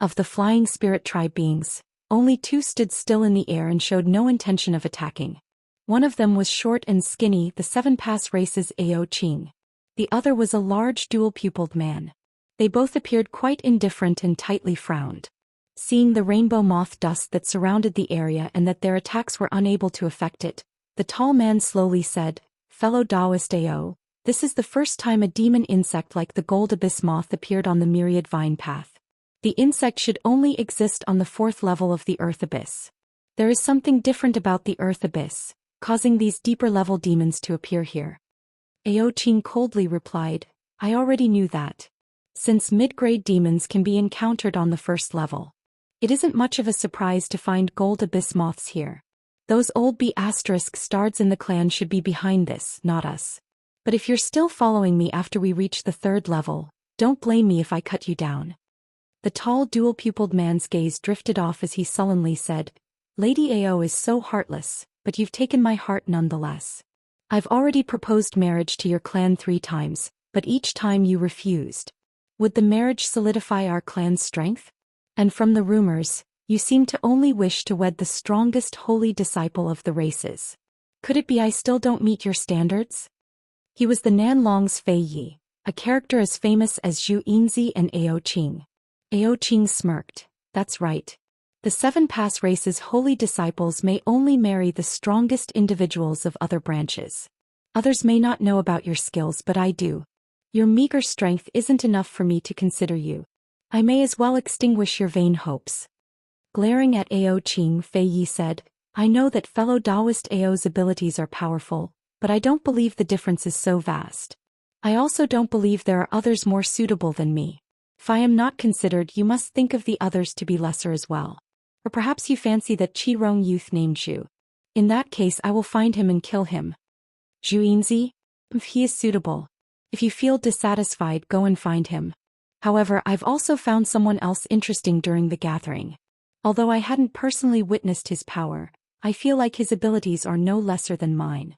Of the flying spirit tribe beings, only 2 stood still in the air and showed no intention of attacking. One of them was short and skinny, the 7 Pass race's Ao Qing. The other was a large dual-pupiled man. They both appeared quite indifferent and tightly frowned. Seeing the rainbow moth dust that surrounded the area and that their attacks were unable to affect it, the tall man slowly said, "Fellow Taoist Ao, this is the first time a demon insect like the gold abyss moth appeared on the myriad vine path. The insect should only exist on the 4th level of the earth abyss. There is something different about the earth abyss, causing these deeper-level demons to appear here." Ao Qing coldly replied, "I already knew that. Since mid-grade demons can be encountered on the 1st level, it isn't much of a surprise to find gold abyss moths here. Those old B** stards in the clan should be behind this, not us. But if you're still following me after we reach the 3rd level, don't blame me if I cut you down." The tall dual-pupiled man's gaze drifted off as he sullenly said, "Lady Ao is so heartless, but you've taken my heart nonetheless. I've already proposed marriage to your clan 3 times, but each time you refused. Would the marriage solidify our clan's strength? And from the rumors, you seem to only wish to wed the strongest holy disciple of the races. Could it be I still don't meet your standards?" He was the Nanlong's Fei Yi, a character as famous as Zhou Xian and Ao Qing. Ao Qing smirked. "That's right. The 7 Pass race's holy disciples may only marry the strongest individuals of other branches. Others may not know about your skills, but I do. Your meager strength isn't enough for me to consider you. I may as well extinguish your vain hopes." Glaring at Ao Qing, Fei Yi said, "I know that fellow Taoist Ao's abilities are powerful, but I don't believe the difference is so vast. I also don't believe there are others more suitable than me. If I am not considered, you must think of the others to be lesser as well. Or perhaps you fancy that Qirong youth named Zhu. In that case I will find him and kill him. Zhu Yinzi? If he is suitable. If you feel dissatisfied, go and find him. However, I've also found someone else interesting during the gathering. Although I hadn't personally witnessed his power, I feel like his abilities are no lesser than mine.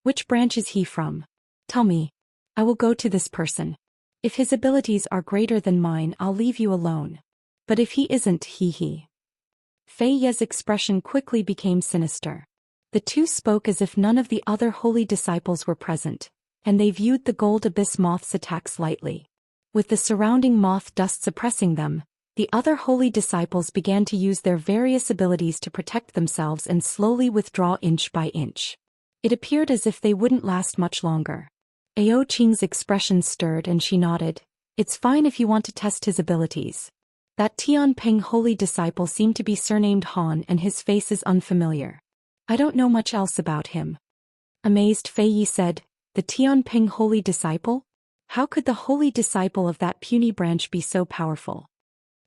Which branch is he from? Tell me. I will go to this person. If his abilities are greater than mine, I'll leave you alone. But if he isn't, he. Fei Ye's expression quickly became sinister. The 2 spoke as if none of the other holy disciples were present, and they viewed the gold abyss moth's attacks lightly. With the surrounding moth dust suppressing them, the other holy disciples began to use their various abilities to protect themselves and slowly withdraw inch by inch. It appeared as if they wouldn't last much longer. Ao Qing's expression stirred and she nodded. "It's fine if you want to test his abilities. That Tianping holy disciple seemed to be surnamed Han and his face is unfamiliar. I don't know much else about him." Amazed, Fei Yi said, "The Tianping holy disciple? How could the holy disciple of that puny branch be so powerful?"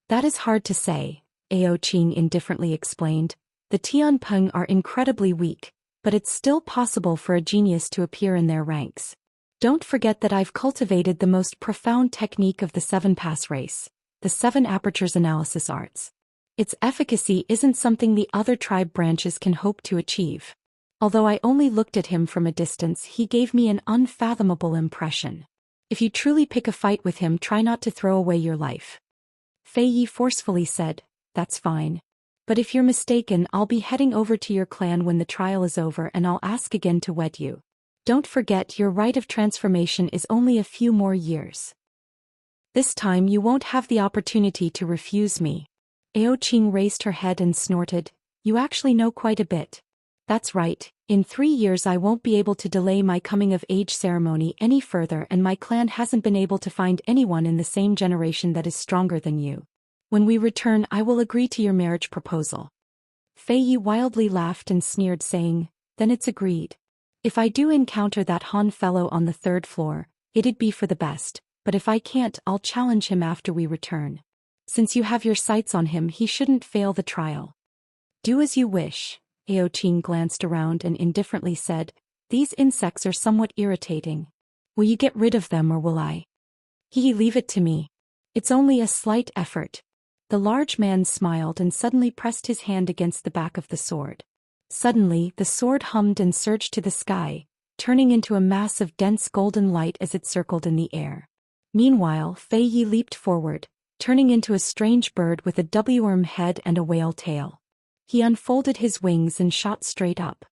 "That is hard to say," Ao Qing indifferently explained. "The Tianping are incredibly weak, but it's still possible for a genius to appear in their ranks. Don't forget that I've cultivated the most profound technique of the 7 Pass race, the 7 Apertures analysis arts. Its efficacy isn't something the other tribe branches can hope to achieve. Although I only looked at him from a distance, he gave me an unfathomable impression. If you truly pick a fight with him, try not to throw away your life." Fei Yi forcefully said, "That's fine. But if you're mistaken, I'll be heading over to your clan when the trial is over and I'll ask again to wed you. Don't forget, your rite of transformation is only a few more years. This time you won't have the opportunity to refuse me." Ao Qing raised her head and snorted, "You actually know quite a bit." "That's right. In 3 years I won't be able to delay my coming-of-age ceremony any further, and my clan hasn't been able to find anyone in the same generation that is stronger than you. When we return, I will agree to your marriage proposal." Fei Yi wildly laughed and sneered, saying, "Then it's agreed. If I do encounter that Han fellow on the 3rd floor, it'd be for the best, but if I can't, I'll challenge him after we return. Since you have your sights on him, he shouldn't fail the trial." "Do as you wish." Ao Qing glanced around and indifferently said, "These insects are somewhat irritating. Will you get rid of them or will I?" Leave it to me. It's only a slight effort." The large man smiled and suddenly pressed his hand against the back of the sword. Suddenly, the sword hummed and surged to the sky, turning into a mass of dense golden light as it circled in the air. Meanwhile, Fei Yi leaped forward, turning into a strange bird with a worm head and a whale tail. He unfolded his wings and shot straight up.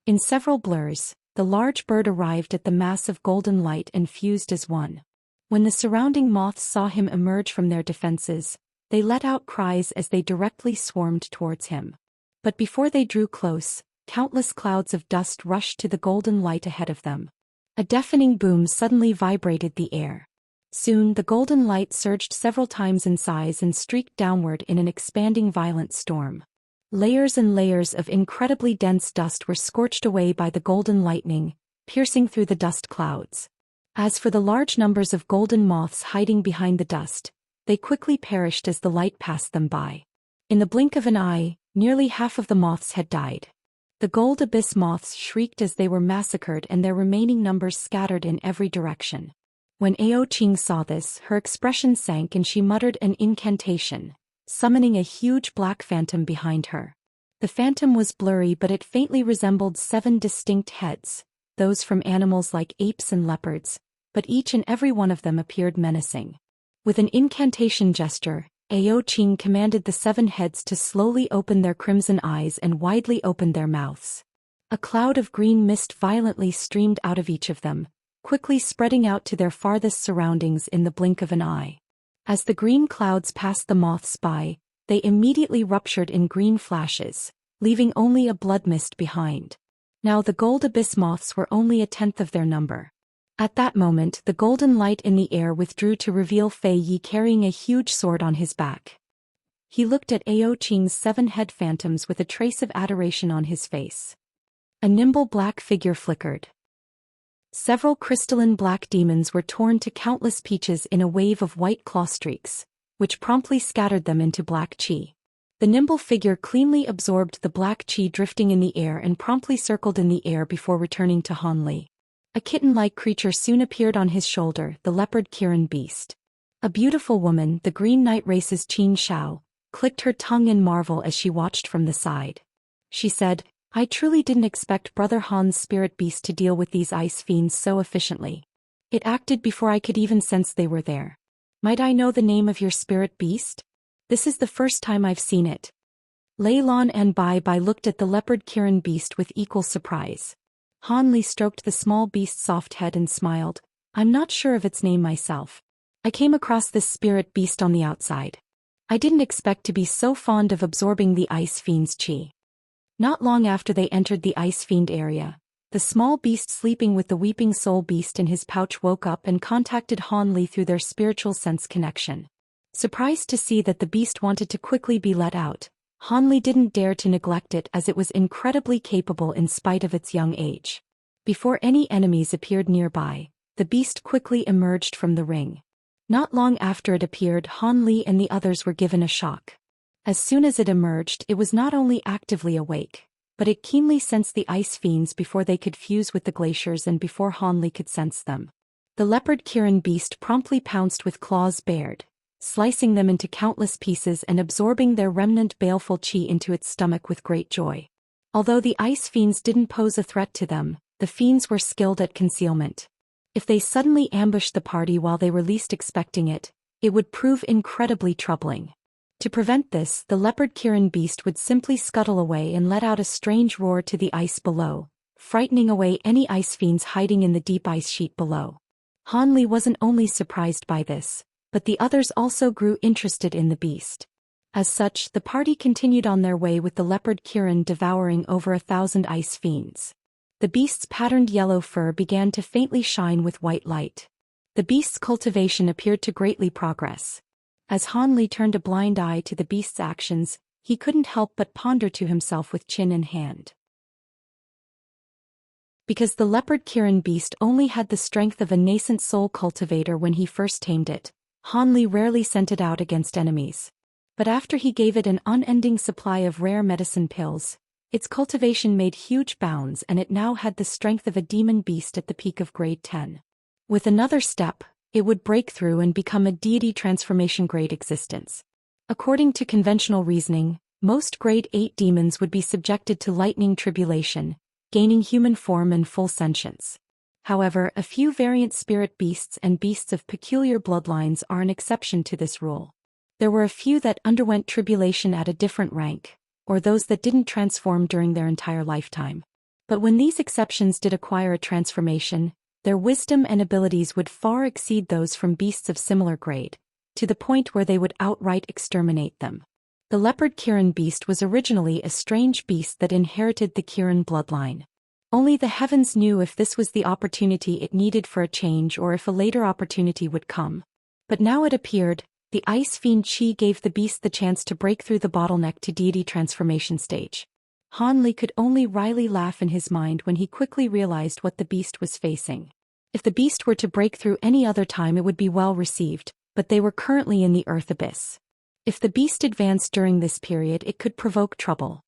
In several blurs, the large bird arrived at the massive golden light and fused as one. When the surrounding moths saw him emerge from their defenses, they let out cries as they directly swarmed towards him. But before they drew close, countless clouds of dust rushed to the golden light ahead of them. A deafening boom suddenly vibrated the air. Soon the golden light surged several times in size and streaked downward in an expanding violent storm. Layers and layers of incredibly dense dust were scorched away by the golden lightning, piercing through the dust clouds. As for the large numbers of golden moths hiding behind the dust, they quickly perished as the light passed them by. In the blink of an eye, nearly half of the moths had died. The gold abyss moths shrieked as they were massacred and their remaining numbers scattered in every direction. When Ao Qing saw this, her expression sank and she muttered an incantation, summoning a huge black phantom behind her. The phantom was blurry, but it faintly resembled 7 distinct heads, those from animals like apes and leopards, but each and every one of them appeared menacing. With an incantation gesture, Ao Qing commanded the 7 heads to slowly open their crimson eyes and widely open their mouths. A cloud of green mist violently streamed out of each of them, quickly spreading out to their farthest surroundings in the blink of an eye. As the green clouds passed the moths by, they immediately ruptured in green flashes, leaving only a blood mist behind. Now the gold abyss moths were only 1/10 of their number. At that moment the golden light in the air withdrew to reveal Fei Yi carrying a huge sword on his back. He looked at Ao Qing's 7 head phantoms with a trace of adoration on his face. A nimble black figure flickered. Several crystalline black demons were torn to countless pieces in a wave of white claw streaks, which promptly scattered them into black qi. The nimble figure cleanly absorbed the black qi drifting in the air and promptly circled in the air before returning to Han Li. A kitten-like creature soon appeared on his shoulder, the leopard Kirin beast. A beautiful woman, the Green Knight race's Qin Shao, clicked her tongue in marvel as she watched from the side. She said, "I truly didn't expect Brother Han's spirit beast to deal with these ice fiends so efficiently. It acted before I could even sense they were there. Might I know the name of your spirit beast? This is the first time I've seen it." Lei Lan and Bai Bai looked at the leopard Kirin beast with equal surprise. Han Li stroked the small beast's soft head and smiled. "I'm not sure of its name myself. I came across this spirit beast on the outside. I didn't expect to be so fond of absorbing the ice fiend's qi." Not long after they entered the ice fiend area, the small beast sleeping with the weeping soul beast in his pouch woke up and contacted Han Li through their spiritual sense connection. Surprised to see that the beast wanted to quickly be let out, Han Li didn't dare to neglect it as it was incredibly capable in spite of its young age. Before any enemies appeared nearby, the beast quickly emerged from the ring. Not long after it appeared, Han Li and the others were given a shock. As soon as it emerged, it was not only actively awake, but it keenly sensed the ice fiends before they could fuse with the glaciers and before Han Li could sense them. The leopard Kirin beast promptly pounced with claws bared, slicing them into countless pieces and absorbing their remnant baleful qi into its stomach with great joy. Although the ice fiends didn't pose a threat to them, the fiends were skilled at concealment. If they suddenly ambushed the party while they were least expecting it, it would prove incredibly troubling. To prevent this, the leopard Kirin beast would simply scuttle away and let out a strange roar to the ice below, frightening away any ice fiends hiding in the deep ice sheet below. Han Li wasn't only surprised by this, but the others also grew interested in the beast. As such, the party continued on their way with the leopard Kirin devouring over 1,000 ice fiends. The beast's patterned yellow fur began to faintly shine with white light. The beast's cultivation appeared to greatly progress. As Han Li turned a blind eye to the beast's actions, he couldn't help but ponder to himself with chin in hand. Because the leopard Kirin beast only had the strength of a nascent soul cultivator when he first tamed it, Han Li rarely sent it out against enemies. But after he gave it an unending supply of rare medicine pills, its cultivation made huge bounds and it now had the strength of a demon beast at the peak of grade 10. With another step, it would break through and become a deity transformation grade existence. According to conventional reasoning, most grade 8 demons would be subjected to lightning tribulation, gaining human form and full sentience. However, a few variant spirit beasts and beasts of peculiar bloodlines are an exception to this rule. There were a few that underwent tribulation at a different rank, or those that didn't transform during their entire lifetime. But when these exceptions did acquire a transformation, their wisdom and abilities would far exceed those from beasts of similar grade, to the point where they would outright exterminate them. The leopard Kirin beast was originally a strange beast that inherited the Kirin bloodline. Only the heavens knew if this was the opportunity it needed for a change or if a later opportunity would come. But now it appeared, the ice fiend Qi gave the beast the chance to break through the bottleneck to deity transformation stage. Han Li could only wryly laugh in his mind when he quickly realized what the beast was facing. If the beast were to break through any other time, it would be well received, but they were currently in the earth abyss. If the beast advanced during this period, it could provoke trouble.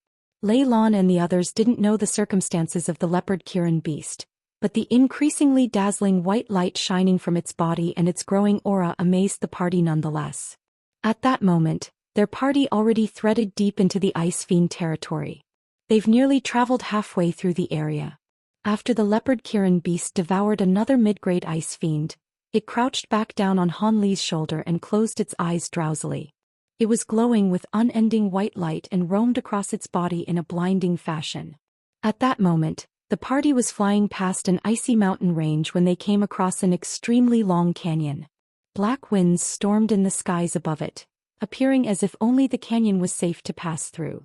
Lei Lan and the others didn't know the circumstances of the leopard Kirin beast, but the increasingly dazzling white light shining from its body and its growing aura amazed the party nonetheless. At that moment, their party already threaded deep into the ice fiend territory. They've nearly traveled halfway through the area. After the leopard Kirin beast devoured another mid-grade ice fiend, it crouched back down on Han Li's shoulder and closed its eyes drowsily. It was glowing with unending white light and roamed across its body in a blinding fashion. At that moment, the party was flying past an icy mountain range when they came across an extremely long canyon. Black winds stormed in the skies above it, appearing as if only the canyon was safe to pass through.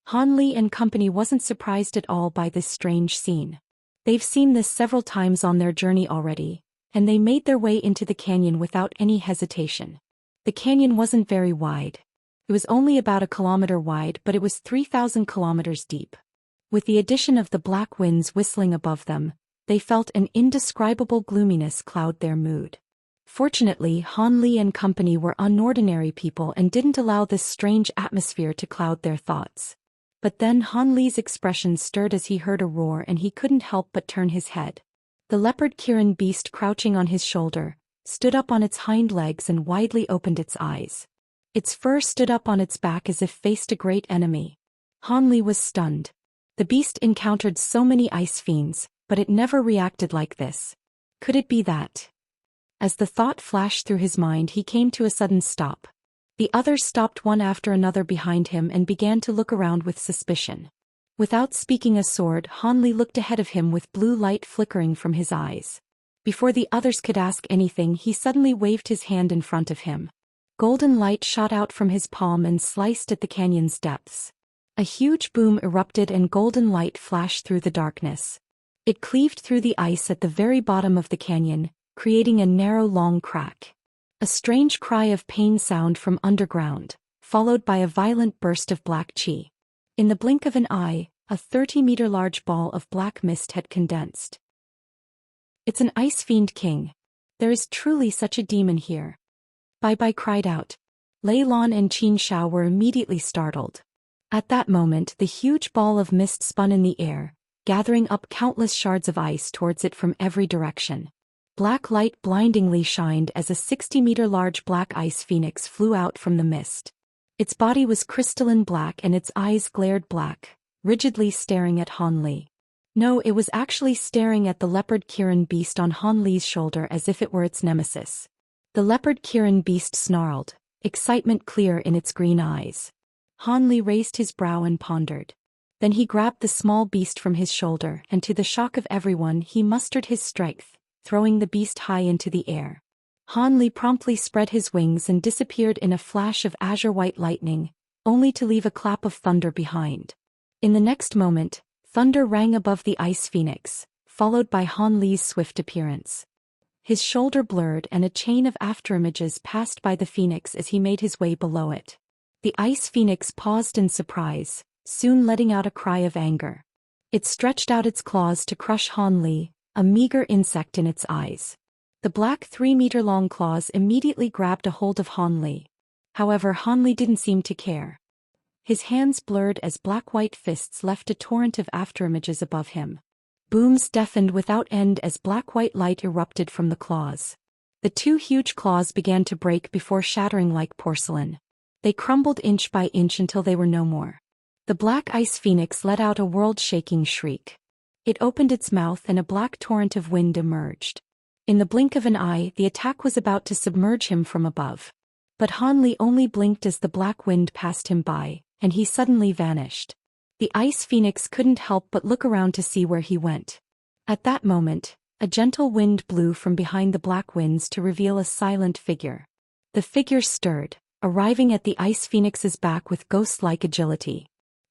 Han Li and company wasn't surprised at all by this strange scene. They've seen this several times on their journey already, and they made their way into the canyon without any hesitation. The canyon wasn't very wide. It was only about 1 kilometer wide, but it was 3,000 kilometers deep. With the addition of the black winds whistling above them, they felt an indescribable gloominess cloud their mood. Fortunately, Han Li and company were unordinary people and didn't allow this strange atmosphere to cloud their thoughts. But then Han Li's expression stirred as he heard a roar and he couldn't help but turn his head. The leopard Kirin beast crouching on his shoulder, stood up on its hind legs and widely opened its eyes. Its fur stood up on its back as if faced a great enemy. Han Li was stunned. The beast encountered so many ice fiends, but it never reacted like this. Could it be that? As the thought flashed through his mind, he came to a sudden stop. The others stopped one after another behind him and began to look around with suspicion. Without speaking a sword, Han Li looked ahead of him with blue light flickering from his eyes. Before the others could ask anything, he suddenly waved his hand in front of him. Golden light shot out from his palm and sliced at the canyon's depths. A huge boom erupted and golden light flashed through the darkness. It cleaved through the ice at the very bottom of the canyon, creating a narrow long crack. A strange cry of pain sounded from underground, followed by a violent burst of black chi. In the blink of an eye, a 30-meter large ball of black mist had condensed. It's an ice fiend king. There is truly such a demon here. Bai Bai cried out. Lei Lan and Xianxia were immediately startled. At that moment, the huge ball of mist spun in the air, gathering up countless shards of ice towards it from every direction. Black light blindingly shined as a 60-meter large black ice phoenix flew out from the mist. Its body was crystalline black and its eyes glared black, rigidly staring at Han Li. No, it was actually staring at the leopard Kirin beast on Han Li's shoulder as if it were its nemesis. The leopard Kirin beast snarled, excitement clear in its green eyes. Han Li raised his brow and pondered. Then he grabbed the small beast from his shoulder and to the shock of everyone he mustered his strength, throwing the beast high into the air. Han Li promptly spread his wings and disappeared in a flash of azure-white lightning, only to leave a clap of thunder behind. In the next moment, thunder rang above the ice phoenix, followed by Han Li's swift appearance. His shoulder blurred and a chain of afterimages passed by the phoenix as he made his way below it. The ice phoenix paused in surprise, soon letting out a cry of anger. It stretched out its claws to crush Han Li, a meager insect in its eyes. The black 3-meter-long claws immediately grabbed a hold of Han Li. However, Han Li didn't seem to care. His hands blurred as black-white fists left a torrent of afterimages above him. Booms deafened without end as black-white light erupted from the claws. The two huge claws began to break before shattering like porcelain. They crumbled inch by inch until they were no more. The black ice phoenix let out a world-shaking shriek. It opened its mouth and a black torrent of wind emerged. In the blink of an eye, the attack was about to submerge him from above. But Han Li only blinked as the black wind passed him by, and he suddenly vanished. The ice phoenix couldn't help but look around to see where he went. At that moment, a gentle wind blew from behind the black winds to reveal a silent figure. The figure stirred, arriving at the ice phoenix's back with ghost-like agility.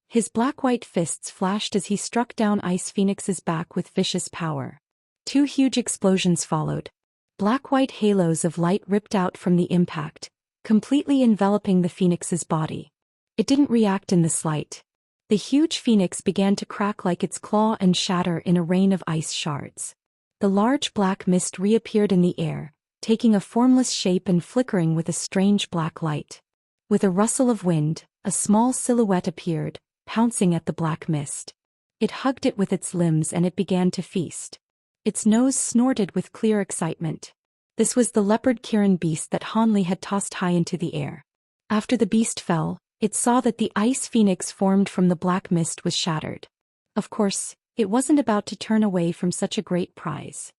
His black-white fists flashed as he struck down Ice Phoenix's back with vicious power. 2 huge explosions followed. Black-white halos of light ripped out from the impact, completely enveloping the phoenix's body. It didn't react in the slight. The huge phoenix began to crack like its claw and shatter in a rain of ice shards. The large black mist reappeared in the air, taking a formless shape and flickering with a strange black light. With a rustle of wind, a small silhouette appeared, pouncing at the black mist. It hugged it with its limbs and it began to feast. Its nose snorted with clear excitement. This was the leopard Kirin beast that Han Li had tossed high into the air. After the beast fell, it saw that the ice phoenix formed from the black mist was shattered. Of course, it wasn't about to turn away from such a great prize.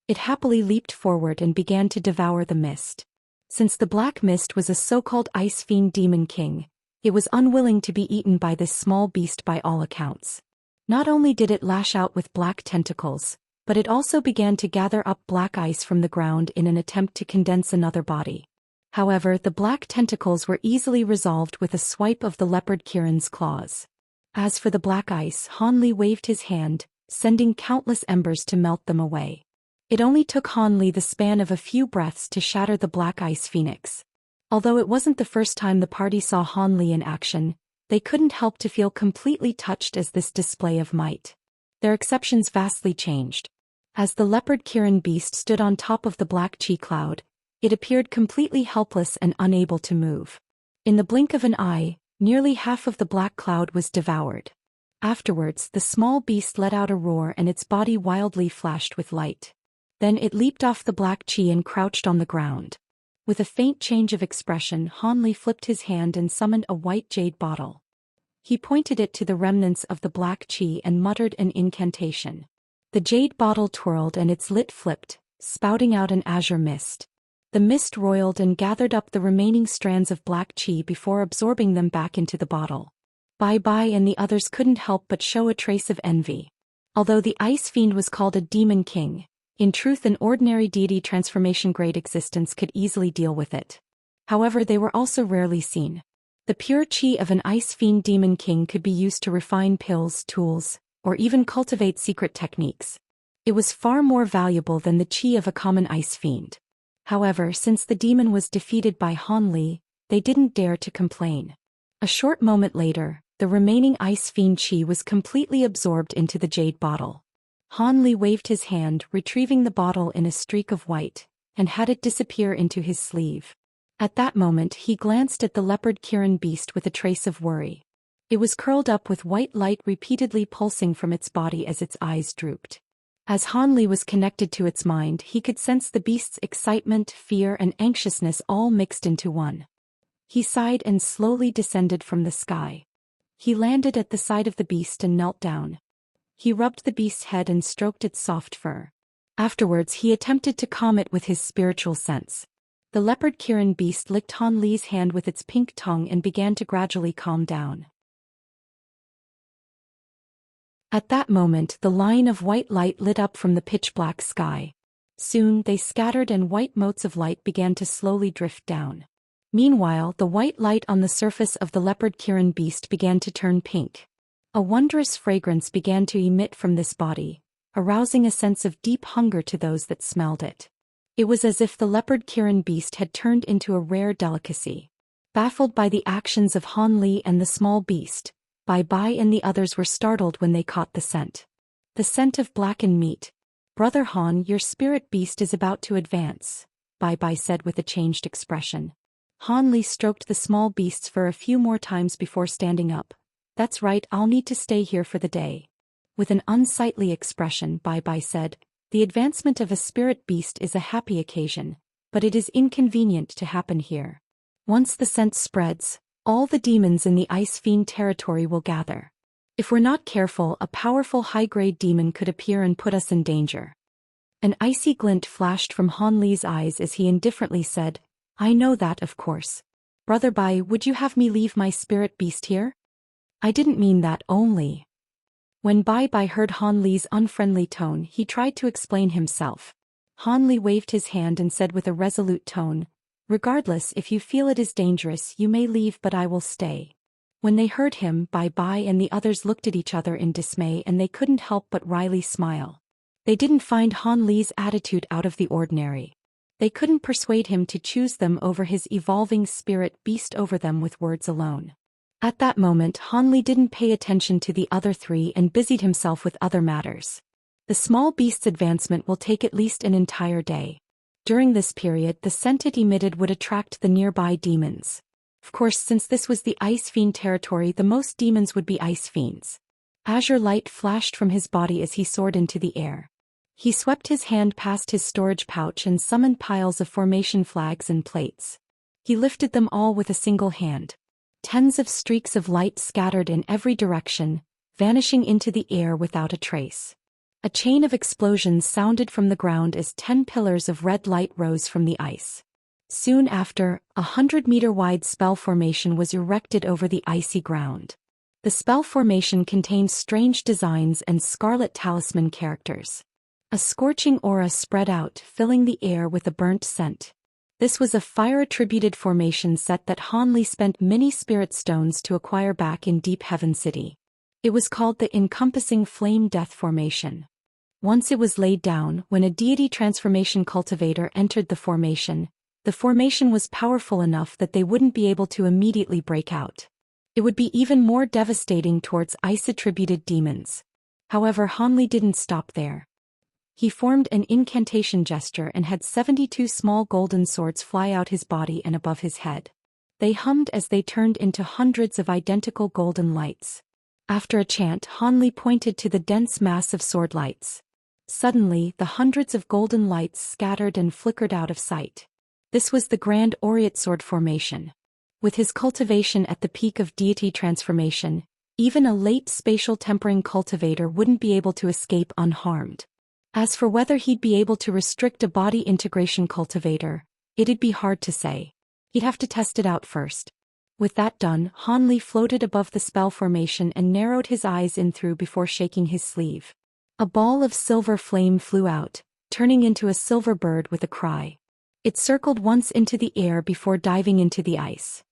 It happily leaped forward and began to devour the mist. Since the black mist was a so-called ice fiend demon king, it was unwilling to be eaten by this small beast by all accounts. Not only did it lash out with black tentacles, but it also began to gather up black ice from the ground in an attempt to condense another body. However, the black tentacles were easily resolved with a swipe of the leopard Kirin's claws. As for the black ice, Han Li waved his hand, sending countless embers to melt them away. It only took Han Li the span of a few breaths to shatter the black ice phoenix. Although it wasn't the first time the party saw Han Li in action, they couldn't help to feel completely touched as this display of might. Their exceptions vastly changed. As the leopard Kirin beast stood on top of the black chi cloud, it appeared completely helpless and unable to move. In the blink of an eye, nearly half of the black cloud was devoured. Afterwards, the small beast let out a roar and its body wildly flashed with light. Then it leaped off the black chi and crouched on the ground. With a faint change of expression, Han Li flipped his hand and summoned a white jade bottle. He pointed it to the remnants of the black chi and muttered an incantation. The jade bottle twirled and its lid flipped, spouting out an azure mist. The mist roiled and gathered up the remaining strands of black chi before absorbing them back into the bottle. Bai Bai and the others couldn't help but show a trace of envy. Although the ice fiend was called a demon king, in truth an ordinary deity transformation-grade existence could easily deal with it. However, they were also rarely seen. The pure chi of an ice fiend demon king could be used to refine pills, tools, or even cultivate secret techniques. It was far more valuable than the chi of a common ice fiend. However, since the demon was defeated by Han Li, they didn't dare to complain. A short moment later, the remaining ice fiend chi was completely absorbed into the jade bottle. Han Li waved his hand, retrieving the bottle in a streak of white, and had it disappear into his sleeve. At that moment he glanced at the leopard Kirin beast with a trace of worry. It was curled up with white light repeatedly pulsing from its body as its eyes drooped. As Han Li was connected to its mind, he could sense the beast's excitement, fear, and anxiousness all mixed into one. He sighed and slowly descended from the sky. He landed at the side of the beast and knelt down. He rubbed the beast's head and stroked its soft fur. Afterwards he attempted to calm it with his spiritual sense. The leopard Kirin beast licked Han Li's hand with its pink tongue and began to gradually calm down. At that moment the line of white light lit up from the pitch-black sky. Soon they scattered and white motes of light began to slowly drift down. Meanwhile, the white light on the surface of the leopard Kirin beast began to turn pink. A wondrous fragrance began to emit from this body, arousing a sense of deep hunger to those that smelled it. It was as if the leopard Kirin beast had turned into a rare delicacy. Baffled by the actions of Han Li and the small beast, Bai Bai and the others were startled when they caught the scent. The scent of blackened meat. "Brother Han, your spirit beast is about to advance," Bai Bai said with a changed expression. Han Li stroked the small beast's fur a few more times before standing up. "That's right, I'll need to stay here for the day." With an unsightly expression, Bai Bai said, "The advancement of a spirit beast is a happy occasion, but it is inconvenient to happen here. Once the scent spreads, all the demons in the ice fiend territory will gather. If we're not careful, a powerful high-grade demon could appear and put us in danger." An icy glint flashed from Han Li's eyes as he indifferently said, I know that, of course. Brother Bai, would you have me leave my spirit beast here? I didn't mean that only. When Bai Bai heard Han Li's unfriendly tone, he tried to explain himself. Han Li waved his hand and said with a resolute tone, "Regardless, if you feel it is dangerous, you may leave, but I will stay." When they heard him, Bai Bai and the others looked at each other in dismay, and they couldn't help but wryly smile. They didn't find Han Li's attitude out of the ordinary. They couldn't persuade him to choose them over his evolving spirit beast over them with words alone. At that moment, Han Li didn't pay attention to the other three and busied himself with other matters. The small beast's advancement will take at least an entire day. During this period, the scent it emitted would attract the nearby demons. Of course, since this was the Ice Fiend territory, the most demons would be Ice Fiends. Azure light flashed from his body as he soared into the air. He swept his hand past his storage pouch and summoned piles of formation flags and plates. He lifted them all with a single hand. Tens of streaks of light scattered in every direction, vanishing into the air without a trace. A chain of explosions sounded from the ground as 10 pillars of red light rose from the ice. Soon after, a 100-meter-wide spell formation was erected over the icy ground. The spell formation contained strange designs and scarlet talisman characters. A scorching aura spread out, filling the air with a burnt scent. This was a fire-attributed formation set that Han Li spent many spirit stones to acquire back in Deep Heaven City. It was called the Encompassing Flame Death Formation. Once it was laid down, when a deity transformation cultivator entered the formation was powerful enough that they wouldn't be able to immediately break out. It would be even more devastating towards ice-attributed demons. However, Han Li didn't stop there. He formed an incantation gesture and had 72 small golden swords fly out his body and above his head. They hummed as they turned into hundreds of identical golden lights. After a chant, Han Li pointed to the dense mass of sword lights. Suddenly, the hundreds of golden lights scattered and flickered out of sight. This was the Grand Aureate Sword Formation. With his cultivation at the peak of deity transformation, even a late spatial tempering cultivator wouldn't be able to escape unharmed. As for whether he'd be able to restrict a body integration cultivator, it'd be hard to say. He'd have to test it out first. With that done, Han Li floated above the spell formation and narrowed his eyes in through before shaking his sleeve. A ball of silver flame flew out, turning into a silver bird with a cry. It circled once into the air before diving into the ice.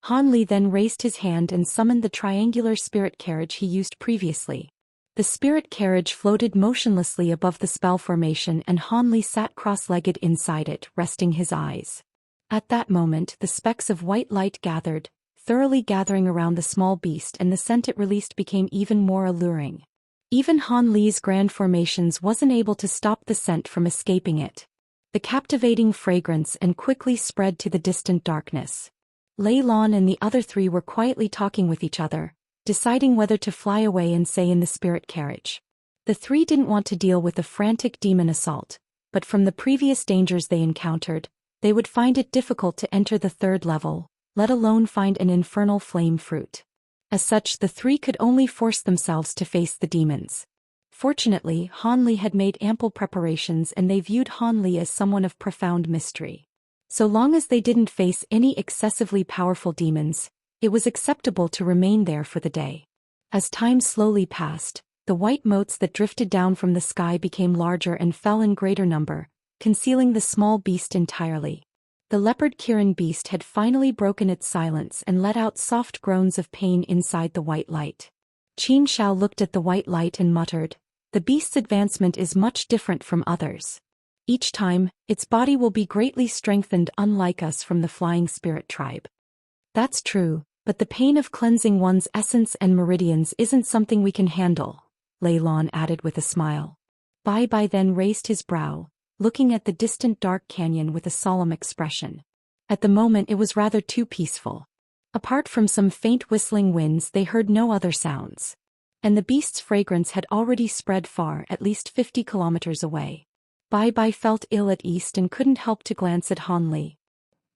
Han Li then raised his hand and summoned the triangular spirit carriage he used previously. The spirit carriage floated motionlessly above the spell formation and Han Li sat cross-legged inside it, resting his eyes. At that moment, the specks of white light gathered, thoroughly gathering around the small beast, and the scent it released became even more alluring. Even Han Li's grand formations wasn't able to stop the scent from escaping it. The captivating fragrance and quickly spread to the distant darkness. Lei Lan and the other three were quietly talking with each other, deciding whether to fly away and stay in the spirit carriage. The three didn't want to deal with a frantic demon assault, but from the previous dangers they encountered, they would find it difficult to enter the third level, let alone find an infernal flame fruit. As such, the three could only force themselves to face the demons. Fortunately, Han Li had made ample preparations and they viewed Han Li as someone of profound mystery. So long as they didn't face any excessively powerful demons, it was acceptable to remain there for the day. As time slowly passed, the white motes that drifted down from the sky became larger and fell in greater number, concealing the small beast entirely. The leopard Kirin beast had finally broken its silence and let out soft groans of pain inside the white light. Qin Shao looked at the white light and muttered, "The beast's advancement is much different from others. Each time, its body will be greatly strengthened, unlike us from the flying spirit tribe." "That's true, but the pain of cleansing one's essence and meridians isn't something we can handle," Lei Lan added with a smile. Bai Bai then raised his brow, looking at the distant dark canyon with a solemn expression. At the moment it was rather too peaceful. Apart from some faint whistling winds, they heard no other sounds. And the beast's fragrance had already spread far, at least 50 kilometers away. Bai Bai felt ill at ease and couldn't help to glance at Han Li.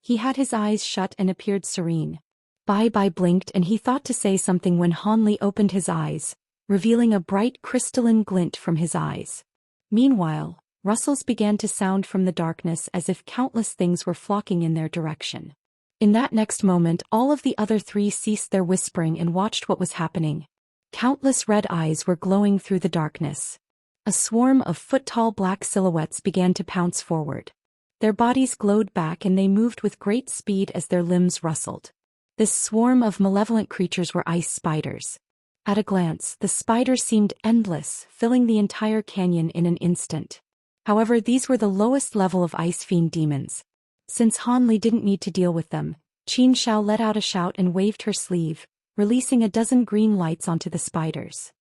He had his eyes shut and appeared serene. Bai Bai blinked and he thought to say something when Han Li opened his eyes, revealing a bright crystalline glint from his eyes. Meanwhile, Rustles began to sound from the darkness as if countless things were flocking in their direction. In that next moment, all of the other three ceased their whispering and watched what was happening. Countless red eyes were glowing through the darkness. A swarm of foot-tall black silhouettes began to pounce forward. Their bodies glowed back and they moved with great speed as their limbs rustled. This swarm of malevolent creatures were ice spiders. At a glance, the spiders seemed endless, filling the entire canyon in an instant. However, these were the lowest level of ice fiend demons. Since Hanli didn't need to deal with them, Xianxia let out a shout and waved her sleeve, releasing a dozen green lights onto the spiders.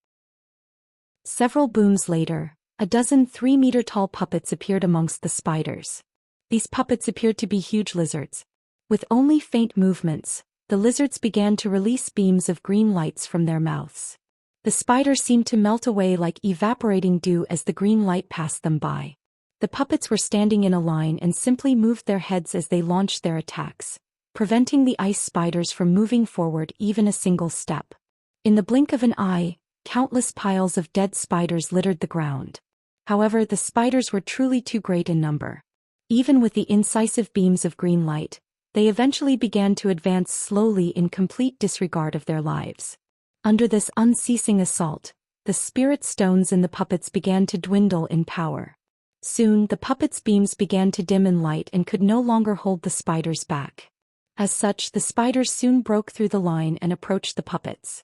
Several booms later, a dozen 3-meter-tall puppets appeared amongst the spiders. These puppets appeared to be huge lizards. With only faint movements, the lizards began to release beams of green lights from their mouths. The spiders seemed to melt away like evaporating dew as the green light passed them by. The puppets were standing in a line and simply moved their heads as they launched their attacks, preventing the ice spiders from moving forward even a single step. In the blink of an eye, countless piles of dead spiders littered the ground. However, the spiders were truly too great in number. Even with the incisive beams of green light, they eventually began to advance slowly in complete disregard of their lives. Under this unceasing assault, the spirit stones in the puppets began to dwindle in power. Soon, the puppets' beams began to dim in light and could no longer hold the spiders back. As such, the spiders soon broke through the line and approached the puppets.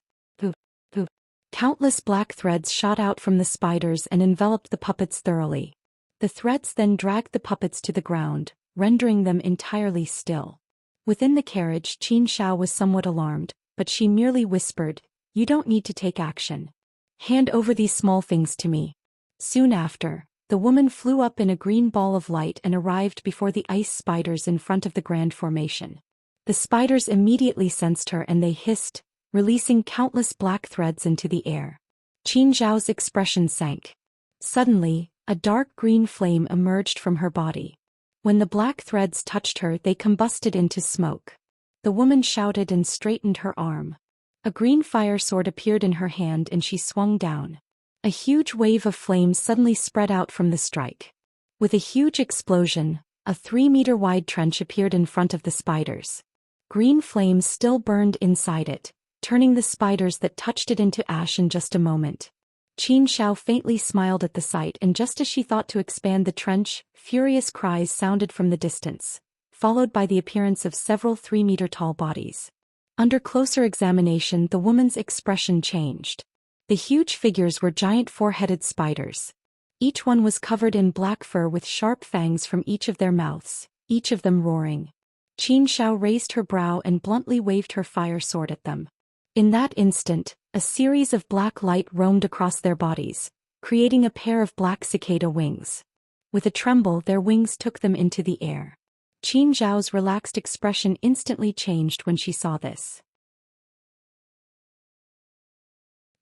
Countless black threads shot out from the spiders and enveloped the puppets thoroughly. The threads then dragged the puppets to the ground, rendering them entirely still. Within the carriage, Xianxia was somewhat alarmed, but she merely whispered, "You don't need to take action. Hand over these small things to me." Soon after, the woman flew up in a green ball of light and arrived before the ice spiders in front of the grand formation. The spiders immediately sensed her and they hissed, releasing countless black threads into the air. Xianxiao's expression sank. Suddenly, a dark green flame emerged from her body. When the black threads touched her, they combusted into smoke. The woman shouted and straightened her arm. A green fire sword appeared in her hand and she swung down. A huge wave of flames suddenly spread out from the strike. With a huge explosion, a 3-meter-wide trench appeared in front of the spiders. Green flames still burned inside it, turning the spiders that touched it into ash in just a moment. Xianxia faintly smiled at the sight, and just as she thought to expand the trench, furious cries sounded from the distance, followed by the appearance of several 3-meter-tall bodies. Under closer examination, the woman's expression changed. The huge figures were giant 4-headed spiders. Each one was covered in black fur with sharp fangs from each of their mouths, each of them roaring. Xianxia raised her brow and bluntly waved her fire sword at them. In that instant, a series of black light roamed across their bodies, creating a pair of black cicada wings. With a tremble, their wings took them into the air. Xianxiao's relaxed expression instantly changed when she saw this.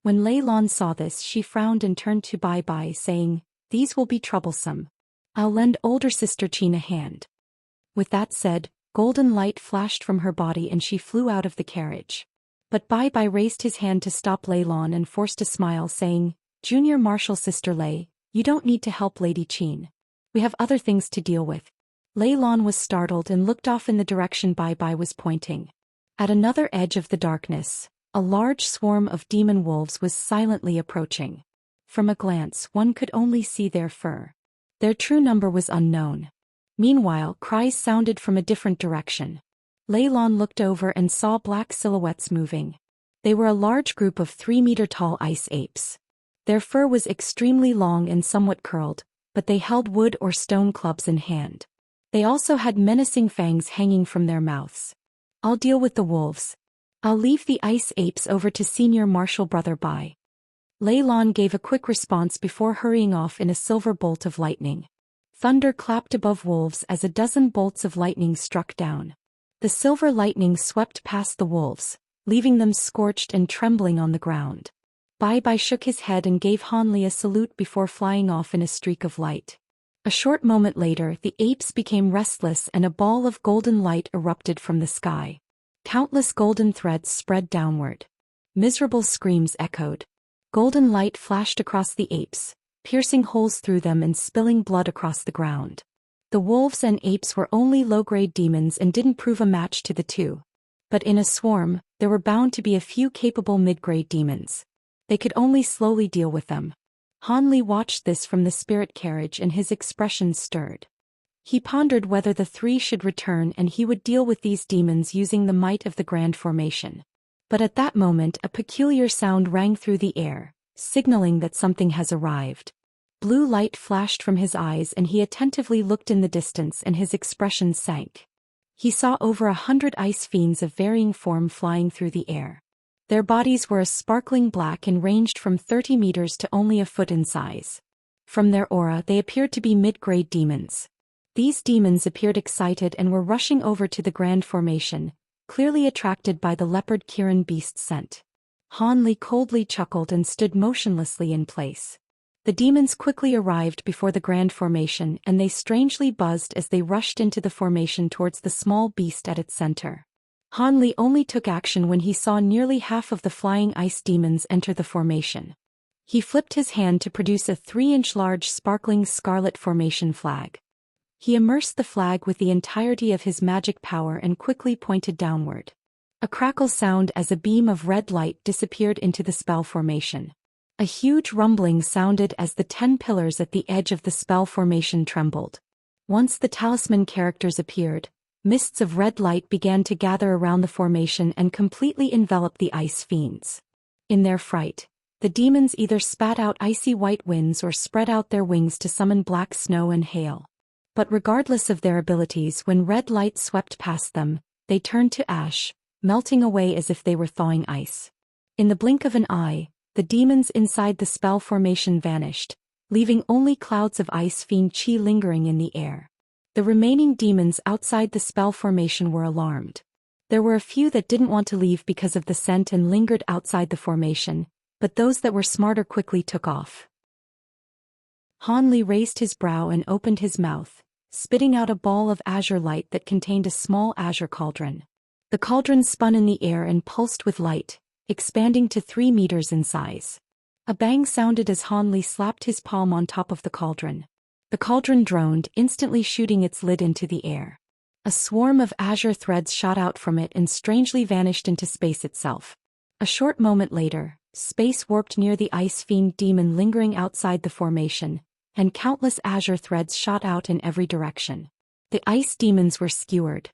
When Lei Lan saw this, she frowned and turned to Bai Bai, saying, "These will be troublesome. I'll lend older sister Qin a hand." With that said, golden light flashed from her body and she flew out of the carriage. But Bai Bai raised his hand to stop Lei Lan and forced a smile, saying, "Junior Martial Sister Lei, you don't need to help Lady Qin. We have other things to deal with." Lei Lan was startled and looked off in the direction Bai Bai was pointing. At another edge of the darkness, a large swarm of demon wolves was silently approaching. From a glance, one could only see their fur. Their true number was unknown. Meanwhile, cries sounded from a different direction. Lei Lan looked over and saw black silhouettes moving. They were a large group of 3-meter-tall ice apes. Their fur was extremely long and somewhat curled, but they held wood or stone clubs in hand. They also had menacing fangs hanging from their mouths. "I'll deal with the wolves. I'll leave the ice apes over to Senior Martial Brother Bai." Lei Lan gave a quick response before hurrying off in a silver bolt of lightning. Thunder clapped above wolves as a dozen bolts of lightning struck down. The silver lightning swept past the wolves, leaving them scorched and trembling on the ground. Bai Bai shook his head and gave Hanli a salute before flying off in a streak of light. A short moment later, the apes became restless and a ball of golden light erupted from the sky. Countless golden threads spread downward. Miserable screams echoed. Golden light flashed across the apes, piercing holes through them and spilling blood across the ground. The wolves and apes were only low-grade demons and didn't prove a match to the two. But in a swarm, there were bound to be a few capable mid-grade demons. They could only slowly deal with them. Han Li watched this from the spirit carriage and his expression stirred. He pondered whether the three should return and he would deal with these demons using the might of the Grand Formation. But at that moment a peculiar sound rang through the air, signaling that something has arrived. Blue light flashed from his eyes and he attentively looked in the distance and his expression sank. He saw over 100 ice fiends of varying form flying through the air. Their bodies were a sparkling black and ranged from 30 meters to only a foot in size. From their aura they appeared to be mid-grade demons. These demons appeared excited and were rushing over to the Grand Formation, clearly attracted by the leopard Kirin beast scent. Han Li coldly chuckled and stood motionlessly in place. The demons quickly arrived before the Grand Formation and they strangely buzzed as they rushed into the formation towards the small beast at its center. Han Li only took action when he saw nearly half of the flying ice demons enter the formation. He flipped his hand to produce a 3-inch large sparkling scarlet formation flag. He immersed the flag with the entirety of his magic power and quickly pointed downward. A crackle sound as a beam of red light disappeared into the spell formation. A huge rumbling sounded as the 10 pillars at the edge of the spell formation trembled. Once the talisman characters appeared, mists of red light began to gather around the formation and completely envelop the ice fiends. In their fright, the demons either spat out icy white winds or spread out their wings to summon black snow and hail. But regardless of their abilities, when red light swept past them, they turned to ash, melting away as if they were thawing ice. In the blink of an eye, the demons inside the spell formation vanished, leaving only clouds of ice fiend chi lingering in the air. The remaining demons outside the spell formation were alarmed. There were a few that didn't want to leave because of the scent and lingered outside the formation, but those that were smarter quickly took off. Han Li raised his brow and opened his mouth, spitting out a ball of azure light that contained a small azure cauldron. The cauldron spun in the air and pulsed with light, expanding to 3 meters in size. A bang sounded as Han Li slapped his palm on top of the cauldron. The cauldron droned, instantly shooting its lid into the air. A swarm of azure threads shot out from it and strangely vanished into space itself. A short moment later, space warped near the ice fiend demon lingering outside the formation, and countless azure threads shot out in every direction. The ice demons were skewered.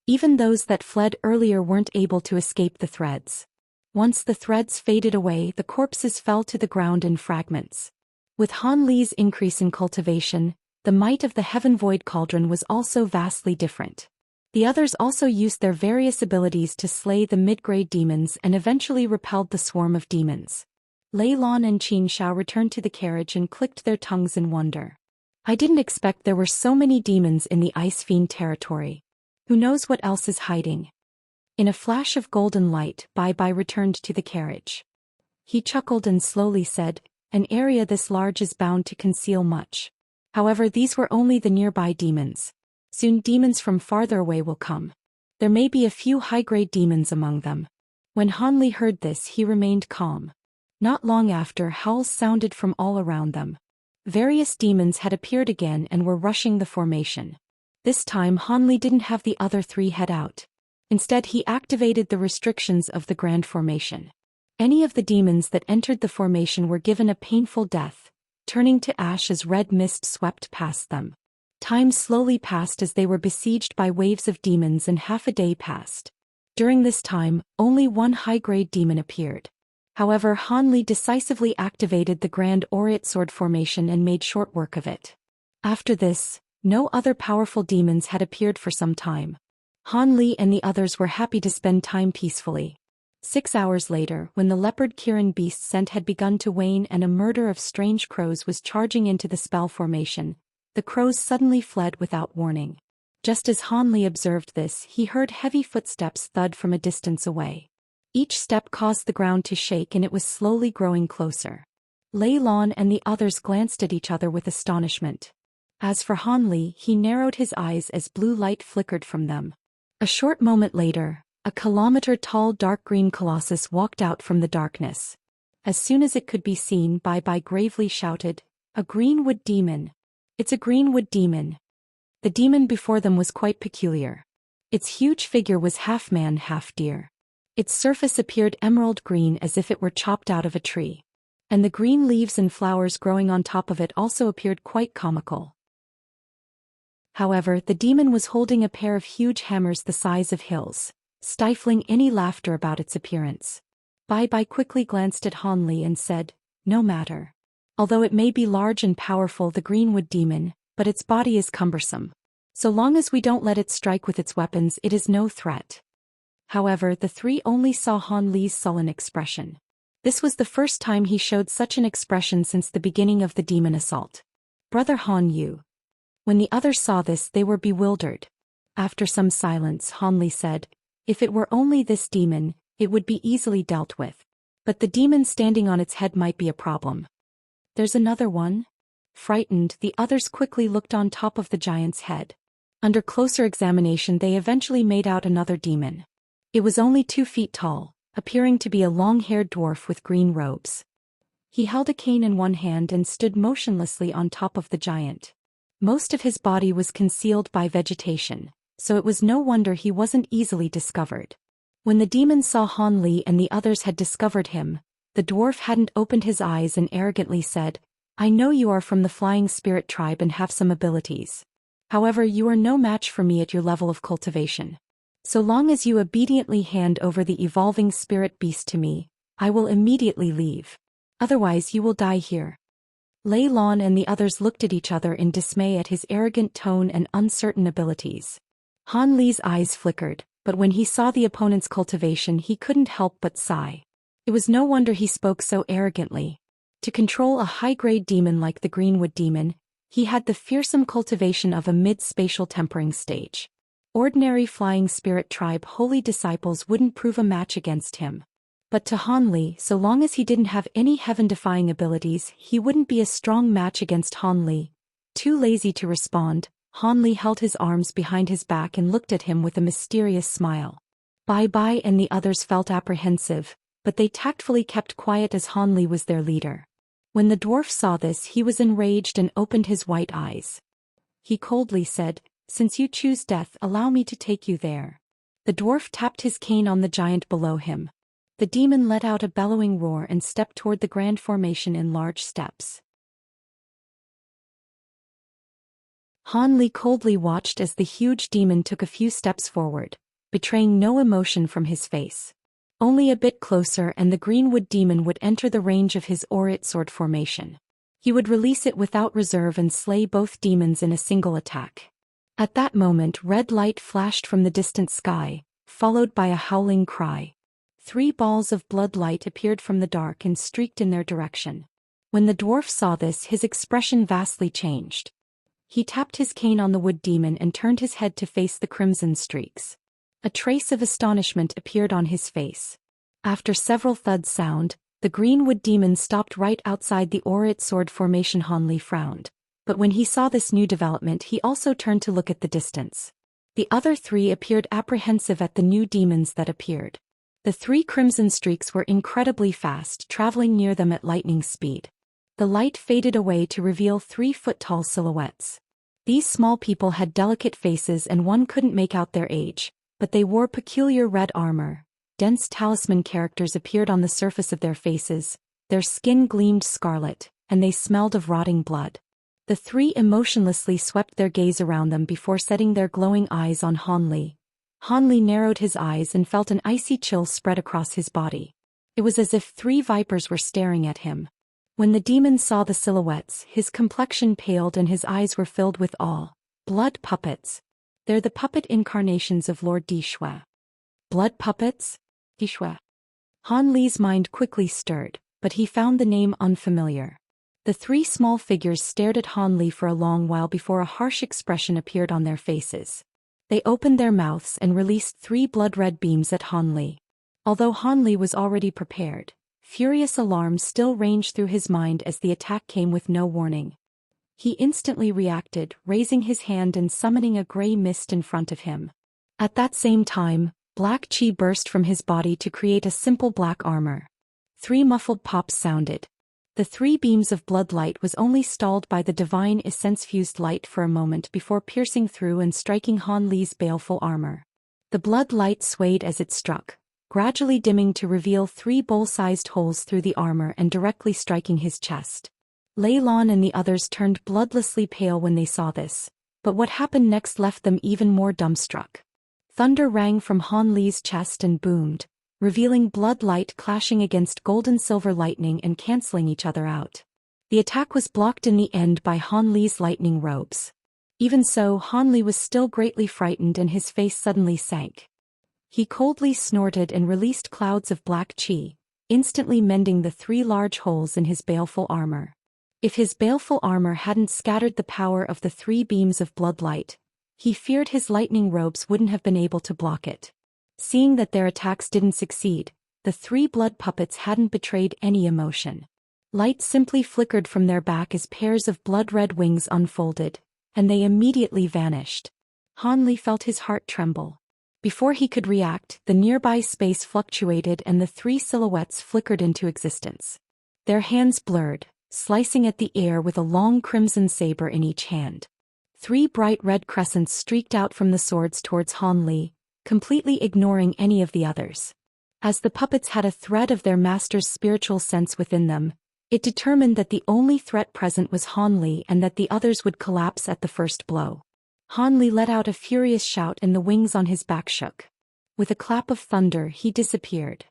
Even those that fled earlier weren't able to escape the threads. Once the threads faded away, the corpses fell to the ground in fragments. With Han Li's increase in cultivation, the might of the Heaven Void Cauldron was also vastly different. The others also used their various abilities to slay the mid-grade demons and eventually repelled the swarm of demons. Lei Lan and Qin Shao returned to the carriage and clicked their tongues in wonder. I didn't expect there were so many demons in the Ice Fiend territory. Who knows what else is hiding? In a flash of golden light, Bai Bai returned to the carriage. He chuckled and slowly said, "An area this large is bound to conceal much. However, these were only the nearby demons. Soon demons from farther away will come. There may be a few high-grade demons among them." When Han Li heard this, he remained calm. Not long after, howls sounded from all around them. Various demons had appeared again and were rushing the formation. This time Han Li didn't have the other three head out. Instead, he activated the restrictions of the Grand Formation. Any of the demons that entered the formation were given a painful death, turning to ash as red mist swept past them. Time slowly passed as they were besieged by waves of demons and half a day passed. During this time, only one high-grade demon appeared. However, Han Li decisively activated the Grand Aureate Sword Formation and made short work of it. After this, no other powerful demons had appeared for some time. Han Li and the others were happy to spend time peacefully. 6 hours later, when the leopard Kirin beast scent had begun to wane and a murder of strange crows was charging into the spell formation, the crows suddenly fled without warning. Just as Han Li observed this, he heard heavy footsteps thud from a distance away. Each step caused the ground to shake and it was slowly growing closer. Lei Lan and the others glanced at each other with astonishment. As for Han Li, he narrowed his eyes as blue light flickered from them. A short moment later, a kilometer-tall dark green colossus walked out from the darkness. As soon as it could be seen, Bai Bai gravely shouted, A greenwood demon. It's a greenwood demon. The demon before them was quite peculiar. Its huge figure was half man, half deer. Its surface appeared emerald green as if it were chopped out of a tree. And the green leaves and flowers growing on top of it also appeared quite comical. However, the demon was holding a pair of huge hammers the size of hills, stifling any laughter about its appearance. Bai Bai quickly glanced at Han Li and said, "No matter. Although it may be large and powerful, the greenwood demon, but its body is cumbersome. So long as we don't let it strike with its weapons, it is no threat." However, the three only saw Han Li's sullen expression. This was the first time he showed such an expression since the beginning of the demon assault. "Brother Han Yu." When the others saw this, they were bewildered. After some silence, Han Li said, "If it were only this demon, it would be easily dealt with. But the demon standing on its head might be a problem." "There's another one?" Frightened, the others quickly looked on top of the giant's head. Under closer examination, they eventually made out another demon. It was only 2 feet tall, appearing to be a long-haired dwarf with green robes. He held a cane in one hand and stood motionlessly on top of the giant. Most of his body was concealed by vegetation, so it was no wonder he wasn't easily discovered. When the demon saw Han Li and the others had discovered him, the dwarf hadn't opened his eyes and arrogantly said, "I know you are from the Flying Spirit tribe and have some abilities. However, you are no match for me at your level of cultivation. So long as you obediently hand over the evolving spirit beast to me, I will immediately leave. Otherwise you will die here." Lei Lan and the others looked at each other in dismay at his arrogant tone and uncertain abilities. Han Li's eyes flickered, but when he saw the opponent's cultivation he couldn't help but sigh. It was no wonder he spoke so arrogantly. To control a high-grade demon like the greenwood demon, he had the fearsome cultivation of a mid-spatial tempering stage. Ordinary Flying Spirit tribe holy disciples wouldn't prove a match against him. But to Han Li, so long as he didn't have any heaven-defying abilities, he wouldn't be a strong match against Han Li. Too lazy to respond, Han Li held his arms behind his back and looked at him with a mysterious smile. Bai Bai and the others felt apprehensive, but they tactfully kept quiet as Han Li was their leader. When the dwarf saw this, he was enraged and opened his white eyes. He coldly said, "Since you choose death, allow me to take you there." The dwarf tapped his cane on the giant below him. The demon let out a bellowing roar and stepped toward the grand formation in large steps. Han Li coldly watched as the huge demon took a few steps forward, betraying no emotion from his face. Only a bit closer and the greenwood demon would enter the range of his aurit sword formation. He would release it without reserve and slay both demons in a single attack. At that moment, red light flashed from the distant sky, followed by a howling cry. 3 balls of blood light appeared from the dark and streaked in their direction. When the dwarf saw this, his expression vastly changed. He tapped his cane on the wood demon and turned his head to face the crimson streaks. A trace of astonishment appeared on his face. After several thuds sound, the greenwood demon stopped right outside the aurit sword formation. Han Li frowned. But when he saw this new development, he also turned to look at the distance. The other 3 appeared apprehensive at the new demons that appeared. The 3 crimson streaks were incredibly fast, traveling near them at lightning speed. The light faded away to reveal 3-foot-tall silhouettes. These small people had delicate faces and one couldn't make out their age, but they wore peculiar red armor. Dense talisman characters appeared on the surface of their faces, their skin gleamed scarlet, and they smelled of rotting blood. The 3 emotionlessly swept their gaze around them before setting their glowing eyes on Han Li. Han Li narrowed his eyes and felt an icy chill spread across his body. It was as if 3 vipers were staring at him. When the demon saw the silhouettes, his complexion paled and his eyes were filled with awe. Blood puppets. They're the puppet incarnations of Lord Dixue. Blood puppets? Dixue. Han Li's mind quickly stirred, but he found the name unfamiliar. The 3 small figures stared at Han Li for a long while before a harsh expression appeared on their faces. They opened their mouths and released 3 blood-red beams at Han Li. Although Han Li was already prepared, furious alarms still ranged through his mind as the attack came with no warning. He instantly reacted, raising his hand and summoning a gray mist in front of him. At that same time, black chi burst from his body to create a simple black armor. 3 muffled pops sounded. The 3 beams of blood light was only stalled by the divine essence-fused light for a moment before piercing through and striking Han Li's baleful armor. The blood light swayed as it struck, gradually dimming to reveal 3 bowl-sized holes through the armor and directly striking his chest. Lei Lan and the others turned bloodlessly pale when they saw this, but what happened next left them even more dumbstruck. Thunder rang from Han Li's chest and boomed, revealing blood light clashing against golden-silver lightning and canceling each other out. The attack was blocked in the end by Han Li's lightning robes. Even so, Han Li was still greatly frightened and his face suddenly sank. He coldly snorted and released clouds of black qi, instantly mending the 3 large holes in his baleful armor. If his baleful armor hadn't scattered the power of the 3 beams of blood light, he feared his lightning robes wouldn't have been able to block it. Seeing that their attacks didn't succeed, the 3 blood puppets hadn't betrayed any emotion. Light simply flickered from their back as pairs of blood-red wings unfolded, and they immediately vanished. Han Li felt his heart tremble. Before he could react, the nearby space fluctuated and the 3 silhouettes flickered into existence. Their hands blurred, slicing at the air with a long crimson saber in each hand. 3 bright red crescents streaked out from the swords towards Han Li, completely ignoring any of the others. As the puppets had a thread of their master's spiritual sense within them, it determined that the only threat present was Han Li and that the others would collapse at the first blow. Han Li let out a furious shout and the wings on his back shook. With a clap of thunder, he disappeared.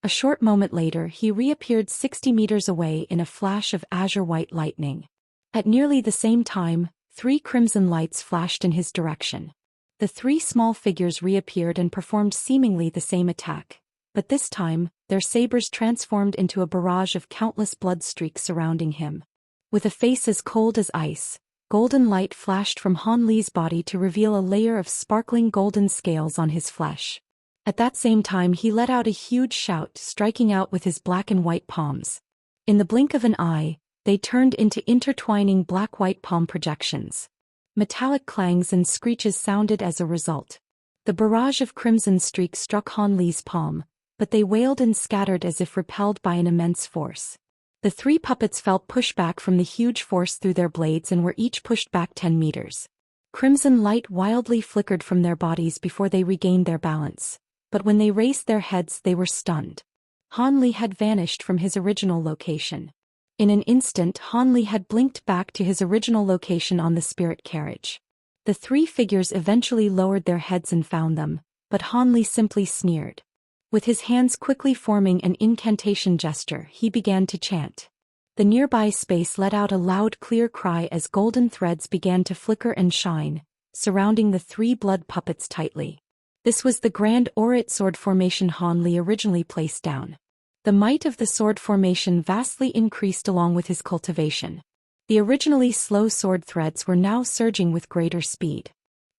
A short moment later, he reappeared 60 meters away in a flash of azure-white lightning. At nearly the same time, 3 crimson lights flashed in his direction. The 3 small figures reappeared and performed seemingly the same attack, but this time, their sabers transformed into a barrage of countless blood streaks surrounding him. With a face as cold as ice, golden light flashed from Han Li's body to reveal a layer of sparkling golden scales on his flesh. At that same time he let out a huge shout, striking out with his black and white palms. In the blink of an eye, they turned into intertwining black-white palm projections. Metallic clangs and screeches sounded as a result. The barrage of crimson streaks struck Han Li's palm, but they wailed and scattered as if repelled by an immense force. The 3 puppets felt pushback from the huge force through their blades and were each pushed back 10 meters. Crimson light wildly flickered from their bodies before they regained their balance, but when they raised their heads they were stunned. Han Li had vanished from his original location. In an instant, Han Li had blinked back to his original location on the spirit carriage. The 3 figures eventually lowered their heads and found them, but Han Li simply sneered. With his hands quickly forming an incantation gesture, he began to chant. The nearby space let out a loud clear cry as golden threads began to flicker and shine, surrounding the 3 blood puppets tightly. This was the grand Orit sword formation Han Li originally placed down. The might of the sword formation vastly increased along with his cultivation. The originally slow sword threads were now surging with greater speed.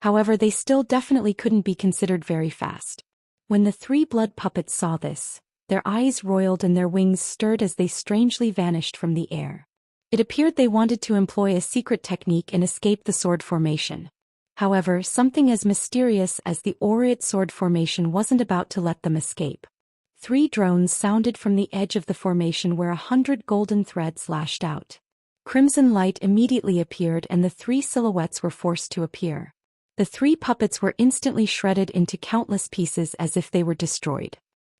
However, they still definitely couldn't be considered very fast. When the 3 blood puppets saw this, their eyes roiled and their wings stirred as they strangely vanished from the air. It appeared they wanted to employ a secret technique and escape the sword formation. However, something as mysterious as the Orit sword formation wasn't about to let them escape. 3 drones sounded from the edge of the formation where 100 golden threads lashed out. Crimson light immediately appeared and the 3 silhouettes were forced to appear. The 3 puppets were instantly shredded into countless pieces as if they were destroyed.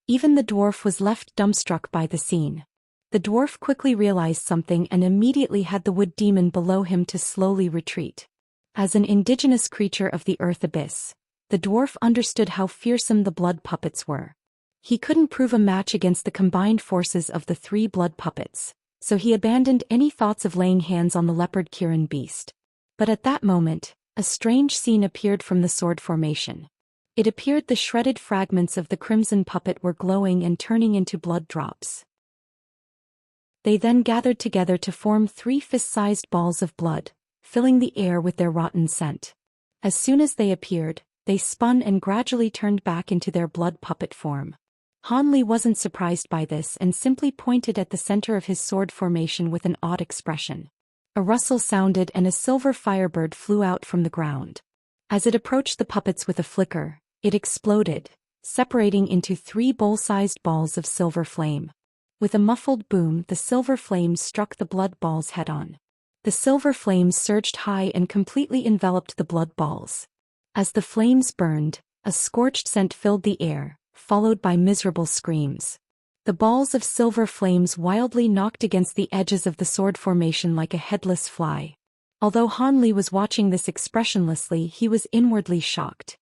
Even the dwarf was left dumbstruck by the scene. The dwarf quickly realized something and immediately had the wood demon below him to slowly retreat. As an indigenous creature of the earth abyss, the dwarf understood how fearsome the blood puppets were. He couldn't prove a match against the combined forces of the 3 blood puppets, so he abandoned any thoughts of laying hands on the leopard Kirin beast. But at that moment, a strange scene appeared from the sword formation. It appeared the shredded fragments of the crimson puppet were glowing and turning into blood drops. They then gathered together to form 3 fist-sized balls of blood, filling the air with their rotten scent. As soon as they appeared, they spun and gradually turned back into their blood puppet form. Han Li wasn't surprised by this and simply pointed at the center of his sword formation with an odd expression. A rustle sounded and a silver firebird flew out from the ground. As it approached the puppets with a flicker, it exploded, separating into 3 bowl-sized balls of silver flame. With a muffled boom, the silver flames struck the blood balls head-on. The silver flames surged high and completely enveloped the blood balls. As the flames burned, a scorched scent filled the air, followed by miserable screams. The balls of silver flames wildly knocked against the edges of the sword formation like a headless fly. Although Han Li was watching this expressionlessly, he was inwardly shocked.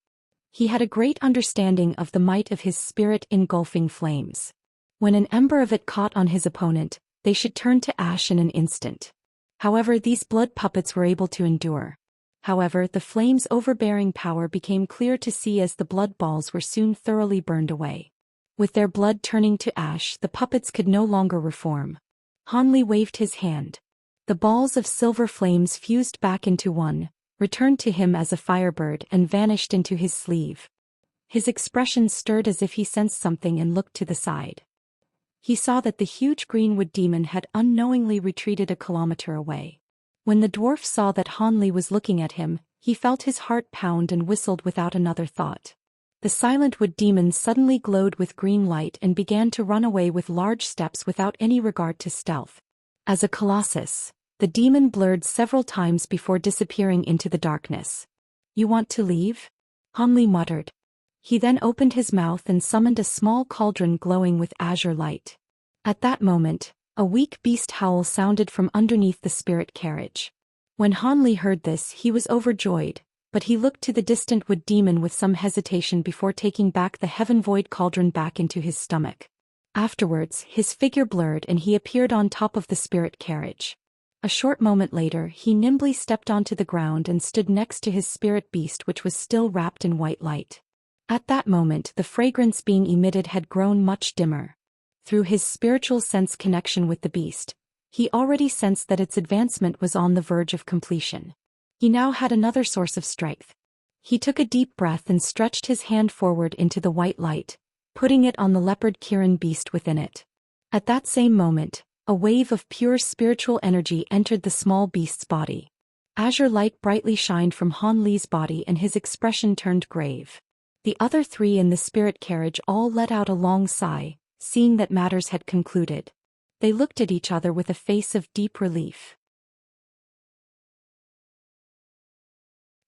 He had a great understanding of the might of his spirit engulfing flames. When an ember of it caught on his opponent, they should turn to ash in an instant. However, these blood puppets were able to endure. However, the flame's overbearing power became clear to see as the blood balls were soon thoroughly burned away. With their blood turning to ash, the puppets could no longer reform. Han Li waved his hand. The balls of silver flames fused back into one, returned to him as a firebird and vanished into his sleeve. His expression stirred as if he sensed something and looked to the side. He saw that the huge greenwood demon had unknowingly retreated a kilometer away. When the dwarf saw that Han Li was looking at him, he felt his heart pound and whistled without another thought. The silent wood demon suddenly glowed with green light and began to run away with large steps without any regard to stealth. As a colossus, the demon blurred several times before disappearing into the darkness. "You want to leave?" Han Li muttered. He then opened his mouth and summoned a small cauldron glowing with azure light. At that moment, a weak beast howl sounded from underneath the spirit carriage. When Han Li heard this, he was overjoyed, but he looked to the distant wood demon with some hesitation before taking back the heaven void cauldron back into his stomach. Afterwards, his figure blurred and he appeared on top of the spirit carriage. A short moment later, he nimbly stepped onto the ground and stood next to his spirit beast, which was still wrapped in white light. At that moment, the fragrance being emitted had grown much dimmer. Through his spiritual sense connection with the beast, he already sensed that its advancement was on the verge of completion. He now had another source of strength. He took a deep breath and stretched his hand forward into the white light, putting it on the leopard Kirin beast within it. At that same moment, a wave of pure spiritual energy entered the small beast's body. Azure light brightly shined from Han Li's body and his expression turned grave. The other three in the spirit carriage all let out a long sigh, seeing that matters had concluded. They looked at each other with a face of deep relief.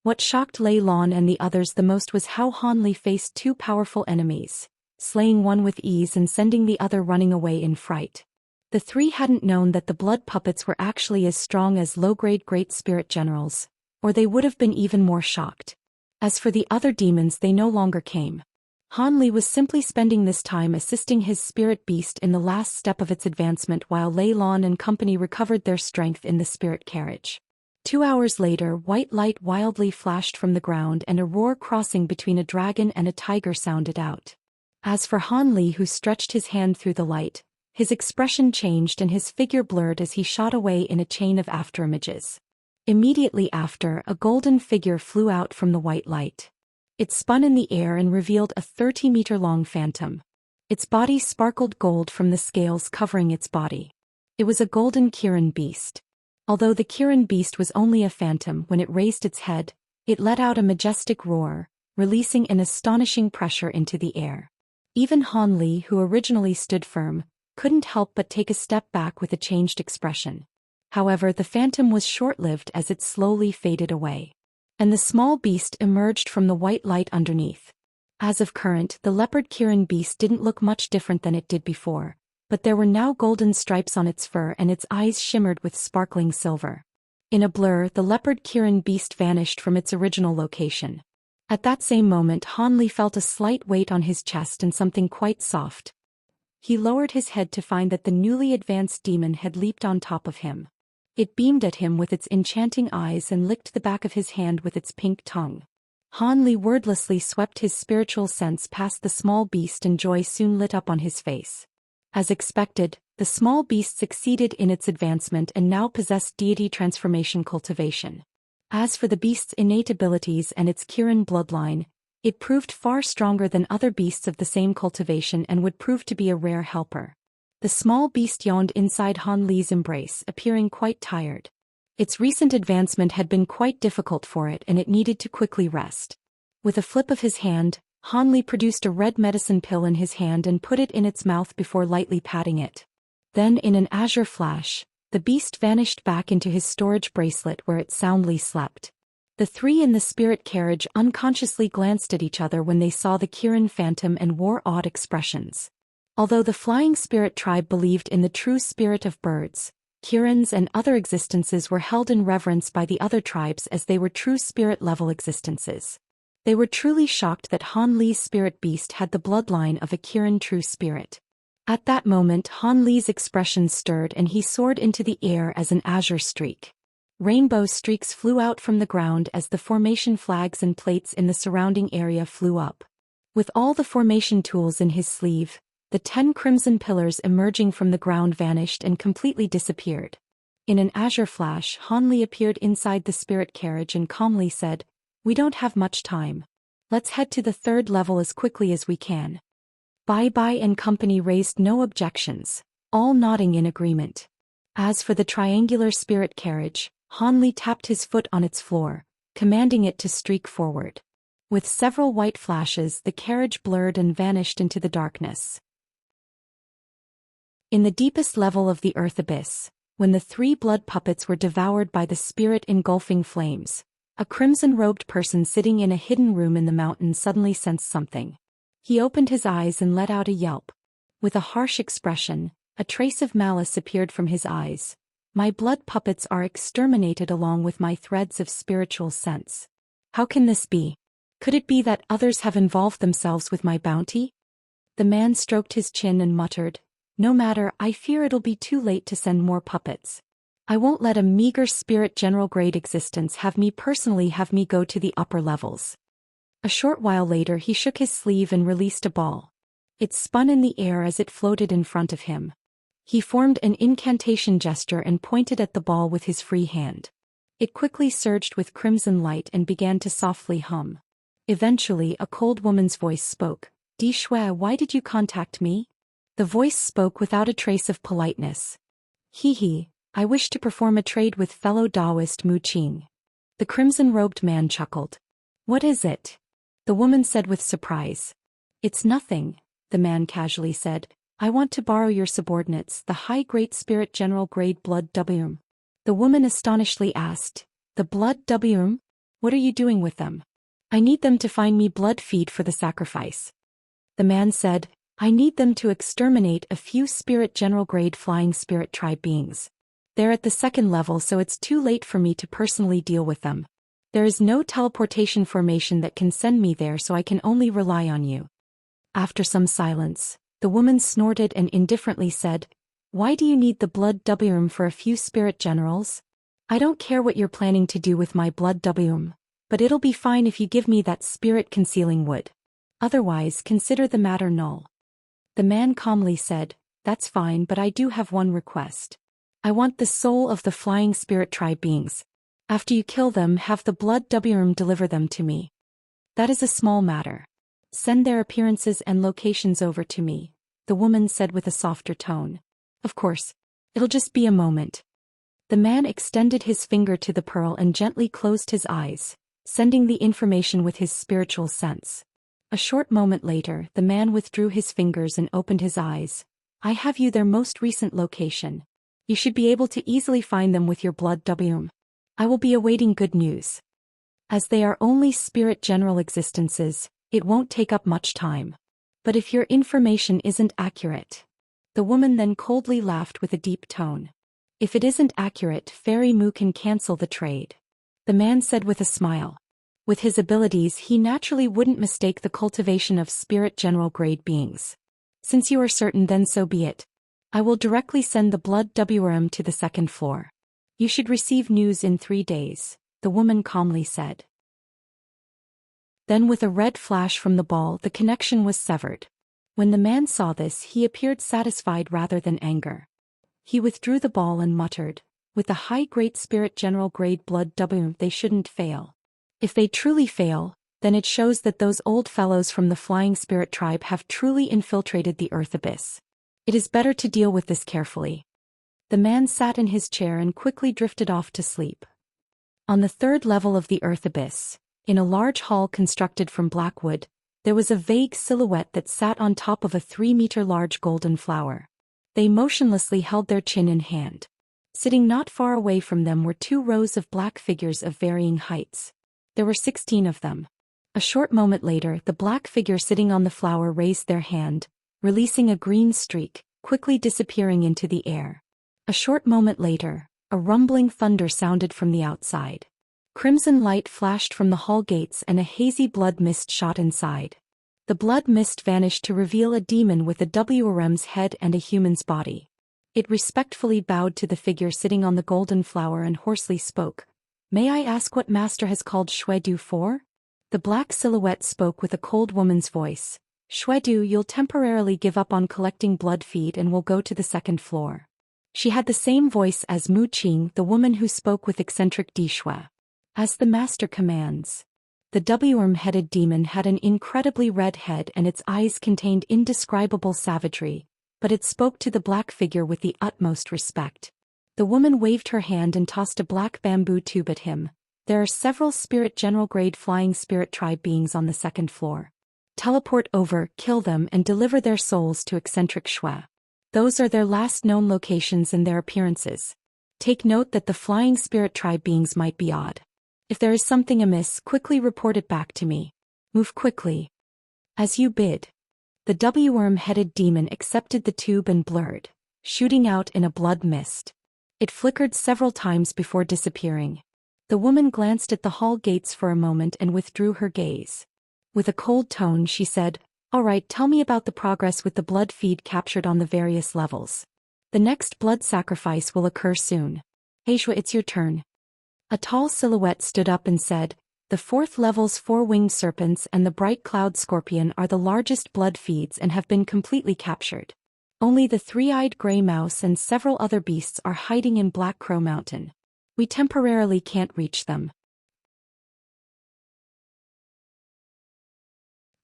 What shocked Lei Lan and the others the most was how Han Li faced two powerful enemies, slaying one with ease and sending the other running away in fright. The three hadn't known that the blood puppets were actually as strong as low-grade great spirit generals, or they would have been even more shocked. As for the other demons, they no longer came. Han Li was simply spending this time assisting his spirit beast in the last step of its advancement while Lei Lan and company recovered their strength in the spirit carriage. 2 hours later, white light wildly flashed from the ground and a roar crossing between a dragon and a tiger sounded out. As for Han Li, who stretched his hand through the light, his expression changed and his figure blurred as he shot away in a chain of afterimages. Immediately after, a golden figure flew out from the white light. It spun in the air and revealed a 30-meter-long phantom. Its body sparkled gold from the scales covering its body. It was a golden Kirin beast. Although the Kirin beast was only a phantom, when it raised its head, it let out a majestic roar, releasing an astonishing pressure into the air. Even Han Li, who originally stood firm, couldn't help but take a step back with a changed expression. However, the phantom was short-lived as it slowly faded away. And the small beast emerged from the white light underneath. As of current, the leopard Kirin beast didn't look much different than it did before, but there were now golden stripes on its fur and its eyes shimmered with sparkling silver. In a blur, the leopard Kirin beast vanished from its original location. At that same moment, Han Li felt a slight weight on his chest and something quite soft. He lowered his head to find that the newly advanced demon had leaped on top of him. It beamed at him with its enchanting eyes and licked the back of his hand with its pink tongue. Han Li wordlessly swept his spiritual sense past the small beast and joy soon lit up on his face. As expected, the small beast succeeded in its advancement and now possessed deity transformation cultivation. As for the beast's innate abilities and its Kirin bloodline, it proved far stronger than other beasts of the same cultivation and would prove to be a rare helper. The small beast yawned inside Han Li's embrace, appearing quite tired. Its recent advancement had been quite difficult for it and it needed to quickly rest. With a flip of his hand, Han Li produced a red medicine pill in his hand and put it in its mouth before lightly patting it. Then in an azure flash, the beast vanished back into his storage bracelet where it soundly slept. The three in the spirit carriage unconsciously glanced at each other when they saw the Kirin phantom and wore odd expressions. Although the flying spirit tribe believed in the true spirit of birds, Kirins and other existences were held in reverence by the other tribes as they were true spirit-level existences. They were truly shocked that Han Li's spirit beast had the bloodline of a Kirin true spirit. At that moment Han Li's expression stirred and he soared into the air as an azure streak. Rainbow streaks flew out from the ground as the formation flags and plates in the surrounding area flew up. With all the formation tools in his sleeve, the 10 crimson pillars emerging from the ground vanished and completely disappeared. In an azure flash, Han Li appeared inside the spirit carriage and calmly said, "We don't have much time. Let's head to the 3rd level as quickly as we can." Bai Bai and company raised no objections, all nodding in agreement. As for the triangular spirit carriage, Han Li tapped his foot on its floor, commanding it to streak forward. With several white flashes, the carriage blurred and vanished into the darkness. In the deepest level of the earth abyss, when the 3 blood puppets were devoured by the spirit engulfing flames, a crimson-robed person sitting in a hidden room in the mountain suddenly sensed something. He opened his eyes and let out a yelp. With a harsh expression, a trace of malice appeared from his eyes. "My blood puppets are exterminated along with my threads of spiritual sense. How can this be? Could it be that others have involved themselves with my bounty?" The man stroked his chin and muttered, "No matter, I fear it'll be too late to send more puppets. I won't let a meager spirit general grade existence have me go to the upper levels." A short while later he shook his sleeve and released a ball. It spun in the air as it floated in front of him. He formed an incantation gesture and pointed at the ball with his free hand. It quickly surged with crimson light and began to softly hum. Eventually a cold woman's voice spoke. "Di Shui, why did you contact me?" The voice spoke without a trace of politeness. "He, I wish to perform a trade with fellow Taoist Mu Qing." The crimson-robed man chuckled. "What is it?" The woman said with surprise. "It's nothing," the man casually said. "I want to borrow your subordinates, the high Great Spirit General grade Blood W. The woman astonishedly asked, "The Blood W? What are you doing with them?" "I need them to find me blood feed for the sacrifice." The man said, "I need them to exterminate a few Spirit General grade flying spirit tribe beings. They're at the 2nd level, so it's too late for me to personally deal with them. There is no teleportation formation that can send me there, so I can only rely on you." After some silence, the woman snorted and indifferently said, "Why do you need the blood W for a few spirit generals? I don't care what you're planning to do with my blood W, but it'll be fine if you give me that spirit concealing wood. Otherwise, consider the matter null." The man calmly said, "That's fine, but I do have one request. I want the soul of the flying spirit tribe beings. After you kill them, have the blood W deliver them to me. That is a small matter. Send their appearances and locations over to me," the woman said with a softer tone. "Of course. It'll just be a moment." The man extended his finger to the pearl and gently closed his eyes, sending the information with his spiritual sense. A short moment later, the man withdrew his fingers and opened his eyes. "I have you their most recent location. You should be able to easily find them with your blood W. I will be awaiting good news. As they are only spirit general existences, it won't take up much time. But if your information isn't accurate..." The woman then coldly laughed with a deep tone. "If it isn't accurate, Fairy Mu can cancel the trade," the man said with a smile. With his abilities, he naturally wouldn't mistake the cultivation of spirit general grade beings. "Since you are certain, then so be it. I will directly send the blood WRM to the 2nd floor. You should receive news in 3 days, the woman calmly said. Then with a red flash from the ball, the connection was severed. When the man saw this, he appeared satisfied rather than anger. He withdrew the ball and muttered, "With the high Great Spirit General grade blood W, they shouldn't fail. If they truly fail, then it shows that those old fellows from the Flying Spirit tribe have truly infiltrated the Earth Abyss. It is better to deal with this carefully." The man sat in his chair and quickly drifted off to sleep. On the 3rd level of the Earth Abyss, in a large hall constructed from black wood, there was a vague silhouette that sat on top of a 3-meter large golden flower. They motionlessly held their chin in hand. Sitting not far away from them were 2 rows of black figures of varying heights. There were 16 of them. A short moment later, the black figure sitting on the flower raised their hand, releasing a green streak, quickly disappearing into the air. A short moment later, a rumbling thunder sounded from the outside. Crimson light flashed from the hall gates and a hazy blood mist shot inside. The blood mist vanished to reveal a demon with a WRM's head and a human's body. It respectfully bowed to the figure sitting on the golden flower and hoarsely spoke. "May I ask what master has called Xuedu for?" The black silhouette spoke with a cold woman's voice. "Xuedu, you'll temporarily give up on collecting blood feed and will go to the 2nd floor." She had the same voice as Mu Qing, the woman who spoke with eccentric Dixue. "As the master commands." The worm-headed demon had an incredibly red head and its eyes contained indescribable savagery, but it spoke to the black figure with the utmost respect. The woman waved her hand and tossed a black bamboo tube at him. "There are several spirit general grade flying spirit tribe beings on the 2nd floor. Teleport over, kill them and deliver their souls to eccentric Xue. Those are their last known locations and their appearances. Take note that the flying spirit tribe beings might be odd. If there is something amiss, quickly report it back to me. Move quickly." "As you bid." The worm-headed demon accepted the tube and blurred, shooting out in a blood mist. It flickered several times before disappearing. The woman glanced at the hall gates for a moment and withdrew her gaze. With a cold tone she said, "All right, tell me about the progress with the blood feed captured on the various levels. The next blood sacrifice will occur soon. Heishui, it's your turn." A tall silhouette stood up and said, "The 4th level's 4 winged serpents and the bright cloud scorpion are the largest blood feeds and have been completely captured. Only the 3-eyed gray mouse and several other beasts are hiding in Black Crow Mountain. We temporarily can't reach them."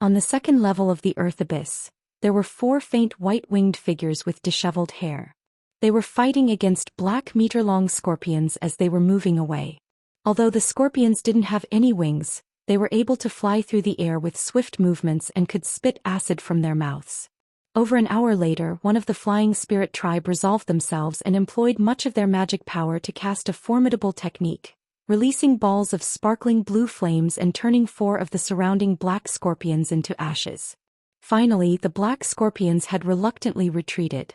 On the 2nd level of the Earth Abyss, there were 4 faint white-winged figures with disheveled hair. They were fighting against black meter-long scorpions as they were moving away. Although the scorpions didn't have any wings, they were able to fly through the air with swift movements and could spit acid from their mouths. Over an hour later, one of the flying spirit tribe resolved themselves and employed much of their magic power to cast a formidable technique, releasing balls of sparkling blue flames and turning 4 of the surrounding black scorpions into ashes. Finally, the black scorpions had reluctantly retreated.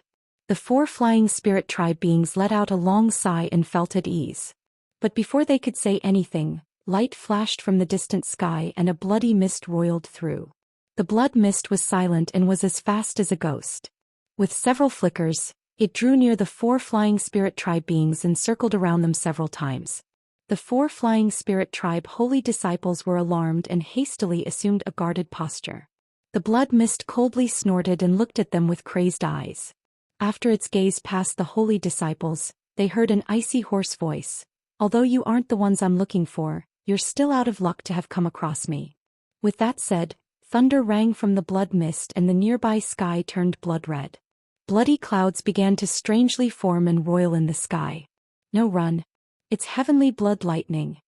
The 4 flying spirit tribe beings let out a long sigh and felt at ease. But before they could say anything, light flashed from the distant sky and a bloody mist roiled through. The blood mist was silent and was as fast as a ghost. With several flickers, it drew near the 4 flying spirit tribe beings and circled around them several times. The 4 flying spirit tribe holy disciples were alarmed and hastily assumed a guarded posture. The blood mist coldly snorted and looked at them with crazed eyes. After its gaze passed the holy disciples, they heard an icy hoarse voice. "Although you aren't the ones I'm looking for, you're still out of luck to have come across me." With that said, thunder rang from the blood mist and the nearby sky turned blood red. Bloody clouds began to strangely form and roil in the sky. "No, run. It's heavenly blood lightning."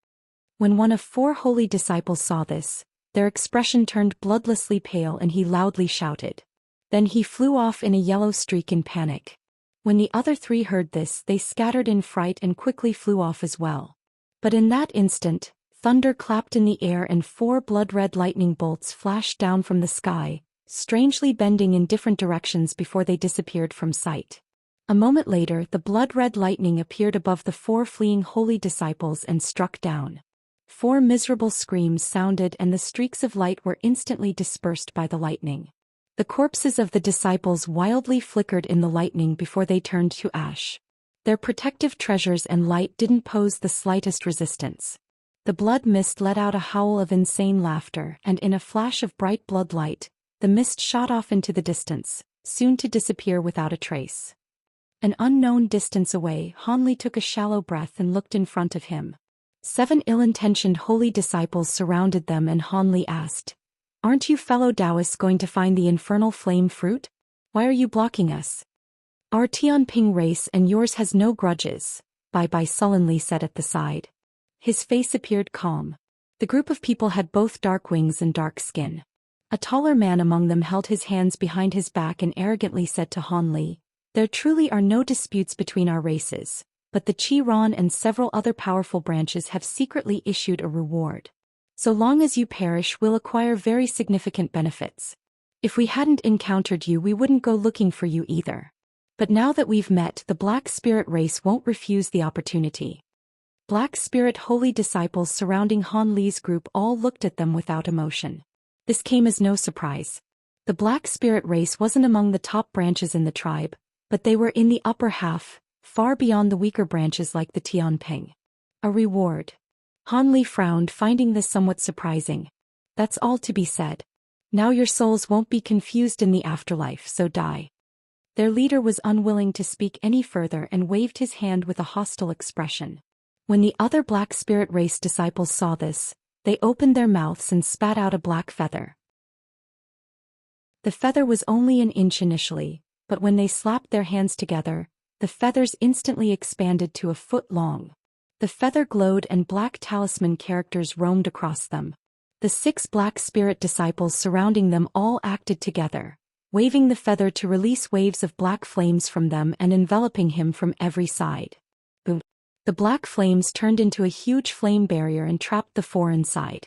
When one of 4 holy disciples saw this, their expression turned bloodlessly pale and he loudly shouted. Then he flew off in a yellow streak in panic. When the other 3 heard this, they scattered in fright and quickly flew off as well. But in that instant, thunder clapped in the air and 4 blood-red lightning bolts flashed down from the sky, strangely bending in different directions before they disappeared from sight. A moment later, the blood-red lightning appeared above the 4 fleeing holy disciples and struck down. 4 miserable screams sounded and the streaks of light were instantly dispersed by the lightning. The corpses of the disciples wildly flickered in the lightning before they turned to ash. Their protective treasures and light didn't pose the slightest resistance. The blood mist let out a howl of insane laughter, and in a flash of bright blood light, the mist shot off into the distance, soon to disappear without a trace. An unknown distance away, Hanli took a shallow breath and looked in front of him. 7 ill-intentioned holy disciples surrounded them and Hanli asked, "Aren't you fellow Taoists going to find the infernal flame fruit? Why are you blocking us?" "Our Tianping race and yours has no grudges," Bai sullenly said at the side. His face appeared calm. The group of people had both dark wings and dark skin. A taller man among them held his hands behind his back and arrogantly said to Hanli, There truly are no disputes between our races, but the Qi-Ran and several other powerful branches have secretly issued a reward. So long as you perish, we'll acquire very significant benefits. If we hadn't encountered you, we wouldn't go looking for you either. But now that we've met, the Black Spirit race won't refuse the opportunity. Black Spirit holy disciples surrounding Han Li's group all looked at them without emotion. This came as no surprise. The Black Spirit race wasn't among the top branches in the tribe, but they were in the upper half, far beyond the weaker branches like the Tianping. A reward. Han Li frowned, finding this somewhat surprising. That's all to be said. Now your souls won't be confused in the afterlife, so die. Their leader was unwilling to speak any further and waved his hand with a hostile expression. When the other Black Spirit race disciples saw this, they opened their mouths and spat out a black feather. The feather was only an inch initially, but when they slapped their hands together, the feathers instantly expanded to a foot long. The feather glowed and black talisman characters roamed across them. The 6 Black Spirit disciples surrounding them all acted together, waving the feather to release waves of black flames from them and enveloping him from every side. Boom! The black flames turned into a huge flame barrier and trapped the 4 inside.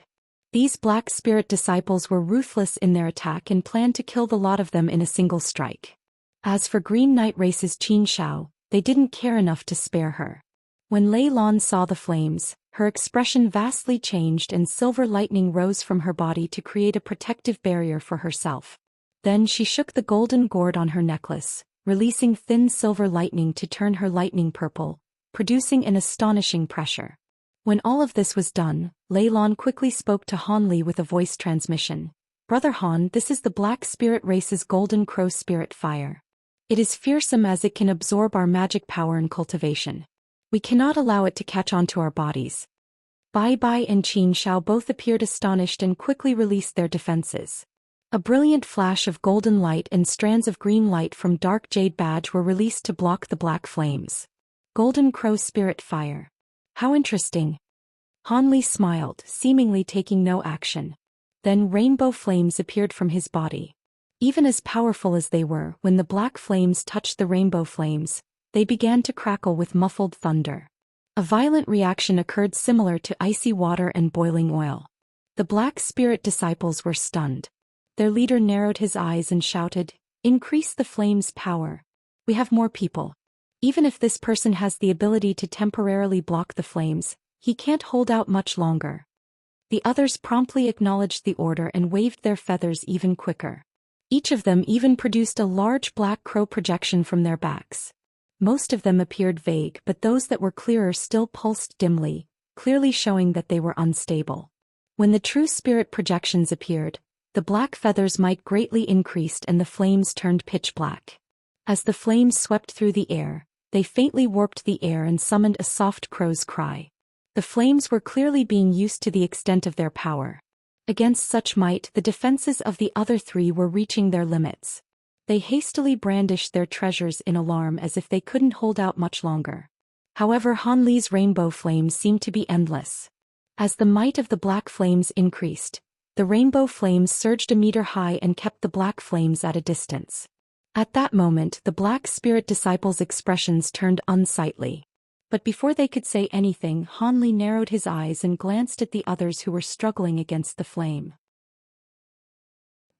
These Black Spirit disciples were ruthless in their attack and planned to kill the lot of them in a single strike. As for Green Knight race's Xianxia, they didn't care enough to spare her. When Lei Lan saw the flames, her expression vastly changed and silver lightning rose from her body to create a protective barrier for herself. Then she shook the golden gourd on her necklace, releasing thin silver lightning to turn her lightning purple, producing an astonishing pressure. When all of this was done, Lei Lan quickly spoke to Han Li with a voice transmission. Brother Han, this is the Black Spirit race's Golden Crow Spirit Fire. It is fearsome as it can absorb our magic power and cultivation. We cannot allow it to catch onto our bodies. Bai Bai and Qin Xiao both appeared astonished and quickly released their defenses. A brilliant flash of golden light and strands of green light from dark jade badge were released to block the black flames. Golden Crow Spirit Fire. How interesting. Han Li smiled, seemingly taking no action. Then rainbow flames appeared from his body. Even as powerful as they were, when the black flames touched the rainbow flames, they began to crackle with muffled thunder. A violent reaction occurred similar to icy water and boiling oil. The Black Spirit disciples were stunned. Their leader narrowed his eyes and shouted, "Increase the flame's power. We have more people. Even if this person has the ability to temporarily block the flames, he can't hold out much longer." The others promptly acknowledged the order and waved their feathers even quicker. Each of them even produced a large black crow projection from their backs. Most of them appeared vague, but those that were clearer still pulsed dimly, clearly showing that they were unstable. When the true spirit projections appeared, the black feathers' might greatly increased and the flames turned pitch black. As the flames swept through the air, they faintly warped the air and summoned a soft crow's cry. The flames were clearly being used to the extent of their power. Against such might, the defenses of the other 3 were reaching their limits. They hastily brandished their treasures in alarm as if they couldn't hold out much longer. However, Han Li's rainbow flames seemed to be endless. As the might of the black flames increased, the rainbow flames surged a meter high and kept the black flames at a distance. At that moment, the Black Spirit disciples' expressions turned unsightly. But before they could say anything, Han Li narrowed his eyes and glanced at the others who were struggling against the flame.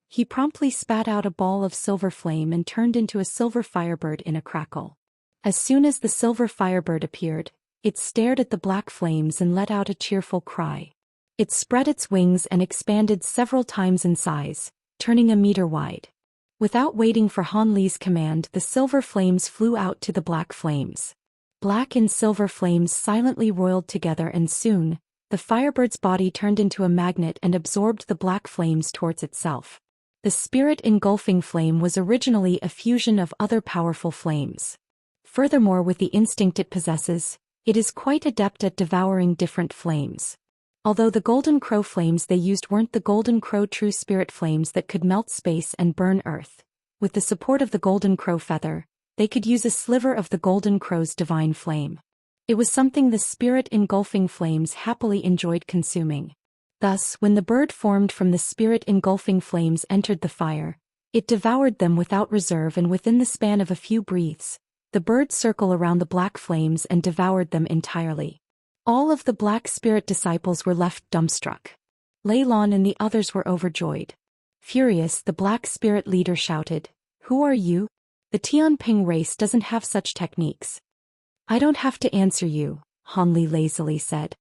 He promptly spat out a ball of silver flame and turned into a silver firebird in a crackle. As soon as the silver firebird appeared, it stared at the black flames and let out a cheerful cry. It spread its wings and expanded several times in size, turning a meter wide. Without waiting for Han Li's command, the silver flames flew out to the black flames. Black and silver flames silently roiled together, and soon, the firebird's body turned into a magnet and absorbed the black flames towards itself. The spirit engulfing flame was originally a fusion of other powerful flames. Furthermore, with the instinct it possesses, it is quite adept at devouring different flames. Although the golden crow flames they used weren't the golden crow true spirit flames that could melt space and burn earth, with the support of the golden crow feather, they could use a sliver of the golden crow's divine flame. It was something the spirit engulfing flames happily enjoyed consuming. Thus, when the bird formed from the spirit engulfing flames entered the fire, It devoured them without reserve, and within the span of a few breaths, the bird circled around the black flames and devoured them entirely. All of the black spirit disciples were left dumbstruck. Lei Lan and the others were overjoyed. Furious, the black spirit leader shouted, "Who are you? The Tianping race doesn't have such techniques." "I don't have to answer you," Han Li lazily said.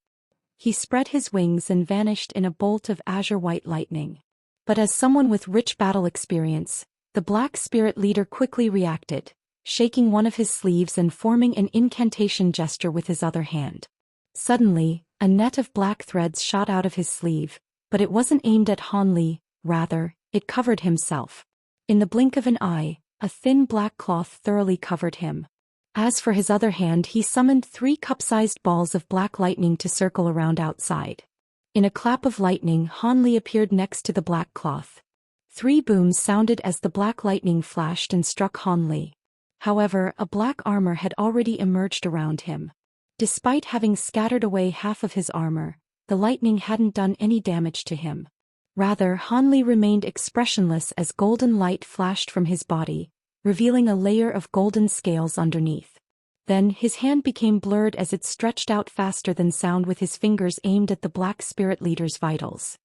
He spread his wings and vanished in a bolt of azure-white lightning. But as someone with rich battle experience, the black spirit leader quickly reacted, shaking one of his sleeves and forming an incantation gesture with his other hand. Suddenly, a net of black threads shot out of his sleeve, but it wasn't aimed at Han Li, rather, it covered himself. In the blink of an eye, a thin black cloth thoroughly covered him. As for his other hand, he summoned 3 cup-sized balls of black lightning to circle around outside. In a clap of lightning, Han Li appeared next to the black cloth. 3 booms sounded as the black lightning flashed and struck Han Li. However, a black armor had already emerged around him. Despite having scattered away half of his armor, the lightning hadn't done any damage to him. Rather, Han Li remained expressionless as golden light flashed from his body, revealing a layer of golden scales underneath. Then his hand became blurred as it stretched out faster than sound, with his fingers aimed at the black spirit leader's vitals.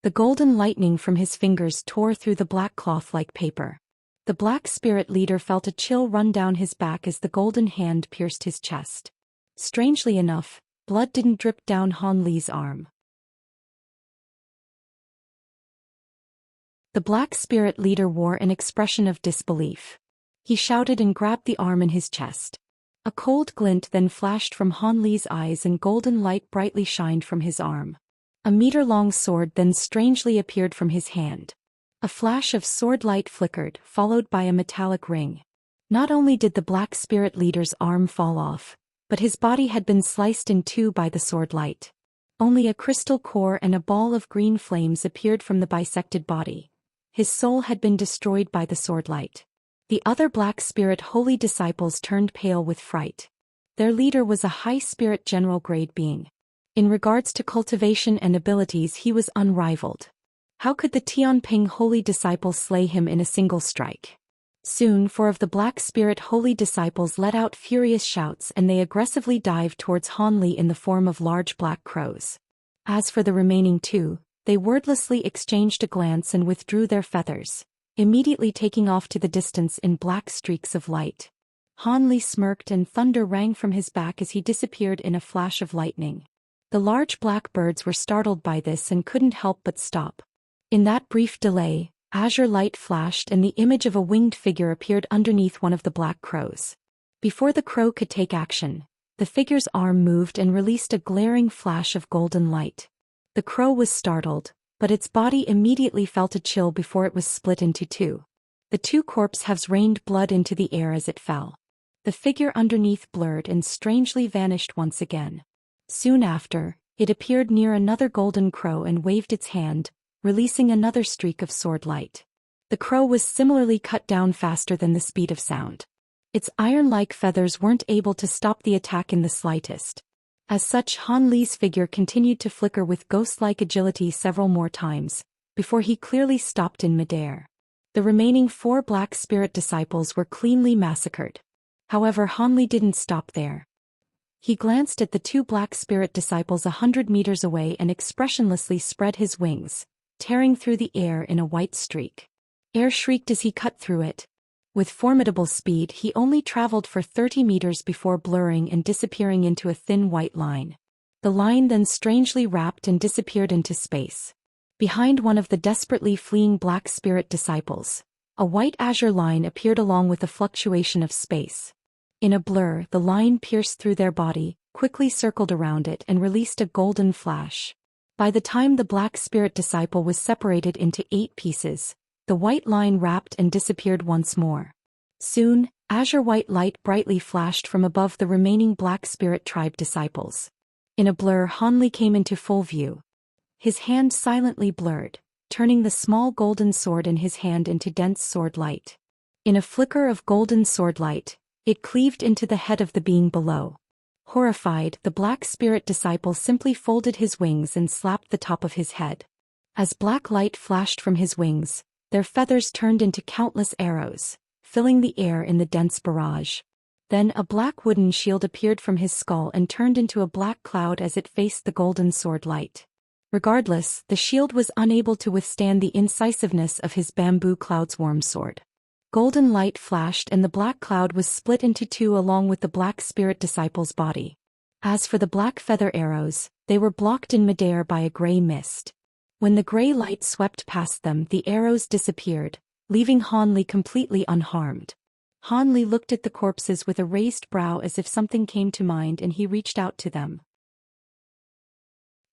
The golden lightning from his fingers tore through the black cloth like paper. The black spirit leader felt a chill run down his back as the golden hand pierced his chest. Strangely enough, blood didn't drip down Han Li's arm. The black spirit leader wore an expression of disbelief. He shouted and grabbed the arm in his chest. A cold glint then flashed from Han Li's eyes and golden light brightly shined from his arm. A meter-long sword then strangely appeared from his hand. A flash of sword light flickered, followed by a metallic ring. Not only did the black spirit leader's arm fall off, but his body had been sliced in 2 by the sword light. Only a crystal core and a ball of green flames appeared from the bisected body. His soul had been destroyed by the sword light. The other black spirit holy disciples turned pale with fright. Their leader was a high spirit general grade being. In regards to cultivation and abilities, he was unrivaled. How could the Tianping holy disciples slay him in a single strike? Soon 4 of the black spirit holy disciples let out furious shouts and they aggressively dived towards Han Li in the form of large black crows. As for the remaining 2, they wordlessly exchanged a glance and withdrew their feathers, immediately taking off to the distance in black streaks of light. Han Li smirked and thunder rang from his back as he disappeared in a flash of lightning. The large black birds were startled by this and couldn't help but stop. In that brief delay, azure light flashed and the image of a winged figure appeared underneath one of the black crows. Before the crow could take action, the figure's arm moved and released a glaring flash of golden light. The crow was startled, but its body immediately felt a chill before it was split into 2. The 2 corpse halves rained blood into the air as it fell. The figure underneath blurred and strangely vanished once again. Soon after, it appeared near another golden crow and waved its hand, releasing another streak of sword light. The crow was similarly cut down faster than the speed of sound. Its iron-like feathers weren't able to stop the attack in the slightest. As such, Han Li's figure continued to flicker with ghost-like agility several more times, before he clearly stopped in midair. The remaining 4 black spirit disciples were cleanly massacred. However, Han Li didn't stop there. He glanced at the 2 black spirit disciples 100 meters away and expressionlessly spread his wings, tearing through the air in a white streak. Air shrieked as he cut through it. With formidable speed, he only traveled for 30 meters before blurring and disappearing into a thin white line. The line then strangely wrapped and disappeared into space. Behind one of the desperately fleeing black spirit disciples, a white azure line appeared along with a fluctuation of space. In a blur, the line pierced through their body, quickly circled around it and released a golden flash. By the time the black spirit disciple was separated into 8 pieces, the white line wrapped and disappeared once more. Soon, azure white light brightly flashed from above the remaining black spirit tribe disciples. In a blur, Han Li came into full view. His hand silently blurred, turning the small golden sword in his hand into dense sword light. In a flicker of golden sword light, it cleaved into the head of the being below. Horrified, the black spirit disciple simply folded his wings and slapped the top of his head. As black light flashed from his wings, Their feathers turned into countless arrows, filling the air in the dense barrage. Then a black wooden shield appeared from his skull and turned into a black cloud as it faced the golden sword light. Regardless, the shield was unable to withstand the incisiveness of his bamboo cloud's warm sword. Golden light flashed and the black cloud was split into two along with the black spirit disciple's body. As for the black feather arrows, they were blocked in midair by a gray mist. When the gray light swept past them, the arrows disappeared, leaving Hanli completely unharmed. Hanli looked at the corpses with a raised brow as if something came to mind, and he reached out to them.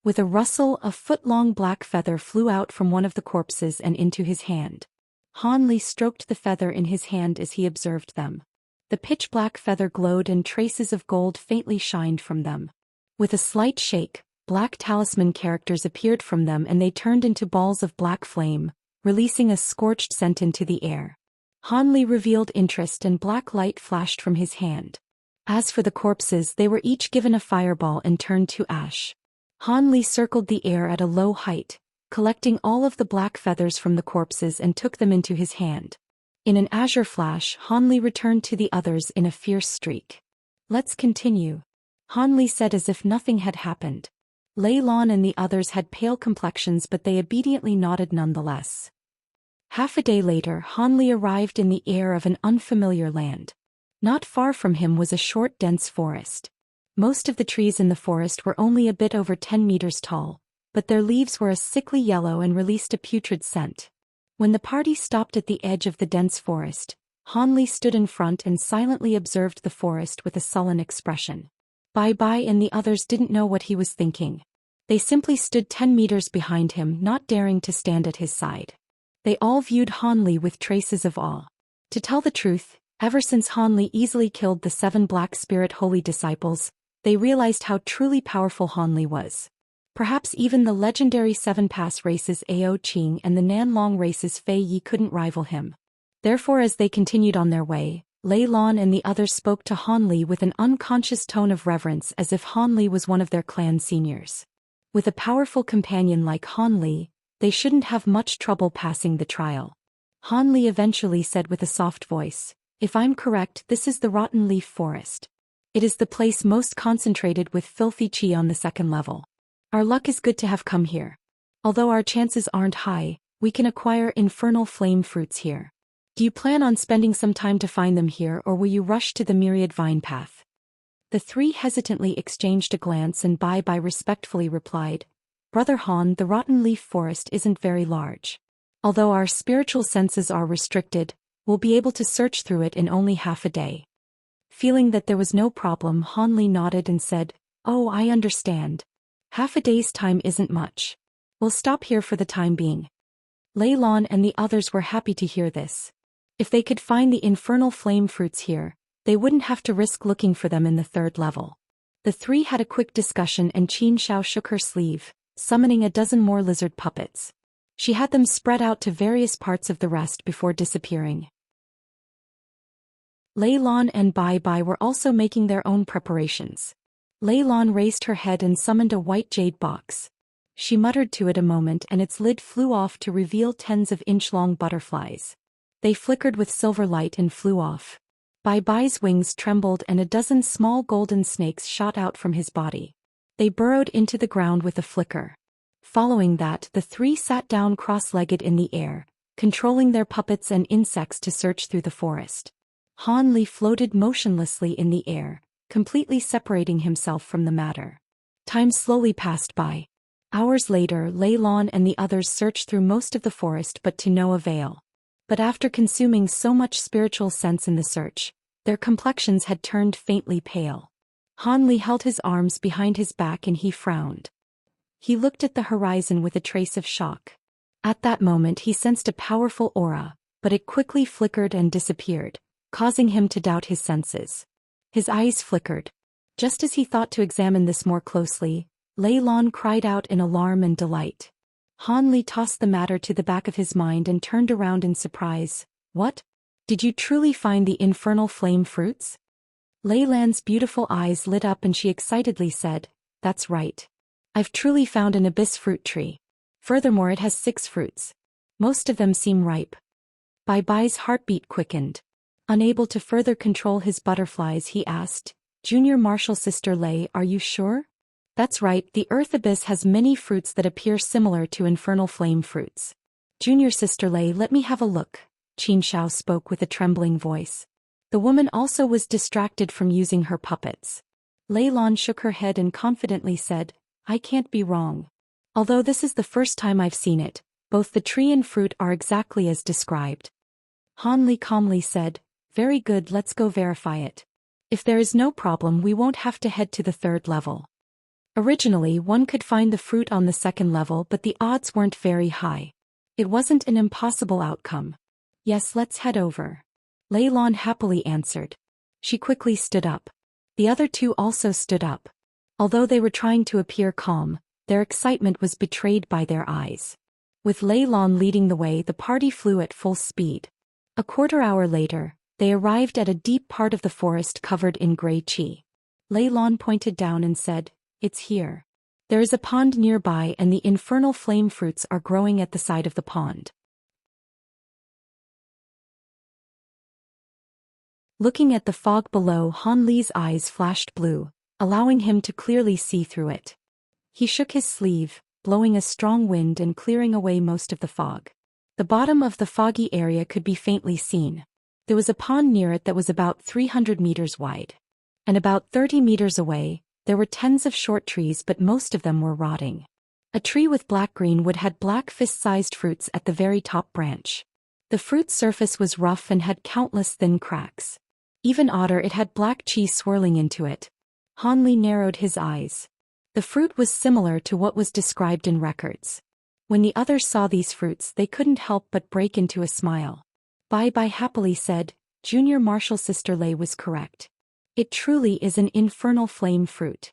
With a rustle, a foot-long black feather flew out from one of the corpses and into his hand. Hanli stroked the feather in his hand as he observed them. The pitch-black feather glowed and traces of gold faintly shined from them. With a slight shake, black talisman characters appeared from them and they turned into balls of black flame, releasing a scorched scent into the air. Hanli revealed interest and black light flashed from his hand. As for the corpses, they were each given a fireball and turned to ash. Hanli circled the air at a low height, collecting all of the black feathers from the corpses and took them into his hand. In an azure flash, Hanli returned to the others in a fierce streak. "Let's continue," Hanli said as if nothing had happened. Lei Lan and the others had pale complexions, but they obediently nodded nonetheless. Half a day later, Hanli arrived in the air of an unfamiliar land. Not far from him was a short, dense forest. Most of the trees in the forest were only a bit over 10 meters tall, but their leaves were a sickly yellow and released a putrid scent. When the party stopped at the edge of the dense forest, Hanli stood in front and silently observed the forest with a sullen expression. Bai and the others didn't know what he was thinking. They simply stood 10 meters behind him, not daring to stand at his side. They all viewed Hanli with traces of awe. To tell the truth, ever since Hanli easily killed the 7 Black Spirit Holy Disciples, they realized how truly powerful Hanli was. Perhaps even the legendary 7 Pass races Ao Qing and the Nanlong races Fei Yi couldn't rival him. Therefore, as they continued on their way, Lei Lan and the others spoke to Hanli with an unconscious tone of reverence, as if Hanli was one of their clan seniors. With a powerful companion like Hanli, they shouldn't have much trouble passing the trial. Hanli eventually said with a soft voice, "If I'm correct, this is the Rotten Leaf Forest. It is the place most concentrated with filthy qi on the 2nd level. Our luck is good to have come here. Although our chances aren't high, we can acquire infernal flame fruits here. Do you plan on spending some time to find them here, or will you rush to the myriad vine path?" The 3 hesitantly exchanged a glance and Bai respectfully replied, "Brother Han, the Rotten Leaf Forest isn't very large. Although our spiritual senses are restricted, we'll be able to search through it in only half a day." Feeling that there was no problem, Hanli nodded and said, "Oh, I understand. Half a day's time isn't much. We'll stop here for the time being." Lei Lan and the others were happy to hear this. If they could find the infernal flame fruits here, they wouldn't have to risk looking for them in the 3rd level. The 3 had a quick discussion and Qin Shao shook her sleeve, summoning a dozen more lizard puppets. She had them spread out to various parts of the rest before disappearing. Lei Lan and Bai were also making their own preparations. Lei Lan raised her head and summoned a white jade box. She muttered to it a moment and its lid flew off to reveal tens of inch-long butterflies. They flickered with silver light and flew off. Bai's wings trembled and a dozen small golden snakes shot out from his body. They burrowed into the ground with a flicker. Following that, the 3 sat down cross-legged in the air, controlling their puppets and insects to search through the forest. Hanli floated motionlessly in the air, completely separating himself from the matter. Time slowly passed by. Hours later, Lei Lan and the others searched through most of the forest but to no avail. But after consuming so much spiritual sense in the search, their complexions had turned faintly pale. Hanli held his arms behind his back and he frowned. He looked at the horizon with a trace of shock. At that moment he sensed a powerful aura, but it quickly flickered and disappeared, causing him to doubt his senses. His eyes flickered. Just as he thought to examine this more closely, Lei Lan cried out in alarm and delight. Hanli tossed the matter to the back of his mind and turned around in surprise. "What? Did you truly find the infernal flame fruits?" Lei Lan's beautiful eyes lit up and she excitedly said, "That's right. I've truly found an abyss fruit tree. Furthermore, it has 6 fruits. Most of them seem ripe. Bai's heartbeat quickened. Unable to further control his butterflies, he asked, Junior Martial Sister Lei, are you sure? That's right, the Earth Abyss has many fruits that appear similar to infernal flame fruits. Junior Sister Lei, let me have a look, Xianxia spoke with a trembling voice. The woman also was distracted from using her puppets. Lei Lan shook her head and confidently said, I can't be wrong. Although this is the first time I've seen it, both the tree and fruit are exactly as described. Han Li calmly said, very good, let's go verify it. If there is no problem, we won't have to head to the third level. Originally, one could find the fruit on the second level, but the odds weren't very high. It wasn't an impossible outcome. Yes, let's head over. Lei Lan happily answered. She quickly stood up. The other two also stood up. Although they were trying to appear calm, their excitement was betrayed by their eyes. With Lei Lan leading the way, the party flew at full speed. A quarter hour later, they arrived at a deep part of the forest covered in gray qi. Lei Lan pointed down and said, it's here. There is a pond nearby and the infernal flame fruits are growing at the side of the pond. Looking at the fog below, Han Li's eyes flashed blue, allowing him to clearly see through it. He shook his sleeve, blowing a strong wind and clearing away most of the fog. The bottom of the foggy area could be faintly seen. There was a pond near it that was about 300 meters wide. And about 30 meters away, there were tens of short trees, but most of them were rotting. A tree with black-green wood had black fist-sized fruits at the very top branch. The fruit's surface was rough and had countless thin cracks. Even odder, it had black qi swirling into it. Han Li narrowed his eyes. The fruit was similar to what was described in records. When the others saw these fruits, they couldn't help but break into a smile. Bai happily said, Junior Martial Sister Lei was correct. It truly is an infernal flame fruit.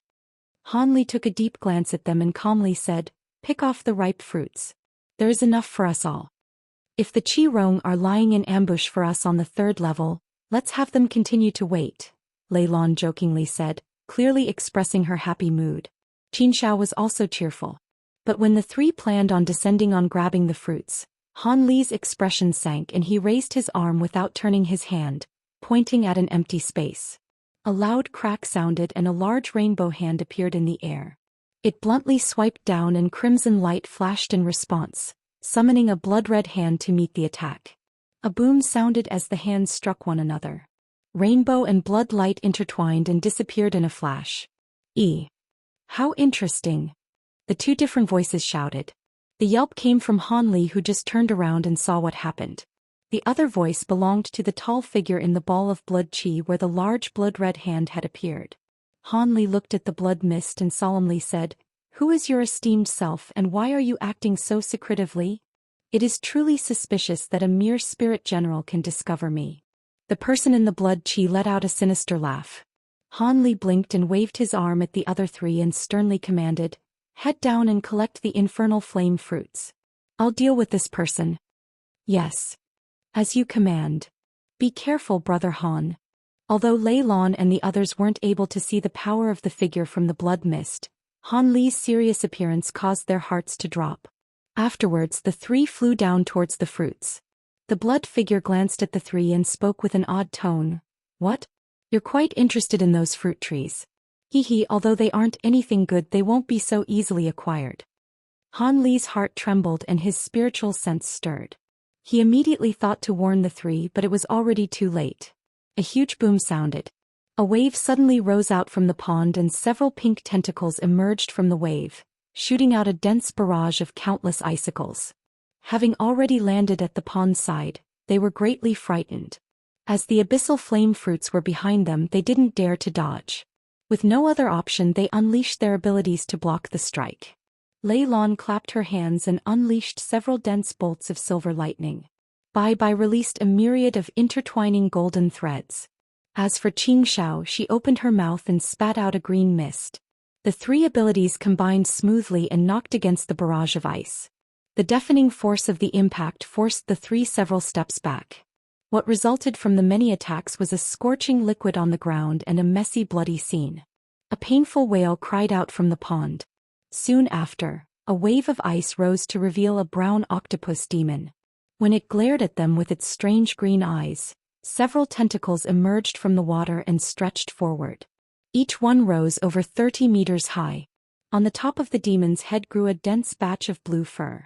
Han Li took a deep glance at them and calmly said, pick off the ripe fruits. There is enough for us all. If the Qi Rong are lying in ambush for us on the third level, let's have them continue to wait, Lei Lan jokingly said, clearly expressing her happy mood. Xianxia was also cheerful. But when the three planned on descending on grabbing the fruits, Han Li's expression sank and he raised his arm without turning his hand, pointing at an empty space. A loud crack sounded and a large rainbow hand appeared in the air. It bluntly swiped down and crimson light flashed in response, summoning a blood-red hand to meet the attack. A boom sounded as the hands struck one another. Rainbow and blood light intertwined and disappeared in a flash. How interesting! The two different voices shouted. The yelp came from Han Li, who just turned around and saw what happened. The other voice belonged to the tall figure in the ball of blood qi where the large blood-red hand had appeared. Han Li looked at the blood mist and solemnly said, Who is your esteemed self and why are you acting so secretively? It is truly suspicious that a mere spirit general can discover me. The person in the blood qi let out a sinister laugh. Han Li blinked and waved his arm at the other three and sternly commanded, Head down and collect the infernal flame fruits. I'll deal with this person. Yes. As you command. Be careful, Brother Han. Although Lei Lan and the others weren't able to see the power of the figure from the blood mist, Han Li's serious appearance caused their hearts to drop. Afterwards, the three flew down towards the fruits. The blood figure glanced at the three and spoke with an odd tone. What? You're quite interested in those fruit trees. Although they aren't anything good, they won't be so easily acquired. Han Li's heart trembled and his spiritual sense stirred. He immediately thought to warn the three, but it was already too late. A huge boom sounded. A wave suddenly rose out from the pond and several pink tentacles emerged from the wave, shooting out a dense barrage of countless icicles. Having already landed at the pond side, they were greatly frightened. As the abyssal flame fruits were behind them, they didn't dare to dodge. With no other option, they unleashed their abilities to block the strike. Lei Lan clapped her hands and unleashed several dense bolts of silver lightning. Bai released a myriad of intertwining golden threads. As for Xianxia, she opened her mouth and spat out a green mist. The three abilities combined smoothly and knocked against the barrage of ice. The deafening force of the impact forced the three several steps back. What resulted from the many attacks was a scorching liquid on the ground and a messy, bloody scene. A painful wail cried out from the pond. Soon after, a wave of ice rose to reveal a brown octopus demon. When it glared at them with its strange green eyes, several tentacles emerged from the water and stretched forward. Each one rose over 30 meters high. On the top of the demon's head grew a dense batch of blue fur.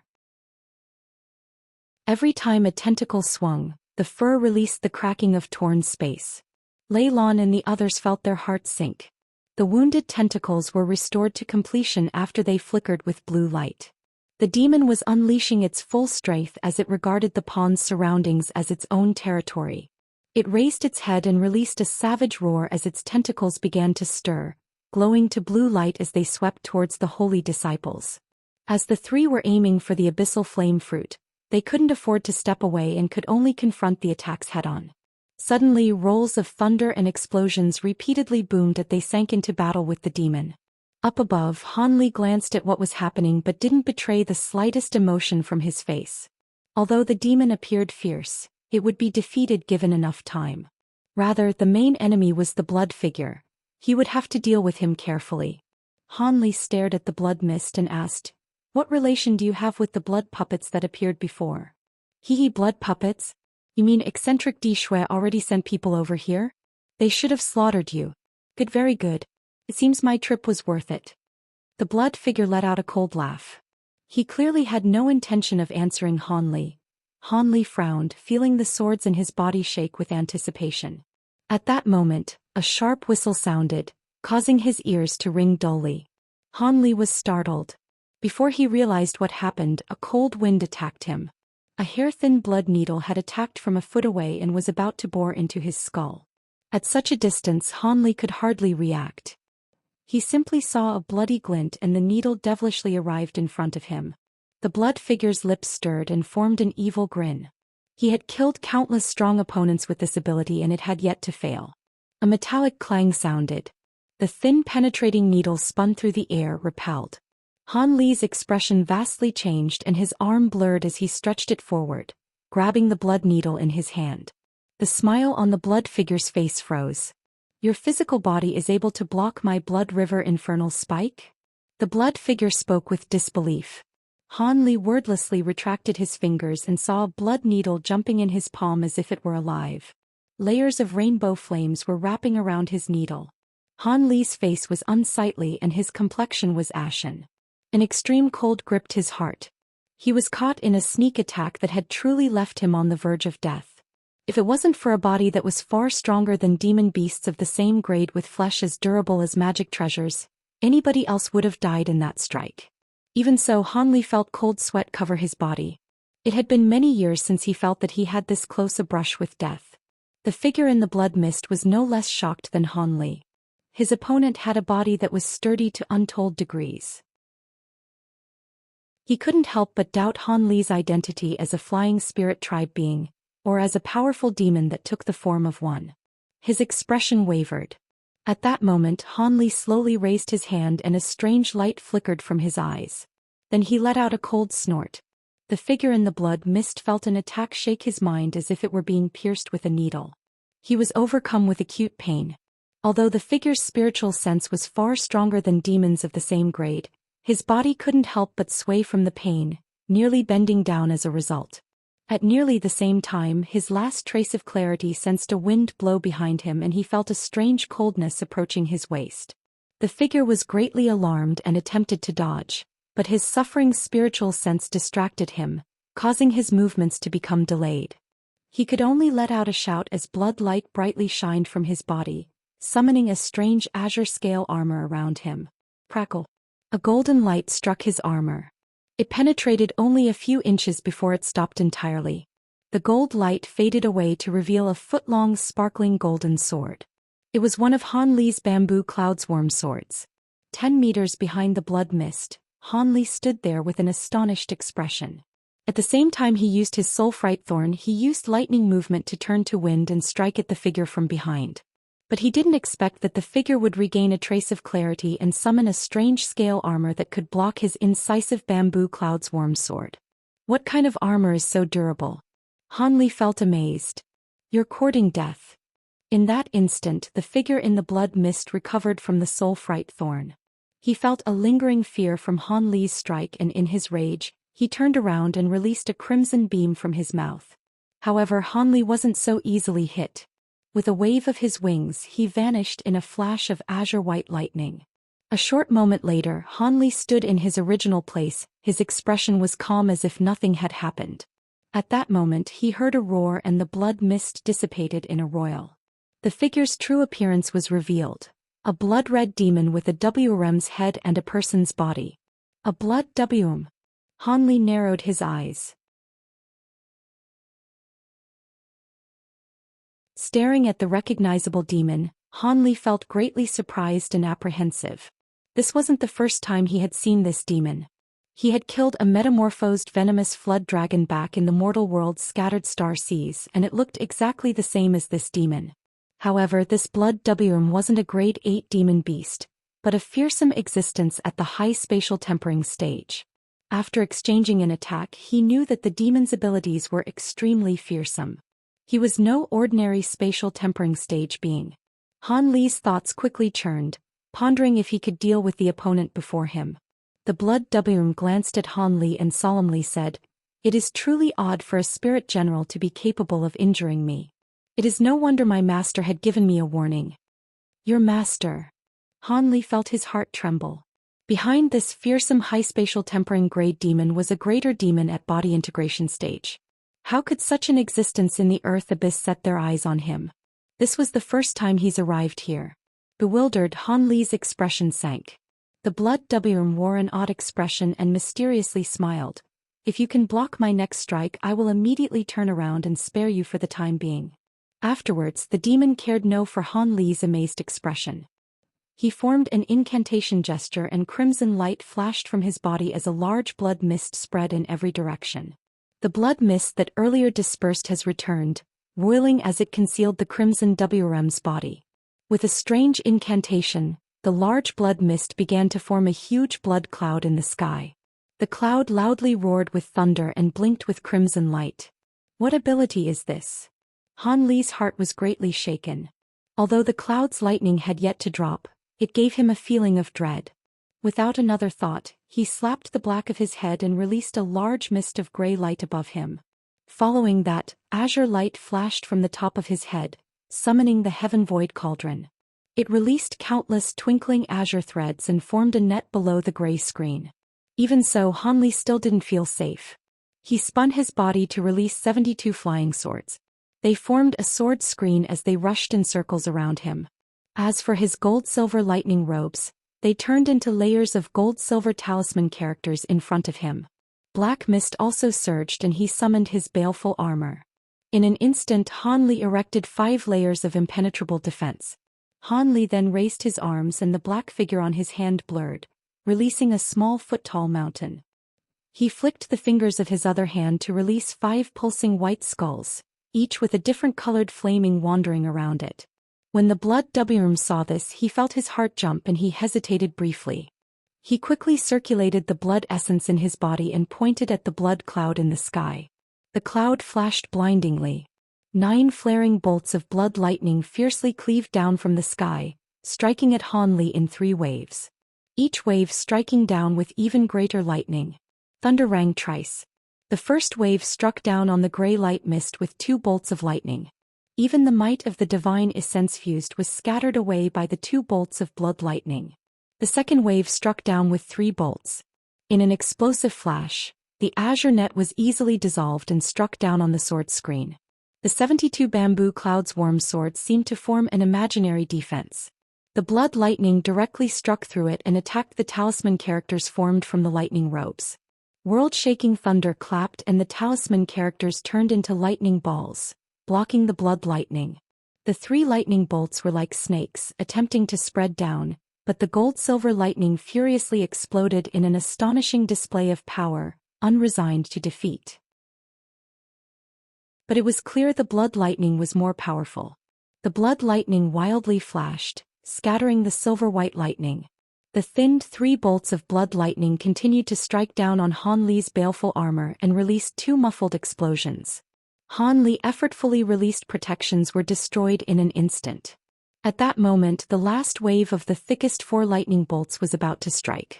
Every time a tentacle swung, the fur released the cracking of torn space. Lei Lan and the others felt their hearts sink. The wounded tentacles were restored to completion after they flickered with blue light. The demon was unleashing its full strength as it regarded the pond's surroundings as its own territory. It raised its head and released a savage roar as its tentacles began to stir, glowing to blue light as they swept towards the holy disciples. As the three were aiming for the abyssal flame fruit, they couldn't afford to step away and could only confront the attacks head-on. Suddenly, rolls of thunder and explosions repeatedly boomed as they sank into battle with the demon. Up above, Han Li glanced at what was happening but didn't betray the slightest emotion from his face. Although the demon appeared fierce, it would be defeated given enough time. Rather, the main enemy was the blood figure. He would have to deal with him carefully. Han Li stared at the blood mist and asked, "What relation do you have with the blood puppets that appeared before?" "Hee, blood puppets? You mean eccentric Di Shui already sent people over here? They should have slaughtered you. Good, very good. It seems my trip was worth it." The blood figure let out a cold laugh. He clearly had no intention of answering Han Li. Han Li frowned, feeling the swords in his body shake with anticipation. At that moment, a sharp whistle sounded, causing his ears to ring dully. Han Li was startled. Before he realized what happened, a cold wind attacked him. A hair-thin blood needle had attacked from a foot away and was about to bore into his skull. At such a distance, Han Li could hardly react. He simply saw a bloody glint and the needle devilishly arrived in front of him. The blood figure's lips stirred and formed an evil grin. He had killed countless strong opponents with this ability and it had yet to fail. A metallic clang sounded. The thin penetrating needle spun through the air, repelled. Han Li's expression vastly changed and his arm blurred as he stretched it forward, grabbing the blood needle in his hand. The smile on the blood figure's face froze. "Your physical body is able to block my blood river infernal spike?" The blood figure spoke with disbelief. Han Li wordlessly retracted his fingers and saw a blood needle jumping in his palm as if it were alive. Layers of rainbow flames were wrapping around his needle. Han Li's face was unsightly and his complexion was ashen. An extreme cold gripped his heart. He was caught in a sneak attack that had truly left him on the verge of death. If it wasn't for a body that was far stronger than demon beasts of the same grade with flesh as durable as magic treasures, anybody else would have died in that strike. Even so, Han Li felt cold sweat cover his body. It had been many years since he felt that he had this close a brush with death. The figure in the blood mist was no less shocked than Han Li. His opponent had a body that was sturdy to untold degrees. He couldn't help but doubt Han Li's identity as a flying spirit tribe being, or as a powerful demon that took the form of one. His expression wavered. At that moment, Han Li slowly raised his hand and a strange light flickered from his eyes. Then he let out a cold snort. The figure in the blood mist felt an attack shake his mind as if it were being pierced with a needle. He was overcome with acute pain. Although the figure's spiritual sense was far stronger than demons of the same grade, his body couldn't help but sway from the pain, nearly bending down as a result. At nearly the same time, his last trace of clarity sensed a wind blow behind him and he felt a strange coldness approaching his waist. The figure was greatly alarmed and attempted to dodge, but his suffering spiritual sense distracted him, causing his movements to become delayed. He could only let out a shout as blood light brightly shined from his body, summoning a strange azure scale armor around him. Crackle! A golden light struck his armor. It penetrated only a few inches before it stopped entirely. The gold light faded away to reveal a foot-long sparkling golden sword. It was one of Han Li's bamboo cloudsworm swords. 10 meters behind the blood mist, Han Li stood there with an astonished expression. At the same time he used his soul fright thorn, he used lightning movement to turn to wind and strike at the figure from behind. But he didn't expect that the figure would regain a trace of clarity and summon a strange scale armor that could block his incisive bamboo cloudsworm sword. What kind of armor is so durable? Han Li felt amazed. You're courting death. In that instant, the figure in the blood mist recovered from the soul fright thorn. He felt a lingering fear from Han Li's strike, and in his rage, he turned around and released a crimson beam from his mouth. However, Han Li wasn't so easily hit. With a wave of his wings, he vanished in a flash of azure white lightning. A short moment later, Han Li stood in his original place. His expression was calm as if nothing had happened. At that moment, he heard a roar and the blood mist dissipated in a roil. The figure's true appearance was revealed. A blood-red demon with a WRM's head and a person's body. A blood WM. Han Li narrowed his eyes. Staring at the recognizable demon, Han Li felt greatly surprised and apprehensive. This wasn't the first time he had seen this demon. He had killed a metamorphosed venomous flood dragon back in the mortal world's scattered star seas, and it looked exactly the same as this demon. However, this blood WM wasn't a grade 8 demon beast, but a fearsome existence at the high spatial tempering stage. After exchanging an attack, he knew that the demon's abilities were extremely fearsome. He was no ordinary spatial tempering stage being. Han Li's thoughts quickly churned, pondering if he could deal with the opponent before him. The blood WM glanced at Han Li and solemnly said, "It is truly odd for a spirit general to be capable of injuring me. It is no wonder my master had given me a warning." "Your master?" Han Li felt his heart tremble. Behind this fearsome high spatial tempering grade demon was a greater demon at body integration stage. How could such an existence in the earth abyss set their eyes on him? This was the first time he's arrived here. Bewildered, Han Li's expression sank. The blood WM wore an odd expression and mysteriously smiled. "If you can block my next strike, I will immediately turn around and spare you for the time being." Afterwards, the demon cared no for Han Li's amazed expression. He formed an incantation gesture and crimson light flashed from his body as a large blood mist spread in every direction. The blood mist that earlier dispersed has returned, roiling as it concealed the crimson WRM's body. With a strange incantation, the large blood mist began to form a huge blood cloud in the sky. The cloud loudly roared with thunder and blinked with crimson light. What ability is this? Han Li's heart was greatly shaken. Although the cloud's lightning had yet to drop, it gave him a feeling of dread. Without another thought, he slapped the back of his head and released a large mist of gray light above him. Following that, azure light flashed from the top of his head, summoning the heaven void cauldron. It released countless twinkling azure threads and formed a net below the gray screen. Even so, Han Li still didn't feel safe. He spun his body to release 72 flying swords. They formed a sword screen as they rushed in circles around him. As for his gold-silver lightning robes, they turned into layers of gold-silver talisman characters in front of him. Black mist also surged and he summoned his baleful armor. In an instant, Han Li erected 5 layers of impenetrable defense. Han Li then raised his arms and the black figure on his hand blurred, releasing a small foot-tall mountain. He flicked the fingers of his other hand to release 5 pulsing white skulls, each with a different colored flaming wandering around it. When the blood WM saw this, he felt his heart jump and he hesitated briefly. He quickly circulated the blood essence in his body and pointed at the blood cloud in the sky. The cloud flashed blindingly. 9 flaring bolts of blood lightning fiercely cleaved down from the sky, striking at Han Li in 3 waves. Each wave striking down with even greater lightning. Thunder rang thrice. The first wave struck down on the gray light mist with 2 bolts of lightning. Even the might of the divine essence fused was scattered away by the 2 bolts of blood lightning. The second wave struck down with 3 bolts. In an explosive flash, the azure net was easily dissolved and struck down on the sword screen. The 72 bamboo clouds warm swords seemed to form an imaginary defense. The blood lightning directly struck through it and attacked the talisman characters formed from the lightning robes. World-shaking thunder clapped and the talisman characters turned into lightning balls, blocking the blood lightning. The 3 lightning bolts were like snakes, attempting to spread down, but the gold-silver lightning furiously exploded in an astonishing display of power, unresigned to defeat. But it was clear the blood lightning was more powerful. The blood lightning wildly flashed, scattering the silver-white lightning. The thinned 3 bolts of blood lightning continued to strike down on Han Li's baleful armor and released 2 muffled explosions. Han Li effortfully released protections were destroyed in an instant. At that moment, the last wave of the thickest 4 lightning bolts was about to strike.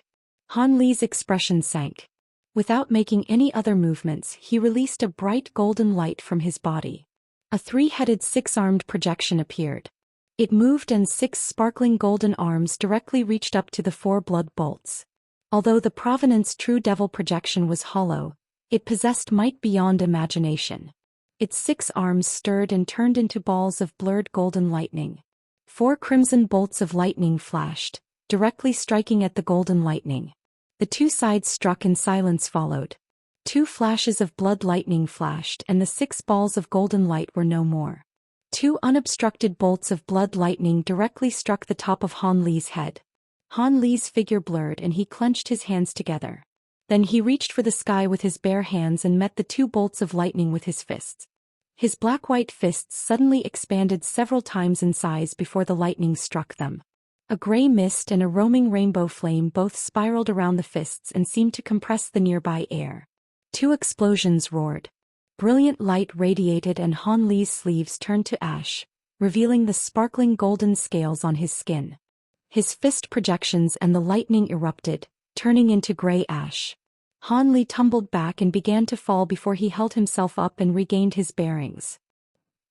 Han Li's expression sank. Without making any other movements, he released a bright golden light from his body. A 3-headed 6-armed projection appeared. It moved and 6 sparkling golden arms directly reached up to the 4 blood bolts. Although the Provenance True Devil projection was hollow, it possessed might beyond imagination. Its 6 arms stirred and turned into balls of blurred golden lightning. 4 crimson bolts of lightning flashed, directly striking at the golden lightning. The 2 sides struck and silence followed. 2 flashes of blood lightning flashed and the 6 balls of golden light were no more. 2 unobstructed bolts of blood lightning directly struck the top of Han Li's head. Han Li's figure blurred and he clenched his hands together. Then he reached for the sky with his bare hands and met the 2 bolts of lightning with his fists. His black-white fists suddenly expanded several times in size before the lightning struck them. A gray mist and a roaming rainbow flame both spiraled around the fists and seemed to compress the nearby air. 2 explosions roared. Brilliant light radiated and Han Li's sleeves turned to ash, revealing the sparkling golden scales on his skin. His fist projections and the lightning erupted, turning into gray ash. Han Li tumbled back and began to fall before he held himself up and regained his bearings.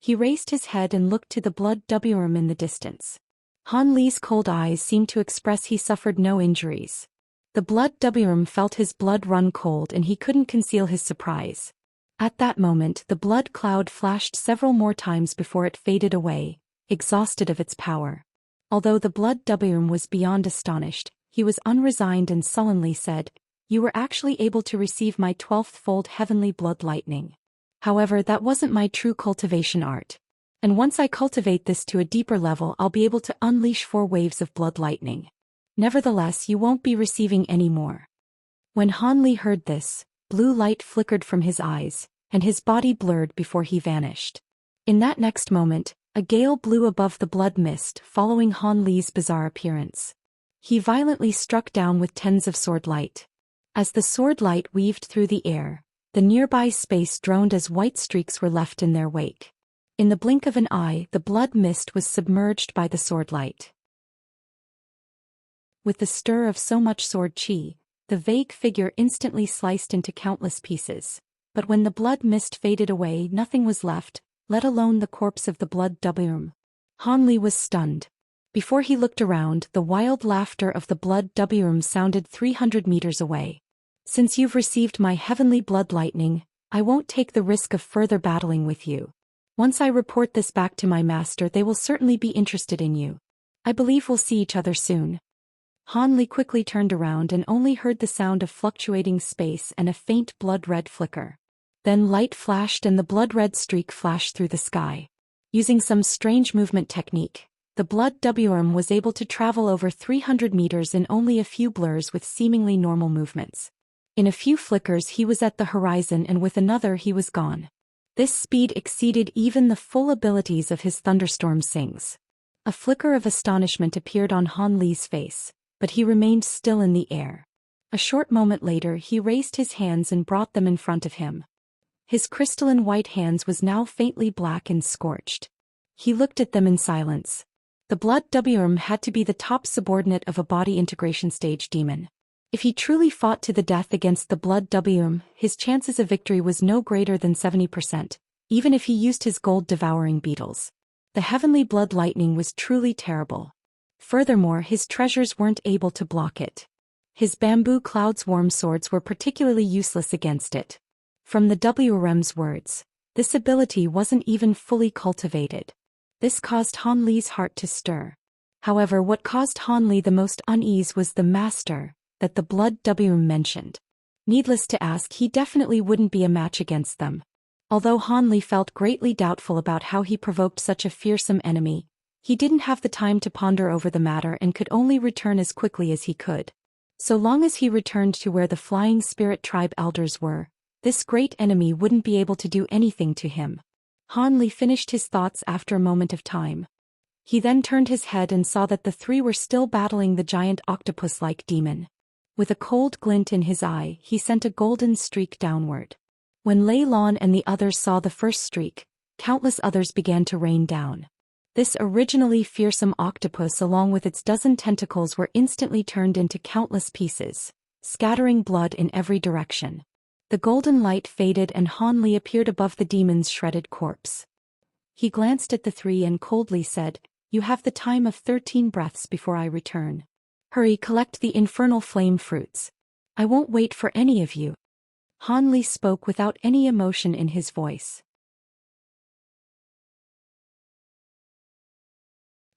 He raised his head and looked to the blood wurm in the distance. Han Li's cold eyes seemed to express he suffered no injuries. The blood wurm felt his blood run cold and he couldn't conceal his surprise. At that moment the blood cloud flashed several more times before it faded away, exhausted of its power. Although the blood wurm was beyond astonished, he was unresigned and sullenly said, "You were actually able to receive my 12th-fold heavenly blood lightning. However, that wasn't my true cultivation art. And once I cultivate this to a deeper level, I'll be able to unleash 4 waves of blood lightning. Nevertheless, you won't be receiving any more." When Han Li heard this, blue light flickered from his eyes, and his body blurred before he vanished. In that next moment, a gale blew above the blood mist, following Han Li's bizarre appearance. He violently struck down with tens of sword light. As the sword light weaved through the air, the nearby space droned as white streaks were left in their wake. In the blink of an eye, the blood mist was submerged by the sword light. With the stir of so much sword chi, the vague figure instantly sliced into countless pieces. But when the blood mist faded away, nothing was left, let alone the corpse of the blood wurm. Han Li was stunned. Before he looked around, the wild laughter of the blood wurm sounded 300 meters away. "Since you've received my heavenly blood lightning, I won't take the risk of further battling with you. Once I report this back to my master, they will certainly be interested in you. I believe we'll see each other soon." Han Li quickly turned around and only heard the sound of fluctuating space and a faint blood-red flicker. Then light flashed and the blood-red streak flashed through the sky. Using some strange movement technique, the blood wurm was able to travel over 300 meters in only a few blurs with seemingly normal movements. In a few flickers he was at the horizon and with another he was gone. This speed exceeded even the full abilities of his thunderstorm sings. A flicker of astonishment appeared on Han Li's face, but he remained still in the air. A short moment later he raised his hands and brought them in front of him. His crystalline white hands was now faintly black and scorched. He looked at them in silence. The blood wurm had to be the top subordinate of a body integration stage demon. If he truly fought to the death against the blood wurm, his chances of victory was no greater than 70%, even if he used his gold-devouring beetles. The heavenly blood lightning was truly terrible. Furthermore, his treasures weren't able to block it. His bamboo cloud's worm swords were particularly useless against it. From the wurm's words, this ability wasn't even fully cultivated. This caused Han Li's heart to stir. However, what caused Han Li the most unease was the master that the blood wurm mentioned. Needless to ask, he definitely wouldn't be a match against them. Although Han Li felt greatly doubtful about how he provoked such a fearsome enemy, he didn't have the time to ponder over the matter and could only return as quickly as he could. So long as he returned to where the Flying Spirit Tribe elders were, this great enemy wouldn't be able to do anything to him. Han Li finished his thoughts after a moment of time. He then turned his head and saw that the 3 were still battling the giant octopus-like demon. With a cold glint in his eye, he sent a golden streak downward. When Lei Lan and the others saw the first streak, countless others began to rain down. This originally fearsome octopus along with its dozen tentacles were instantly turned into countless pieces, scattering blood in every direction. The golden light faded and Han Li appeared above the demon's shredded corpse. He glanced at the three and coldly said, "You have the time of 13 breaths before I return. Hurry, collect the infernal flame fruits. I won't wait for any of you." Han Li spoke without any emotion in his voice.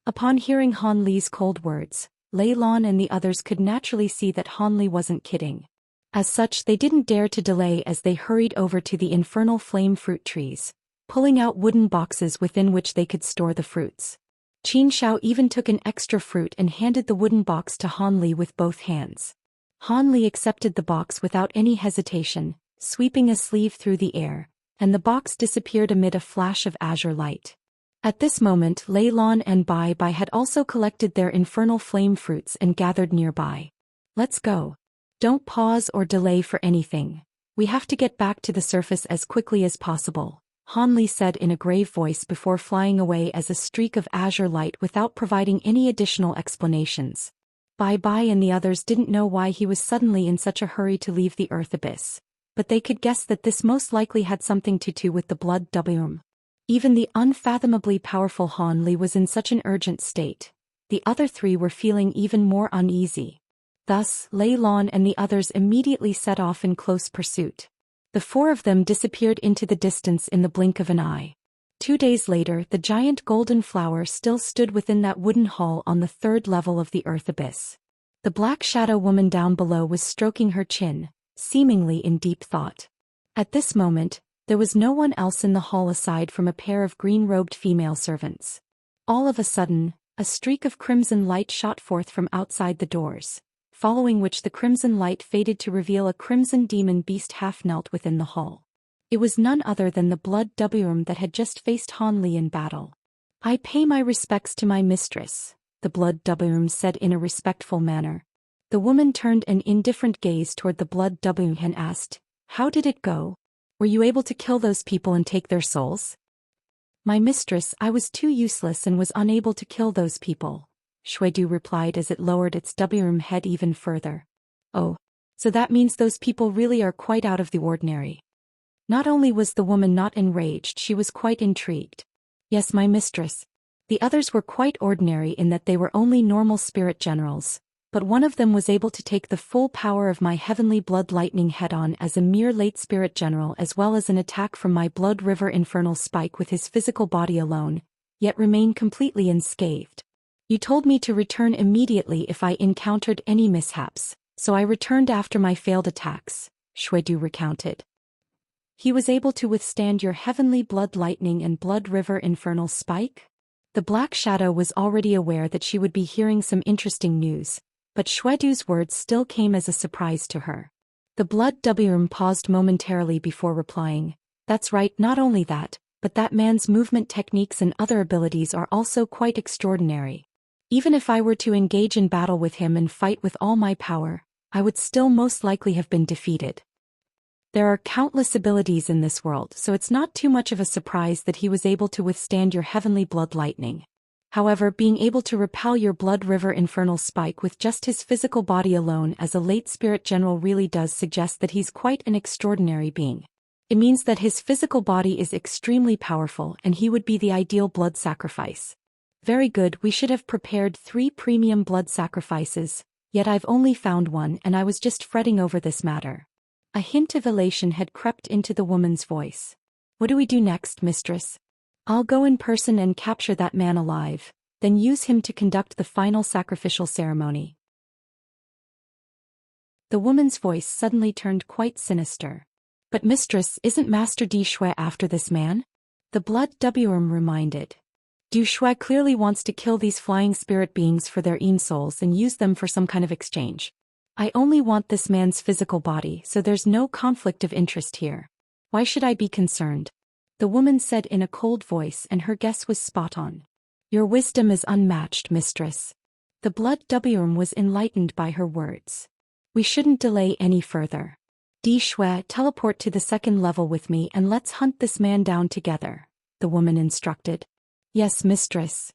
Upon hearing Han Li's cold words, Lei Lan and the others could naturally see that Han Li wasn't kidding. As such, they didn't dare to delay as they hurried over to the infernal flame fruit trees, pulling out wooden boxes within which they could store the fruits. Qin Shao even took an extra fruit and handed the wooden box to Han Li with both hands. Han Li accepted the box without any hesitation, sweeping a sleeve through the air, and the box disappeared amid a flash of azure light. At this moment, Lei Lan and Bai Bai had also collected their infernal flame fruits and gathered nearby. "Let's go. Don't pause or delay for anything. We have to get back to the surface as quickly as possible," Han Li said in a grave voice before flying away as a streak of azure light without providing any additional explanations. Bai Bai and the others didn't know why he was suddenly in such a hurry to leave the earth abyss, but they could guess that this most likely had something to do with the blood womb. Even the unfathomably powerful Han Li was in such an urgent state. The other three were feeling even more uneasy. Thus, Lei Lan and the others immediately set off in close pursuit. The four of them disappeared into the distance in the blink of an eye. 2 days later, the giant golden flower still stood within that wooden hall on the 3rd level of the earth abyss. The black shadow woman down below was stroking her chin, seemingly in deep thought. At this moment, there was no one else in the hall aside from a pair of green-robed female servants. All of a sudden, a streak of crimson light shot forth from outside the doors, following which the crimson light faded to reveal a crimson demon beast half-knelt within the hall. It was none other than the blood womb that had just faced Han Li in battle. "I pay my respects to my mistress," the blood womb said in a respectful manner. The woman turned an indifferent gaze toward the blood womb and asked, "How did it go? Were you able to kill those people and take their souls?" "My mistress, I was too useless and was unable to kill those people," Shuedu replied as it lowered its womb head even further. "Oh, so that means those people really are quite out of the ordinary." Not only was the woman not enraged, she was quite intrigued. "Yes, my mistress. The others were quite ordinary in that they were only normal spirit generals, but one of them was able to take the full power of my heavenly blood lightning head-on as a mere late spirit general as well as an attack from my blood river infernal spike with his physical body alone, yet remain completely unscathed. You told me to return immediately if I encountered any mishaps, so I returned after my failed attacks," Shuedu recounted. "He was able to withstand your heavenly blood lightning and blood river infernal spike?" The Black Shadow was already aware that she would be hearing some interesting news, but Shuedu's words still came as a surprise to her. The blood womb paused momentarily before replying, "That's right, not only that, but that man's movement techniques and other abilities are also quite extraordinary. Even if I were to engage in battle with him and fight with all my power, I would still most likely have been defeated. There are countless abilities in this world, so it's not too much of a surprise that he was able to withstand your heavenly blood lightning. However, being able to repel your blood river infernal spike with just his physical body alone as a late spirit general really does suggest that he's quite an extraordinary being. It means that his physical body is extremely powerful and he would be the ideal blood sacrifice. Very good, we should have prepared 3 premium blood sacrifices, yet I've only found one and I was just fretting over this matter." A hint of elation had crept into the woman's voice. "What do we do next, mistress?" "I'll go in person and capture that man alive, then use him to conduct the final sacrificial ceremony." The woman's voice suddenly turned quite sinister. "But mistress, isn't Master Di Shui after this man?" The blood womb reminded. "Du Shui clearly wants to kill these flying spirit beings for their own souls and use them for some kind of exchange. I only want this man's physical body, so there's no conflict of interest here. Why should I be concerned?" The woman said in a cold voice, and her guess was spot on. "Your wisdom is unmatched, mistress." The blood womb was enlightened by her words. "We shouldn't delay any further. Di Shui, teleport to the 2nd level with me and let's hunt this man down together," the woman instructed. Yes, mistress.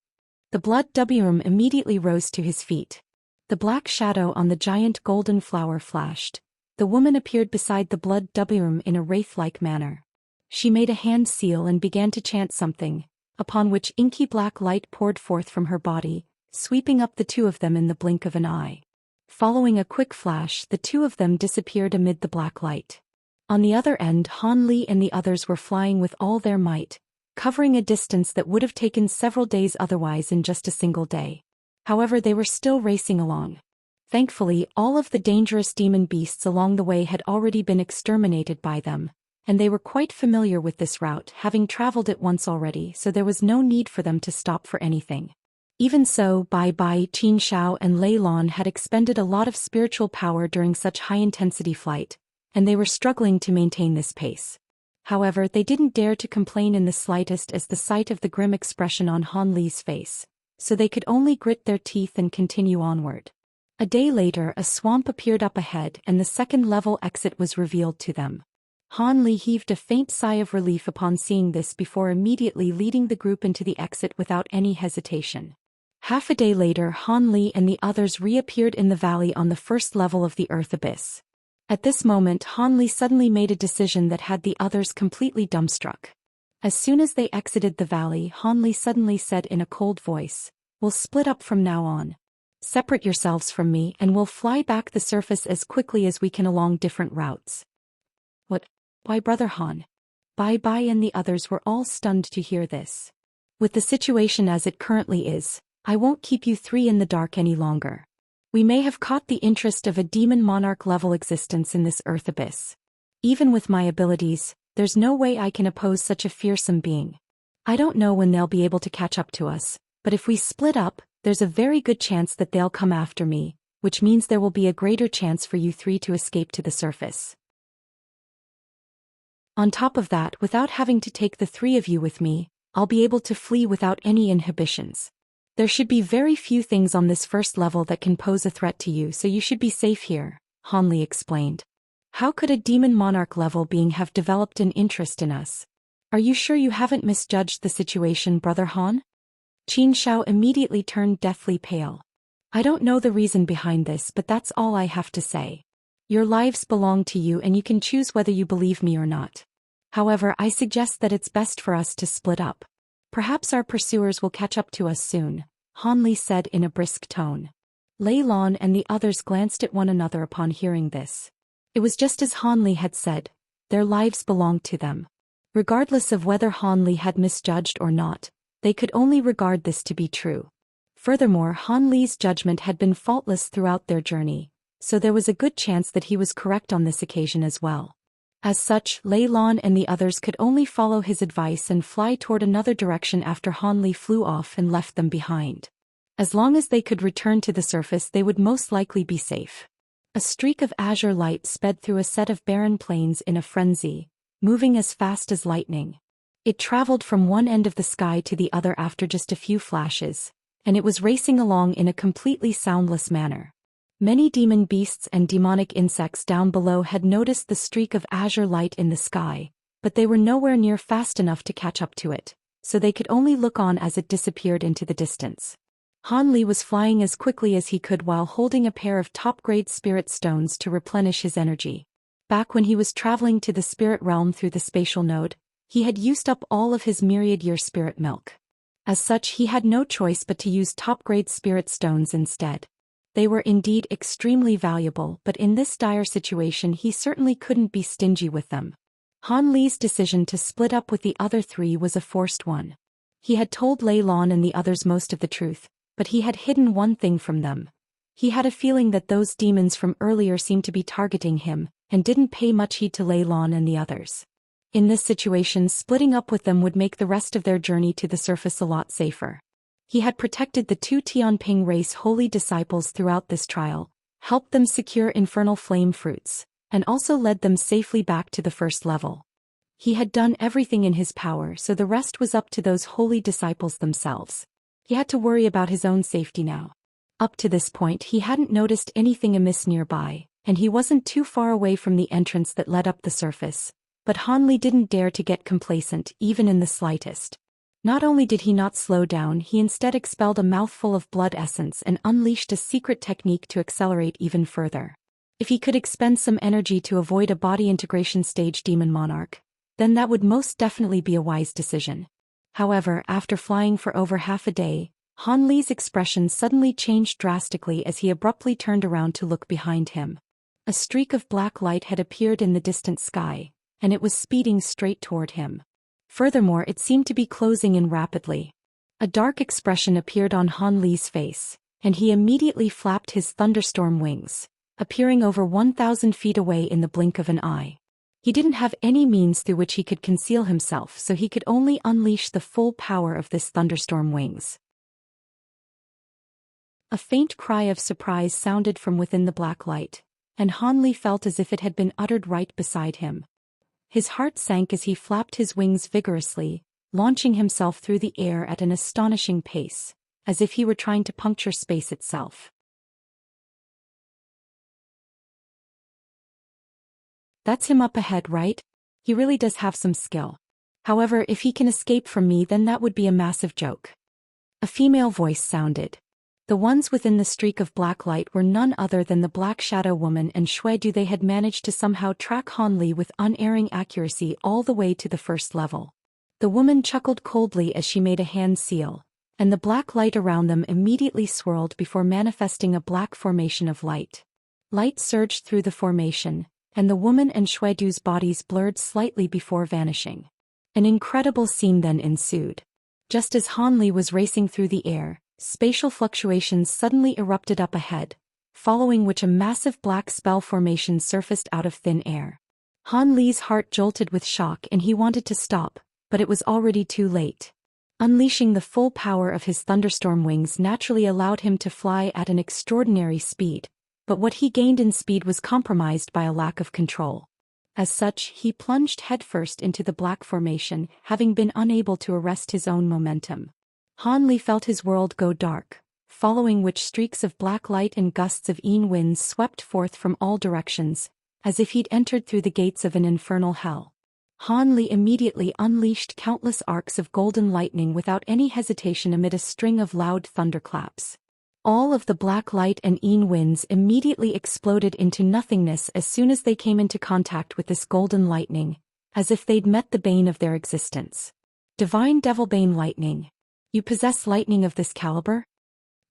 The blood Wurm immediately rose to his feet. The black shadow on the giant golden flower flashed. The woman appeared beside the blood Wurm in a wraith-like manner. She made a hand seal and began to chant something, upon which inky black light poured forth from her body, sweeping up the two of them in the blink of an eye. Following a quick flash, the two of them disappeared amid the black light. On the other end, Han Li and the others were flying with all their might, covering a distance that would have taken several days otherwise in just a single day. However, they were still racing along. Thankfully, all of the dangerous demon beasts along the way had already been exterminated by them, and they were quite familiar with this route, having traveled it once already, so there was no need for them to stop for anything. Even so, Bai Bai, Xianxia and Lei Lan had expended a lot of spiritual power during such high-intensity flight, and they were struggling to maintain this pace. However, they didn't dare to complain in the slightest at the sight of the grim expression on Han Li's face, so they could only grit their teeth and continue onward. A day later, a swamp appeared up ahead and the second-level exit was revealed to them. Han Li heaved a faint sigh of relief upon seeing this before immediately leading the group into the exit without any hesitation. Half a day later, Han Li and the others reappeared in the valley on the first level of the Earth Abyss. At this moment, Han Li suddenly made a decision that had the others completely dumbstruck. As soon as they exited the valley, Han Li suddenly said in a cold voice, "We'll split up from now on. Separate yourselves from me and we'll fly back the surface as quickly as we can along different routes." "What? Why, Brother Han?" Bai Bai and the others were all stunned to hear this. "With the situation as it currently is, I won't keep you three in the dark any longer. We may have caught the interest of a demon monarch-level existence in this Earth Abyss. Even with my abilities, there's no way I can oppose such a fearsome being. I don't know when they'll be able to catch up to us, but if we split up, there's a very good chance that they'll come after me, which means there will be a greater chance for you three to escape to the surface. On top of that, without having to take the three of you with me, I'll be able to flee without any inhibitions. There should be very few things on this first level that can pose a threat to you, so you should be safe here," Han Li explained. "How could a demon monarch-level being have developed an interest in us? Are you sure you haven't misjudged the situation, Brother Han?" Xianxia immediately turned deathly pale. "I don't know the reason behind this, but that's all I have to say. Your lives belong to you and you can choose whether you believe me or not. However, I suggest that it's best for us to split up. Perhaps our pursuers will catch up to us soon," Han Li said in a brisk tone. Lei Lan and the others glanced at one another upon hearing this. It was just as Han Li had said, their lives belonged to them. Regardless of whether Han Li had misjudged or not, they could only regard this to be true. Furthermore, Han Li's judgment had been faultless throughout their journey, so there was a good chance that he was correct on this occasion as well. As such, Lei Lan and the others could only follow his advice and fly toward another direction after Han Li flew off and left them behind. As long as they could return to the surface, they would most likely be safe. A streak of azure light sped through a set of barren plains in a frenzy, moving as fast as lightning. It traveled from one end of the sky to the other after just a few flashes, and it was racing along in a completely soundless manner. Many demon beasts and demonic insects down below had noticed the streak of azure light in the sky, but they were nowhere near fast enough to catch up to it, so they could only look on as it disappeared into the distance. Han Li was flying as quickly as he could while holding a pair of top-grade spirit stones to replenish his energy. Back when he was traveling to the spirit realm through the spatial node, he had used up all of his myriad-year spirit milk. As such, he had no choice but to use top-grade spirit stones instead. They were indeed extremely valuable, but in this dire situation he certainly couldn't be stingy with them. Han Li's decision to split up with the other three was a forced one. He had told Lei Lan and the others most of the truth, but he had hidden one thing from them. He had a feeling that those demons from earlier seemed to be targeting him, and didn't pay much heed to Lei Lan and the others. In this situation, splitting up with them would make the rest of their journey to the surface a lot safer. He had protected the two Tianping race holy disciples throughout this trial, helped them secure infernal flame fruits, and also led them safely back to the first level. He had done everything in his power, so the rest was up to those holy disciples themselves. He had to worry about his own safety now. Up to this point he hadn't noticed anything amiss nearby, and he wasn't too far away from the entrance that led up the surface, but Han Li didn't dare to get complacent even in the slightest. Not only did he not slow down, he instead expelled a mouthful of blood essence and unleashed a secret technique to accelerate even further. If he could expend some energy to avoid a body integration stage demon monarch, then that would most definitely be a wise decision. However, after flying for over half a day, Han Li's expression suddenly changed drastically as he abruptly turned around to look behind him. A streak of black light had appeared in the distant sky, and it was speeding straight toward him. Furthermore, it seemed to be closing in rapidly. A dark expression appeared on Han Li's face, and he immediately flapped his thunderstorm wings, appearing over 1,000 feet away in the blink of an eye. He didn't have any means through which he could conceal himself, so he could only unleash the full power of this thunderstorm wings. A faint cry of surprise sounded from within the black light, and Han Li felt as if it had been uttered right beside him. His heart sank as he flapped his wings vigorously, launching himself through the air at an astonishing pace, as if he were trying to puncture space itself. That's him up ahead, right? He really does have some skill. However, if he can escape from me, then that would be a massive joke. A female voice sounded. The ones within the streak of black light were none other than the Black Shadow Woman and Xuedu. They had managed to somehow track Han Li with unerring accuracy all the way to the first level. The woman chuckled coldly as she made a hand seal, and the black light around them immediately swirled before manifesting a black formation of light. Light surged through the formation, and the woman and Xuedu's bodies blurred slightly before vanishing. An incredible scene then ensued. Just as Han Li was racing through the air, spatial fluctuations suddenly erupted up ahead, following which a massive black spell formation surfaced out of thin air. Han Li's heart jolted with shock and he wanted to stop, but it was already too late. Unleashing the full power of his thunderstorm wings naturally allowed him to fly at an extraordinary speed, but what he gained in speed was compromised by a lack of control. As such, he plunged headfirst into the black formation, having been unable to arrest his own momentum. Han Li felt his world go dark, following which streaks of black light and gusts of Yin winds swept forth from all directions, as if he'd entered through the gates of an infernal hell. Han Li immediately unleashed countless arcs of golden lightning without any hesitation amid a string of loud thunderclaps. All of the black light and Yin winds immediately exploded into nothingness as soon as they came into contact with this golden lightning, as if they'd met the bane of their existence. Divine Devilbane Lightning. You possess lightning of this caliber?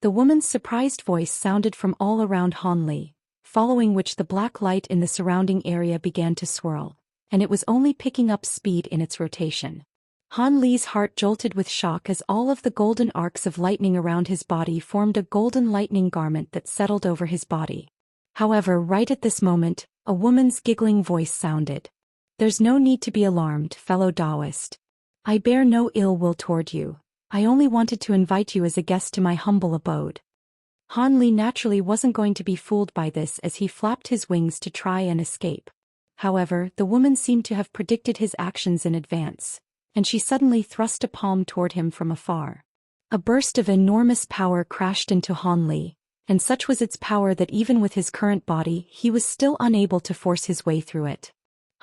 The woman's surprised voice sounded from all around Han Li, following which the black light in the surrounding area began to swirl, and it was only picking up speed in its rotation. Han Li's heart jolted with shock as all of the golden arcs of lightning around his body formed a golden lightning garment that settled over his body. However, right at this moment, a woman's giggling voice sounded. There's no need to be alarmed, fellow Taoist. I bear no ill will toward you. I only wanted to invite you as a guest to my humble abode. Han Li naturally wasn't going to be fooled by this as he flapped his wings to try and escape. However, the woman seemed to have predicted his actions in advance, and she suddenly thrust a palm toward him from afar. A burst of enormous power crashed into Han Li, and such was its power that even with his current body, he was still unable to force his way through it.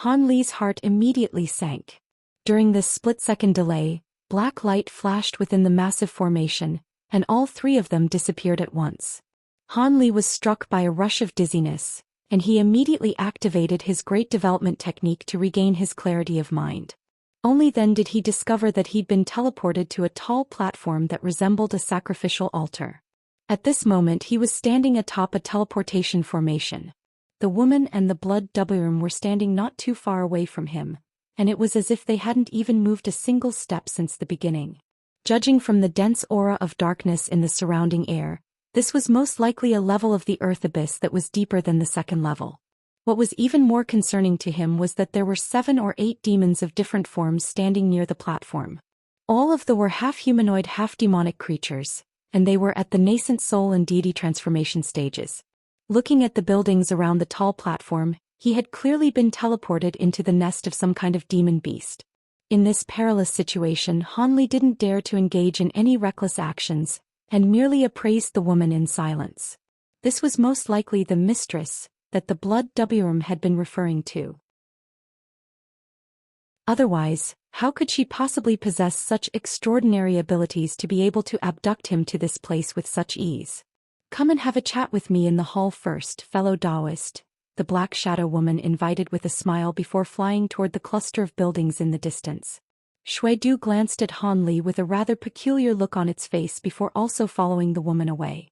Han Li's heart immediately sank. During this split-second delay, black light flashed within the massive formation, and all three of them disappeared at once. Han Li was struck by a rush of dizziness, and he immediately activated his great development technique to regain his clarity of mind. Only then did he discover that he'd been teleported to a tall platform that resembled a sacrificial altar. At this moment he was standing atop a teleportation formation. The woman and the blood doubleroom were standing not too far away from him, and it was as if they hadn't even moved a single step since the beginning. Judging from the dense aura of darkness in the surrounding air, this was most likely a level of the earth abyss that was deeper than the second level. What was even more concerning to him was that there were 7 or 8 demons of different forms standing near the platform. All of them were half-humanoid, half-demonic creatures, and they were at the nascent soul and deity transformation stages. Looking at the buildings around the tall platform, he had clearly been teleported into the nest of some kind of demon beast. In this perilous situation, Han Li didn't dare to engage in any reckless actions, and merely appraised the woman in silence. This was most likely the mistress that the blood doubleroom had been referring to. Otherwise, How could she possibly possess such extraordinary abilities to be able to abduct him to this place with such ease? Come and have a chat with me in the hall first, fellow Taoist, the Black Shadow woman invited with a smile before flying toward the cluster of buildings in the distance. Xuedu glanced at Han Li with a rather peculiar look on its face before also following the woman away.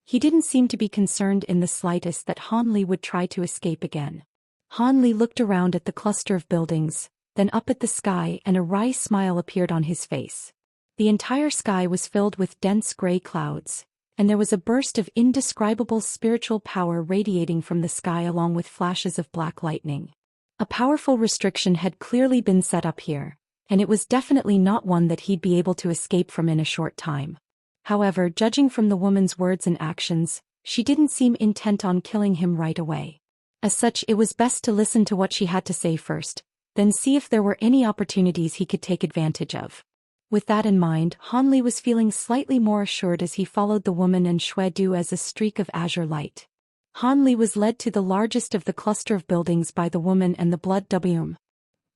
He didn't seem to be concerned in the slightest that Han Li would try to escape again. Han Li looked around at the cluster of buildings, then up at the sky, and a wry smile appeared on his face. The entire sky was filled with dense gray clouds, and there was a burst of indescribable spiritual power radiating from the sky along with flashes of black lightning. A powerful restriction had clearly been set up here, and it was definitely not one that he'd be able to escape from in a short time. However, judging from the woman's words and actions, she didn't seem intent on killing him right away. As such, it was best to listen to what she had to say first, then see if there were any opportunities he could take advantage of. With that in mind, Han Li was feeling slightly more assured as he followed the woman and Xuedu as a streak of azure light. Han Li was led to the largest of the cluster of buildings by the woman and the blood womb.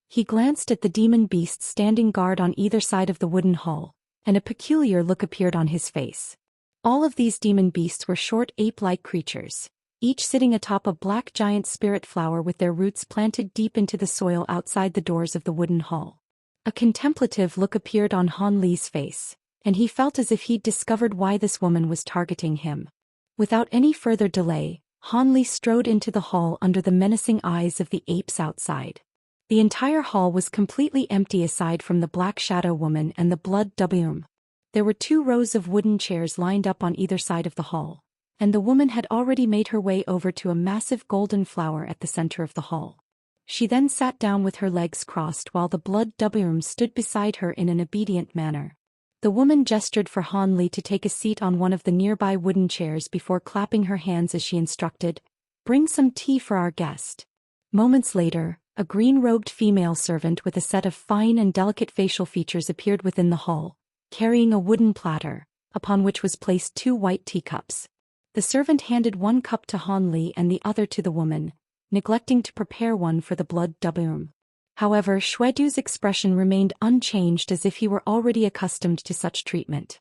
He glanced at the demon beasts standing guard on either side of the wooden hull, and a peculiar look appeared on his face. All of these demon beasts were short ape-like creatures, each sitting atop a black giant spirit flower with their roots planted deep into the soil outside the doors of the wooden hull. A contemplative look appeared on Han Li's face, and he felt as if he'd discovered why this woman was targeting him. Without any further delay, Han Li strode into the hall under the menacing eyes of the apes outside. The entire hall was completely empty aside from the Black Shadow woman and the blood womb. There were 2 rows of wooden chairs lined up on either side of the hall, and the woman had already made her way over to a massive golden flower at the center of the hall. She then sat down with her legs crossed while the blood womb stood beside her in an obedient manner. The woman gestured for Han Li to take a seat on one of the nearby wooden chairs before clapping her hands as she instructed, "Bring some tea for our guest." Moments later, a green-robed female servant with a set of fine and delicate facial features appeared within the hall, carrying a wooden platter, upon which was placed 2 white teacups. The servant handed one cup to Han Li and the other to the woman, neglecting to prepare one for the blood womb. However, Xuedu's expression remained unchanged as if he were already accustomed to such treatment.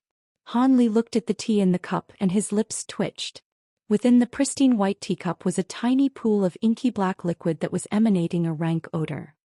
Han Li looked at the tea in the cup and his lips twitched. Within the pristine white teacup was a tiny pool of inky black liquid that was emanating a rank odor.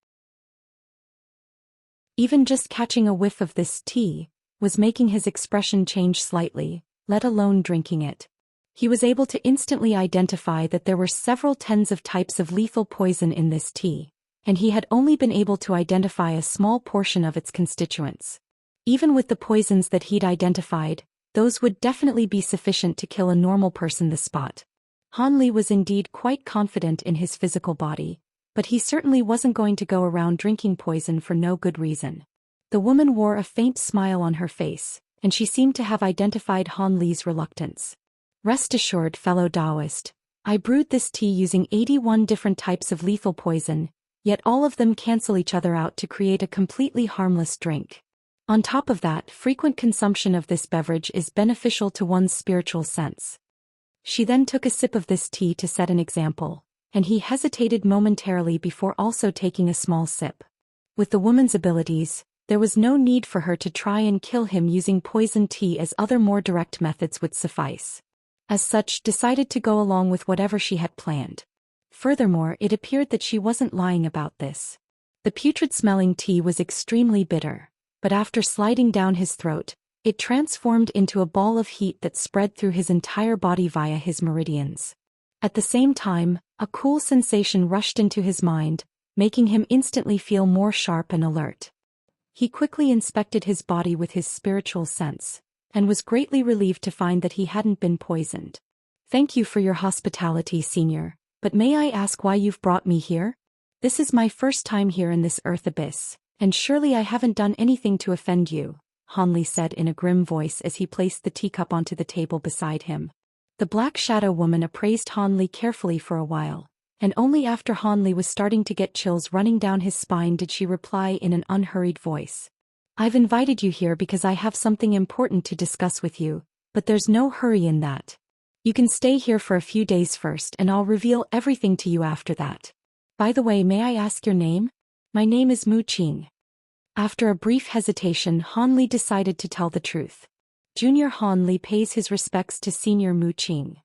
Even just catching a whiff of this tea was making his expression change slightly, let alone drinking it. He was able to instantly identify that there were several tens of types of lethal poison in this tea, and he had only been able to identify a small portion of its constituents. Even with the poisons that he'd identified, those would definitely be sufficient to kill a normal person the spot. Han Li was indeed quite confident in his physical body, but he certainly wasn't going to go around drinking poison for no good reason. The woman wore a faint smile on her face, and she seemed to have identified Han Li's reluctance. "Rest assured, fellow Taoist, I brewed this tea using 81 different types of lethal poison, yet all of them cancel each other out to create a completely harmless drink. On top of that, frequent consumption of this beverage is beneficial to one's spiritual sense." She then took a sip of this tea to set an example, and he hesitated momentarily before also taking a small sip. With the woman's abilities, there was no need for her to try and kill him using poison tea, as other more direct methods would suffice. As such, decided to go along with whatever she had planned. Furthermore, it appeared that she wasn't lying about this. The putrid-smelling tea was extremely bitter, but after sliding down his throat, it transformed into a ball of heat that spread through his entire body via his meridians. At the same time, a cool sensation rushed into his mind, making him instantly feel more sharp and alert. He quickly inspected his body with his spiritual sense, and was greatly relieved to find that he hadn't been poisoned. "Thank you for your hospitality, Senior, but may I ask why you've brought me here? This is my first time here in this earth abyss, and surely I haven't done anything to offend you," Han Li said in a grim voice as he placed the teacup onto the table beside him. The Black Shadow woman appraised Han Li carefully for a while, and only after Han Li was starting to get chills running down his spine did she reply in an unhurried voice. "I've invited you here because I have something important to discuss with you, but there's no hurry in that. You can stay here for a few days first and I'll reveal everything to you after that. By the way, may I ask your name?" "My name is Mu Qing." After a brief hesitation, Han Li decided to tell the truth. Junior Han Li pays his respects to Senior Mu Qing.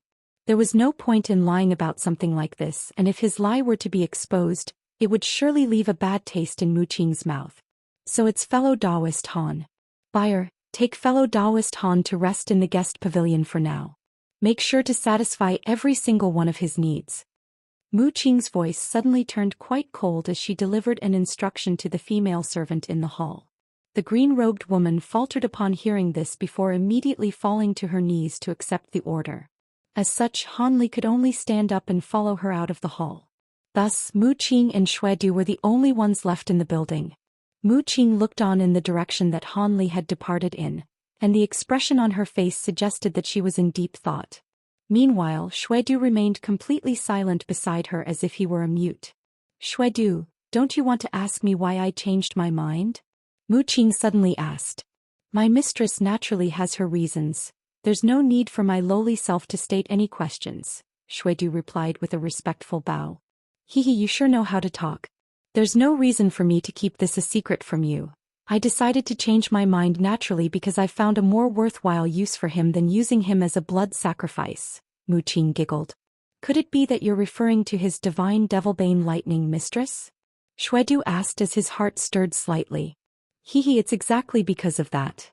There was no point in lying about something like this, and if his lie were to be exposed, it would surely leave a bad taste in Mu Qing's mouth. So it's fellow Taoist Han. Buyer, take fellow Taoist Han to rest in the guest pavilion for now. Make sure to satisfy every single one of his needs. Mu Qing's voice suddenly turned quite cold as she delivered an instruction to the female servant in the hall. The green-robed woman faltered upon hearing this before immediately falling to her knees to accept the order. As such, Han Li could only stand up and follow her out of the hall. Thus, Mu Qing and Xuedu were the only ones left in the building. Mu Qing looked on in the direction that Han Li had departed in, and the expression on her face suggested that she was in deep thought. Meanwhile, Xuedu remained completely silent beside her as if he were a mute. Xuedu, don't you want to ask me why I changed my mind? Mu Qing suddenly asked. My mistress naturally has her reasons. There's no need for my lowly self to state any questions, Xuedu replied with a respectful bow. Hehe, you sure know how to talk. There's no reason for me to keep this a secret from you. I decided to change my mind naturally because I found a more worthwhile use for him than using him as a blood sacrifice, Mu Qing giggled. Could it be that you're referring to his divine devilbane lightning mistress? Xuedu asked as his heart stirred slightly. Hehe, it's exactly because of that.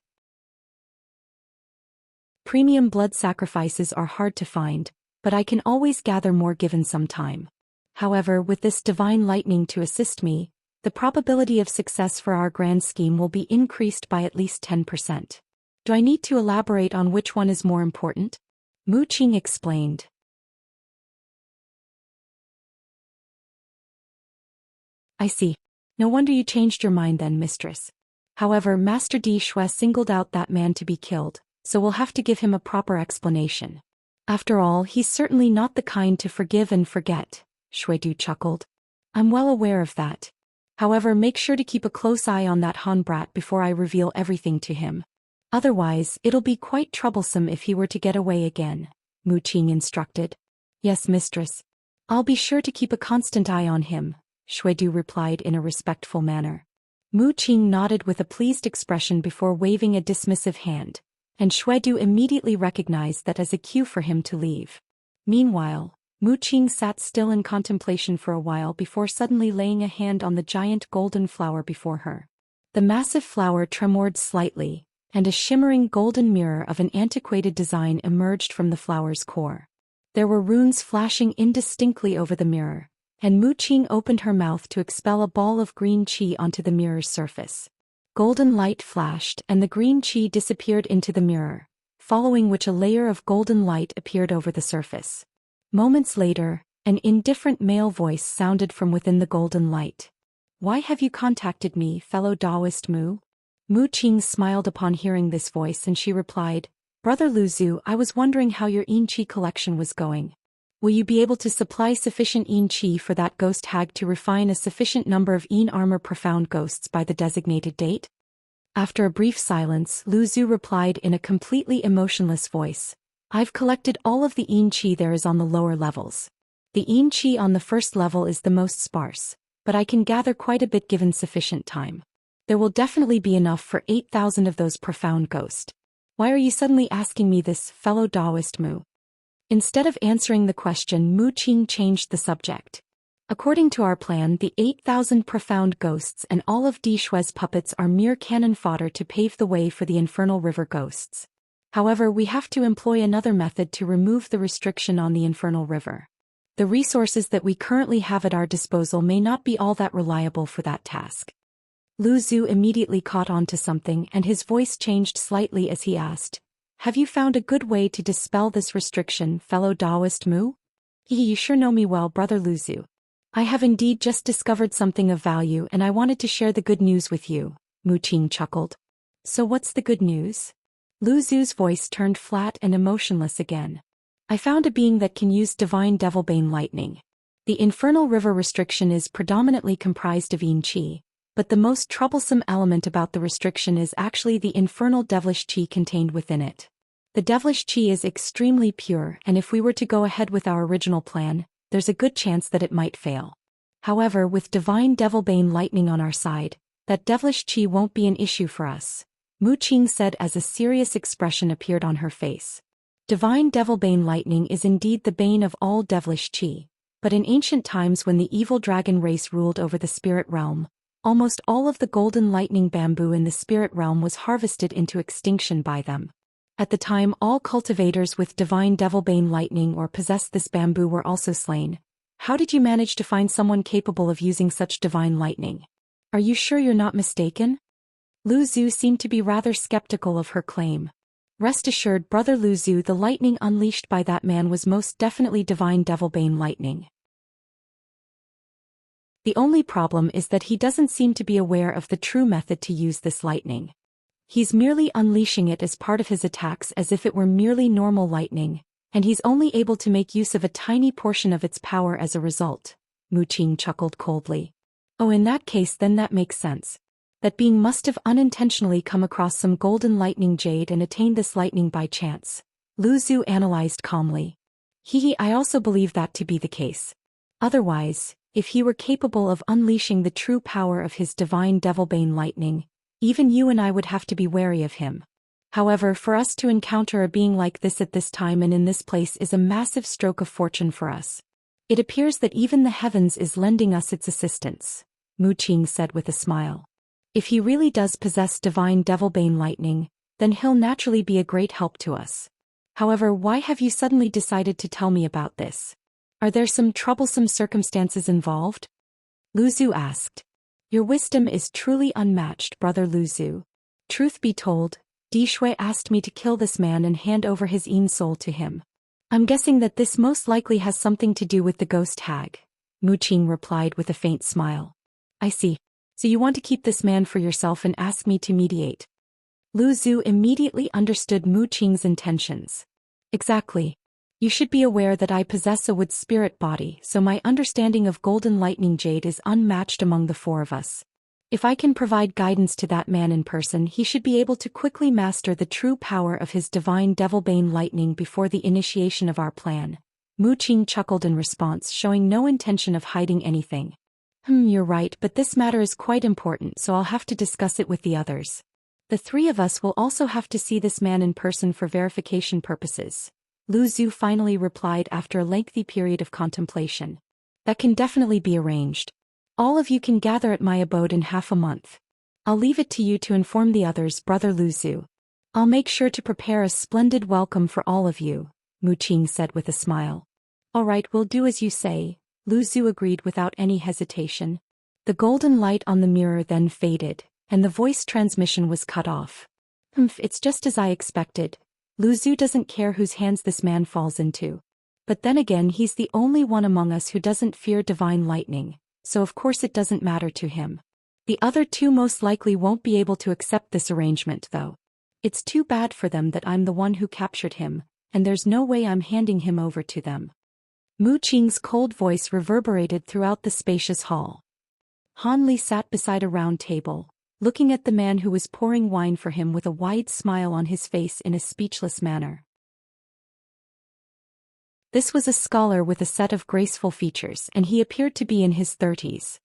Premium blood sacrifices are hard to find, but I can always gather more given some time. However, with this divine lightning to assist me, the probability of success for our grand scheme will be increased by at least 10%. Do I need to elaborate on which one is more important? Mu Qing explained. I see. No wonder you changed your mind then, mistress. However, Master Di Shui singled out that man to be killed, so we'll have to give him a proper explanation. After all, he's certainly not the kind to forgive and forget, Xuedu chuckled. I'm well aware of that. However, make sure to keep a close eye on that Han brat before I reveal everything to him. Otherwise, it'll be quite troublesome if he were to get away again, Mu Qing instructed. Yes, mistress. I'll be sure to keep a constant eye on him, Xuedu replied in a respectful manner. Mu Qing nodded with a pleased expression before waving a dismissive hand, and Xuedu immediately recognized that as a cue for him to leave. Meanwhile, Mu Qing sat still in contemplation for a while before suddenly laying a hand on the giant golden flower before her. The massive flower tremored slightly, and a shimmering golden mirror of an antiquated design emerged from the flower's core. There were runes flashing indistinctly over the mirror, and Mu Qing opened her mouth to expel a ball of green qi onto the mirror's surface. Golden light flashed and the green qi disappeared into the mirror, following which a layer of golden light appeared over the surface. Moments later, an indifferent male voice sounded from within the golden light. Why have you contacted me, fellow Taoist Mu? Mu Qing smiled upon hearing this voice and she replied, Brother Lu Zhu, I was wondering how your Yin Qi collection was going. Will you be able to supply sufficient Yin Qi for that ghost hag to refine a sufficient number of Yin armor profound ghosts by the designated date? After a brief silence, Lu Zhu replied in a completely emotionless voice. I've collected all of the Yin Qi there is on the lower levels. The Yin Qi on the first level is the most sparse, but I can gather quite a bit given sufficient time. There will definitely be enough for 8,000 of those profound ghosts. Why are you suddenly asking me this, fellow Taoist Mu? Instead of answering the question, Mu Qing changed the subject. According to our plan, the 8,000 profound ghosts and all of Di Shui's puppets are mere cannon fodder to pave the way for the infernal river ghosts. However, we have to employ another method to remove the restriction on the infernal river. The resources that we currently have at our disposal may not be all that reliable for that task. Lu Zhu immediately caught on to something and his voice changed slightly as he asked, Have you found a good way to dispel this restriction, fellow Taoist Mu? You sure know me well, Brother Lu Zhu. I have indeed just discovered something of value and I wanted to share the good news with you, Mu Qing chuckled. So what's the good news? Lu Zhu's voice turned flat and emotionless again. I found a being that can use divine devilbane lightning. The infernal river restriction is predominantly comprised of Yin Qi, but the most troublesome element about the restriction is actually the infernal devilish Qi contained within it. The devilish Qi is extremely pure and if we were to go ahead with our original plan, there's a good chance that it might fail. However, with divine devilbane lightning on our side, That devilish qi won't be an issue for us, Mu Qing said as a serious expression appeared on her face. Divine Devilbane lightning is indeed the bane of all devilish qi, but in ancient times when the evil dragon race ruled over the spirit realm, almost all of the golden lightning bamboo in the spirit realm was harvested into extinction by them. At the time, all cultivators with divine Devilbane lightning or possessed this bamboo were also slain. How did you manage to find someone capable of using such divine lightning? Are you sure you're not mistaken? Lu Zhu seemed to be rather skeptical of her claim. Rest assured, Brother Lu Zhu, the lightning unleashed by that man was most definitely divine Devilbane lightning. The only problem is that he doesn't seem to be aware of the true method to use this lightning. He's merely unleashing it as part of his attacks as if it were merely normal lightning, and he's only able to make use of a tiny portion of its power as a result. Mu Qing chuckled coldly. Oh, in that case then that makes sense. That being must have unintentionally come across some golden lightning jade and attained this lightning by chance. Lu Zhu analyzed calmly. I also believe that to be the case. Otherwise, if he were capable of unleashing the true power of his divine Devilbane lightning, even you and I would have to be wary of him. However, for us to encounter a being like this at this time and in this place is a massive stroke of fortune for us. It appears that even the heavens is lending us its assistance, Mu Qing said with a smile. If he really does possess divine Devilbane lightning, then he'll naturally be a great help to us. However, why have you suddenly decided to tell me about this? Are there some troublesome circumstances involved? Lu Zhu asked. Your wisdom is truly unmatched, Brother Lu Zhu. Truth be told, Di Shui asked me to kill this man and hand over his own soul to him. I'm guessing that this most likely has something to do with the ghost hag, Mu Qing replied with a faint smile. I see. So you want to keep this man for yourself and ask me to mediate. Lu Zhu immediately understood Mu Qing's intentions. Exactly. You should be aware that I possess a wood spirit body, so my understanding of golden lightning jade is unmatched among the four of us. If I can provide guidance to that man in person, he should be able to quickly master the true power of his divine Devilbane lightning before the initiation of our plan. Mu Qing chuckled in response, showing no intention of hiding anything. You're right, but this matter is quite important, so I'll have to discuss it with the others. The three of us will also have to see this man in person for verification purposes. Lu Zhu finally replied after a lengthy period of contemplation. That can definitely be arranged. All of you can gather at my abode in half a month. I'll leave it to you to inform the others, Brother Lu Zhu. I'll make sure to prepare a splendid welcome for all of you, Mu Qing said with a smile. All right, we'll do as you say, Lu Zhu agreed without any hesitation. The golden light on the mirror then faded, and the voice transmission was cut off. It's just as I expected. Lu Zhu doesn't care whose hands this man falls into. But then again, he's the only one among us who doesn't fear divine lightning, so of course it doesn't matter to him. The other two most likely won't be able to accept this arrangement though. It's too bad for them that I'm the one who captured him, and there's no way I'm handing him over to them. Mu Qing's cold voice reverberated throughout the spacious hall. Han Li sat beside a round table, looking at the man who was pouring wine for him with a wide smile on his face in a speechless manner. This was a scholar with a set of graceful features, and he appeared to be in his 30s.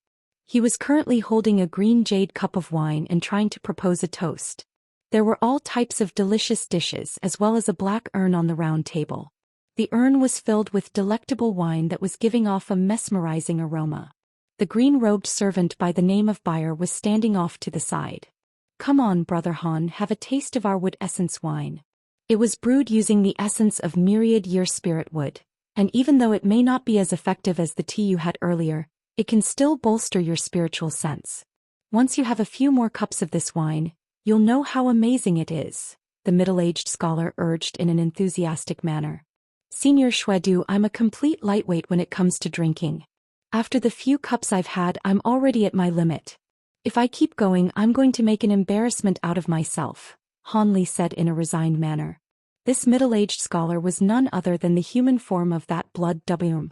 He was currently holding a green jade cup of wine and trying to propose a toast. There were all types of delicious dishes as well as a black urn on the round table. The urn was filled with delectable wine that was giving off a mesmerizing aroma. The green-robed servant by the name of Buyer was standing off to the side. Come on, Brother Han, have a taste of our wood essence wine. It was brewed using the essence of myriad year spirit wood, and even though it may not be as effective as the tea you had earlier, it can still bolster your spiritual sense. Once you have a few more cups of this wine, you'll know how amazing it is, the middle-aged scholar urged in an enthusiastic manner. Senior Xuedu, I'm a complete lightweight when it comes to drinking. After the few cups I've had, I'm already at my limit. If I keep going, I'm going to make an embarrassment out of myself, Han Li said in a resigned manner. This middle-aged scholar was none other than the human form of that blood W.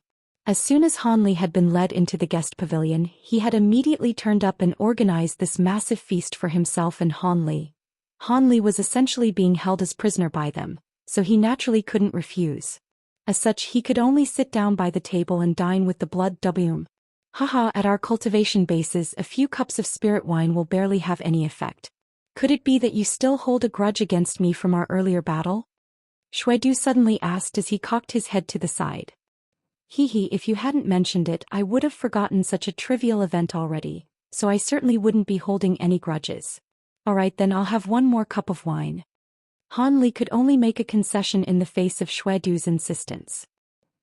As soon as Han Li had been led into the guest pavilion, he had immediately turned up and organized this massive feast for himself and Han Li. Han Li was essentially being held as prisoner by them, so he naturally couldn't refuse. As such, he could only sit down by the table and dine with the blood W. Haha, at our cultivation bases, a few cups of spirit wine will barely have any effect. Could it be that you still hold a grudge against me from our earlier battle? Xuedu suddenly asked as he cocked his head to the side. Hee, if you hadn't mentioned it, I would have forgotten such a trivial event already, so I certainly wouldn't be holding any grudges. Alright then, I'll have one more cup of wine. Han Li could only make a concession in the face of Xuedu's insistence.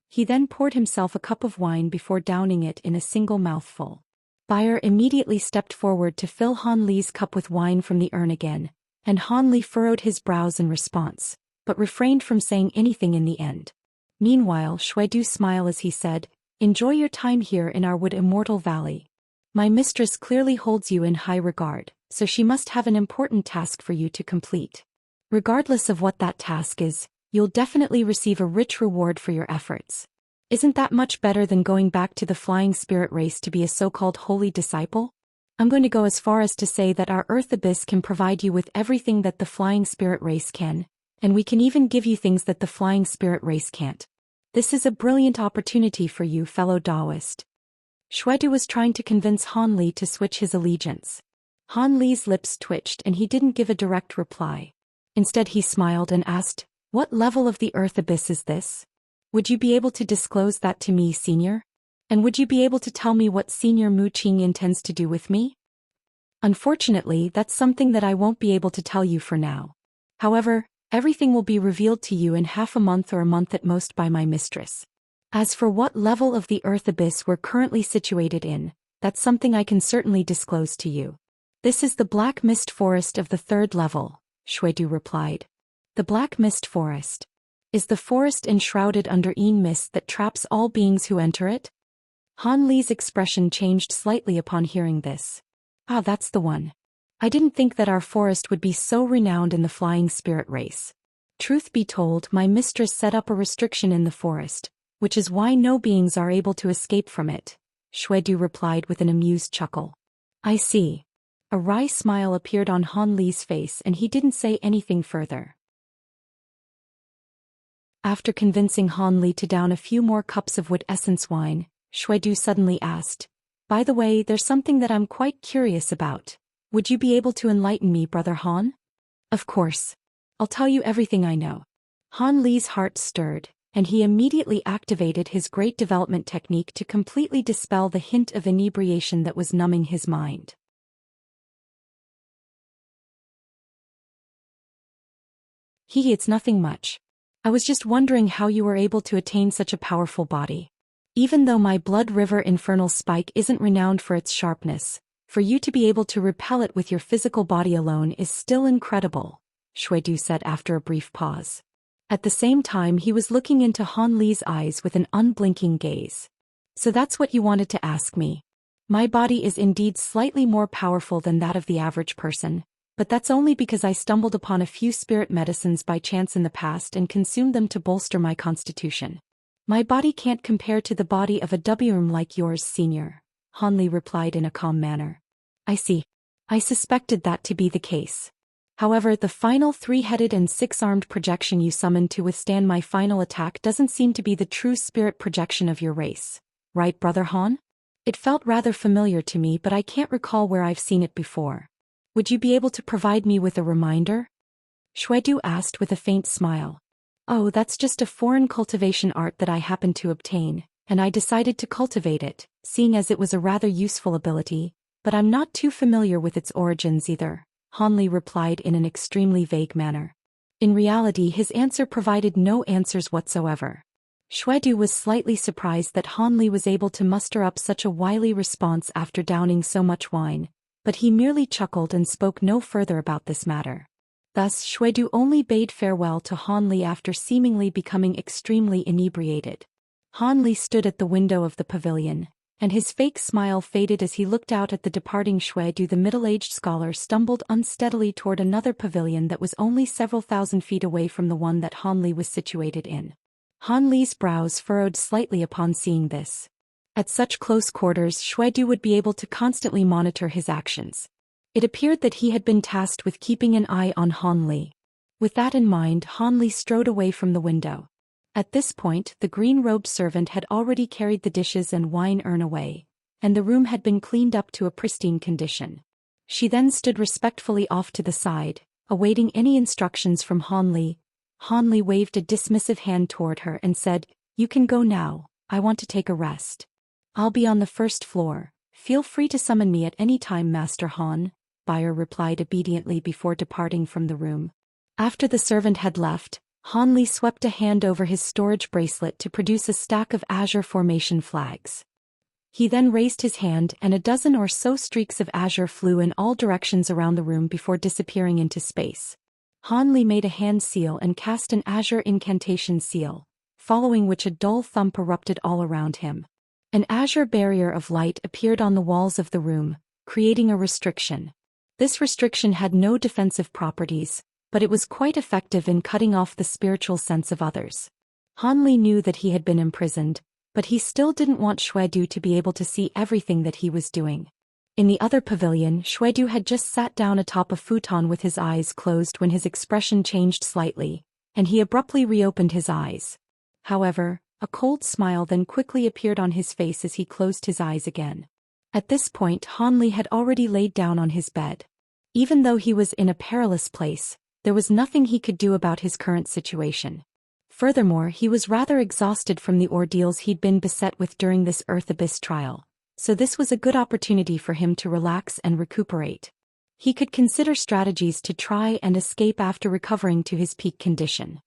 He then poured himself a cup of wine before downing it in a single mouthful. Buyer immediately stepped forward to fill Han Li's cup with wine from the urn again, and Han Li furrowed his brows in response, but refrained from saying anything in the end. Meanwhile, Xuedu smiled as he said, "Enjoy your time here in our wood Immortal Valley. My mistress clearly holds you in high regard, so she must have an important task for you to complete. Regardless of what that task is, you'll definitely receive a rich reward for your efforts. Isn't that much better than going back to the flying spirit race to be a so-called holy disciple? I'm going to go as far as to say that our Earth Abyss can provide you with everything that the flying spirit race can, and we can even give you things that the flying spirit race can't. This is a brilliant opportunity for you, fellow Taoist." Xuedu was trying to convince Han Li to switch his allegiance. Han Li's lips twitched and he didn't give a direct reply. Instead he smiled and asked, "What level of the Earth Abyss is this? Would you be able to disclose that to me, Senior? And would you be able to tell me what Senior Mu Qing intends to do with me?" "Unfortunately, that's something that I won't be able to tell you for now. However, everything will be revealed to you in half a month or a month at most by my mistress. As for what level of the Earth Abyss we're currently situated in, that's something I can certainly disclose to you. This is the Black Mist Forest of the 3rd level," Xuedu replied. "The Black Mist Forest is the forest enshrouded under een mist that traps all beings who enter it?" Han Li's expression changed slightly upon hearing this. "Ah, that's the one. I didn't think that our forest would be so renowned in the flying spirit race. Truth be told, my mistress set up a restriction in the forest, which is why no beings are able to escape from it," Xuedu replied with an amused chuckle. "I see." A wry smile appeared on Han Li's face and he didn't say anything further. After convincing Han Li to down a few more cups of wood essence wine, Xuedu suddenly asked, "By the way, there's something that I'm quite curious about. Would you be able to enlighten me, Brother Han?" "Of course. I'll tell you everything I know." Han Li's heart stirred, and he immediately activated his great development technique to completely dispel the hint of inebriation that was numbing his mind. It's nothing much. I was just wondering how you were able to attain such a powerful body. Even though my Blood River Infernal Spike isn't renowned for its sharpness, for you to be able to repel it with your physical body alone is still incredible," Xuedu said after a brief pause. At the same time he was looking into Han Li's eyes with an unblinking gaze. "So that's what you wanted to ask me. My body is indeed slightly more powerful than that of the average person, but that's only because I stumbled upon a few spirit medicines by chance in the past and consumed them to bolster my constitution. My body can't compare to the body of a WM like yours, Senior," Han Li replied in a calm manner. "I see. I suspected that to be the case. However, the final 3-headed and 6-armed projection you summoned to withstand my final attack doesn't seem to be the true spirit projection of your race. Right, Brother Han? It felt rather familiar to me, but I can't recall where I've seen it before. Would you be able to provide me with a reminder?" Xuedu asked with a faint smile. "Oh, that's just a foreign cultivation art that I happened to obtain, and I decided to cultivate it, seeing as it was a rather useful ability, but I'm not too familiar with its origins either," Han Li replied in an extremely vague manner. In reality, his answer provided no answers whatsoever. Xuedu was slightly surprised that Han Li was able to muster up such a wily response after downing so much wine, but he merely chuckled and spoke no further about this matter. Thus Xuedu only bade farewell to Han Li after seemingly becoming extremely inebriated. Han Li stood at the window of the pavilion, and his fake smile faded as he looked out at the departing Xuedu. The middle-aged scholar stumbled unsteadily toward another pavilion that was only several thousand feet away from the one that Han Li was situated in. Han Li's brows furrowed slightly upon seeing this. At such close quarters, Xuedu would be able to constantly monitor his actions. It appeared that he had been tasked with keeping an eye on Han Li. With that in mind, Han Li strode away from the window. At this point, the green-robed servant had already carried the dishes and wine urn away, and the room had been cleaned up to a pristine condition. She then stood respectfully off to the side, awaiting any instructions from Han Li. Han Li waved a dismissive hand toward her and said, "You can go now, I want to take a rest. I'll be on the first floor. Feel free to summon me at any time, Master Han," Buyer replied obediently before departing from the room. After the servant had left, Han Li swept a hand over his storage bracelet to produce a stack of azure formation flags. He then raised his hand and a dozen or so streaks of azure flew in all directions around the room before disappearing into space. Han Li made a hand seal and cast an azure incantation seal, following which a dull thump erupted all around him. An azure barrier of light appeared on the walls of the room, creating a restriction. This restriction had no defensive properties, but it was quite effective in cutting off the spiritual sense of others. Han Li knew that he had been imprisoned, but he still didn't want Xuedu to be able to see everything that he was doing. In the other pavilion, Xuedu had just sat down atop a futon with his eyes closed when his expression changed slightly, and he abruptly reopened his eyes. However, a cold smile then quickly appeared on his face as he closed his eyes again. At this point, Han Li had already laid down on his bed. Even though he was in a perilous place, there was nothing he could do about his current situation. Furthermore, he was rather exhausted from the ordeals he'd been beset with during this Earth Abyss trial, so this was a good opportunity for him to relax and recuperate. He could consider strategies to try and escape after recovering to his peak condition.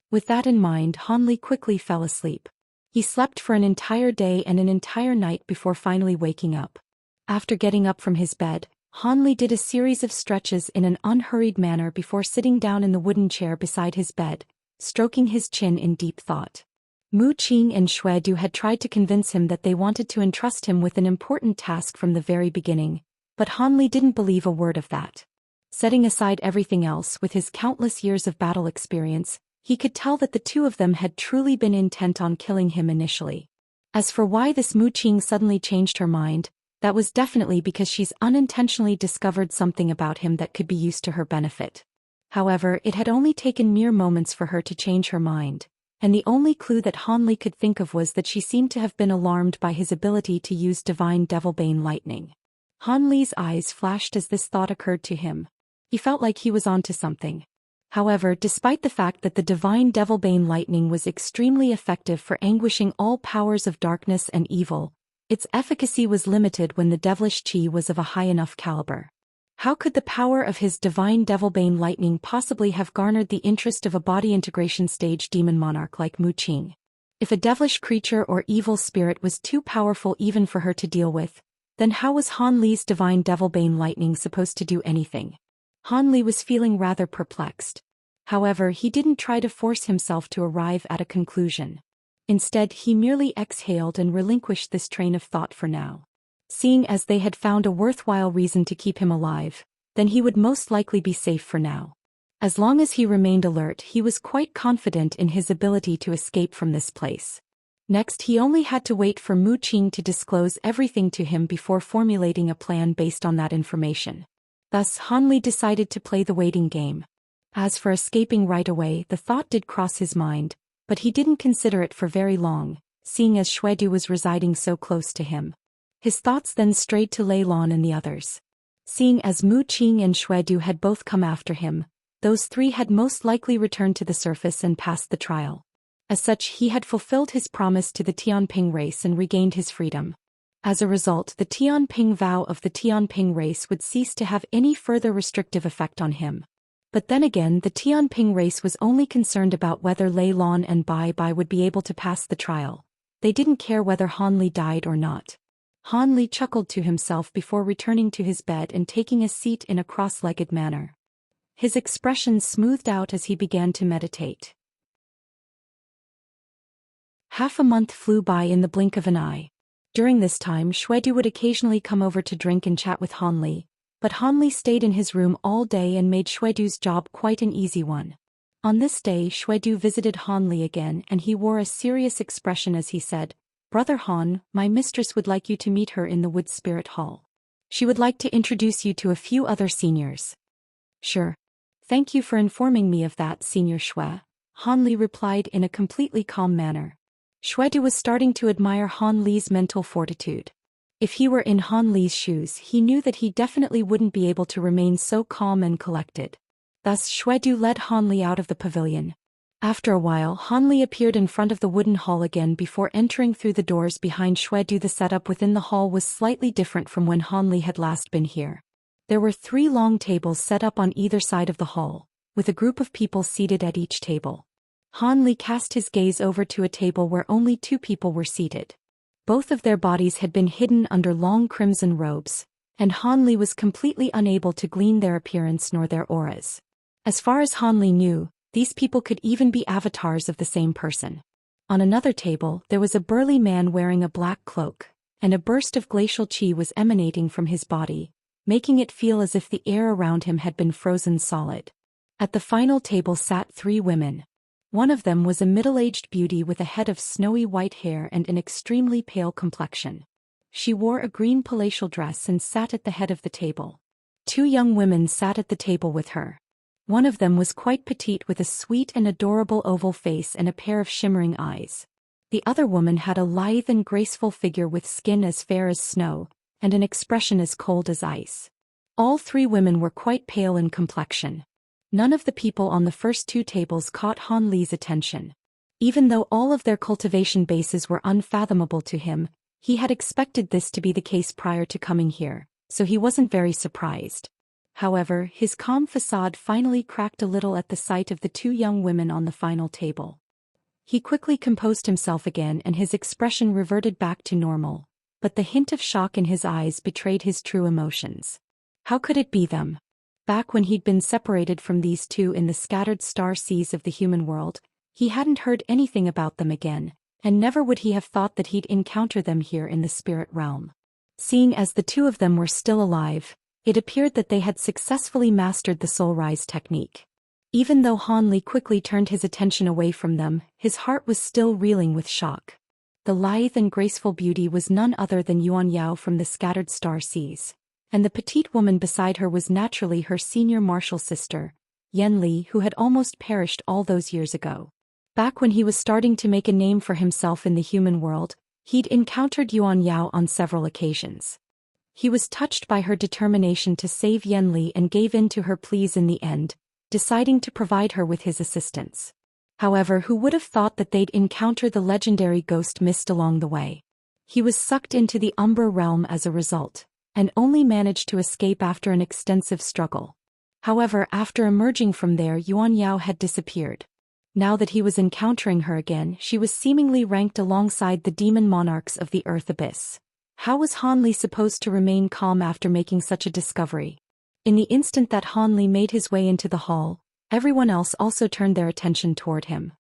With that in mind, Han Li quickly fell asleep. He slept for an entire day and an entire night before finally waking up. After getting up from his bed, Han Li did a series of stretches in an unhurried manner before sitting down in the wooden chair beside his bed, stroking his chin in deep thought. Mu Qing and Xuedu had tried to convince him that they wanted to entrust him with an important task from the very beginning, but Han Li didn't believe a word of that. Setting aside everything else, with his countless years of battle experience, he could tell that the two of them had truly been intent on killing him initially. As for why this Mu Qing suddenly changed her mind, that was definitely because she's unintentionally discovered something about him that could be used to her benefit. However, it had only taken mere moments for her to change her mind, and the only clue that Han Li could think of was that she seemed to have been alarmed by his ability to use divine Devilbane lightning. Han Li's eyes flashed as this thought occurred to him. He felt like he was onto something. However, despite the fact that the divine Devilbane lightning was extremely effective for anguishing all powers of darkness and evil, its efficacy was limited when the devilish qi was of a high enough caliber. How could the power of his divine Devilbane lightning possibly have garnered the interest of a body integration stage demon monarch like Mu Qing? If a devilish creature or evil spirit was too powerful even for her to deal with, then how was Han Li's divine Devilbane lightning supposed to do anything? Han Li was feeling rather perplexed. However, he didn't try to force himself to arrive at a conclusion. Instead, he merely exhaled and relinquished this train of thought for now. Seeing as they had found a worthwhile reason to keep him alive, then he would most likely be safe for now. As long as he remained alert, he was quite confident in his ability to escape from this place. Next, he only had to wait for Mu Qing to disclose everything to him before formulating a plan based on that information. Thus, Han Li decided to play the waiting game. As for escaping right away, the thought did cross his mind, but he didn't consider it for very long, seeing as Xuedu was residing so close to him. His thoughts then strayed to Lei Lan and the others. Seeing as Mu Qing and Xuedu had both come after him, those three had most likely returned to the surface and passed the trial. As such, he had fulfilled his promise to the Tianping race and regained his freedom. As a result, the Tianping vow of the Tianping race would cease to have any further restrictive effect on him. But then again, the Tianping race was only concerned about whether Lei Lan and Bai Bai would be able to pass the trial. They didn't care whether Han Li died or not. Han Li chuckled to himself before returning to his bed and taking a seat in a cross-legged manner. His expression smoothed out as he began to meditate. Half a month flew by in the blink of an eye. During this time, Xuedu would occasionally come over to drink and chat with Han Li, but Han Li stayed in his room all day and made Xuedu's job quite an easy one. On this day, Xuedu visited Han Li again and he wore a serious expression as he said, "Brother Han, my mistress would like you to meet her in the Wood Spirit Hall. She would like to introduce you to a few other seniors." "Sure. Thank you for informing me of that, Senior Xue," Han Li replied in a completely calm manner. Xuedu was starting to admire Han Li's mental fortitude. If he were in Han Li's shoes, he knew that he definitely wouldn't be able to remain so calm and collected. Thus Xuedu led Han Li out of the pavilion. After a while, Han Li appeared in front of the wooden hall again before entering through the doors behind Xuedu. The setup within the hall was slightly different from when Han Li had last been here. There were 3 long tables set up on either side of the hall, with a group of people seated at each table. Han Li cast his gaze over to a table where only 2 people were seated. Both of their bodies had been hidden under long crimson robes, and Han Li was completely unable to glean their appearance nor their auras. As far as Han Li knew, these people could even be avatars of the same person. On another table, there was a burly man wearing a black cloak, and a burst of glacial qi was emanating from his body, making it feel as if the air around him had been frozen solid. At the final table sat 3 women. One of them was a middle-aged beauty with a head of snowy white hair and an extremely pale complexion. She wore a green palatial dress and sat at the head of the table. 2 young women sat at the table with her. One of them was quite petite with a sweet and adorable oval face and a pair of shimmering eyes. The other woman had a lithe and graceful figure with skin as fair as snow, and an expression as cold as ice. All 3 women were quite pale in complexion. None of the people on the first 2 tables caught Han Li's attention. Even though all of their cultivation bases were unfathomable to him, he had expected this to be the case prior to coming here, so he wasn't very surprised. However, his calm facade finally cracked a little at the sight of the 2 young women on the final table. He quickly composed himself again and his expression reverted back to normal, but the hint of shock in his eyes betrayed his true emotions. How could it be them? Back when he'd been separated from these 2 in the scattered star seas of the human world, he hadn't heard anything about them again, and never would he have thought that he'd encounter them here in the spirit realm. Seeing as the 2 of them were still alive, it appeared that they had successfully mastered the soul rise technique. Even though Han Li quickly turned his attention away from them, his heart was still reeling with shock. The lithe and graceful beauty was none other than Yuan Yao from the scattered star seas, and the petite woman beside her was naturally her senior martial sister, Yan Li, who had almost perished all those years ago. Back when he was starting to make a name for himself in the human world, he'd encountered Yuan Yao on several occasions. He was touched by her determination to save Yan Li and gave in to her pleas in the end, deciding to provide her with his assistance. However, who would have thought that they'd encounter the legendary ghost mist along the way? He was sucked into the Umbra realm as a result, and only managed to escape after an extensive struggle. However, after emerging from there, Yuan Yao had disappeared. Now that he was encountering her again, she was seemingly ranked alongside the demon monarchs of the Earth Abyss. How was Han Li supposed to remain calm after making such a discovery? In the instant that Han Li made his way into the hall, everyone else also turned their attention toward him.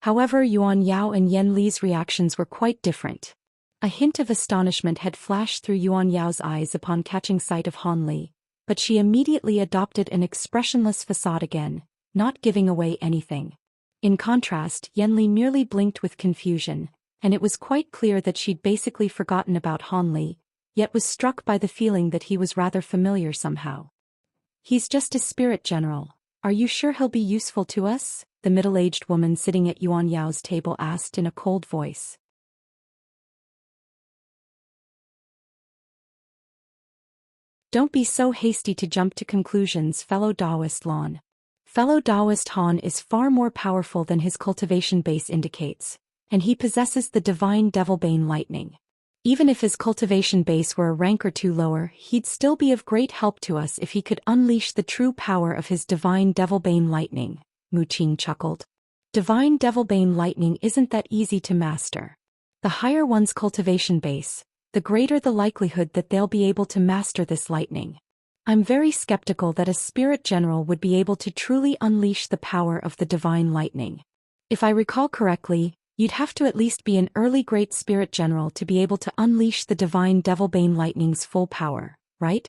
However, Yuan Yao and Yan Li's reactions were quite different. A hint of astonishment had flashed through Yuan Yao's eyes upon catching sight of Han Li, but she immediately adopted an expressionless facade again, not giving away anything. In contrast, Yan Li merely blinked with confusion, and it was quite clear that she'd basically forgotten about Han Li, yet was struck by the feeling that he was rather familiar somehow. "He's just a spirit general. Are you sure he'll be useful to us?" the middle-aged woman sitting at Yuan Yao's table asked in a cold voice. Don't be so hasty to jump to conclusions, fellow Taoist Lan. Fellow Taoist Han is far more powerful than his cultivation base indicates, and he possesses the divine Devilbane lightning. Even if his cultivation base were a rank or 2 lower, he'd still be of great help to us if he could unleash the true power of his divine Devilbane lightning, Mu Qing chuckled. Divine Devilbane lightning isn't that easy to master. The higher one's cultivation base, the greater the likelihood that they'll be able to master this lightning. I'm very skeptical that a spirit general would be able to truly unleash the power of the divine lightning. If I recall correctly, you'd have to at least be an early great spirit general to be able to unleash the divine Devilbane lightning's full power, right?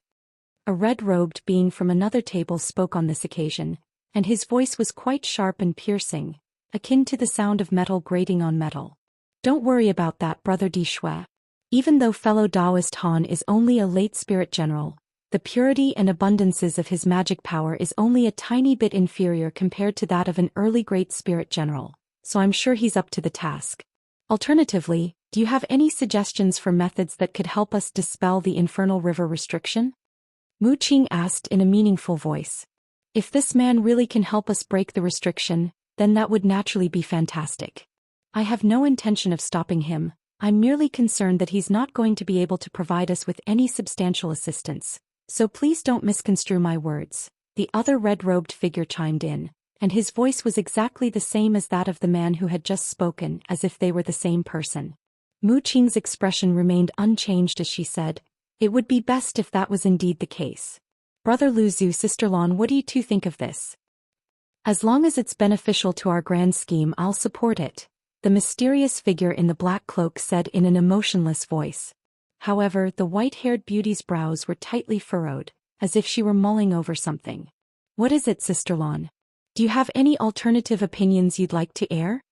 A red-robed being from another table spoke on this occasion, and his voice was quite sharp and piercing, akin to the sound of metal grating on metal. Don't worry about that, Brother Di Shui. Even though fellow Taoist Han is only a late spirit general, the purity and abundances of his magic power is only a tiny bit inferior compared to that of an early great spirit general, so I'm sure he's up to the task. Alternatively, do you have any suggestions for methods that could help us dispel the infernal river restriction? Mu Qing asked in a meaningful voice. If this man really can help us break the restriction, then that would naturally be fantastic. I have no intention of stopping him. I'm merely concerned that he's not going to be able to provide us with any substantial assistance, so please don't misconstrue my words. The other red-robed figure chimed in, and his voice was exactly the same as that of the man who had just spoken, as if they were the same person. Mu Qing's expression remained unchanged as she said, "It would be best if that was indeed the case. Brother Lu Zhu, Sister Lan, what do you two think of this? As long as it's beneficial to our grand scheme, I'll support it," the mysterious figure in the black cloak said in an emotionless voice. However, the white-haired beauty's brows were tightly furrowed, as if she were mulling over something. "What is it, Sister Lan? Do you have any alternative opinions you'd like to air?"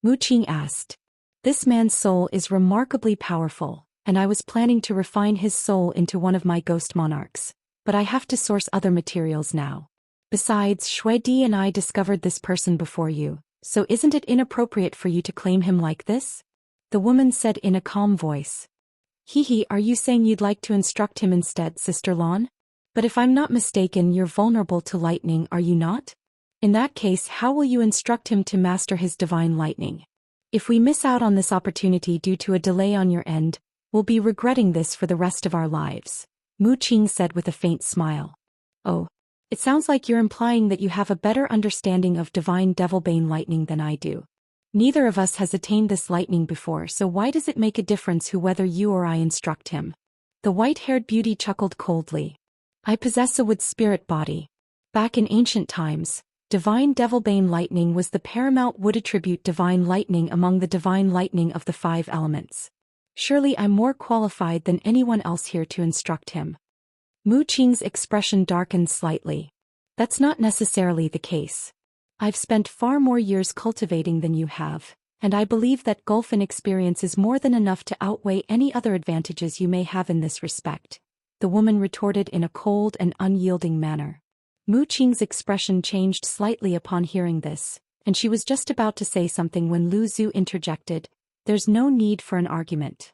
Mu Qing asked. "This man's soul is remarkably powerful, and I was planning to refine his soul into one of my ghost monarchs, but I have to source other materials now. Besides, Shui Di and I discovered this person before you, so isn't it inappropriate for you to claim him like this?" The woman said in a calm voice. "Hee, are you saying you'd like to instruct him instead, Sister Lan? But if I'm not mistaken, you're vulnerable to lightning, are you not? In that case, how will you instruct him to master his divine lightning? If we miss out on this opportunity due to a delay on your end, we'll be regretting this for the rest of our lives," Mu Qing said with a faint smile. "Oh. It sounds like you're implying that you have a better understanding of divine devilbane lightning than I do. Neither of us has attained this lightning before, so why does it make a difference whether you or I instruct him?" The white-haired beauty chuckled coldly. "I possess a wood spirit body. Back in ancient times, divine devilbane lightning was the paramount wood attribute divine lightning among the divine lightning of the 5 elements. Surely I'm more qualified than anyone else here to instruct him." Mu Qing's expression darkened slightly. "That's not necessarily the case. I've spent far more years cultivating than you have, and I believe that Gulfin experience is more than enough to outweigh any other advantages you may have in this respect," the woman retorted in a cold and unyielding manner. Mu Qing's expression changed slightly upon hearing this, and she was just about to say something when Lu Zhu interjected, "There's no need for an argument.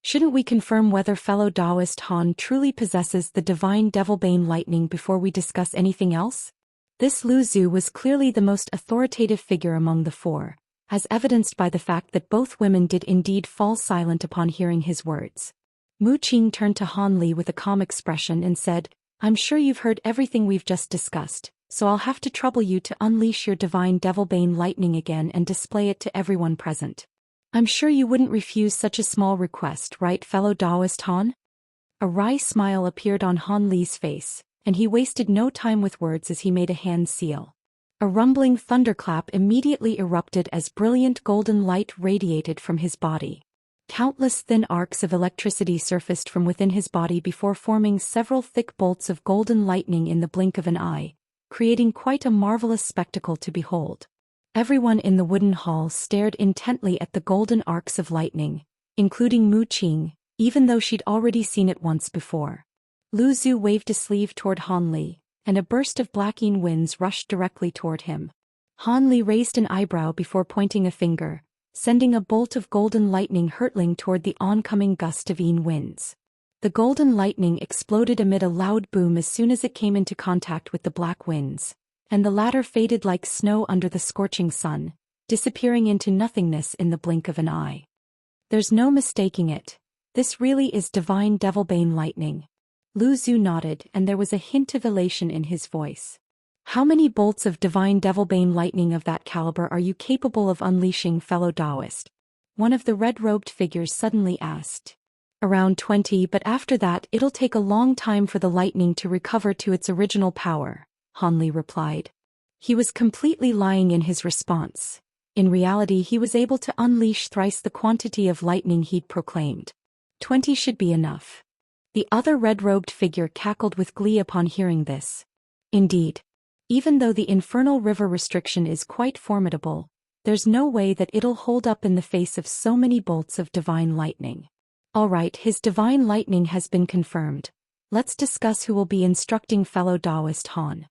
Shouldn't we confirm whether fellow Taoist Han truly possesses the divine devilbane lightning before we discuss anything else?" This Lu Zhu was clearly the most authoritative figure among the 4, as evidenced by the fact that both women did indeed fall silent upon hearing his words. Mu Qing turned to Han Li with a calm expression and said, "I'm sure you've heard everything we've just discussed, so I'll have to trouble you to unleash your divine devilbane lightning again and display it to everyone present. I'm sure you wouldn't refuse such a small request, right, fellow Taoist Han?" A wry smile appeared on Han Li's face, and he wasted no time with words as he made a hand seal. A rumbling thunderclap immediately erupted as brilliant golden light radiated from his body. Countless thin arcs of electricity surfaced from within his body before forming several thick bolts of golden lightning in the blink of an eye, creating quite a marvelous spectacle to behold. Everyone in the wooden hall stared intently at the golden arcs of lightning, including Mu Qing, even though she'd already seen it once before. Lu Zhu waved a sleeve toward Han Li, and a burst of blacking winds rushed directly toward him. Han Li raised an eyebrow before pointing a finger, sending a bolt of golden lightning hurtling toward the oncoming gust of winds. The golden lightning exploded amid a loud boom as soon as it came into contact with the black winds, and the latter faded like snow under the scorching sun, disappearing into nothingness in the blink of an eye. "There's no mistaking it. This really is divine devilbane lightning." Lu Zhu nodded, and there was a hint of elation in his voice. "How many bolts of divine devilbane lightning of that caliber are you capable of unleashing, fellow Taoist?" one of the red-robed figures suddenly asked. "Around 20, but after that it'll take a long time for the lightning to recover to its original power," Han Li replied. He was completely lying in his response. In reality, he was able to unleash thrice the quantity of lightning he'd proclaimed. 20 should be enough. The other red-robed figure cackled with glee upon hearing this. Indeed. Even though the infernal river restriction is quite formidable, there's no way that it'll hold up in the face of so many bolts of divine lightning. All right, his divine lightning has been confirmed. Let's discuss who will be instructing fellow Taoist Han.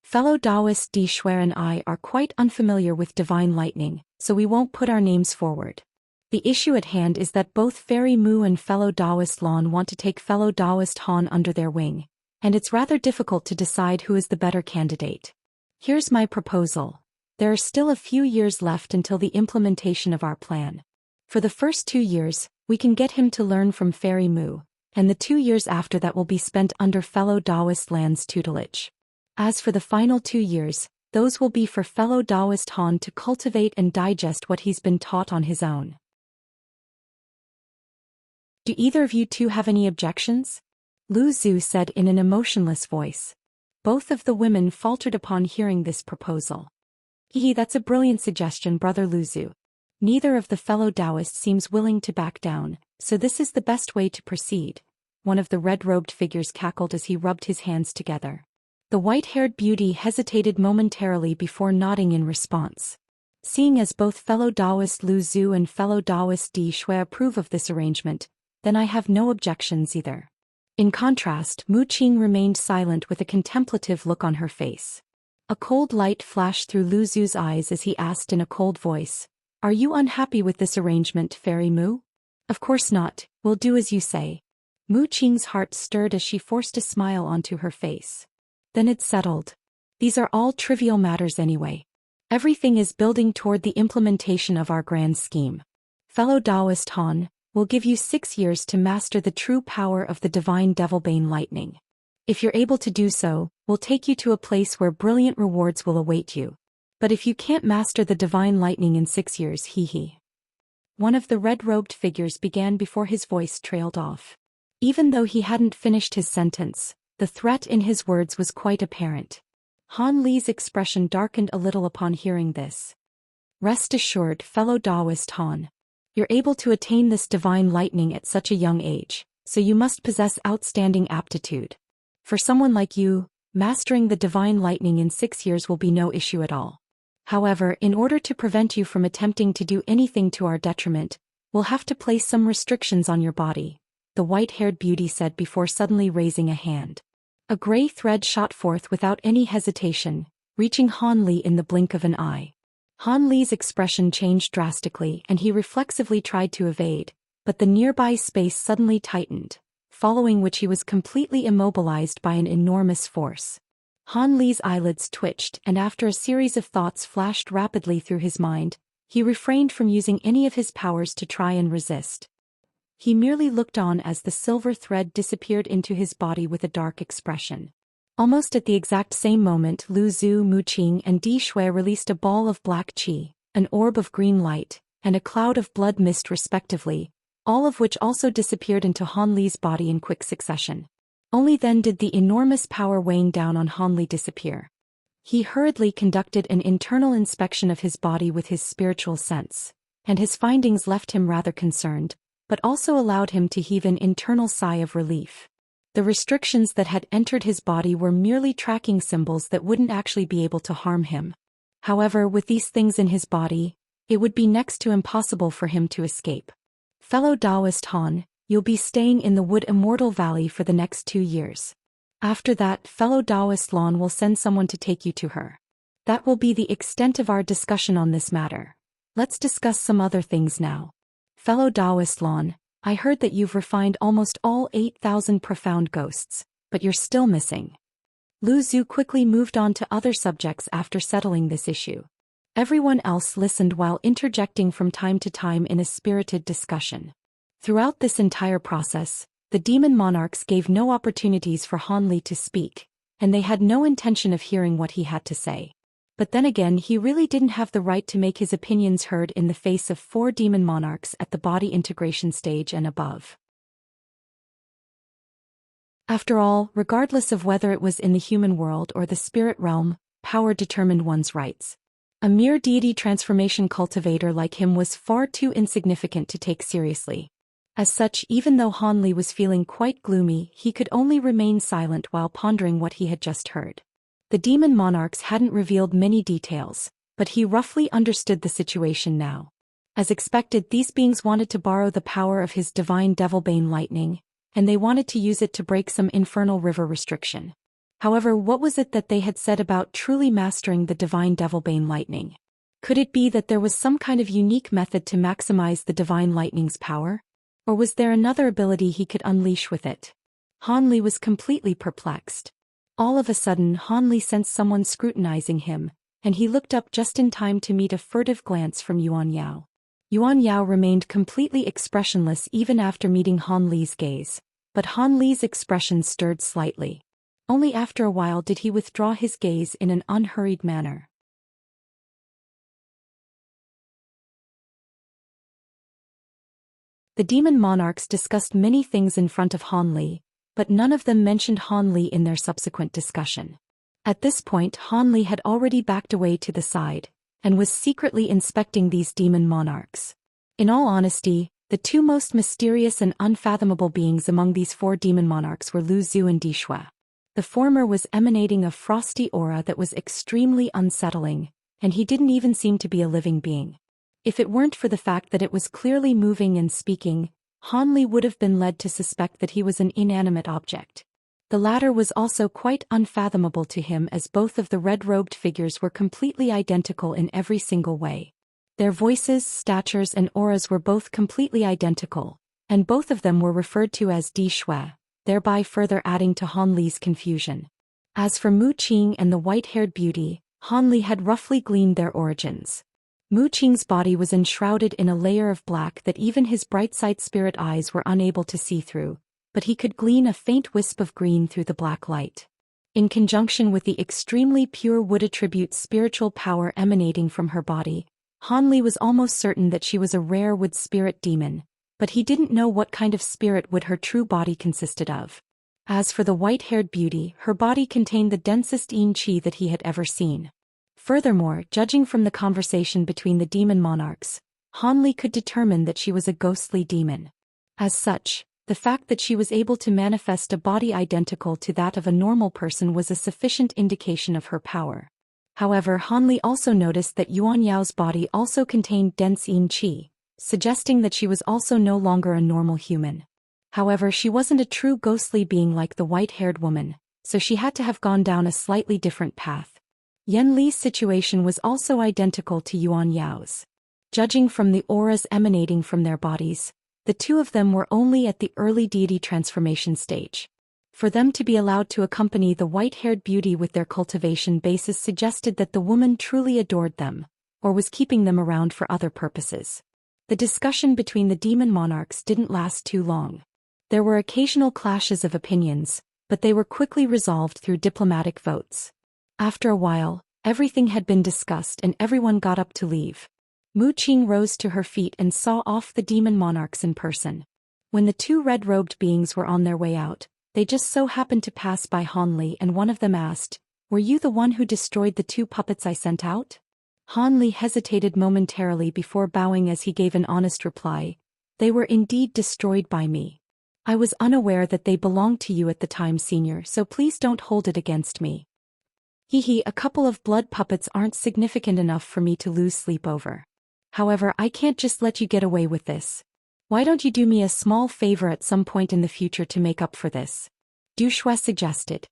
Fellow Taoist Di Shuai and I are quite unfamiliar with divine lightning, so we won't put our names forward. The issue at hand is that both Fairy Mu and fellow Taoist Lan want to take fellow Taoist Han under their wing, and it's rather difficult to decide who is the better candidate. Here's my proposal. There are still a few years left until the implementation of our plan. For the first 2 years, we can get him to learn from Fairy Mu, and the 2 years after that will be spent under fellow Taoist Lan's tutelage. As for the final 2 years, those will be for fellow Taoist Han to cultivate and digest what he's been taught on his own. Do either of you two have any objections? Lu Zhu said in an emotionless voice. Both of the women faltered upon hearing this proposal. That's a brilliant suggestion, Brother Lu Zhu. Neither of the fellow Taoists seems willing to back down, so this is the best way to proceed. One of the red-robed figures cackled as he rubbed his hands together. The white-haired beauty hesitated momentarily before nodding in response. Seeing as both fellow Taoist Lu Zhu and fellow Taoist Di Shuai approve of this arrangement, then I have no objections either. In contrast, Mu Qing remained silent with a contemplative look on her face. A cold light flashed through Lu Zhu's eyes as he asked in a cold voice, "Are you unhappy with this arrangement, Fairy Mu?" "Of course not, we'll do as you say." Mu Qing's heart stirred as she forced a smile onto her face. Then it's settled. These are all trivial matters anyway. Everything is building toward the implementation of our grand scheme. Fellow Taoist Han, we'll give you 6 years to master the true power of the divine Devilbane lightning. If you're able to do so, we'll take you to a place where brilliant rewards will await you. But if you can't master the divine lightning in 6 years, One of the red-robed figures began before his voice trailed off. Even though he hadn't finished his sentence, the threat in his words was quite apparent. Han Li's expression darkened a little upon hearing this. Rest assured, fellow Taoist Han. You're able to attain this divine lightning at such a young age, so you must possess outstanding aptitude. For someone like you, mastering the divine lightning in 6 years will be no issue at all. However, in order to prevent you from attempting to do anything to our detriment, we'll have to place some restrictions on your body, the white-haired beauty said before suddenly raising a hand. A gray thread shot forth without any hesitation, reaching Han Li in the blink of an eye. Han Li's expression changed drastically and he reflexively tried to evade, but the nearby space suddenly tightened, following which he was completely immobilized by an enormous force. Han Li's eyelids twitched and after a series of thoughts flashed rapidly through his mind, he refrained from using any of his powers to try and resist. He merely looked on as the silver thread disappeared into his body with a dark expression. Almost at the exact same moment, Lu Zhu, Mu Qing and Di Shuai released a ball of black qi, an orb of green light, and a cloud of blood mist respectively, all of which also disappeared into Han Li's body in quick succession. Only then did the enormous power weighing down on Han Li disappear. He hurriedly conducted an internal inspection of his body with his spiritual sense, and his findings left him rather concerned, but also allowed him to heave an internal sigh of relief. The restrictions that had entered his body were merely tracking symbols that wouldn't actually be able to harm him. However, with these things in his body, it would be next to impossible for him to escape. Fellow Taoist Han, you'll be staying in the Wood Immortal Valley for the next 2 years. After that, fellow Taoist Lan will send someone to take you to her. That will be the extent of our discussion on this matter. Let's discuss some other things now. Fellow Taoist Lan, I heard that you've refined almost all 8,000 profound ghosts, but you're still missing. Lu Zhu quickly moved on to other subjects after settling this issue. Everyone else listened while interjecting from time to time in a spirited discussion. Throughout this entire process, the demon monarchs gave no opportunities for Han Li to speak, and they had no intention of hearing what he had to say. But then again, he really didn't have the right to make his opinions heard in the face of 4 demon monarchs at the body integration stage and above. After all, regardless of whether it was in the human world or the spirit realm, power determined one's rights. A mere deity transformation cultivator like him was far too insignificant to take seriously. As such, even though Han Li was feeling quite gloomy, he could only remain silent while pondering what he had just heard. The demon monarchs hadn't revealed many details, but he roughly understood the situation now. As expected, these beings wanted to borrow the power of his divine Devilbane lightning, and they wanted to use it to break some infernal river restriction. However, what was it that they had said about truly mastering the divine Devilbane lightning? Could it be that there was some kind of unique method to maximize the divine lightning's power? Or was there another ability he could unleash with it? Han Li was completely perplexed. All of a sudden, Han Li sensed someone scrutinizing him, and he looked up just in time to meet a furtive glance from Yuan Yao. Yuan Yao remained completely expressionless even after meeting Han Li's gaze, but Han Li's expression stirred slightly. Only after a while did he withdraw his gaze in an unhurried manner. The demon monarchs discussed many things in front of Han Li, but none of them mentioned Han Li in their subsequent discussion. At this point, Han Li had already backed away to the side, and was secretly inspecting these demon monarchs. In all honesty, the two most mysterious and unfathomable beings among these four demon monarchs were Lu Zhu and Di Shui. The former was emanating a frosty aura that was extremely unsettling, and he didn't even seem to be a living being. If it weren't for the fact that it was clearly moving and speaking, Han Li would have been led to suspect that he was an inanimate object. The latter was also quite unfathomable to him, as both of the red-robed figures were completely identical in every single way. Their voices, statures and auras were both completely identical, and both of them were referred to as Di Shui, thereby further adding to Han Li's confusion. As for Mu Qing and the white-haired beauty, Han Li had roughly gleaned their origins. Mu Qing's body was enshrouded in a layer of black that even his bright-side spirit eyes were unable to see through, but he could glean a faint wisp of green through the black light. In conjunction with the extremely pure wood attribute spiritual power emanating from her body, Han Li was almost certain that she was a rare wood spirit demon, but he didn't know what kind of spirit wood her true body consisted of. As for the white-haired beauty, her body contained the densest yin qi that he had ever seen. Furthermore, judging from the conversation between the demon monarchs, Han Li could determine that she was a ghostly demon. As such, the fact that she was able to manifest a body identical to that of a normal person was a sufficient indication of her power. However, Han Li also noticed that Yuan Yao's body also contained dense yin qi, suggesting that she was also no longer a normal human. However, she wasn't a true ghostly being like the white-haired woman, so she had to have gone down a slightly different path. Yan Li's situation was also identical to Yuan Yao's. Judging from the auras emanating from their bodies, the two of them were only at the early deity transformation stage. For them to be allowed to accompany the white-haired beauty with their cultivation basis suggested that the woman truly adored them, or was keeping them around for other purposes. The discussion between the demon monarchs didn't last too long. There were occasional clashes of opinions, but they were quickly resolved through diplomatic votes. After a while, everything had been discussed and everyone got up to leave. Mu Qing rose to her feet and saw off the demon monarchs in person. When the two red-robed beings were on their way out, they just so happened to pass by Han Li, and one of them asked, "Were you the one who destroyed the two puppets I sent out?" Han Li hesitated momentarily before bowing as he gave an honest reply, "They were indeed destroyed by me. I was unaware that they belonged to you at the time, Senior, so please don't hold it against me. A couple of blood puppets aren't significant enough for me to lose sleep over. However, I can't just let you get away with this. Why don't you do me a small favor at some point in the future to make up for this?" Du Shui suggested.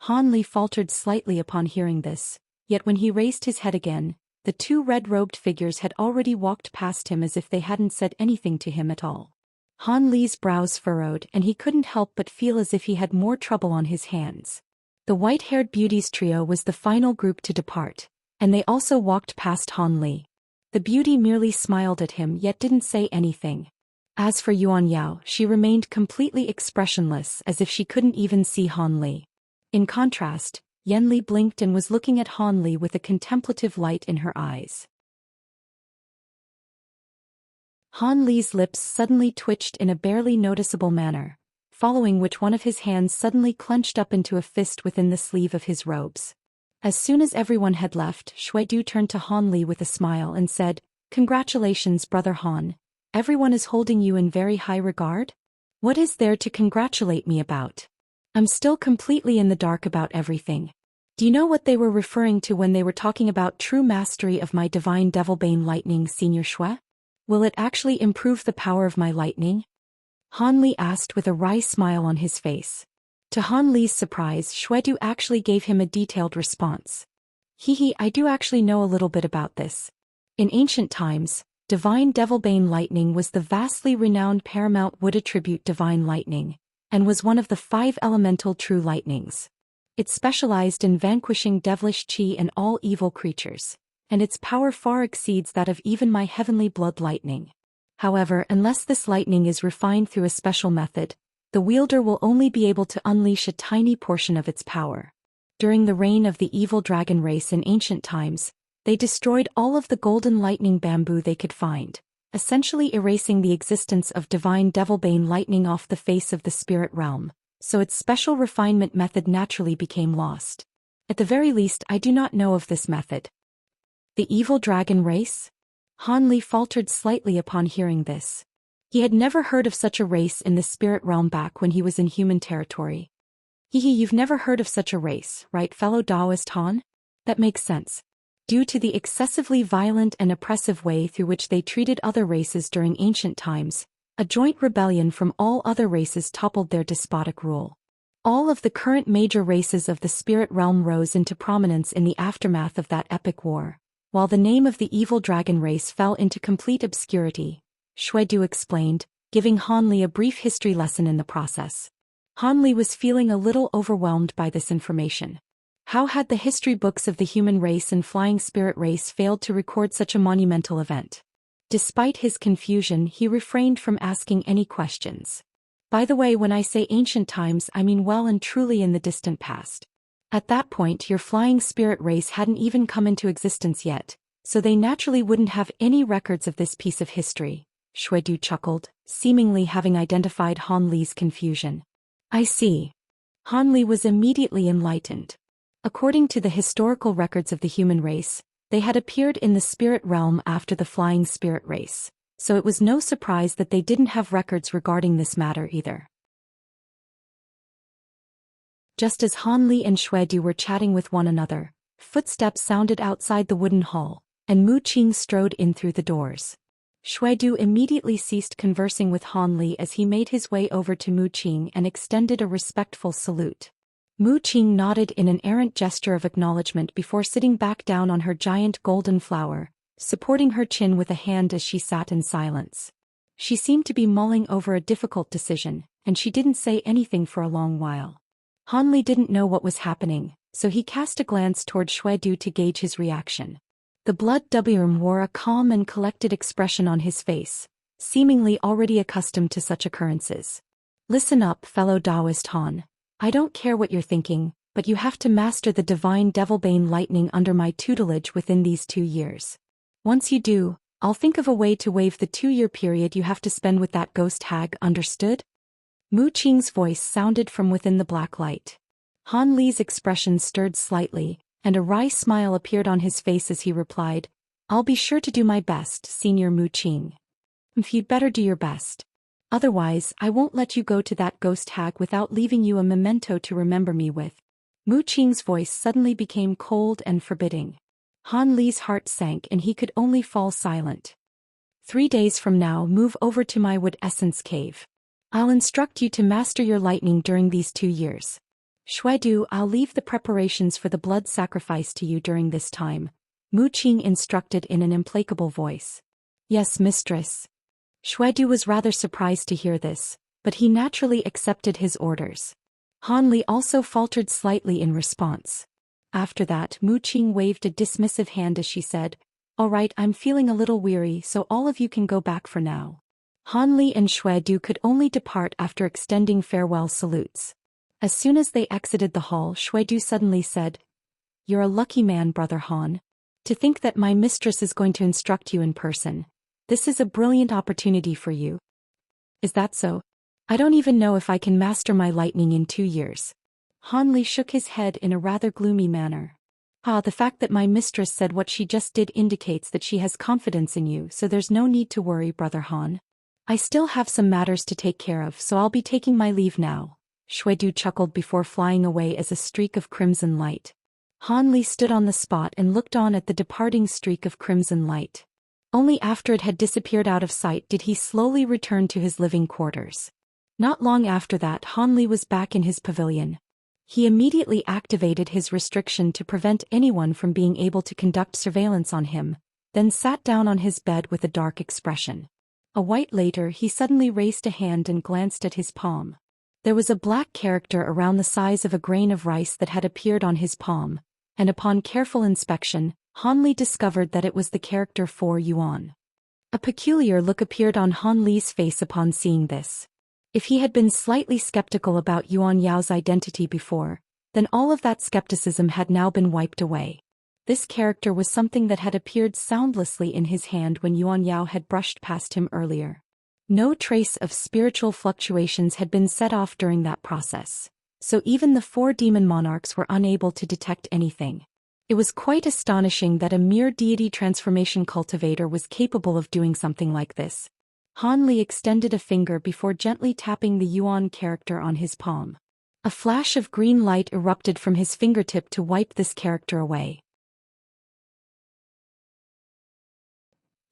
Han Li faltered slightly upon hearing this, yet when he raised his head again, the two red-robed figures had already walked past him as if they hadn't said anything to him at all. Han Li's brows furrowed and he couldn't help but feel as if he had more trouble on his hands. The white-haired beauties trio was the final group to depart, and they also walked past Han Li. The beauty merely smiled at him yet didn't say anything. As for Yuan Yao, she remained completely expressionless as if she couldn't even see Han Li. In contrast, Yan Li blinked and was looking at Han Li with a contemplative light in her eyes. Han Li's lips suddenly twitched in a barely noticeable manner, following which one of his hands suddenly clenched up into a fist within the sleeve of his robes. As soon as everyone had left, Shui Du turned to Han Li with a smile and said, "Congratulations, Brother Han. Everyone is holding you in very high regard? What is there to congratulate me about? I'm still completely in the dark about everything. Do you know what they were referring to when they were talking about true mastery of my divine Devilbane lightning, Senior Shui? Will it actually improve the power of my lightning?" Han Li asked with a wry smile on his face. To Han Li's surprise, Xuedu actually gave him a detailed response. I do actually know a little bit about this. In ancient times, divine Devilbane lightning was the vastly renowned paramount wood attribute divine lightning, and was one of the 5 elemental true lightnings. It specialized in vanquishing devilish chi and all evil creatures, and its power far exceeds that of even my heavenly blood lightning. However, unless this lightning is refined through a special method, the wielder will only be able to unleash a tiny portion of its power. During the reign of the evil dragon race in ancient times, they destroyed all of the golden lightning bamboo they could find, essentially erasing the existence of divine Devilbane lightning off the face of the spirit realm, so its special refinement method naturally became lost. At the very least, I do not know of this method. The evil dragon race? Han Li faltered slightly upon hearing this. He had never heard of such a race in the spirit realm back when he was in human territory. You've never heard of such a race, right, fellow Taoist Han? That makes sense. Due to the excessively violent and oppressive way through which they treated other races during ancient times, a joint rebellion from all other races toppled their despotic rule. All of the current major races of the spirit realm rose into prominence in the aftermath of that epic war, while the name of the evil dragon race fell into complete obscurity, Xuedu explained, giving Han Li a brief history lesson in the process. Han Li was feeling a little overwhelmed by this information. How had the history books of the human race and flying spirit race failed to record such a monumental event? Despite his confusion, he refrained from asking any questions. By the way, when I say ancient times, I mean well and truly in the distant past. At that point, your flying spirit race hadn't even come into existence yet, so they naturally wouldn't have any records of this piece of history, Xuedu chuckled, seemingly having identified Han Li's confusion. I see. Han Li was immediately enlightened. According to the historical records of the human race, they had appeared in the spirit realm after the flying spirit race, so it was no surprise that they didn't have records regarding this matter either. Just as Han Li and Xuedu were chatting with one another, footsteps sounded outside the wooden hall, and Mu Qing strode in through the doors. Xuedu immediately ceased conversing with Han Li as he made his way over to Mu Qing and extended a respectful salute. Mu Qing nodded in an errant gesture of acknowledgement before sitting back down on her giant golden flower, supporting her chin with a hand as she sat in silence. She seemed to be mulling over a difficult decision, and she didn't say anything for a long while. Han Li didn't know what was happening, so he cast a glance toward Xuedu to gauge his reaction. The blood Wurm wore a calm and collected expression on his face, seemingly already accustomed to such occurrences. Listen up, fellow Taoist Han. I don't care what you're thinking, but you have to master the divine Devilbane lightning under my tutelage within these 2 years. Once you do, I'll think of a way to waive the 2-year period you have to spend with that ghost hag, understood? Mu Qing's voice sounded from within the black light. Han Li's expression stirred slightly, and a wry smile appeared on his face as he replied, I'll be sure to do my best, Senior Mu Qing. You'd better do your best. Otherwise, I won't let you go to that ghost hag without leaving you a memento to remember me with. Mu Qing's voice suddenly became cold and forbidding. Han Li's heart sank and he could only fall silent. 3 days from now, move over to my wood essence cave. I'll instruct you to master your lightning during these 2 years. Xuedu, I'll leave the preparations for the blood sacrifice to you during this time, Mu Qing instructed in an implacable voice. Yes, mistress. Xuedu was rather surprised to hear this, but he naturally accepted his orders. Han Li also faltered slightly in response. After that, Mu Qing waved a dismissive hand as she said, All right, I'm feeling a little weary, so all of you can go back for now. Han Li and Xuedu could only depart after extending farewell salutes. As soon as they exited the hall, Xuedu suddenly said, You're a lucky man, Brother Han. To think that my mistress is going to instruct you in person. This is a brilliant opportunity for you. Is that so? I don't even know if I can master my lightning in 2 years. Han Li shook his head in a rather gloomy manner. The fact that my mistress said what she just did indicates that she has confidence in you, so there's no need to worry, Brother Han. I still have some matters to take care of, so I'll be taking my leave now. Xuedu chuckled before flying away as a streak of crimson light. Han Li stood on the spot and looked on at the departing streak of crimson light. Only after it had disappeared out of sight did he slowly return to his living quarters. Not long after that, Han Li was back in his pavilion. He immediately activated his restriction to prevent anyone from being able to conduct surveillance on him, then sat down on his bed with a dark expression. A while later, he suddenly raised a hand and glanced at his palm. There was a black character around the size of a grain of rice that had appeared on his palm, and upon careful inspection, Han Li discovered that it was the character 4 yuan. A peculiar look appeared on Han Li's face upon seeing this. If he had been slightly skeptical about Yuan Yao's identity before, then all of that skepticism had now been wiped away. This character was something that had appeared soundlessly in his hand when Yuan Yao had brushed past him earlier. No trace of spiritual fluctuations had been set off during that process, so even the 4 demon monarchs were unable to detect anything. It was quite astonishing that a mere deity transformation cultivator was capable of doing something like this. Han Li extended a finger before gently tapping the Yuan character on his palm. A flash of green light erupted from his fingertip to wipe this character away.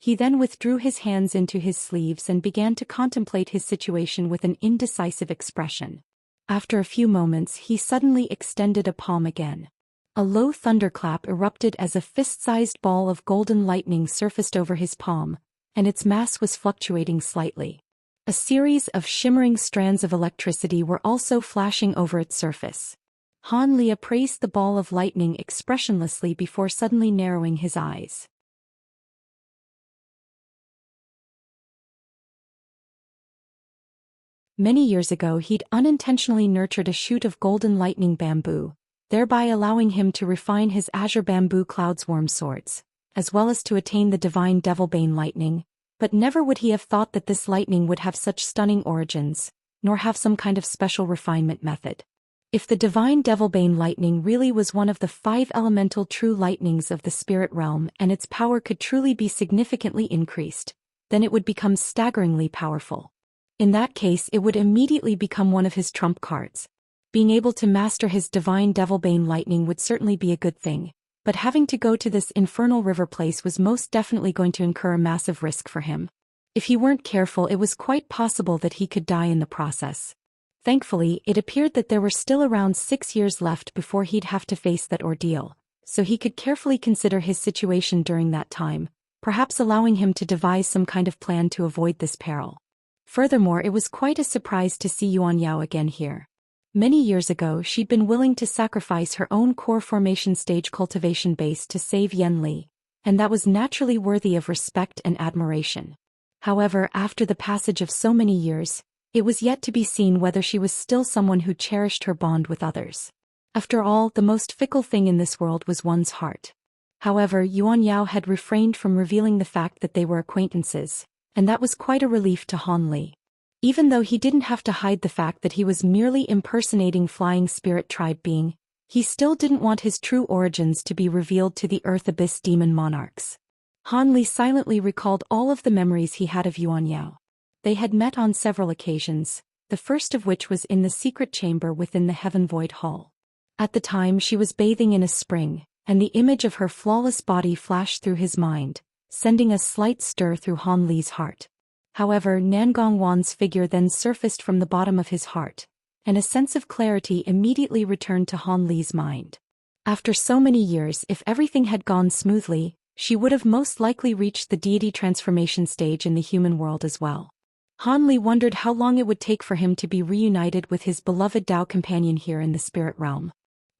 He then withdrew his hands into his sleeves and began to contemplate his situation with an indecisive expression. After a few moments, he suddenly extended a palm again. A low thunderclap erupted as a fist-sized ball of golden lightning surfaced over his palm, and its mass was fluctuating slightly. A series of shimmering strands of electricity were also flashing over its surface. Han Li appraised the ball of lightning expressionlessly before suddenly narrowing his eyes. Many years ago, he'd unintentionally nurtured a shoot of golden lightning bamboo, thereby allowing him to refine his azure bamboo cloud's worm swords, as well as to attain the divine devilbane lightning, but never would he have thought that this lightning would have such stunning origins, nor have some kind of special refinement method. If the divine devilbane lightning really was one of the 5 elemental true lightnings of the spirit realm and its power could truly be significantly increased, then it would become staggeringly powerful. In that case, it would immediately become one of his trump cards. Being able to master his divine devilbane lightning would certainly be a good thing, but having to go to this infernal river place was most definitely going to incur a massive risk for him. If he weren't careful, it was quite possible that he could die in the process. Thankfully, it appeared that there were still around 6 years left before he'd have to face that ordeal, so he could carefully consider his situation during that time, perhaps allowing him to devise some kind of plan to avoid this peril. Furthermore, it was quite a surprise to see Yuan Yao again here. Many years ago, she'd been willing to sacrifice her own core formation stage cultivation base to save Yan Li, and that was naturally worthy of respect and admiration. However, after the passage of so many years, it was yet to be seen whether she was still someone who cherished her bond with others. After all, the most fickle thing in this world was one's heart. However, Yuan Yao had refrained from revealing the fact that they were acquaintances, and that was quite a relief to Han Li. Even though he didn't have to hide the fact that he was merely impersonating Flying Spirit Tribe being, he still didn't want his true origins to be revealed to the Earth Abyss demon monarchs. Han Li silently recalled all of the memories he had of Yuan Yao. They had met on several occasions, the first of which was in the secret chamber within the Heaven Void Hall. At the time, she was bathing in a spring, and the image of her flawless body flashed through his mind, sending a slight stir through Han Li's heart. However, Nangong Wan's figure then surfaced from the bottom of his heart, and a sense of clarity immediately returned to Han Li's mind. After so many years, if everything had gone smoothly, she would have most likely reached the deity transformation stage in the human world as well. Han Li wondered how long it would take for him to be reunited with his beloved Tao companion here in the spirit realm.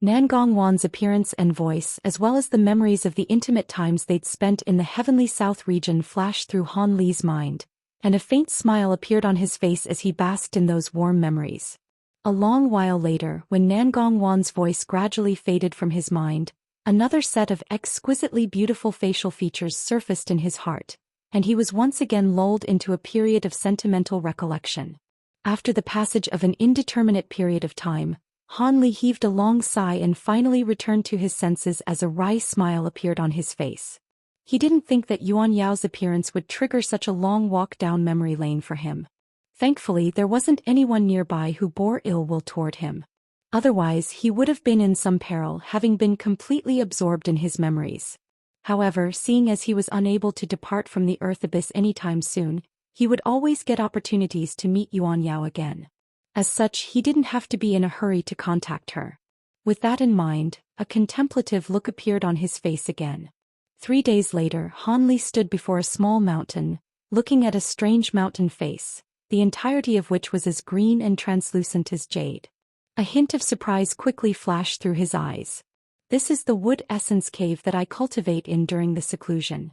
Nangong Wan's appearance and voice, as well as the memories of the intimate times they'd spent in the heavenly south region, flashed through Han Li's mind, and a faint smile appeared on his face as he basked in those warm memories. A long while later, when Nangong Wan's voice gradually faded from his mind, another set of exquisitely beautiful facial features surfaced in his heart, and he was once again lulled into a period of sentimental recollection. After the passage of an indeterminate period of time, Han Li heaved a long sigh and finally returned to his senses as a wry smile appeared on his face. He didn't think that Yuan Yao's appearance would trigger such a long walk down memory lane for him. Thankfully, there wasn't anyone nearby who bore ill will toward him. Otherwise, he would have been in some peril, having been completely absorbed in his memories. However, seeing as he was unable to depart from the Earth Abyss anytime soon, he would always get opportunities to meet Yuan Yao again. As such, he didn't have to be in a hurry to contact her. With that in mind, a contemplative look appeared on his face again. 3 days later, Hanli stood before a small mountain, looking at a strange mountain face, the entirety of which was as green and translucent as jade. A hint of surprise quickly flashed through his eyes. This is the wood essence cave that I cultivate in during the seclusion.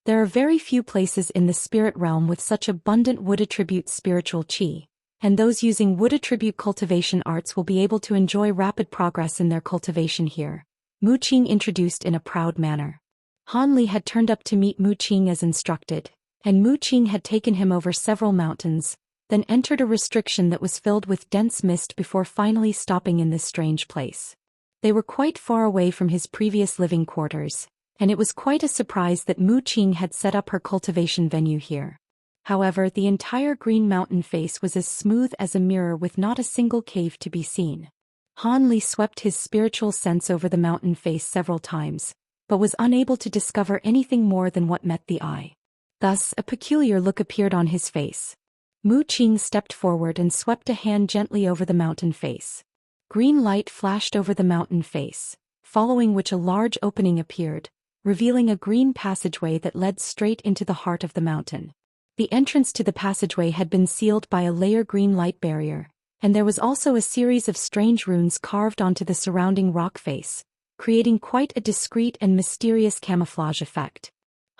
There are very few places in the spirit realm with such abundant wood attribute spiritual qi, and those using wood attribute cultivation arts will be able to enjoy rapid progress in their cultivation here, Mu Qing introduced in a proud manner. Hanli had turned up to meet Mu Qing as instructed, and Mu Qing had taken him over several mountains, then entered a restriction that was filled with dense mist before finally stopping in this strange place. They were quite far away from his previous living quarters, and it was quite a surprise that Mu Qing had set up her cultivation venue here. However, the entire green mountain face was as smooth as a mirror with not a single cave to be seen. Hanli swept his spiritual sense over the mountain face several times, but was unable to discover anything more than what met the eye. Thus, a peculiar look appeared on his face. Mu Qing stepped forward and swept a hand gently over the mountain face. Green light flashed over the mountain face, following which a large opening appeared, revealing a green passageway that led straight into the heart of the mountain. The entrance to the passageway had been sealed by a layer green light barrier, and there was also a series of strange runes carved onto the surrounding rock face, creating quite a discreet and mysterious camouflage effect.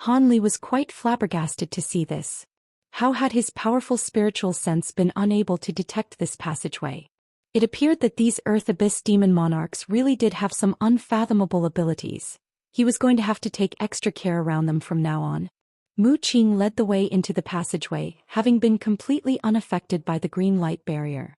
Hanli was quite flabbergasted to see this. How had his powerful spiritual sense been unable to detect this passageway? It appeared that these Earth Abyss demon monarchs really did have some unfathomable abilities. He was going to have to take extra care around them from now on. Mu Qing led the way into the passageway, having been completely unaffected by the green light barrier.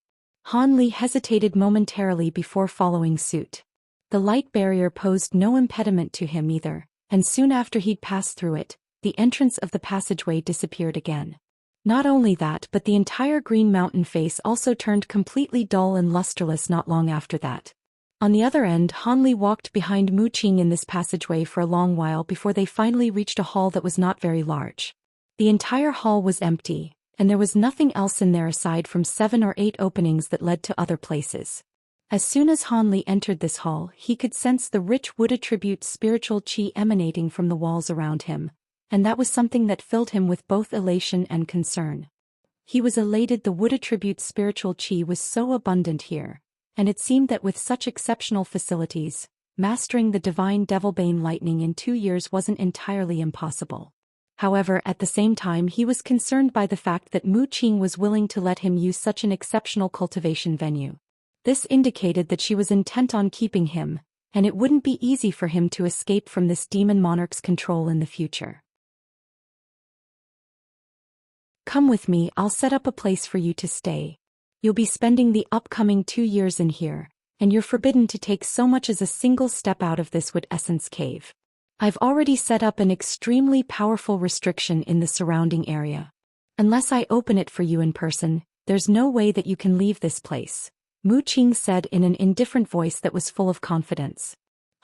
Hanli hesitated momentarily before following suit. The light barrier posed no impediment to him either, and soon after he'd passed through it, the entrance of the passageway disappeared again. Not only that, but the entire green mountain face also turned completely dull and lusterless not long after that. On the other end, Hanli walked behind Mu Qing in this passageway for a long while before they finally reached a hall that was not very large. The entire hall was empty, and there was nothing else in there aside from 7 or 8 openings that led to other places. As soon as Hanli entered this hall, he could sense the rich wood attribute spiritual qi emanating from the walls around him, and that was something that filled him with both elation and concern. He was elated the wood attribute spiritual qi was so abundant here, and it seemed that with such exceptional facilities, mastering the divine Devilbane lightning in 2 years wasn't entirely impossible. However, at the same time he was concerned by the fact that Mu Qing was willing to let him use such an exceptional cultivation venue. This indicated that she was intent on keeping him, and it wouldn't be easy for him to escape from this demon monarch's control in the future. Come with me, I'll set up a place for you to stay. You'll be spending the upcoming 2 years in here, and you're forbidden to take so much as a single step out of this wood essence cave. I've already set up an extremely powerful restriction in the surrounding area. Unless I open it for you in person, there's no way that you can leave this place, Mu Qing said in an indifferent voice that was full of confidence.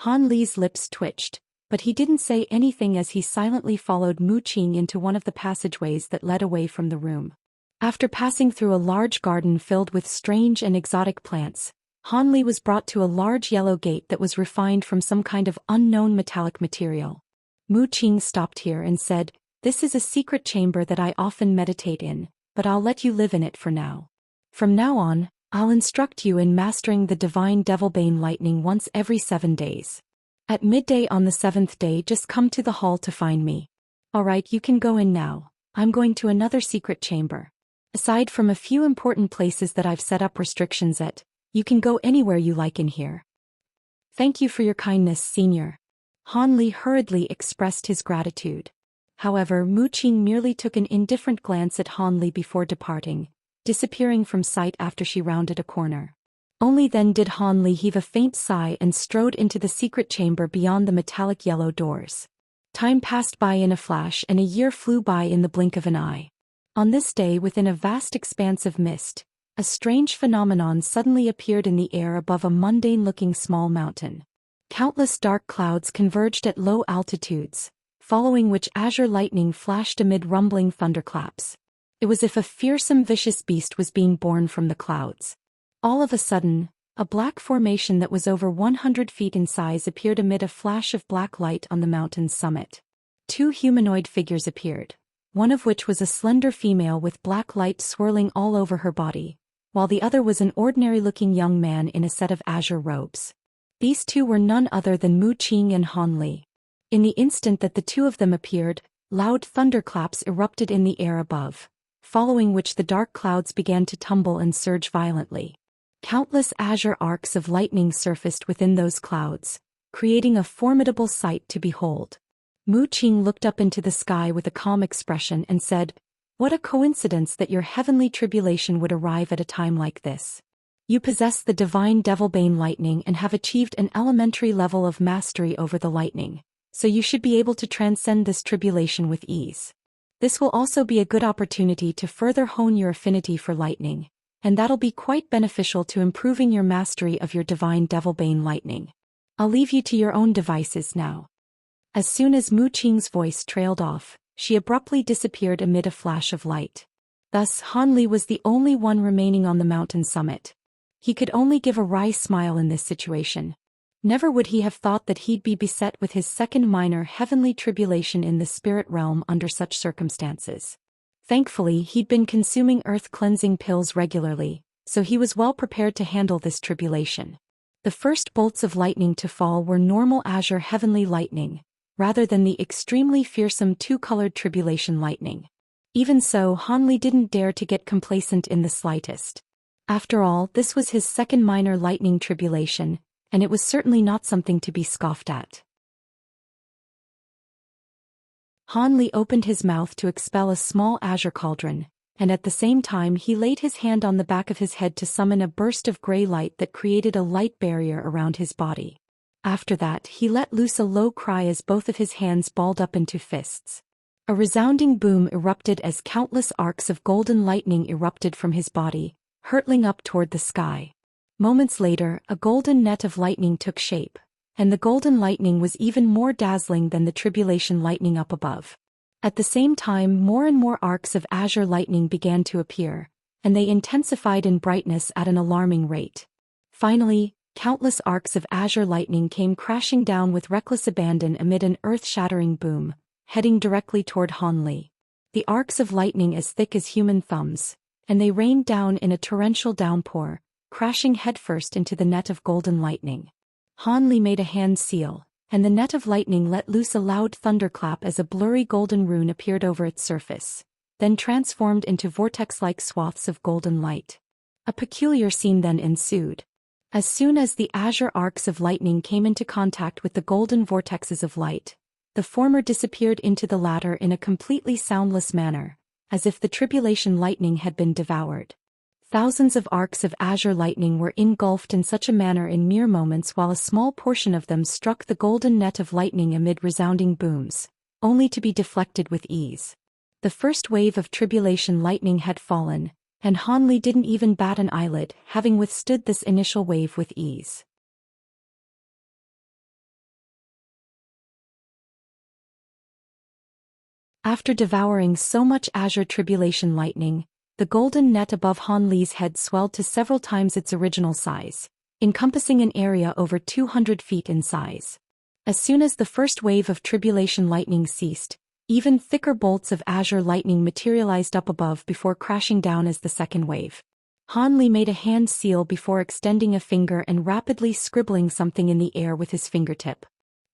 Hanli's lips twitched, but he didn't say anything as he silently followed Mu Qing into one of the passageways that led away from the room. After passing through a large garden filled with strange and exotic plants, Hanli was brought to a large yellow gate that was refined from some kind of unknown metallic material. Mu Qing stopped here and said, "This is a secret chamber that I often meditate in, but I'll let you live in it for now. From now on, I'll instruct you in mastering the divine Devilbane lightning once every 7 days. At midday on the 7th day just come to the hall to find me. Alright, you can go in now. I'm going to another secret chamber. Aside from a few important places that I've set up restrictions at, you can go anywhere you like in here." "Thank you for your kindness, Senior." Hanli hurriedly expressed his gratitude. However, Mu Qing merely took an indifferent glance at Hanli before departing, disappearing from sight after she rounded a corner. Only then did Hanli heave a faint sigh and strode into the secret chamber beyond the metallic yellow doors. Time passed by in a flash and a year flew by in the blink of an eye. On this day, within a vast expanse of mist, a strange phenomenon suddenly appeared in the air above a mundane-looking small mountain. Countless dark clouds converged at low altitudes, following which azure lightning flashed amid rumbling thunderclaps. It was as if a fearsome vicious beast was being born from the clouds. All of a sudden, a black formation that was over 100 feet in size appeared amid a flash of black light on the mountain's summit. Two humanoid figures appeared, one of which was a slender female with black light swirling all over her body, while the other was an ordinary-looking young man in a set of azure robes. These two were none other than Mu Qing and Han Li. In the instant that the two of them appeared, loud thunderclaps erupted in the air above, following which the dark clouds began to tumble and surge violently. Countless azure arcs of lightning surfaced within those clouds, creating a formidable sight to behold. Mu Qing looked up into the sky with a calm expression and said, "What a coincidence that your heavenly tribulation would arrive at a time like this. You possess the divine Devilbane lightning and have achieved an elementary level of mastery over the lightning, so you should be able to transcend this tribulation with ease. This will also be a good opportunity to further hone your affinity for lightning, and that'll be quite beneficial to improving your mastery of your divine Devilbane lightning. I'll leave you to your own devices now." As soon as Mu Qing's voice trailed off, she abruptly disappeared amid a flash of light. Thus Han Li was the only one remaining on the mountain summit. He could only give a wry smile in this situation. Never would he have thought that he'd be beset with his second minor heavenly tribulation in the spirit realm under such circumstances. Thankfully, he'd been consuming earth-cleansing pills regularly, so he was well prepared to handle this tribulation. The first bolts of lightning to fall were normal azure heavenly lightning, rather than the extremely fearsome two-colored tribulation lightning. Even so, Han Li didn't dare to get complacent in the slightest. After all, this was his second minor lightning tribulation, and it was certainly not something to be scoffed at. Han Li opened his mouth to expel a small azure cauldron, and at the same time he laid his hand on the back of his head to summon a burst of gray light that created a light barrier around his body. After that, he let loose a low cry as both of his hands balled up into fists. A resounding boom erupted as countless arcs of golden lightning erupted from his body, hurtling up toward the sky. Moments later, a golden net of lightning took shape, and the golden lightning was even more dazzling than the tribulation lightning up above. At the same time, more and more arcs of azure lightning began to appear, and they intensified in brightness at an alarming rate. Finally, countless arcs of azure lightning came crashing down with reckless abandon amid an earth-shattering boom, heading directly toward Han Li. The arcs of lightning as thick as human thumbs, and they rained down in a torrential downpour, crashing headfirst into the net of golden lightning. Han Li made a hand seal, and the net of lightning let loose a loud thunderclap as a blurry golden rune appeared over its surface, then transformed into vortex-like swaths of golden light. A peculiar scene then ensued. As soon as the azure arcs of lightning came into contact with the golden vortexes of light, the former disappeared into the latter in a completely soundless manner, as if the tribulation lightning had been devoured. Thousands of arcs of azure lightning were engulfed in such a manner in mere moments, while a small portion of them struck the golden net of lightning amid resounding booms, only to be deflected with ease. The first wave of tribulation lightning had fallen, and Han Li didn't even bat an eyelid, having withstood this initial wave with ease. After devouring so much azure tribulation lightning, the golden net above Han Li's head swelled to several times its original size, encompassing an area over 200 feet in size. As soon as the first wave of tribulation lightning ceased, even thicker bolts of azure lightning materialized up above before crashing down as the second wave. Han Li made a hand seal before extending a finger and rapidly scribbling something in the air with his fingertip.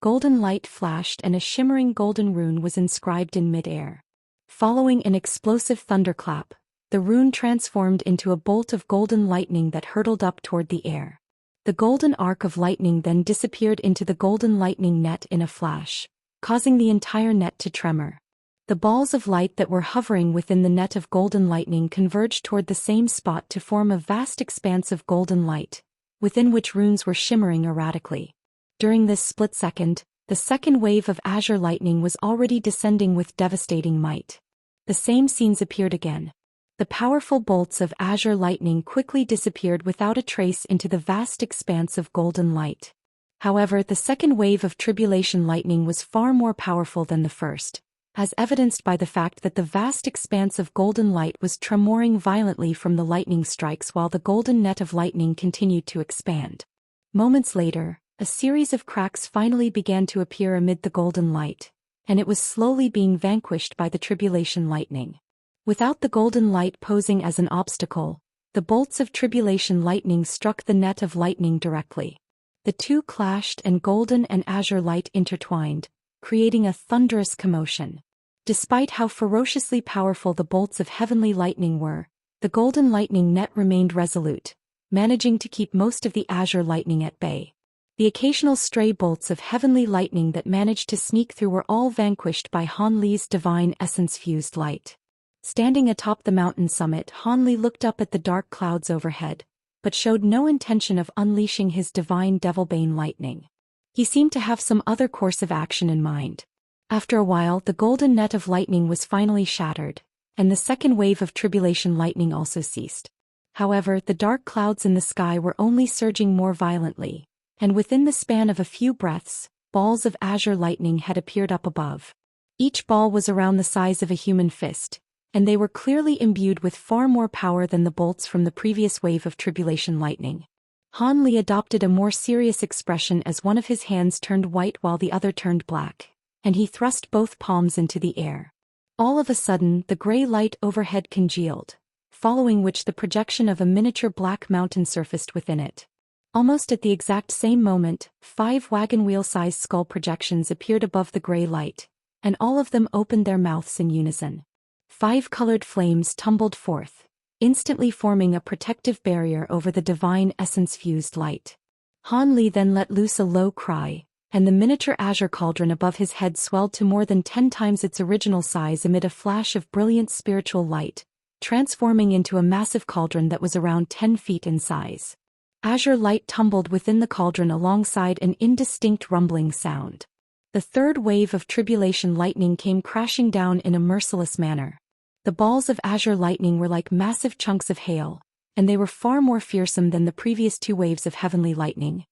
Golden light flashed and a shimmering golden rune was inscribed in mid-air. Following an explosive thunderclap, the rune transformed into a bolt of golden lightning that hurtled up toward the air. The golden arc of lightning then disappeared into the golden lightning net in a flash, causing the entire net to tremor. The balls of light that were hovering within the net of golden lightning converged toward the same spot to form a vast expanse of golden light, within which runes were shimmering erratically. During this split second, the second wave of azure lightning was already descending with devastating might. The same scenes appeared again. The powerful bolts of azure lightning quickly disappeared without a trace into the vast expanse of golden light. However, the second wave of tribulation lightning was far more powerful than the first, as evidenced by the fact that the vast expanse of golden light was tremoring violently from the lightning strikes while the golden net of lightning continued to expand. Moments later, a series of cracks finally began to appear amid the golden light, and it was slowly being vanquished by the tribulation lightning. Without the golden light posing as an obstacle, the bolts of tribulation lightning struck the net of lightning directly. The two clashed and golden and azure light intertwined, creating a thunderous commotion. Despite how ferociously powerful the bolts of heavenly lightning were, the golden lightning net remained resolute, managing to keep most of the azure lightning at bay. The occasional stray bolts of heavenly lightning that managed to sneak through were all vanquished by Han Li's divine essence-fused light. Standing atop the mountain summit, Han Li looked up at the dark clouds overhead, but showed no intention of unleashing his divine devilbane lightning. He seemed to have some other course of action in mind. After a while, the golden net of lightning was finally shattered, and the second wave of tribulation lightning also ceased. However, the dark clouds in the sky were only surging more violently, and within the span of a few breaths, balls of azure lightning had appeared up above. Each ball was around the size of a human fist, and they were clearly imbued with far more power than the bolts from the previous wave of tribulation lightning. Han Li adopted a more serious expression as one of his hands turned white while the other turned black, and he thrust both palms into the air. All of a sudden, the gray light overhead congealed, following which the projection of a miniature black mountain surfaced within it. Almost at the exact same moment, 5 wagon wheel-sized skull projections appeared above the gray light, and all of them opened their mouths in unison. 5 colored flames tumbled forth, instantly forming a protective barrier over the divine essence-fused light. Han Li then let loose a low cry, and the miniature azure cauldron above his head swelled to more than 10 times its original size amid a flash of brilliant spiritual light, transforming into a massive cauldron that was around 10 feet in size. Azure light tumbled within the cauldron alongside an indistinct rumbling sound. The third wave of tribulation lightning came crashing down in a merciless manner. The balls of azure lightning were like massive chunks of hail, and they were far more fearsome than the previous 2 waves of heavenly lightning.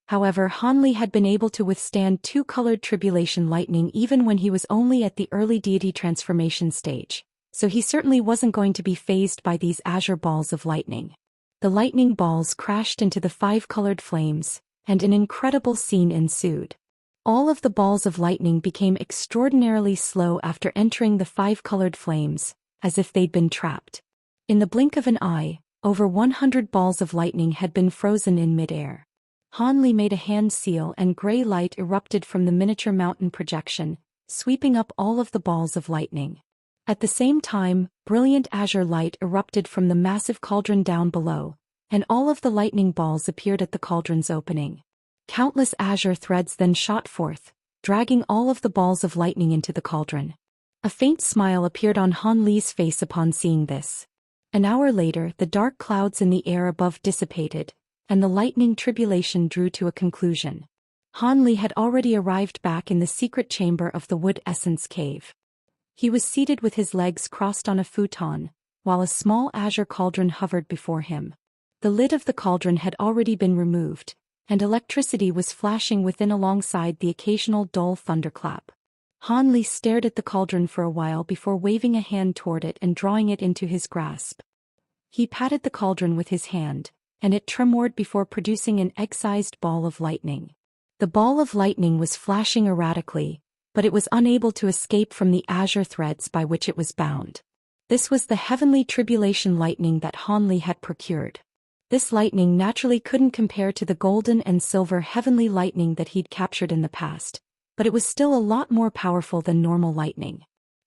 However, Han Li had been able to withstand 2-colored tribulation lightning even when he was only at the early deity transformation stage, so he certainly wasn't going to be fazed by these azure balls of lightning. The lightning balls crashed into the 5-colored flames, and an incredible scene ensued. All of the balls of lightning became extraordinarily slow after entering the 5-colored flames, as if they'd been trapped. In the blink of an eye, over 100 balls of lightning had been frozen in midair. Han Li made a hand seal and gray light erupted from the miniature mountain projection, sweeping up all of the balls of lightning. At the same time, brilliant azure light erupted from the massive cauldron down below, and all of the lightning balls appeared at the cauldron's opening. Countless azure threads then shot forth, dragging all of the balls of lightning into the cauldron. A faint smile appeared on Han Li's face upon seeing this. An hour later, the dark clouds in the air above dissipated, and the lightning tribulation drew to a conclusion. Han Li had already arrived back in the secret chamber of the Wood Essence Cave. He was seated with his legs crossed on a futon, while a small azure cauldron hovered before him. The lid of the cauldron had already been removed, and electricity was flashing within alongside the occasional dull thunderclap. Han Li stared at the cauldron for a while before waving a hand toward it and drawing it into his grasp. He patted the cauldron with his hand, and it tremored before producing an egg-sized ball of lightning. The ball of lightning was flashing erratically, but it was unable to escape from the azure threads by which it was bound. This was the heavenly tribulation lightning that Han Li had procured. This lightning naturally couldn't compare to the golden and silver heavenly lightning that he'd captured in the past, but it was still a lot more powerful than normal lightning.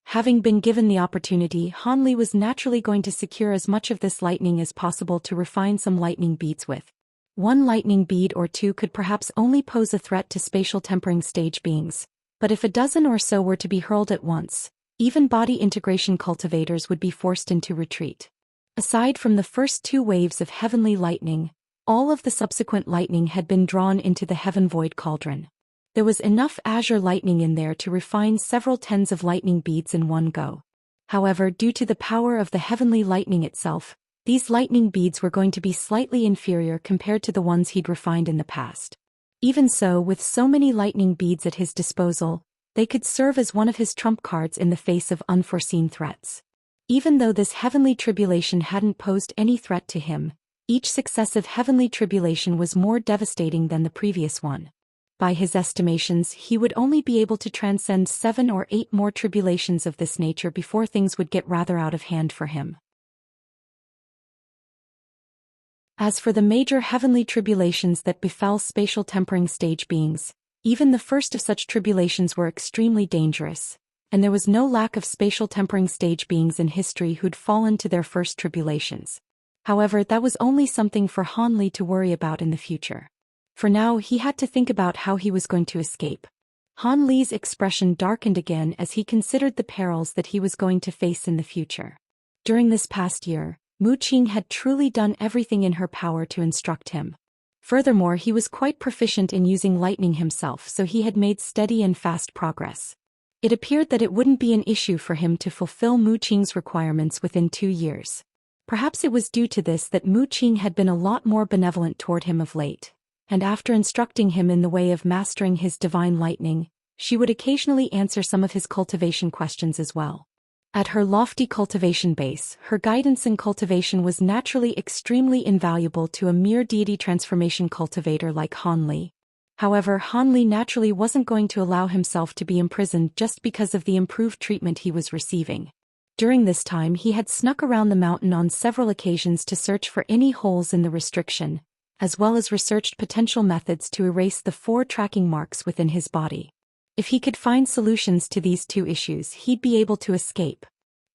Having been given the opportunity, Han Li was naturally going to secure as much of this lightning as possible to refine some lightning beads with. 1 lightning bead or 2 could perhaps only pose a threat to spatial tempering stage beings, but if a dozen or so were to be hurled at once, even body integration cultivators would be forced into retreat. Aside from the first 2 waves of heavenly lightning, all of the subsequent lightning had been drawn into the heaven void cauldron. There was enough azure lightning in there to refine several tens of lightning beads in one go. However, due to the power of the heavenly lightning itself, these lightning beads were going to be slightly inferior compared to the ones he'd refined in the past. Even so, with so many lightning beads at his disposal, they could serve as one of his trump cards in the face of unforeseen threats. Even though this heavenly tribulation hadn't posed any threat to him, each successive heavenly tribulation was more devastating than the previous one. By his estimations, he would only be able to transcend 7 or 8 more tribulations of this nature before things would get rather out of hand for him. As for the major heavenly tribulations that befell spatial tempering stage beings, even the first of such tribulations were extremely dangerous, and there was no lack of spatial tempering stage beings in history who'd fallen to their first tribulations. However, that was only something for Han Li to worry about in the future. For now, he had to think about how he was going to escape. Han Li's expression darkened again as he considered the perils that he was going to face in the future. During this past year, Mu Qing had truly done everything in her power to instruct him. Furthermore, he was quite proficient in using lightning himself, so he had made steady and fast progress. It appeared that it wouldn't be an issue for him to fulfill Mu Qing's requirements within 2 years. Perhaps it was due to this that Mu Qing had been a lot more benevolent toward him of late, and after instructing him in the way of mastering his divine lightning, she would occasionally answer some of his cultivation questions as well. At her lofty cultivation base, her guidance in cultivation was naturally extremely invaluable to a mere deity transformation cultivator like Han Li. However, Han Li naturally wasn't going to allow himself to be imprisoned just because of the improved treatment he was receiving. During this time, he had snuck around the mountain on several occasions to search for any holes in the restriction, as well as researched potential methods to erase the 4 tracking marks within his body. If he could find solutions to these 2 issues, he'd be able to escape.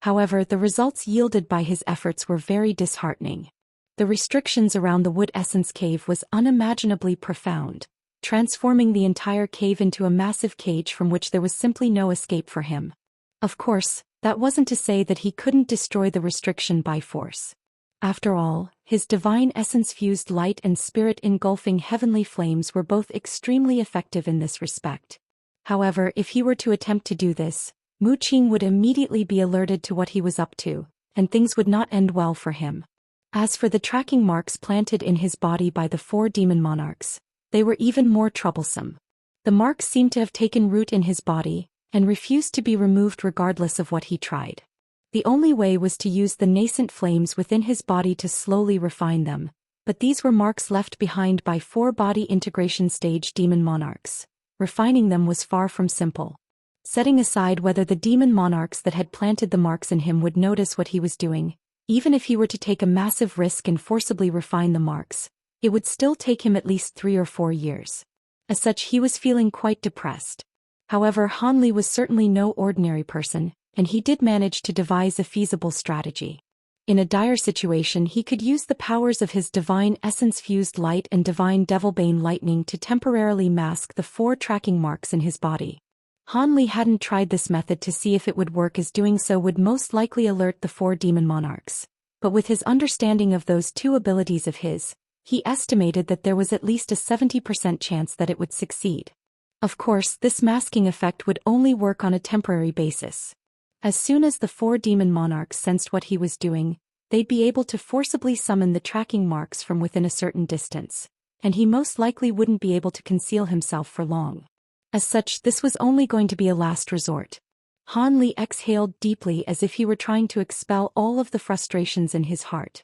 However, the results yielded by his efforts were very disheartening. The restrictions around the Wood Essence Cave was unimaginably profound, transforming the entire cave into a massive cage from which there was simply no escape for him. Of course, that wasn't to say that he couldn't destroy the restriction by force. After all, his divine essence-fused light and spirit engulfing heavenly flames were both extremely effective in this respect. However, if he were to attempt to do this, Mu Qing would immediately be alerted to what he was up to, and things would not end well for him. As for the tracking marks planted in his body by the 4 demon monarchs, they were even more troublesome. The marks seemed to have taken root in his body, and refused to be removed regardless of what he tried. The only way was to use the nascent flames within his body to slowly refine them, but these were marks left behind by 4 body integration stage demon monarchs. Refining them was far from simple. Setting aside whether the demon monarchs that had planted the marks in him would notice what he was doing, even if he were to take a massive risk and forcibly refine the marks, it would still take him at least 3 or 4 years. As such, he was feeling quite depressed. However, Han Li was certainly no ordinary person, and he did manage to devise a feasible strategy. In a dire situation, he could use the powers of his divine essence-fused light and divine devilbane lightning to temporarily mask the 4 tracking marks in his body. Han Li hadn't tried this method to see if it would work, as doing so would most likely alert the 4 demon monarchs. But with his understanding of those 2 abilities of his, he estimated that there was at least a 70% chance that it would succeed. Of course, this masking effect would only work on a temporary basis. As soon as the 4 demon monarchs sensed what he was doing, they'd be able to forcibly summon the tracking marks from within a certain distance, and he most likely wouldn't be able to conceal himself for long. As such, this was only going to be a last resort. Han Li exhaled deeply as if he were trying to expel all of the frustrations in his heart.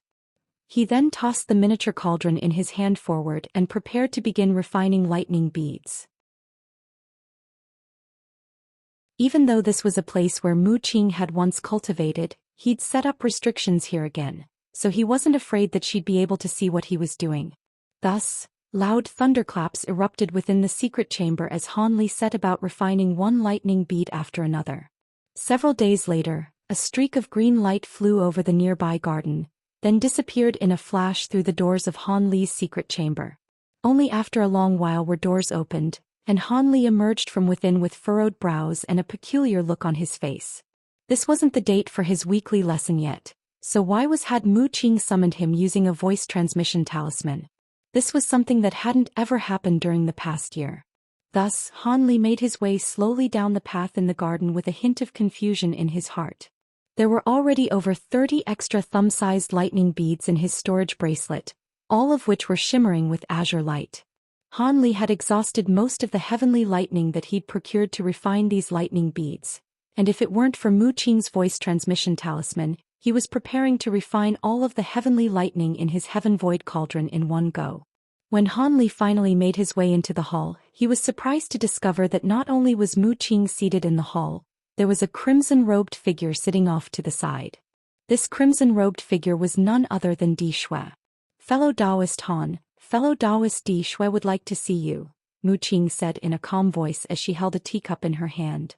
He then tossed the miniature cauldron in his hand forward and prepared to begin refining lightning beads. Even though this was a place where Mu Qing had once cultivated, he'd set up restrictions here again, so he wasn't afraid that she'd be able to see what he was doing. Thus, loud thunderclaps erupted within the secret chamber as Han Li set about refining one lightning bead after another. Several days later, a streak of green light flew over the nearby garden, then disappeared in a flash through the doors of Han Li's secret chamber. Only after a long while were doors opened, and Han Li emerged from within with furrowed brows and a peculiar look on his face. This wasn't the date for his weekly lesson yet, so why had Mu Qing summoned him using a voice transmission talisman? This was something that hadn't ever happened during the past year. Thus, Han Li made his way slowly down the path in the garden with a hint of confusion in his heart. There were already over 30 extra thumb-sized lightning beads in his storage bracelet, all of which were shimmering with azure light. Han Li had exhausted most of the heavenly lightning that he'd procured to refine these lightning beads, and if it weren't for Mu Qing's voice transmission talisman, he was preparing to refine all of the heavenly lightning in his heaven void cauldron in one go. When Han Li finally made his way into the hall, he was surprised to discover that not only was Mu Qing seated in the hall, there was a crimson-robed figure sitting off to the side. This crimson-robed figure was none other than Di Shui. "Fellow Taoist Han, fellow Taoist Di Shui would like to see you," Mu Qing said in a calm voice as she held a teacup in her hand.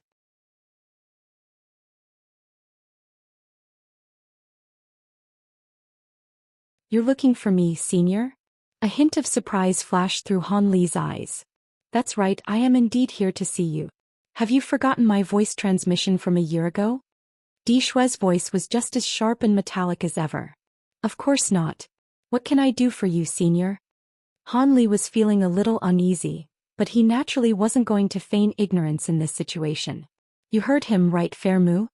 "You're looking for me, senior?" A hint of surprise flashed through Han Li's eyes. "That's right, I am indeed here to see you. Have you forgotten my voice transmission from a year ago?" Di Shui's voice was just as sharp and metallic as ever. "Of course not. What can I do for you, senior?" Han Li was feeling a little uneasy, but he naturally wasn't going to feign ignorance in this situation. "You heard him right, Fair Mu?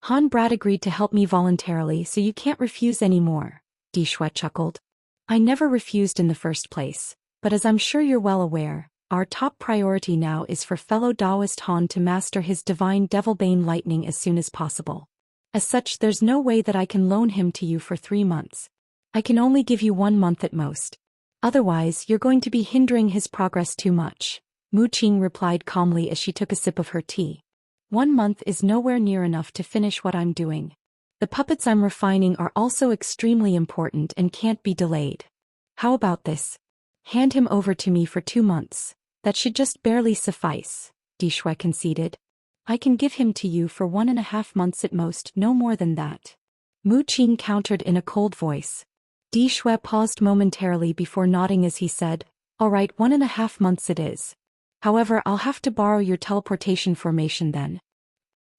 Han Brat agreed to help me voluntarily, so you can't refuse anymore," Di Shui chuckled. "I never refused in the first place, but as I'm sure you're well aware, our top priority now is for fellow Taoist Han to master his divine Devilbane lightning as soon as possible. As such, there's no way that I can loan him to you for 3 months. I can only give you 1 month at most. Otherwise, you're going to be hindering his progress too much," Mu Qing replied calmly as she took a sip of her tea. "1 month is nowhere near enough to finish what I'm doing. The puppets I'm refining are also extremely important and can't be delayed. How about this? Hand him over to me for 2 months. That should just barely suffice," Di Shui conceded. "I can give him to you for 1.5 months at most, no more than that," Mu Qing countered in a cold voice. Di Shui paused momentarily before nodding as he said, "All right, 1.5 months it is. However, I'll have to borrow your teleportation formation then."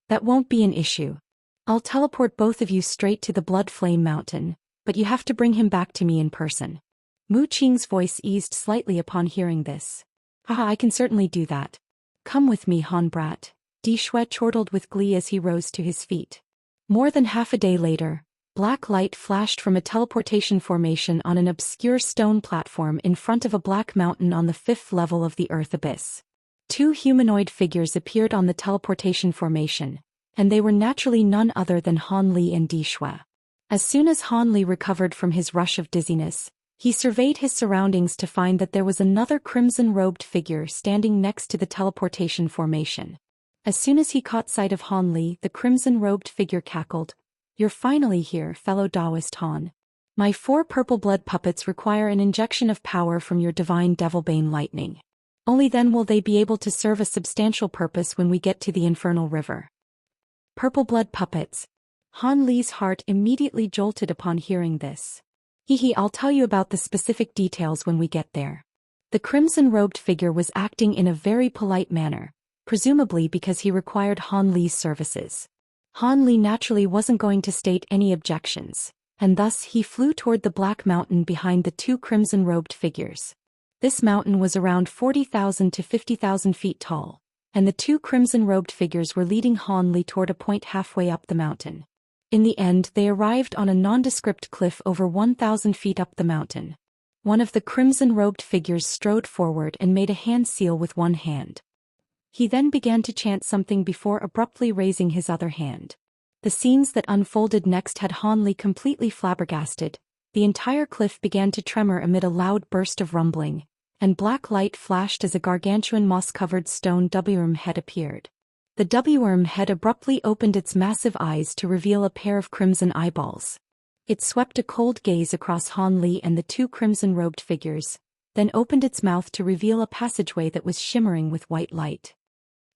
"That won't be an issue. I'll teleport both of you straight to the Blood Flame Mountain, but you have to bring him back to me in person." Mu Qing's voice eased slightly upon hearing this. "Haha, I can certainly do that. Come with me, Han Brat," Di Shui chortled with glee as he rose to his feet. More than half a day later, black light flashed from a teleportation formation on an obscure stone platform in front of a black mountain on the 5th level of the Earth Abyss. 2 humanoid figures appeared on the teleportation formation, and they were naturally none other than Han Li and Di Shui. As soon as Han Li recovered from his rush of dizziness, he surveyed his surroundings to find that there was another crimson-robed figure standing next to the teleportation formation. As soon as he caught sight of Han Li, the crimson-robed figure cackled, "You're finally here, fellow Taoist Han. My 4 purple blood puppets require an injection of power from your divine Devilbane lightning. Only then will they be able to serve a substantial purpose when we get to the Infernal River." Purple blood puppets. Han Li's heart immediately jolted upon hearing this. I'll tell you about the specific details when we get there." The crimson-robed figure was acting in a very polite manner, presumably because he required Han Li's services. Han Li naturally wasn't going to state any objections, and thus he flew toward the black mountain behind the 2 crimson-robed figures. This mountain was around 40,000 to 50,000 feet tall, and the 2 crimson-robed figures were leading Han Li toward a point halfway up the mountain. In the end, they arrived on a nondescript cliff over 1,000 feet up the mountain. One of the crimson-robed figures strode forward and made a hand seal with one hand. He then began to chant something before abruptly raising his other hand. The scenes that unfolded next had Han Li completely flabbergasted. The entire cliff began to tremor amid a loud burst of rumbling, and black light flashed as a gargantuan moss-covered stone W-worm head appeared. The W-worm head abruptly opened its massive eyes to reveal a pair of crimson eyeballs. It swept a cold gaze across Han Li and the 2 crimson-robed figures, then opened its mouth to reveal a passageway that was shimmering with white light.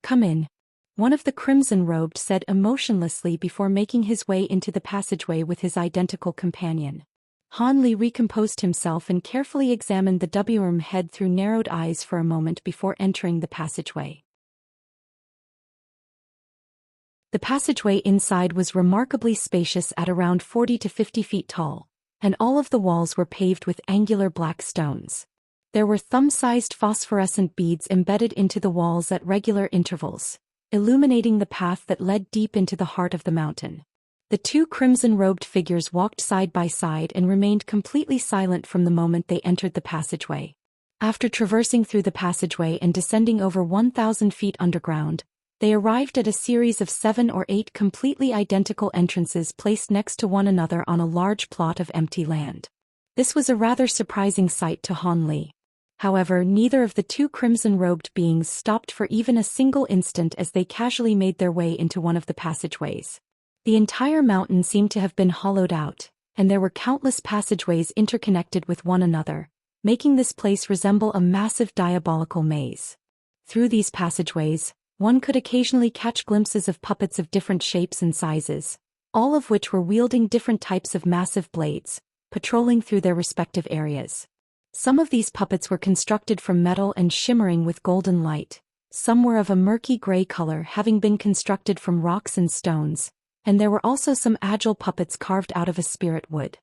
"Come in," one of the crimson-robed said emotionlessly before making his way into the passageway with his identical companion. Han Li recomposed himself and carefully examined the W-worm head through narrowed eyes for a moment before entering the passageway. The passageway inside was remarkably spacious at around 40 to 50 feet tall, and all of the walls were paved with angular black stones. There were thumb-sized phosphorescent beads embedded into the walls at regular intervals, illuminating the path that led deep into the heart of the mountain. The 2 crimson-robed figures walked side by side and remained completely silent from the moment they entered the passageway. After traversing through the passageway and descending over 1,000 feet underground, they arrived at a series of 7 or 8 completely identical entrances placed next to one another on a large plot of empty land. This was a rather surprising sight to Han Li. However, neither of the two crimson-robed beings stopped for even a single instant as they casually made their way into one of the passageways. The entire mountain seemed to have been hollowed out, and there were countless passageways interconnected with one another, making this place resemble a massive diabolical maze. Through these passageways, one could occasionally catch glimpses of puppets of different shapes and sizes, all of which were wielding different types of massive blades, patrolling through their respective areas. Some of these puppets were constructed from metal and shimmering with golden light, some were of a murky gray color having been constructed from rocks and stones, and there were also some agile puppets carved out of a spirit wood.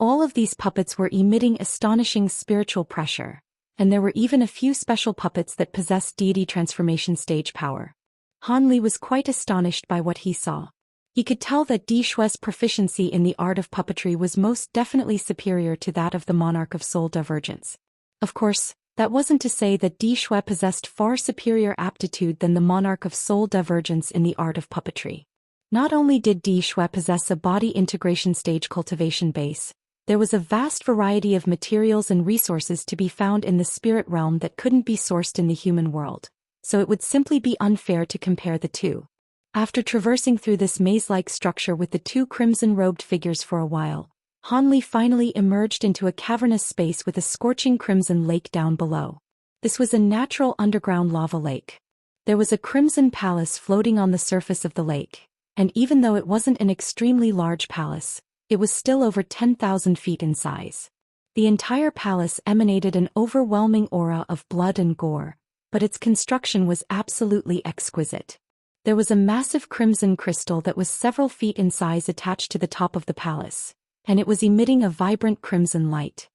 All of these puppets were emitting astonishing spiritual pressure, and there were even a few special puppets that possessed deity transformation stage power. Han Li was quite astonished by what he saw. He could tell that Di Shue's proficiency in the art of puppetry was most definitely superior to that of the monarch of Soul Divergence. Of course, that wasn't to say that Di Shue possessed far superior aptitude than the monarch of Soul Divergence in the art of puppetry. Not only did Di Shue possess a body integration stage cultivation base, there was a vast variety of materials and resources to be found in the spirit realm that couldn't be sourced in the human world, so it would simply be unfair to compare the two. After traversing through this maze-like structure with the two crimson-robed figures for a while, Han Li finally emerged into a cavernous space with a scorching crimson lake down below. This was a natural underground lava lake. There was a crimson palace floating on the surface of the lake, and even though it wasn't an extremely large palace, it was still over 10,000 feet in size. The entire palace emanated an overwhelming aura of blood and gore, but its construction was absolutely exquisite. There was a massive crimson crystal that was several feet in size attached to the top of the palace, and it was emitting a vibrant crimson light.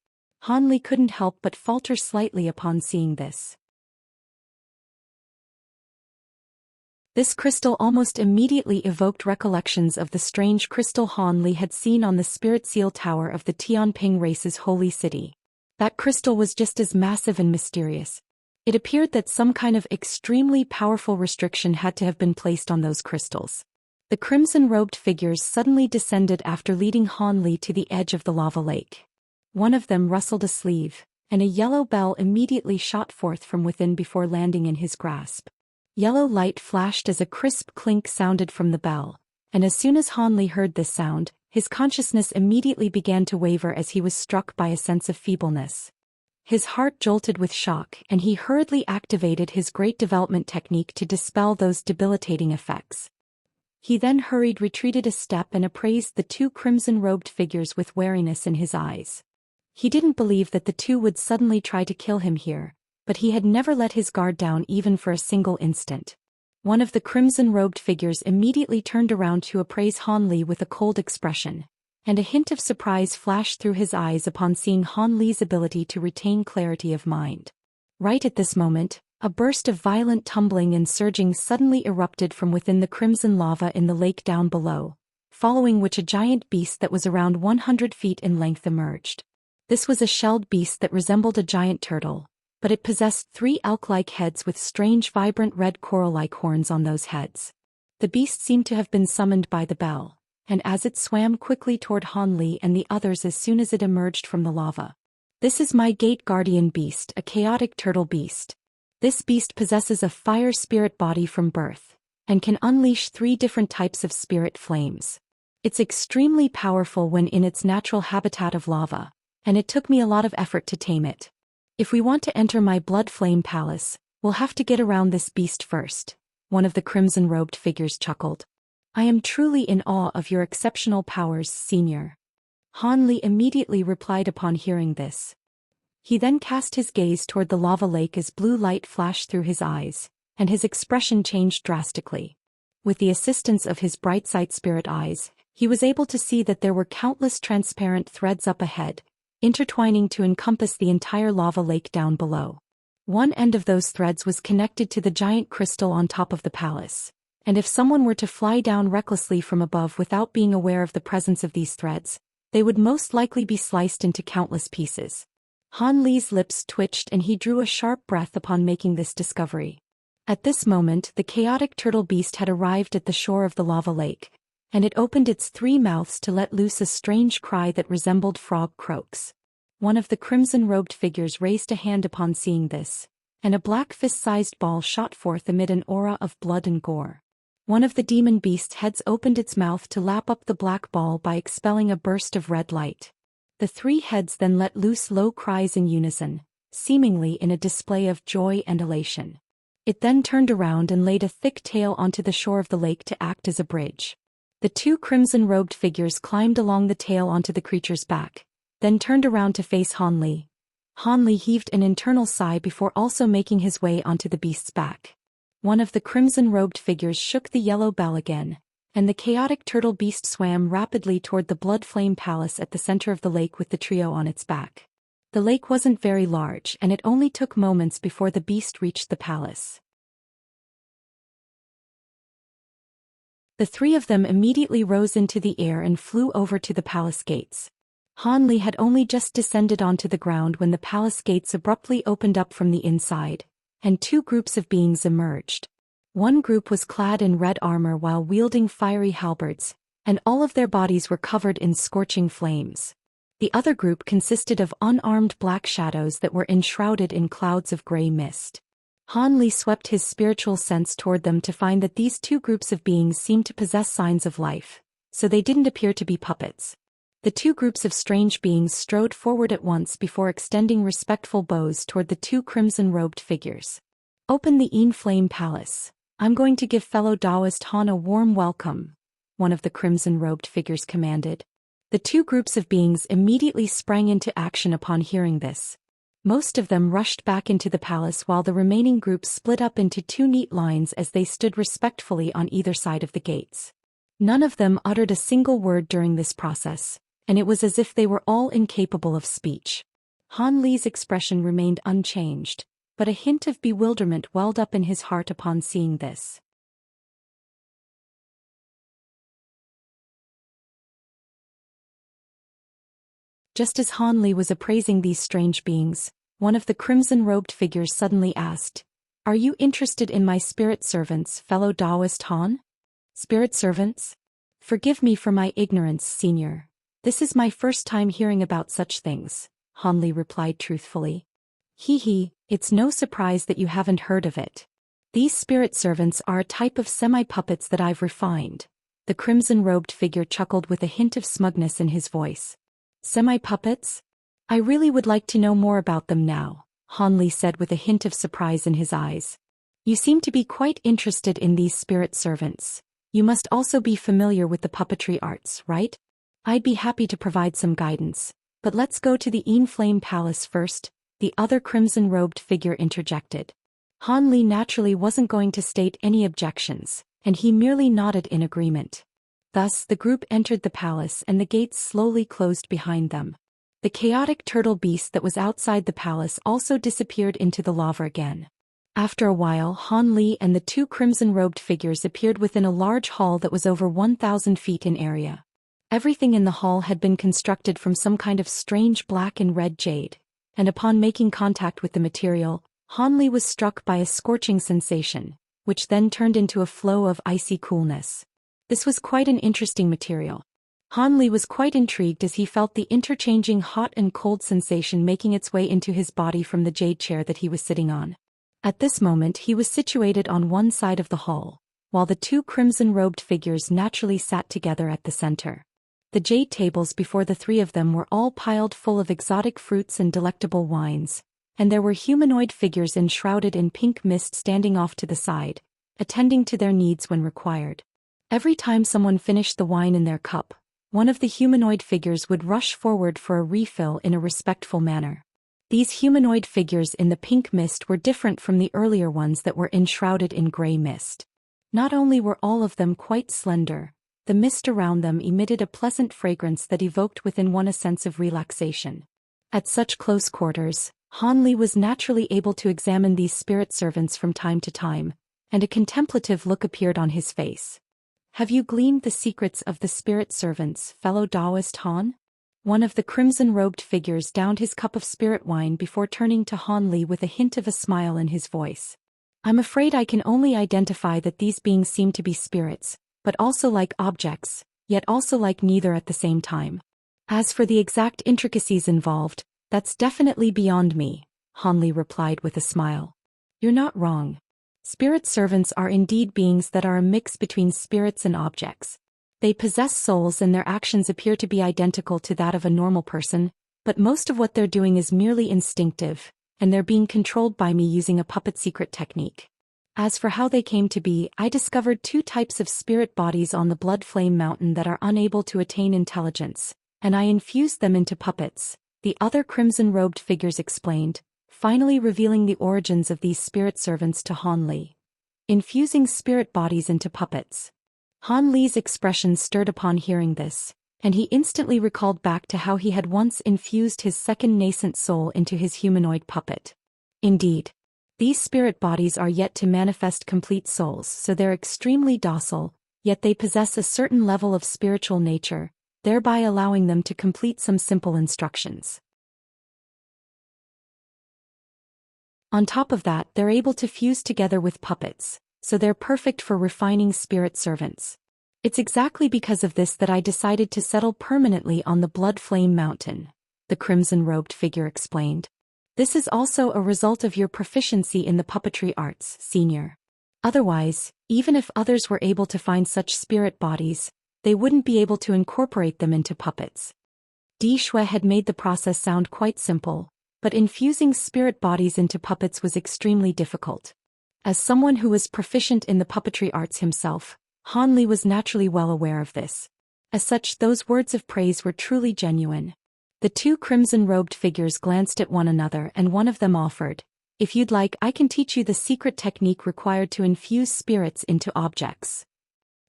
Han Li couldn't help but falter slightly upon seeing this. This crystal almost immediately evoked recollections of the strange crystal Han Li had seen on the Spirit Seal Tower of the Tianping race's holy city. That crystal was just as massive and mysterious. It appeared that some kind of extremely powerful restriction had to have been placed on those crystals. The crimson-robed figures suddenly descended after leading Han Li to the edge of the lava lake. One of them rustled a sleeve, and a yellow bell immediately shot forth from within before landing in his grasp. Yellow light flashed as a crisp clink sounded from the bell, and as soon as Han Li heard this sound, his consciousness immediately began to waver as he was struck by a sense of feebleness. His heart jolted with shock and he hurriedly activated his great development technique to dispel those debilitating effects. He then retreated a step and appraised the two crimson-robed figures with wariness in his eyes. He didn't believe that the two would suddenly try to kill him here, but he had never let his guard down even for a single instant. One of the crimson-robed figures immediately turned around to appraise Han Li with a cold expression, and a hint of surprise flashed through his eyes upon seeing Han Li's ability to retain clarity of mind. Right at this moment, a burst of violent tumbling and surging suddenly erupted from within the crimson lava in the lake down below, following which a giant beast that was around 100 feet in length emerged. This was a shelled beast that resembled a giant turtle, but it possessed 3 elk-like heads with strange vibrant red coral-like horns on those heads. The beast seemed to have been summoned by the bell, and as it swam quickly toward Han Li and the others as soon as it emerged from the lava. This is my Gate Guardian beast, a chaotic turtle beast. This beast possesses a fire spirit body from birth, and can unleash 3 different types of spirit flames. It's extremely powerful when in its natural habitat of lava, and it took me a lot of effort to tame it. If we want to enter my blood flame palace, we'll have to get around this beast first, one of the crimson-robed figures chuckled. I am truly in awe of your exceptional powers, Senior. Han Li immediately replied upon hearing this. He then cast his gaze toward the lava lake as blue light flashed through his eyes, and his expression changed drastically. With the assistance of his bright sight spirit eyes, he was able to see that there were countless transparent threads up ahead, intertwining to encompass the entire lava lake down below. One end of those threads was connected to the giant crystal on top of the palace, and if someone were to fly down recklessly from above without being aware of the presence of these threads, they would most likely be sliced into countless pieces. Han Li's lips twitched and he drew a sharp breath upon making this discovery. At this moment, the chaotic turtle beast had arrived at the shore of the lava lake, and it opened its 3 mouths to let loose a strange cry that resembled frog croaks. One of the crimson-robed figures raised a hand upon seeing this, and a black fist-sized ball shot forth amid an aura of blood and gore. One of the demon beast's heads opened its mouth to lap up the black ball by expelling a burst of red light. The 3 heads then let loose low cries in unison, seemingly in a display of joy and elation. It then turned around and laid a thick tail onto the shore of the lake to act as a bridge. The 2 crimson-robed figures climbed along the tail onto the creature's back, then turned around to face Han Li. Han Li heaved an internal sigh before also making his way onto the beast's back. One of the crimson-robed figures shook the yellow bell again, and the chaotic turtle beast swam rapidly toward the blood flame palace at the center of the lake with the trio on its back. The lake wasn't very large and it only took moments before the beast reached the palace. The 3 of them immediately rose into the air and flew over to the palace gates. Han Li had only just descended onto the ground when the palace gates abruptly opened up from the inside, and 2 groups of beings emerged. One group was clad in red armor while wielding fiery halberds, and all of their bodies were covered in scorching flames. The other group consisted of unarmed black shadows that were enshrouded in clouds of gray mist. Han Li swept his spiritual sense toward them to find that these 2 groups of beings seemed to possess signs of life, so they didn't appear to be puppets. The 2 groups of strange beings strode forward at once before extending respectful bows toward the 2 crimson-robed figures. "Open the Yin Flame Palace. I'm going to give fellow Taoist Han a warm welcome," one of the crimson-robed figures commanded. The 2 groups of beings immediately sprang into action upon hearing this. Most of them rushed back into the palace while the remaining groups split up into 2 neat lines as they stood respectfully on either side of the gates. None of them uttered a single word during this process, and it was as if they were all incapable of speech. Han Li's expression remained unchanged, but a hint of bewilderment welled up in his heart upon seeing this. Just as Han Li was appraising these strange beings, one of the crimson-robed figures suddenly asked, "Are you interested in my spirit servants, fellow Taoist Han?" "Spirit servants? Forgive me for my ignorance, senior. This is my first time hearing about such things," Han Li replied truthfully. "Hee, it's no surprise that you haven't heard of it. These spirit servants are a type of semi-puppets that I've refined." The crimson-robed figure chuckled with a hint of smugness in his voice. "Semi-puppets? I really would like to know more about them now," Han Li said with a hint of surprise in his eyes. "You seem to be quite interested in these spirit servants. You must also be familiar with the puppetry arts, right? I'd be happy to provide some guidance, but let's go to the Yin Flame Palace first," the other crimson-robed figure interjected. Han Li naturally wasn't going to state any objections, and he merely nodded in agreement. Thus the group entered the palace and the gates slowly closed behind them. The chaotic turtle beast that was outside the palace also disappeared into the lava again. After a while, Han Li and the 2 crimson-robed figures appeared within a large hall that was over 1,000 feet in area. Everything in the hall had been constructed from some kind of strange black and red jade, and upon making contact with the material, Han Li was struck by a scorching sensation, which then turned into a flow of icy coolness. This was quite an interesting material. Han Li was quite intrigued as he felt the interchanging hot and cold sensation making its way into his body from the jade chair that he was sitting on. At this moment he was situated on one side of the hall, while the 2 crimson-robed figures naturally sat together at the center. The jade tables before the 3 of them were all piled full of exotic fruits and delectable wines, and there were humanoid figures enshrouded in pink mist standing off to the side, attending to their needs when required. Every time someone finished the wine in their cup, one of the humanoid figures would rush forward for a refill in a respectful manner. These humanoid figures in the pink mist were different from the earlier ones that were enshrouded in gray mist. Not only were all of them quite slender, the mist around them emitted a pleasant fragrance that evoked within one a sense of relaxation. At such close quarters, Han Li was naturally able to examine these spirit servants from time to time, and a contemplative look appeared on his face. "Have you gleaned the secrets of the spirit servants, fellow Taoist Han?" One of the crimson-robed figures downed his cup of spirit wine before turning to Han Li with a hint of a smile in his voice. I'm afraid I can only identify that these beings seem to be spirits, but also like objects, yet also like neither at the same time. As for the exact intricacies involved, that's definitely beyond me, Han Li replied with a smile. You're not wrong. Spirit servants are indeed beings that are a mix between spirits and objects. They possess souls and their actions appear to be identical to that of a normal person, but most of what they're doing is merely instinctive, and they're being controlled by me using a puppet secret technique. As for how they came to be, I discovered 2 types of spirit bodies on the Blood Flame Mountain that are unable to attain intelligence, and I infused them into puppets, the other crimson-robed figures explained, finally revealing the origins of these spirit servants to Han Li. Infusing spirit bodies into puppets. Han Li's expression stirred upon hearing this, and he instantly recalled back to how he had once infused his second nascent soul into his humanoid puppet. Indeed, these spirit bodies are yet to manifest complete souls, so they're extremely docile, yet they possess a certain level of spiritual nature, thereby allowing them to complete some simple instructions. On top of that, they're able to fuse together with puppets, so they're perfect for refining spirit servants. It's exactly because of this that I decided to settle permanently on the Blood Flame Mountain, the crimson-robed figure explained. This is also a result of your proficiency in the puppetry arts, Senior. Otherwise, even if others were able to find such spirit bodies, they wouldn't be able to incorporate them into puppets. Di Shui had made the process sound quite simple, but infusing spirit bodies into puppets was extremely difficult. As someone who was proficient in the puppetry arts himself, Han Li was naturally well aware of this. As such, those words of praise were truly genuine. The 2 crimson-robed figures glanced at one another and one of them offered, "If you'd like, I can teach you the secret technique required to infuse spirits into objects."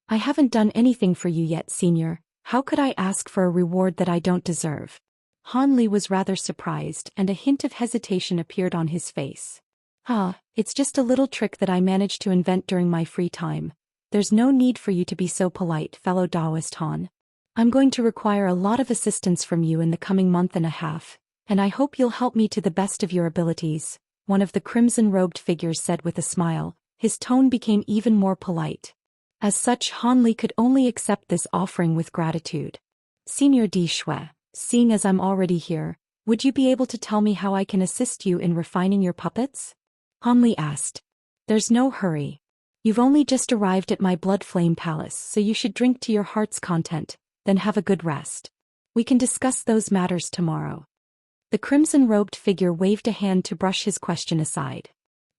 "I haven't done anything for you yet, Senior. How could I ask for a reward that I don't deserve?" Han Li was rather surprised, and a hint of hesitation appeared on his face. It's just a little trick that I managed to invent during my free time. There's no need for you to be so polite, fellow Taoist Han. I'm going to require a lot of assistance from you in the coming month and a half, and I hope you'll help me to the best of your abilities," one of the crimson-robed figures said with a smile. His tone became even more polite. As such, Han Li could only accept this offering with gratitude. "Senior Di Shui, seeing as I'm already here, would you be able to tell me how I can assist you in refining your puppets?" Han Li asked. "There's no hurry. You've only just arrived at my Blood Flame Palace, so you should drink to your heart's content, then have a good rest. We can discuss those matters tomorrow." The crimson-robed figure waved a hand to brush his question aside.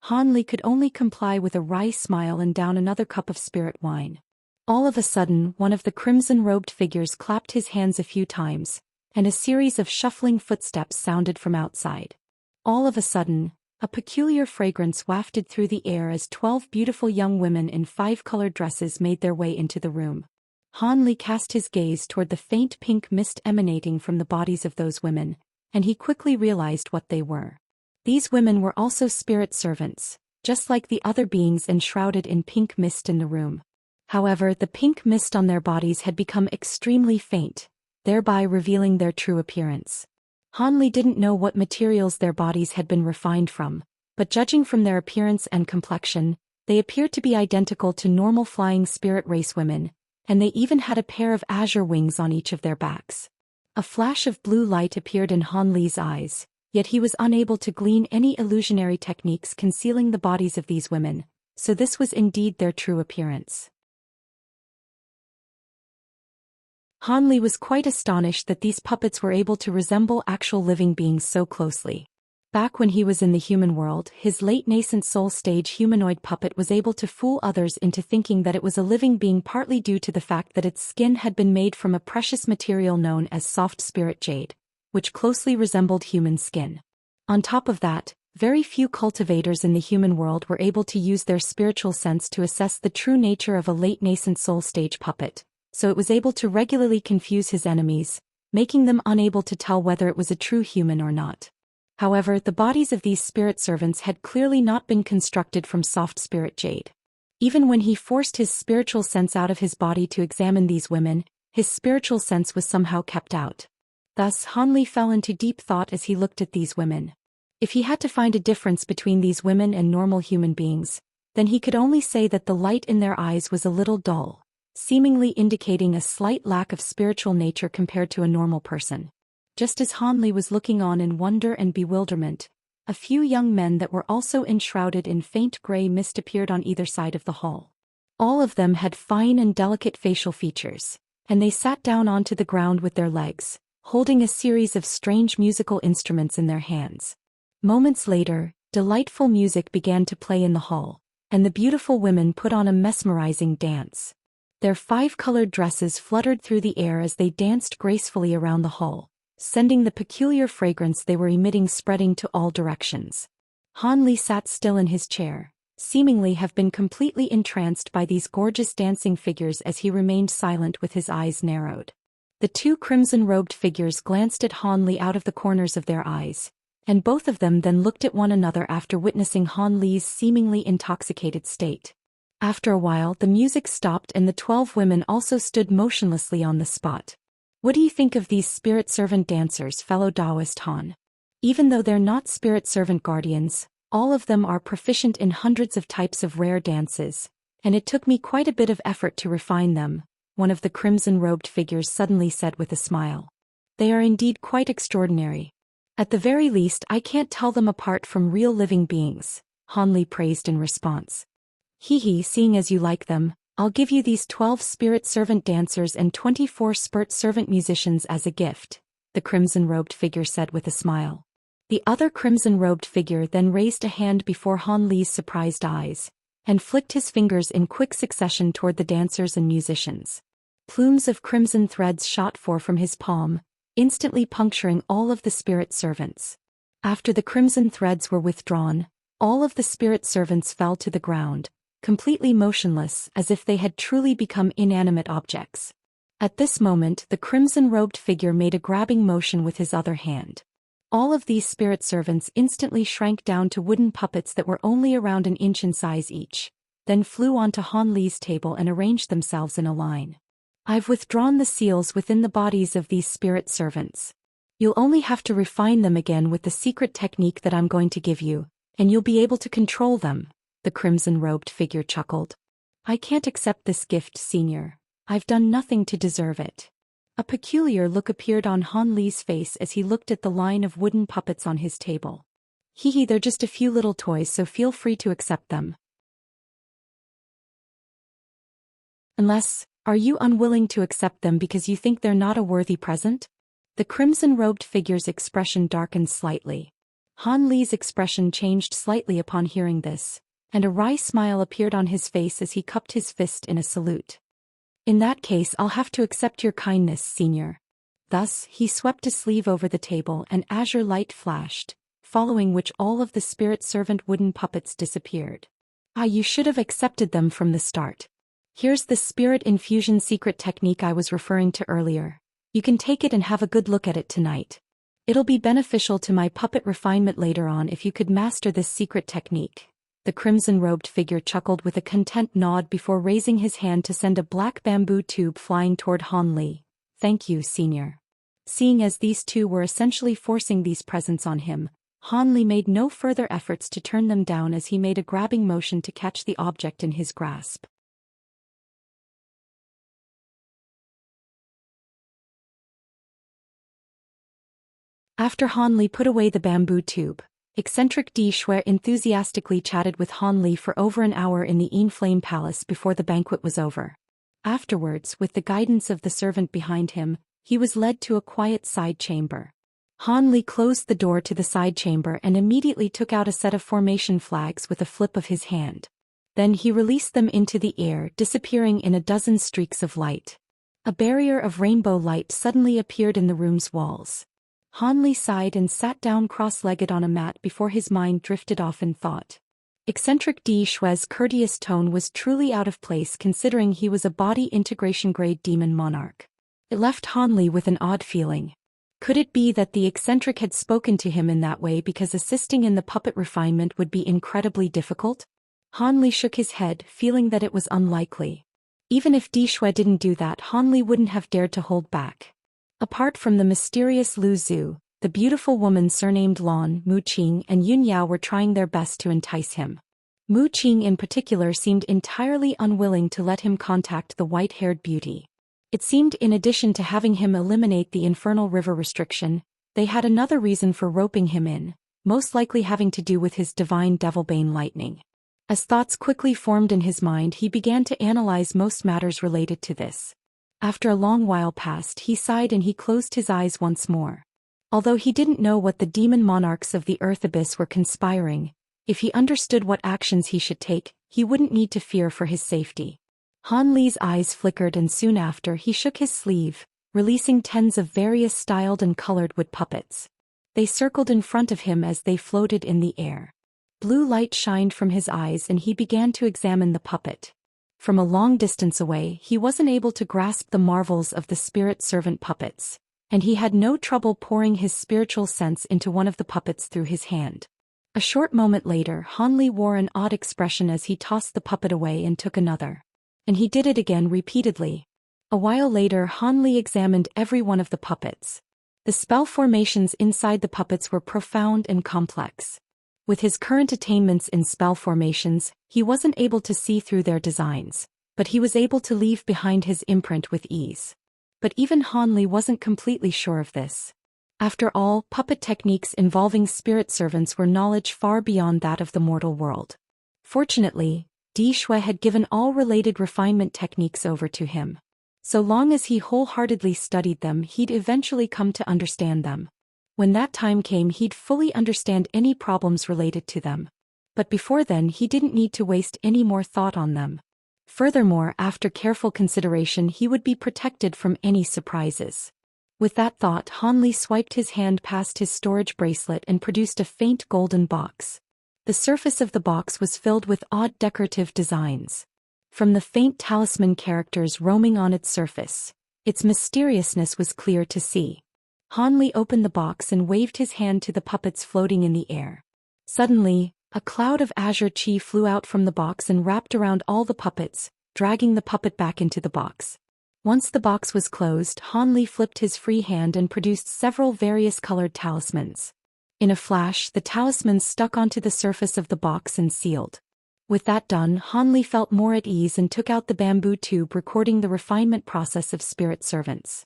Han Li could only comply with a wry smile and down another cup of spirit wine. All of a sudden, one of the crimson-robed figures clapped his hands a few times, and a series of shuffling footsteps sounded from outside. All of a sudden, a peculiar fragrance wafted through the air as 12 beautiful young women in 5-colored dresses made their way into the room. Han Li cast his gaze toward the faint pink mist emanating from the bodies of those women, and he quickly realized what they were. These women were also spirit servants, just like the other beings enshrouded in pink mist in the room. However, the pink mist on their bodies had become extremely faint, thereby revealing their true appearance. Han Li didn't know what materials their bodies had been refined from, but judging from their appearance and complexion, they appeared to be identical to normal flying spirit race women, and they even had a pair of azure wings on each of their backs. A flash of blue light appeared in Han Li's eyes, yet he was unable to glean any illusionary techniques concealing the bodies of these women, so this was indeed their true appearance. Han Li was quite astonished that these puppets were able to resemble actual living beings so closely. Back when he was in the human world, his late nascent soul stage humanoid puppet was able to fool others into thinking that it was a living being, partly due to the fact that its skin had been made from a precious material known as soft spirit jade, which closely resembled human skin. On top of that, very few cultivators in the human world were able to use their spiritual sense to assess the true nature of a late nascent soul stage puppet, so it was able to regularly confuse his enemies, making them unable to tell whether it was a true human or not. However, the bodies of these spirit servants had clearly not been constructed from soft spirit jade. Even when he forced his spiritual sense out of his body to examine these women, his spiritual sense was somehow kept out. Thus Han Li fell into deep thought as he looked at these women. If he had to find a difference between these women and normal human beings, then he could only say that the light in their eyes was a little dull, seemingly indicating a slight lack of spiritual nature compared to a normal person. Just as Han Li was looking on in wonder and bewilderment, a few young men that were also enshrouded in faint gray mist appeared on either side of the hall. All of them had fine and delicate facial features, and they sat down onto the ground with their legs, holding a series of strange musical instruments in their hands. Moments later, delightful music began to play in the hall, and the beautiful women put on a mesmerizing dance. Their 5-colored dresses fluttered through the air as they danced gracefully around the hall, sending the peculiar fragrance they were emitting spreading to all directions. Han Li sat still in his chair, seemingly have been completely entranced by these gorgeous dancing figures as he remained silent with his eyes narrowed. The 2 crimson-robed figures glanced at Han Li out of the corners of their eyes, and both of them then looked at one another after witnessing Han Li's seemingly intoxicated state. After a while the music stopped and the 12 women also stood motionlessly on the spot. What do you think of these spirit servant dancers, fellow Taoist Han? Even though they're not spirit servant guardians, all of them are proficient in hundreds of types of rare dances, and it took me quite a bit of effort to refine them, one of the crimson-robed figures suddenly said with a smile. They are indeed quite extraordinary. At the very least I can't tell them apart from real living beings, Han Li praised in response. Hee, seeing as you like them, I'll give you these 12 spirit servant dancers and 24 spirit servant musicians as a gift, the crimson-robed figure said with a smile. The other crimson-robed figure then raised a hand before Han Li's surprised eyes, and flicked his fingers in quick succession toward the dancers and musicians. Plumes of crimson threads shot forth from his palm, instantly puncturing all of the spirit servants. After the crimson threads were withdrawn, all of the spirit servants fell to the ground, completely motionless as if they had truly become inanimate objects. At this moment the crimson-robed figure made a grabbing motion with his other hand. All of these spirit servants instantly shrank down to wooden puppets that were only around an inch in size each, then flew onto Han Li's table and arranged themselves in a line. I've withdrawn the seals within the bodies of these spirit servants. You'll only have to refine them again with the secret technique that I'm going to give you, and you'll be able to control them, the crimson-robed figure chuckled. I can't accept this gift, Senior. I've done nothing to deserve it. A peculiar look appeared on Han Li's face as he looked at the line of wooden puppets on his table. They're just a few little toys, so feel free to accept them. Unless, are you unwilling to accept them because you think they're not a worthy present? The crimson-robed figure's expression darkened slightly. Han Li's expression changed slightly upon hearing this, and a wry smile appeared on his face as he cupped his fist in a salute. In that case I'll have to accept your kindness, Senior. Thus, he swept a sleeve over the table and azure light flashed, following which all of the spirit servant wooden puppets disappeared. You should have accepted them from the start. Here's the spirit infusion secret technique I was referring to earlier. You can take it and have a good look at it tonight. It'll be beneficial to my puppet refinement later on if you could master this secret technique. The crimson-robed figure chuckled with a content nod before raising his hand to send a black bamboo tube flying toward Han Li. Thank you, Senior. Seeing as these two were essentially forcing these presents on him, Han Li made no further efforts to turn them down as he made a grabbing motion to catch the object in his grasp. After Han Li put away the bamboo tube, eccentric Zhou enthusiastically chatted with Han Li for over an hour in the Flame Palace before the banquet was over. Afterwards, with the guidance of the servant behind him, he was led to a quiet side chamber. Han Li closed the door to the side chamber and immediately took out a set of formation flags with a flip of his hand. Then he released them into the air, disappearing in a dozen streaks of light. A barrier of rainbow light suddenly appeared in the room's walls. Han Li sighed and sat down cross-legged on a mat before his mind drifted off in thought. Eccentric Zhou's courteous tone was truly out of place considering he was a body integration grade demon monarch. It left Han Li with an odd feeling. Could it be that the eccentric had spoken to him in that way because assisting in the puppet refinement would be incredibly difficult? Han Li shook his head, feeling that it was unlikely. Even if Zhou didn't do that, Han Li wouldn't have dared to hold back. Apart from the mysterious Lu Zhu, the beautiful woman surnamed Lan, Mu Qing and Yun Yao were trying their best to entice him. Mu Qing in particular seemed entirely unwilling to let him contact the white-haired beauty. It seemed in addition to having him eliminate the infernal river restriction, they had another reason for roping him in, most likely having to do with his divine devilbane lightning. As thoughts quickly formed in his mind, he began to analyze most matters related to this. After a long while passed, he sighed and he closed his eyes once more. Although he didn't know what the demon monarchs of the Earth Abyss were conspiring, if he understood what actions he should take, he wouldn't need to fear for his safety. Han Li's eyes flickered and soon after he shook his sleeve, releasing tens of various styled and colored wood puppets. They circled in front of him as they floated in the air. Blue light shined from his eyes and he began to examine the puppet. From a long distance away, he wasn't able to grasp the marvels of the spirit servant puppets, and he had no trouble pouring his spiritual sense into one of the puppets through his hand. A short moment later, Han Li wore an odd expression as he tossed the puppet away and took another. And he did it again repeatedly. A while later, Han Li examined every one of the puppets. The spell formations inside the puppets were profound and complex. With his current attainments in spell formations, he wasn't able to see through their designs, but he was able to leave behind his imprint with ease. But even Han Li wasn't completely sure of this. After all, puppet techniques involving spirit servants were knowledge far beyond that of the mortal world. Fortunately, Di Shui had given all related refinement techniques over to him. So long as he wholeheartedly studied them, he'd eventually come to understand them. When that time came, he'd fully understand any problems related to them. But before then, he didn't need to waste any more thought on them. Furthermore, after careful consideration, he would be protected from any surprises. With that thought, Han Li swiped his hand past his storage bracelet and produced a faint golden box. The surface of the box was filled with odd decorative designs. From the faint talisman characters roaming on its surface, its mysteriousness was clear to see. Han Li opened the box and waved his hand to the puppets floating in the air. Suddenly, a cloud of azure chi flew out from the box and wrapped around all the puppets, dragging the puppet back into the box. Once the box was closed, Han Li flipped his free hand and produced several various colored talismans. In a flash, the talismans stuck onto the surface of the box and sealed. With that done, Han Li felt more at ease and took out the bamboo tube recording the refinement process of spirit servants.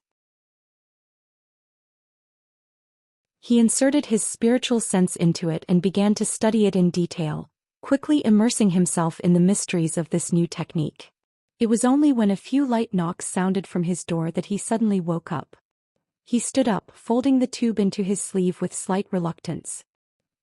He inserted his spiritual sense into it and began to study it in detail, quickly immersing himself in the mysteries of this new technique. It was only when a few light knocks sounded from his door that he suddenly woke up. He stood up, folding the tube into his sleeve with slight reluctance.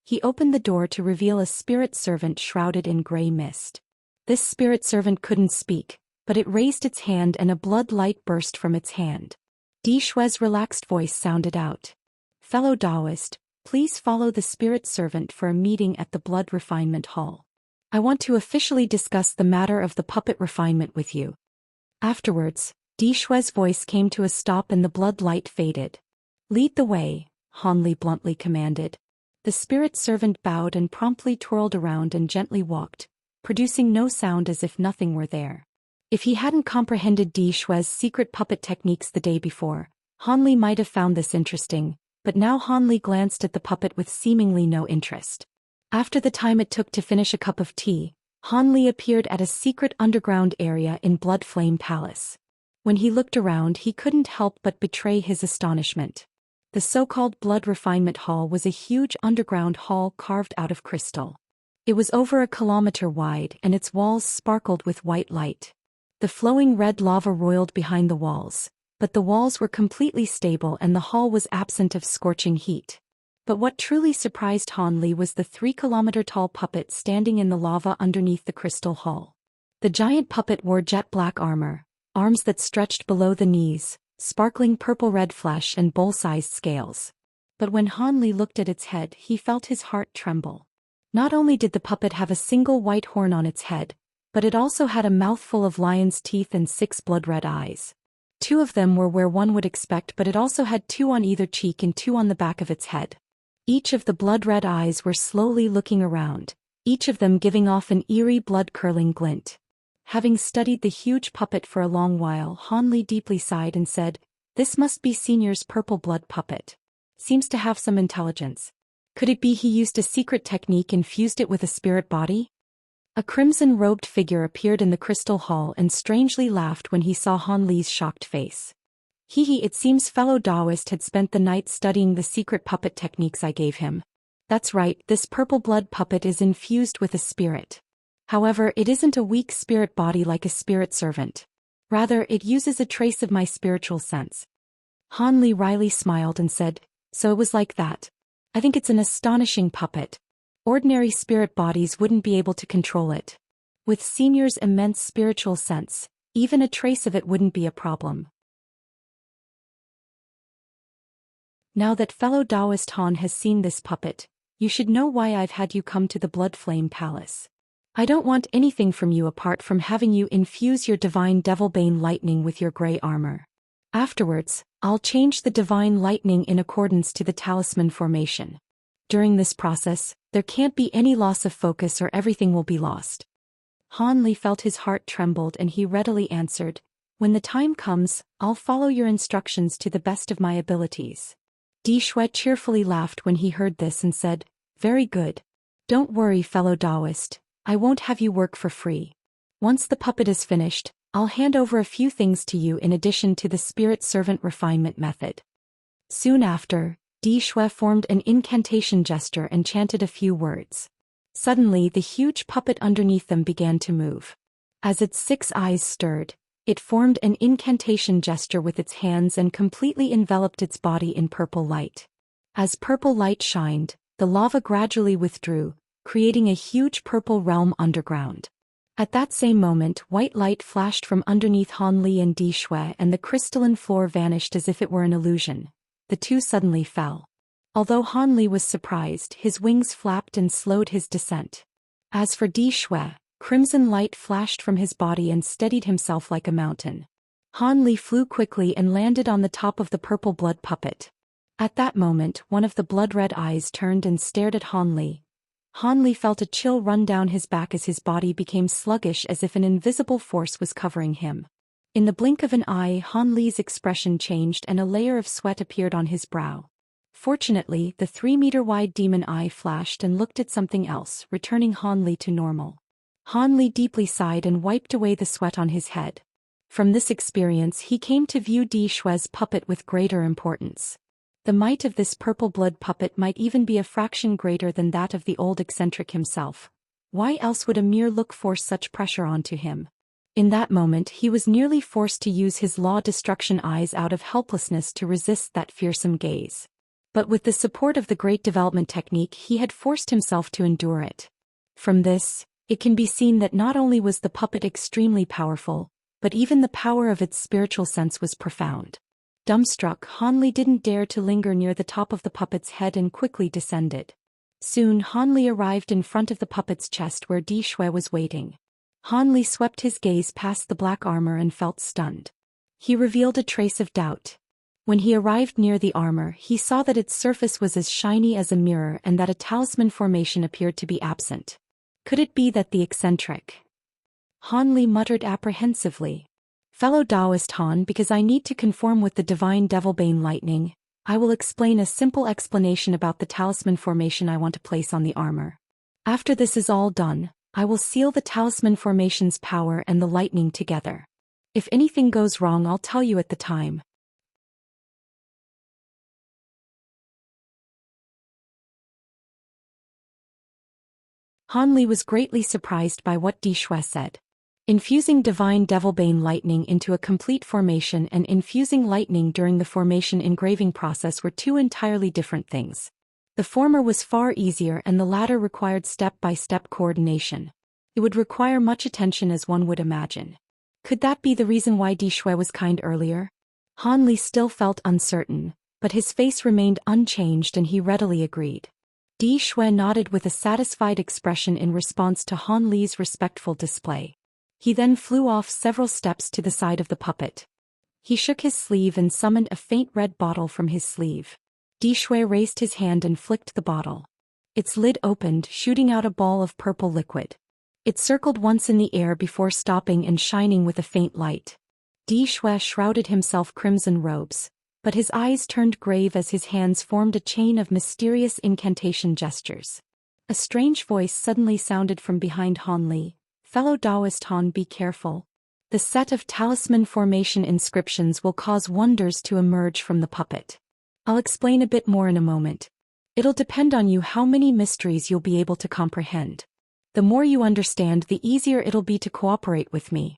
He opened the door to reveal a spirit servant shrouded in gray mist. This spirit servant couldn't speak, but it raised its hand and a blood light burst from its hand. Di Shui's relaxed voice sounded out. "Fellow Taoist, please follow the spirit servant for a meeting at the Blood Refinement Hall. I want to officially discuss the matter of the puppet refinement with you." Afterwards, Di Shui's voice came to a stop and the blood light faded. "Lead the way," Han Li bluntly commanded. The spirit servant bowed and promptly twirled around and gently walked, producing no sound as if nothing were there. If he hadn't comprehended Di Shui's secret puppet techniques the day before, Han Li might have found this interesting, but now Han Li glanced at the puppet with seemingly no interest. After the time it took to finish a cup of tea, Han Li appeared at a secret underground area in Blood Flame Palace. When he looked around, he couldn't help but betray his astonishment. The so-called Blood Refinement Hall was a huge underground hall carved out of crystal. It was over 1 kilometer wide and its walls sparkled with white light. The flowing red lava roiled behind the walls, but the walls were completely stable and the hall was absent of scorching heat. But what truly surprised Han Li was the 3-kilometer-tall puppet standing in the lava underneath the crystal hall. The giant puppet wore jet-black armor, arms that stretched below the knees, sparkling purple-red flesh and bowl-sized scales. But when Han Li looked at its head, he felt his heart tremble. Not only did the puppet have a single white horn on its head, but it also had a mouthful of lion's teeth and 6 blood-red eyes. 2 of them were where one would expect, but it also had 2 on either cheek and 2 on the back of its head. Each of the blood-red eyes were slowly looking around, each of them giving off an eerie blood-curdling glint. Having studied the huge puppet for a long while, Han Li deeply sighed and said, This must be Senior's purple blood puppet. Seems to have some intelligence. Could it be he used a secret technique and fused it with a spirit body? A crimson-robed figure appeared in the crystal hall and strangely laughed when he saw Han Li's shocked face. It seems fellow Taoist had spent the night studying the secret puppet techniques I gave him. That's right, this purple blood puppet is infused with a spirit. However, it isn't a weak spirit body like a spirit servant. Rather, it uses a trace of my spiritual sense. Han Li wryly smiled and said, "So it was like that. I think it's an astonishing puppet. Ordinary spirit bodies wouldn't be able to control it. With Senior's immense spiritual sense, even a trace of it wouldn't be a problem." Now that fellow Taoist Han has seen this puppet, you should know why I've had you come to the Blood Flame Palace. I don't want anything from you apart from having you infuse your divine Devilbane lightning with your gray armor. Afterwards, I'll change the divine lightning in accordance to the talisman formation. During this process, there can't be any loss of focus or everything will be lost. Han Li felt his heart trembled and he readily answered, "When the time comes, I'll follow your instructions to the best of my abilities." Di Shui cheerfully laughed when he heard this and said, "Very good. Don't worry, fellow Taoist, I won't have you work for free. Once the puppet is finished, I'll hand over a few things to you in addition to the spirit servant refinement method." Soon after, Di Shui formed an incantation gesture and chanted a few words. Suddenly the huge puppet underneath them began to move. As its 6 eyes stirred, it formed an incantation gesture with its hands and completely enveloped its body in purple light. As purple light shined, the lava gradually withdrew, creating a huge purple realm underground. At that same moment, white light flashed from underneath Han Li and Di Shui and the crystalline floor vanished as if it were an illusion. The two suddenly fell. Although Han Li was surprised, his wings flapped and slowed his descent. As for Di Shui, crimson light flashed from his body and steadied himself like a mountain. Han Li flew quickly and landed on the top of the purple blood puppet. At that moment, one of the blood-red eyes turned and stared at Han Li. Han Li felt a chill run down his back as his body became sluggish as if an invisible force was covering him. In the blink of an eye, Han Li's expression changed and a layer of sweat appeared on his brow. Fortunately, the 3-meter-wide demon eye flashed and looked at something else, returning Han Li to normal. Han Li deeply sighed and wiped away the sweat on his head. From this experience he came to view Di Shui's puppet with greater importance. The might of this purple blood puppet might even be a fraction greater than that of the old eccentric himself. Why else would a mere look force such pressure onto him? In that moment he was nearly forced to use his law-destruction eyes out of helplessness to resist that fearsome gaze. But with the support of the great development technique he had forced himself to endure it. From this, it can be seen that not only was the puppet extremely powerful, but even the power of its spiritual sense was profound. Dumbstruck, Han Li didn't dare to linger near the top of the puppet's head and quickly descended. Soon Han Li arrived in front of the puppet's chest where Di Shui was waiting. Han Li swept his gaze past the black armor and felt stunned. He revealed a trace of doubt. When he arrived near the armor, he saw that its surface was as shiny as a mirror and that a talisman formation appeared to be absent. Could it be that the eccentric? Han Li muttered apprehensively. "Fellow Taoist Han, because I need to conform with the divine Devilbane lightning, I will explain a simple explanation about the talisman formation I want to place on the armor. After this is all done, I will seal the talisman formation's power and the lightning together. If anything goes wrong, I'll tell you at the time." Han Li was greatly surprised by what Di Shui said. Infusing divine Devilbane lightning into a complete formation and infusing lightning during the formation engraving process were two entirely different things. The former was far easier and the latter required step-by-step coordination. It would require much attention as one would imagine. Could that be the reason why Di Shui was kind earlier? Han Li still felt uncertain, but his face remained unchanged and he readily agreed. Di Shui nodded with a satisfied expression in response to Han Li's respectful display. He then flew off several steps to the side of the puppet. He shook his sleeve and summoned a faint red bottle from his sleeve. Di Shui raised his hand and flicked the bottle. Its lid opened, shooting out a ball of purple liquid. It circled once in the air before stopping and shining with a faint light. Di Shui shrouded himself crimson robes, but his eyes turned grave as his hands formed a chain of mysterious incantation gestures. A strange voice suddenly sounded from behind Han Li. "Fellow Taoist Han, be careful. The set of talisman formation inscriptions will cause wonders to emerge from the puppet. I'll explain a bit more in a moment. It'll depend on you how many mysteries you'll be able to comprehend. The more you understand, the easier it'll be to cooperate with me."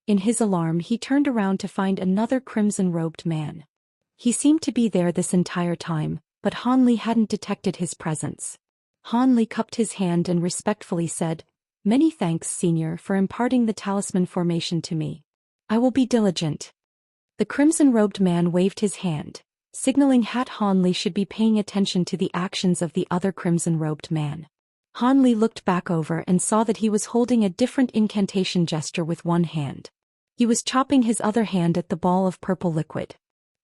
In his alarm, he turned around to find another crimson-robed man. He seemed to be there this entire time, but Han Li hadn't detected his presence. Han Li cupped his hand and respectfully said, "Many thanks, Senior, for imparting the talisman formation to me. I will be diligent." The crimson-robed man waved his hand, signaling Han Li should be paying attention to the actions of the other crimson-robed man. Han Li looked back over and saw that he was holding a different incantation gesture with one hand. He was chopping his other hand at the ball of purple liquid.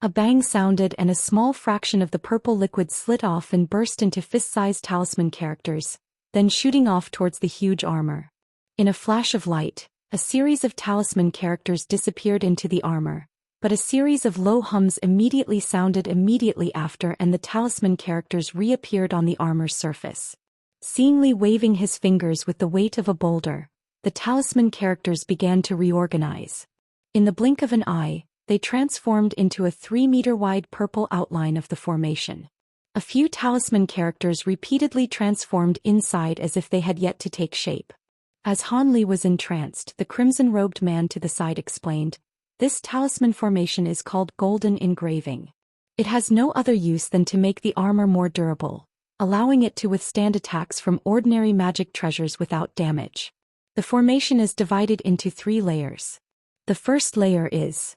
A bang sounded and a small fraction of the purple liquid slid off and burst into fist-sized talisman characters, then shooting off towards the huge armor. In a flash of light, a series of talisman characters disappeared into the armor, but a series of low hums immediately sounded immediately after, and the talisman characters reappeared on the armor's surface. Seeing Li waving his fingers with the weight of a boulder, the talisman characters began to reorganize. In the blink of an eye, they transformed into a 3-meter-wide purple outline of the formation. A few talisman characters repeatedly transformed inside as if they had yet to take shape. As Han Li was entranced, the crimson-robed man to the side explained, "This talisman formation is called golden engraving. It has no other use than to make the armor more durable, allowing it to withstand attacks from ordinary magic treasures without damage. The formation is divided into 3 layers. The first layer is..."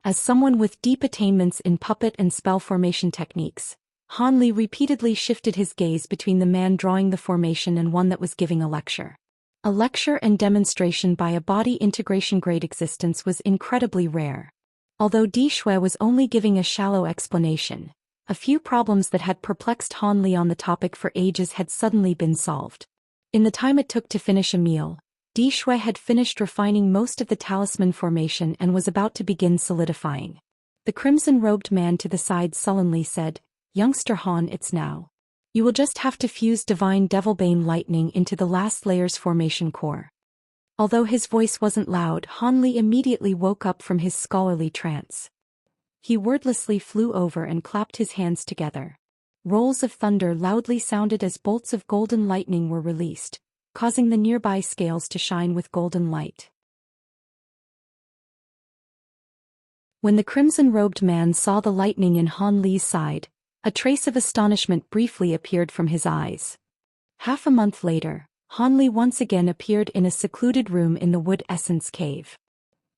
As someone with deep attainments in puppet and spell formation techniques, Han Li repeatedly shifted his gaze between the man drawing the formation and one that was giving a lecture. A lecture and demonstration by a body integration grade existence was incredibly rare. Although Di Shui was only giving a shallow explanation, a few problems that had perplexed Han Li on the topic for ages had suddenly been solved. In the time it took to finish a meal, Di Shui had finished refining most of the talisman formation and was about to begin solidifying. The crimson-robed man to the side sullenly said, "Youngster Han, it's now. You will just have to fuse divine Devilbane lightning into the last layer's formation core." Although his voice wasn't loud, Han Li immediately woke up from his scholarly trance. He wordlessly flew over and clapped his hands together. Rolls of thunder loudly sounded as bolts of golden lightning were released, causing the nearby scales to shine with golden light. When the crimson-robed man saw the lightning in Han Li's side, a trace of astonishment briefly appeared from his eyes. Half a month later, Han Li once again appeared in a secluded room in the Wood Essence Cave.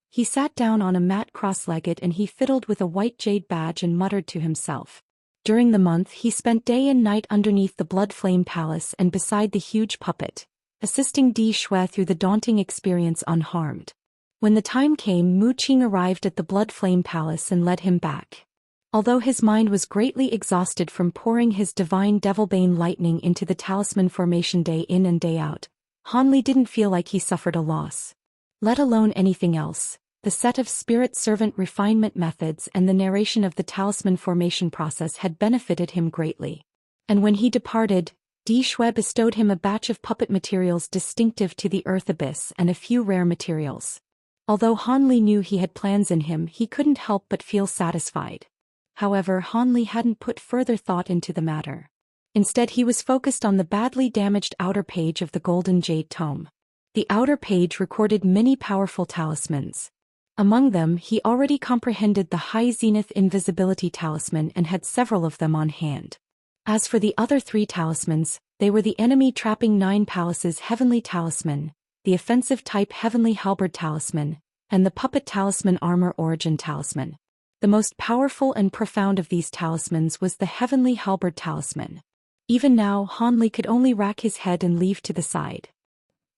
He sat down on a mat cross-legged and he fiddled with a white jade badge and muttered to himself. During the month he spent day and night underneath the Blood Flame Palace and beside the huge puppet, assisting Di Shui through the daunting experience unharmed. When the time came, Mu Qing arrived at the Blood Flame Palace and led him back. Although his mind was greatly exhausted from pouring his divine Devilbane lightning into the talisman formation day in and day out, Han Li didn't feel like he suffered a loss. Let alone anything else, the set of spirit servant refinement methods and the narration of the talisman formation process had benefited him greatly. And when he departed, Di Shui bestowed him a batch of puppet materials distinctive to the Earth Abyss and a few rare materials. Although Han Li knew he had plans in him, he couldn't help but feel satisfied. However, Han Li hadn't put further thought into the matter. Instead, he was focused on the badly damaged outer page of the Golden Jade Tome. The outer page recorded many powerful talismans. Among them, he already comprehended the High Zenith Invisibility Talisman and had several of them on hand. As for the other 3 talismans, they were the Enemy Trapping 9 Palaces Heavenly Talisman, the Offensive Type Heavenly Halberd Talisman, and the Puppet Talisman Armor Origin Talisman. The most powerful and profound of these talismans was the Heavenly Halberd Talisman. Even now, Han Li could only rack his head and leave to the side.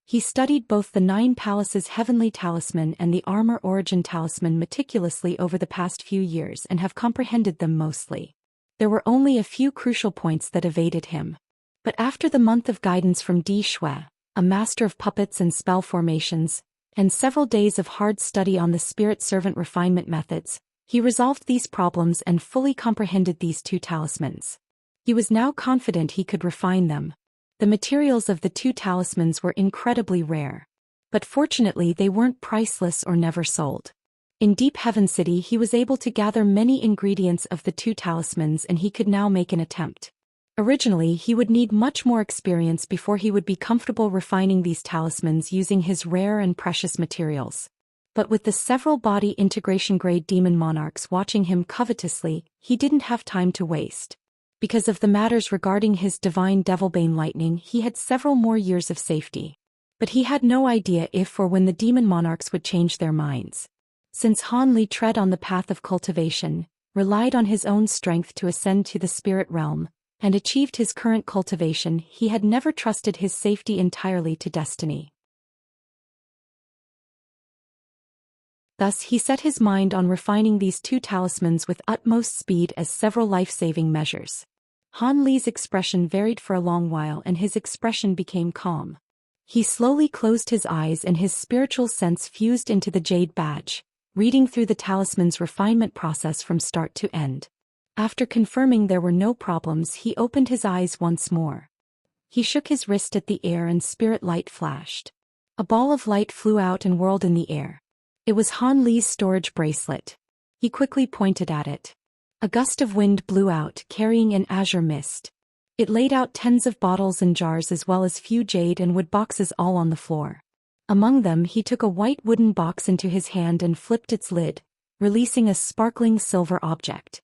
He studied both the 9 Palaces Heavenly Talisman and the Armor Origin Talisman meticulously over the past few years and have comprehended them mostly. There were only a few crucial points that evaded him. But after the month of guidance from Di Shui, a master of puppets and spell formations, and several days of hard study on the spirit servant refinement methods, he resolved these problems and fully comprehended these two talismans. He was now confident he could refine them. The materials of the two talismans were incredibly rare. But fortunately they weren't priceless or never sold. In Deep Heaven City he was able to gather many ingredients of the two talismans and he could now make an attempt. Originally he would need much more experience before he would be comfortable refining these talismans using his rare and precious materials. But with the several body integration grade demon monarchs watching him covetously, he didn't have time to waste. Because of the matters regarding his divine Devilbane lightning, he had several more years of safety. But he had no idea if or when the demon monarchs would change their minds. Since Han Li tread on the path of cultivation, relied on his own strength to ascend to the spirit realm, and achieved his current cultivation, he had never trusted his safety entirely to destiny. Thus he set his mind on refining these two talismans with utmost speed as several life-saving measures. Han Li's expression varied for a long while and his expression became calm. He slowly closed his eyes and his spiritual sense fused into the jade badge, reading through the talisman's refinement process from start to end. After confirming there were no problems, he opened his eyes once more. He shook his wrist at the air and spirit light flashed. A ball of light flew out and whirled in the air. It was Han Li's storage bracelet. He quickly pointed at it. A gust of wind blew out, carrying an azure mist. It laid out tens of bottles and jars as well as few jade and wood boxes all on the floor. Among them he took a white wooden box into his hand and flipped its lid, releasing a sparkling silver object.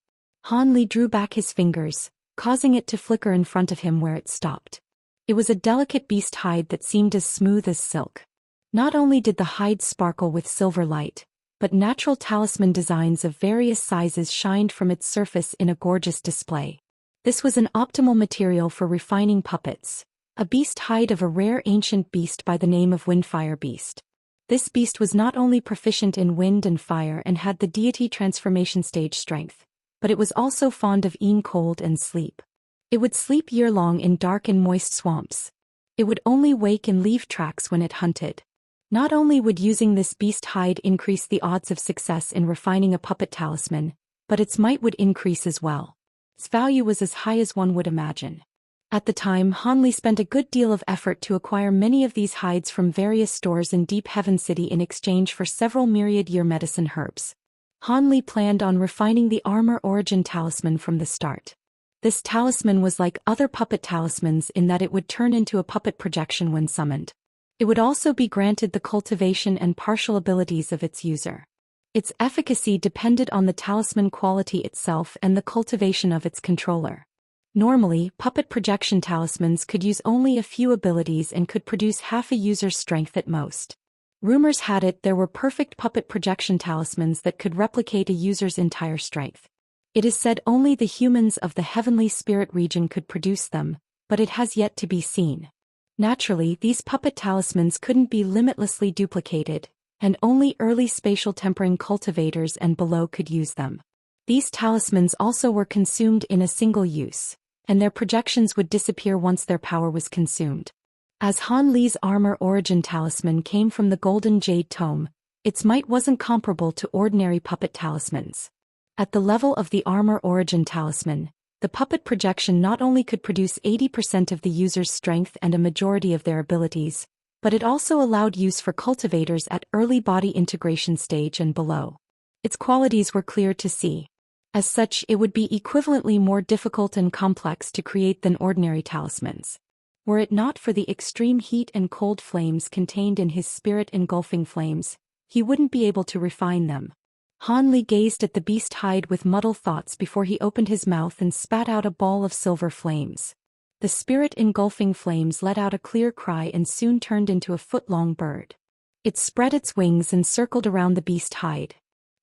Han Li drew back his fingers, causing it to flicker in front of him where it stopped. It was a delicate beast hide that seemed as smooth as silk. Not only did the hide sparkle with silver light, but natural talisman designs of various sizes shined from its surface in a gorgeous display. This was an optimal material for refining puppets, a beast hide of a rare ancient beast by the name of Windfire Beast. This beast was not only proficient in wind and fire and had the deity transformation stage strength, but it was also fond of cold and sleep. It would sleep year-long in dark and moist swamps. It would only wake and leave tracks when it hunted. Not only would using this beast hide increase the odds of success in refining a puppet talisman, but its might would increase as well. Its value was as high as one would imagine. At the time, Han Li spent a good deal of effort to acquire many of these hides from various stores in Deep Heaven City in exchange for several myriad year medicine herbs. Han Li planned on refining the Armor Origin Talisman from the start. This talisman was like other puppet talismans in that it would turn into a puppet projection when summoned. It would also be granted the cultivation and partial abilities of its user. Its efficacy depended on the talisman quality itself and the cultivation of its controller. Normally, puppet projection talismans could use only a few abilities and could produce half a user's strength at most. Rumors had it there were perfect puppet projection talismans that could replicate a user's entire strength. It is said only the humans of the heavenly spirit region could produce them, but it has yet to be seen. Naturally, these puppet talismans couldn't be limitlessly duplicated, and only early spatial tempering cultivators and below could use them. These talismans also were consumed in a single use, and their projections would disappear once their power was consumed. As Han Li's Armor Origin Talisman came from the Golden Jade Tome, its might wasn't comparable to ordinary puppet talismans. At the level of the Armor Origin Talisman, the puppet projection not only could produce 80% of the user's strength and a majority of their abilities, but it also allowed use for cultivators at early body integration stage and below. Its qualities were clear to see. As such, it would be equivalently more difficult and complex to create than ordinary talismans. Were it not for the extreme heat and cold flames contained in his spirit engulfing flames, he wouldn't be able to refine them. Han Li gazed at the beast hide with muddled thoughts before he opened his mouth and spat out a ball of silver flames. The spirit engulfing flames let out a clear cry and soon turned into a foot-long bird. It spread its wings and circled around the beast hide.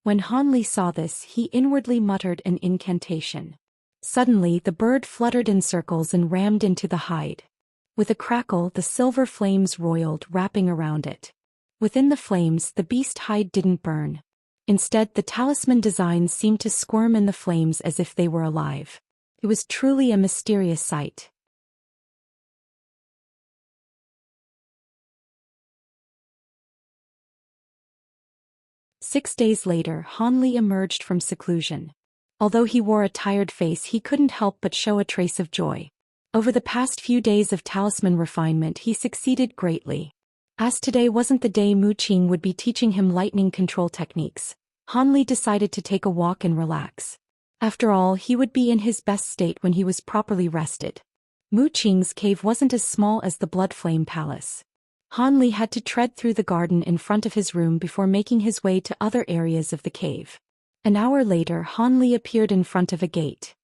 When Han Li saw this, he inwardly muttered an incantation. Suddenly, the bird fluttered in circles and rammed into the hide. With a crackle, the silver flames roiled, wrapping around it. Within the flames, the beast hide didn't burn. Instead, the talisman designs seemed to squirm in the flames as if they were alive. It was truly a mysterious sight. 6 days later, Han Li emerged from seclusion. Although he wore a tired face, he couldn't help but show a trace of joy. Over the past few days of talisman refinement, he succeeded greatly. As today wasn't the day Mu Qing would be teaching him lightning control techniques, Han Li decided to take a walk and relax. After all, he would be in his best state when he was properly rested. Mu Qing's cave wasn't as small as the Blood Flame Palace. Han Li had to tread through the garden in front of his room before making his way to other areas of the cave. An hour later, Han Li appeared in front of a gate.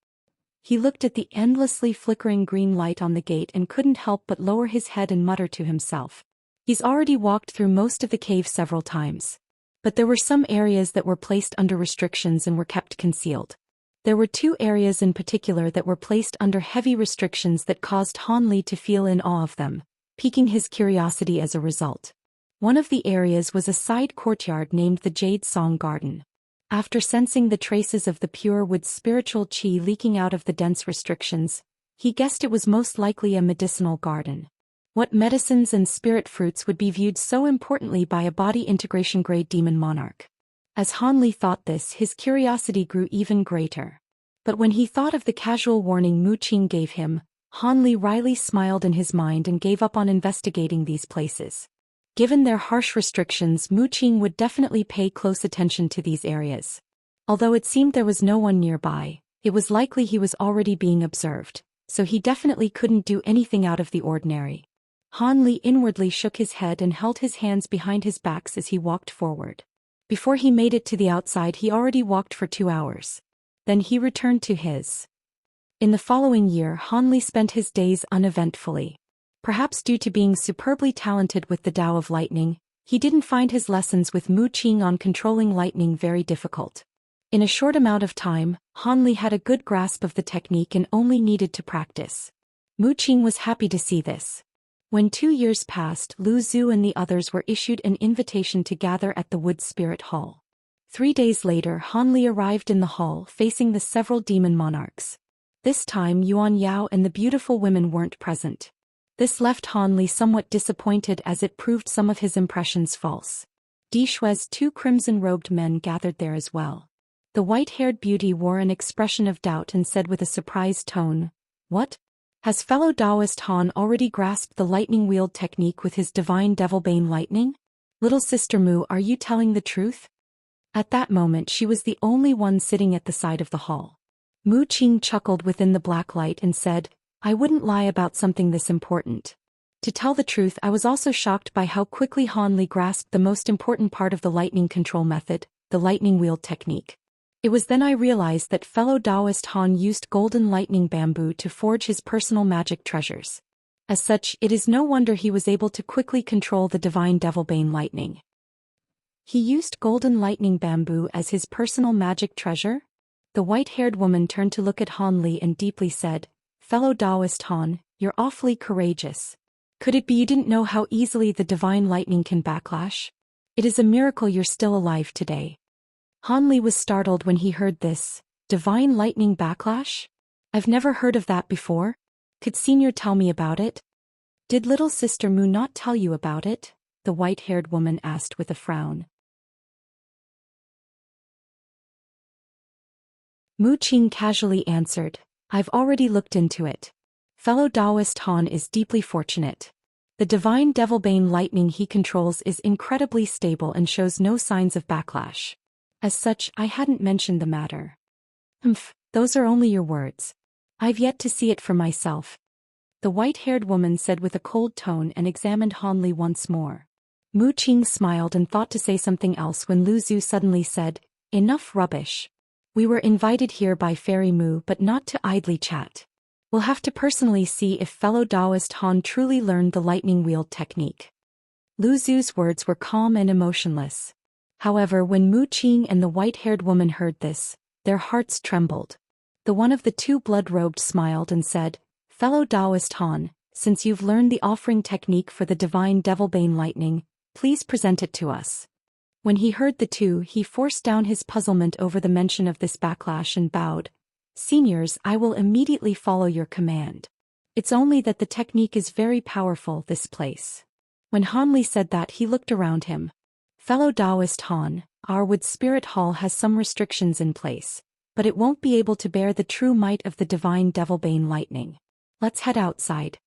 He looked at the endlessly flickering green light on the gate and couldn't help but lower his head and mutter to himself. He's already walked through most of the cave several times. But there were some areas that were placed under restrictions and were kept concealed. There were 2 areas in particular that were placed under heavy restrictions that caused Han Li to feel in awe of them, piquing his curiosity as a result. One of the areas was a side courtyard named the Jade Song Garden. After sensing the traces of the pure wood's spiritual qi leaking out of the dense restrictions, he guessed it was most likely a medicinal garden. What medicines and spirit fruits would be viewed so importantly by a body integration grade demon monarch? As Han Li thought this, his curiosity grew even greater. But when he thought of the casual warning Mu Qing gave him, Han Li wryly smiled in his mind and gave up on investigating these places. Given their harsh restrictions, Mu Qing would definitely pay close attention to these areas. Although it seemed there was no one nearby, it was likely he was already being observed, so he definitely couldn't do anything out of the ordinary. Han Li inwardly shook his head and held his hands behind his back as he walked forward. Before he made it to the outside, he already walked for 2 hours. Then he returned to his. In the following year, Han Li spent his days uneventfully. Perhaps due to being superbly talented with the Tao of Lightning, he didn't find his lessons with Mu Qing on controlling lightning very difficult. In a short amount of time, Han Li had a good grasp of the technique and only needed to practice. Mu Qing was happy to see this. When 2 years passed, Lu Zhu and the others were issued an invitation to gather at the Wood Spirit Hall. 3 days later, Han Li arrived in the hall facing the several demon monarchs. This time Yuan Yao and the beautiful women weren't present. This left Han Li somewhat disappointed as it proved some of his impressions false. Di Shui's 2 crimson-robed men gathered there as well. The white-haired beauty wore an expression of doubt and said with a surprised tone, "What? Has fellow Taoist Han already grasped the lightning-wield technique with his divine Devilbane lightning? Little sister Mu, are you telling the truth?" At that moment she was the only one sitting at the side of the hall. Mu Qing chuckled within the black light and said, "I wouldn't lie about something this important. To tell the truth, I was also shocked by how quickly Han Li grasped the most important part of the lightning control method, the lightning wield technique. It was then I realized that fellow Taoist Han used golden lightning bamboo to forge his personal magic treasures. As such, it is no wonder he was able to quickly control the divine Devilbane lightning." He used golden lightning bamboo as his personal magic treasure? The white-haired woman turned to look at Han Li and deeply said, "Fellow Taoist Han, you're awfully courageous. Could it be you didn't know how easily the divine lightning can backlash? It is a miracle you're still alive today." Han Li was startled when he heard this. Divine lightning backlash? I've never heard of that before. Could Senior tell me about it? Did little sister Mu not tell you about it? The white-haired woman asked with a frown. Mu Qing casually answered, "I've already looked into it. Fellow Taoist Han is deeply fortunate. The divine Devilbane lightning he controls is incredibly stable and shows no signs of backlash. As such, I hadn't mentioned the matter." Those are only your words. I've yet to see it for myself," the white-haired woman said with a cold tone and examined Han Li once more. Mu Qing smiled and thought to say something else when Lu Zhu suddenly said, "Enough rubbish. We were invited here by Fairy Mu but not to idly chat. We'll have to personally see if fellow Taoist Han truly learned the lightning wield technique." Lu Zhu's words were calm and emotionless. However, when Mu Qing and the white-haired woman heard this, their hearts trembled. The one of the 2 blood-robed smiled and said, "Fellow Taoist Han, since you've learned the offering technique for the divine Devilbane lightning, please present it to us." When he heard the 2, he forced down his puzzlement over the mention of this backlash and bowed. "Seniors, I will immediately follow your command. It's only that the technique is very powerful, this place." When Han Li said that, he looked around him. "Fellow Taoist Han, Our wood spirit hall has some restrictions in place, but it won't be able to bear the true might of the divine Devilbane lightning. Let's head outside.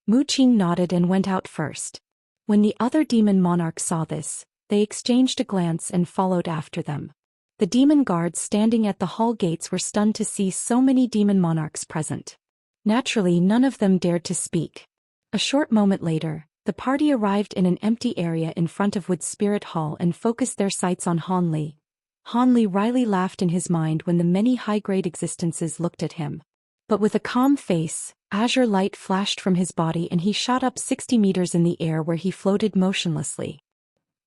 Wuxia nodded and went out first. When the other demon monarchs saw this, they exchanged a glance and followed after them. The demon guards standing at the hall gates were stunned to see so many demon monarchs present. Naturally, none of them dared to speak. A short moment later, the party arrived in an empty area in front of Wood Spirit Hall and focused their sights on Han Li. Han Li wryly laughed in his mind when the many high-grade existences looked at him. But with a calm face, azure light flashed from his body and he shot up 60 meters in the air where he floated motionlessly.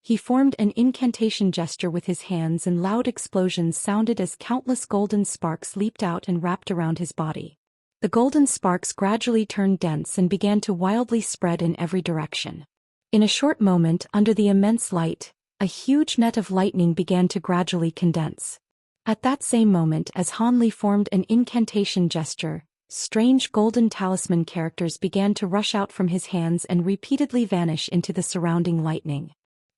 He formed an incantation gesture with his hands and loud explosions sounded as countless golden sparks leaped out and wrapped around his body. The golden sparks gradually turned dense and began to wildly spread in every direction. In a short moment, under the immense light, a huge net of lightning began to gradually condense. At that same moment, as Han Li formed an incantation gesture, strange golden talisman characters began to rush out from his hands and repeatedly vanish into the surrounding lightning.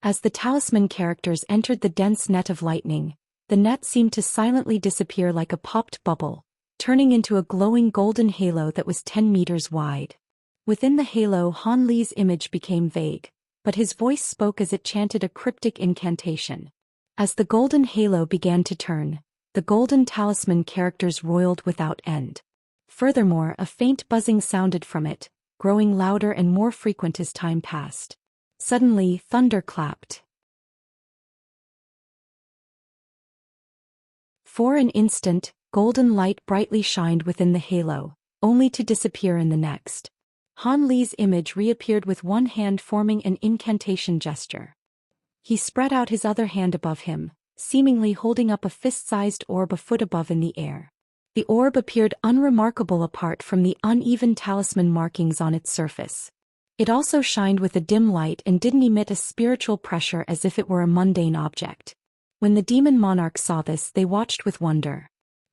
As the talisman characters entered the dense net of lightning, the net seemed to silently disappear like a popped bubble, turning into a glowing golden halo that was 10 meters wide. Within the halo, Han Li's image became vague, but his voice spoke as it chanted a cryptic incantation. As the golden halo began to turn, the golden talisman characters roiled without end. Furthermore, a faint buzzing sounded from it, growing louder and more frequent as time passed. Suddenly, thunder clapped. For an instant, golden light brightly shined within the halo, only to disappear in the next. Han Li's image reappeared with one hand forming an incantation gesture. He spread out his other hand above him, seemingly holding up a fist-sized orb a foot above in the air. The orb appeared unremarkable apart from the uneven talisman markings on its surface. It also shined with a dim light and didn't emit a spiritual pressure as if it were a mundane object. When the demon monarchs saw this, they watched with wonder.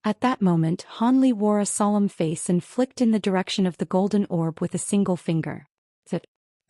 At that moment, Han Li wore a solemn face and flicked in the direction of the golden orb with a single finger.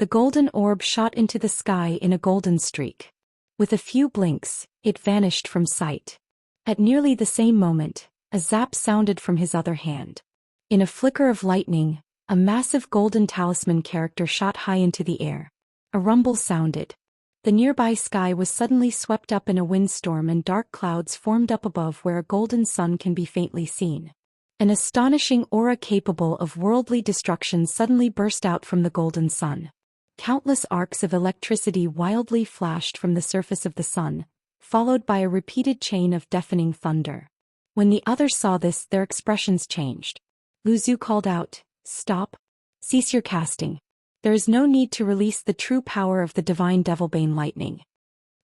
The golden orb shot into the sky in a golden streak. With a few blinks, it vanished from sight. At nearly the same moment, a zap sounded from his other hand. In a flicker of lightning, a massive golden talisman character shot high into the air. A rumble sounded. The nearby sky was suddenly swept up in a windstorm and dark clouds formed up above where a golden sun can be faintly seen. An astonishing aura capable of worldly destruction suddenly burst out from the golden sun. Countless arcs of electricity wildly flashed from the surface of the sun, followed by a repeated chain of deafening thunder. When the others saw this, their expressions changed. Lu Zhu called out, "Stop! Cease your casting. There is no need to release the true power of the divine Devilbane lightning."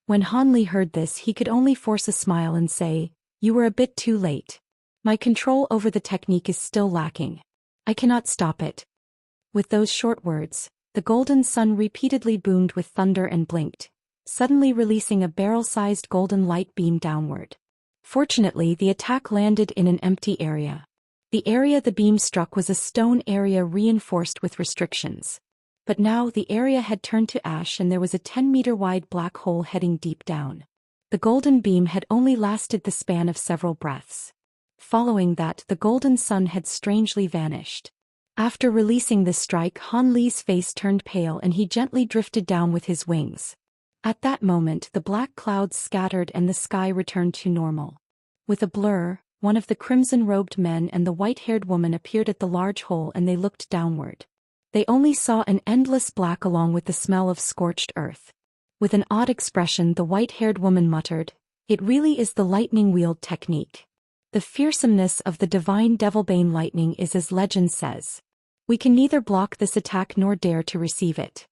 When Han Li heard this, he could only force a smile and say, "You were a bit too late. My control over the technique is still lacking. I cannot stop it." With those short words, the golden sun repeatedly boomed with thunder and blinked, suddenly releasing a barrel-sized golden light beam downward. Fortunately, the attack landed in an empty area. The area the beam struck was a stone area reinforced with restrictions. But now the area had turned to ash and there was a 10-meter-wide black hole heading deep down. The golden beam had only lasted the span of several breaths. Following that, the golden sun had strangely vanished. After releasing this strike, Han Li's face turned pale and he gently drifted down with his wings. At that moment, the black clouds scattered and the sky returned to normal. With a blur, one of the crimson-robed men and the white-haired woman appeared at the large hole and they looked downward. They only saw an endless black along with the smell of scorched earth. With an odd expression, the white-haired woman muttered, "It really is the lightning-wield technique. The fearsomeness of the divine Devilbane lightning is as legend says. We can neither block this attack nor dare to receive it."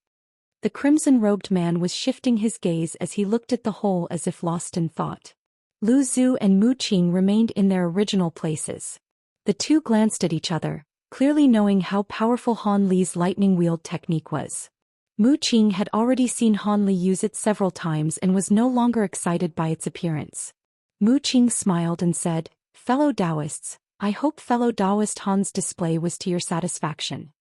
The crimson-robed man was shifting his gaze as he looked at the hole as if lost in thought. Lu Zhu and Wuxia remained in their original places. The two glanced at each other, clearly knowing how powerful Han Li's lightning wield technique was. Wuxia had already seen Han Li use it several times and was no longer excited by its appearance. Wuxia smiled and said, "Fellow Taoists, I hope fellow Taoist Han's display was to your satisfaction."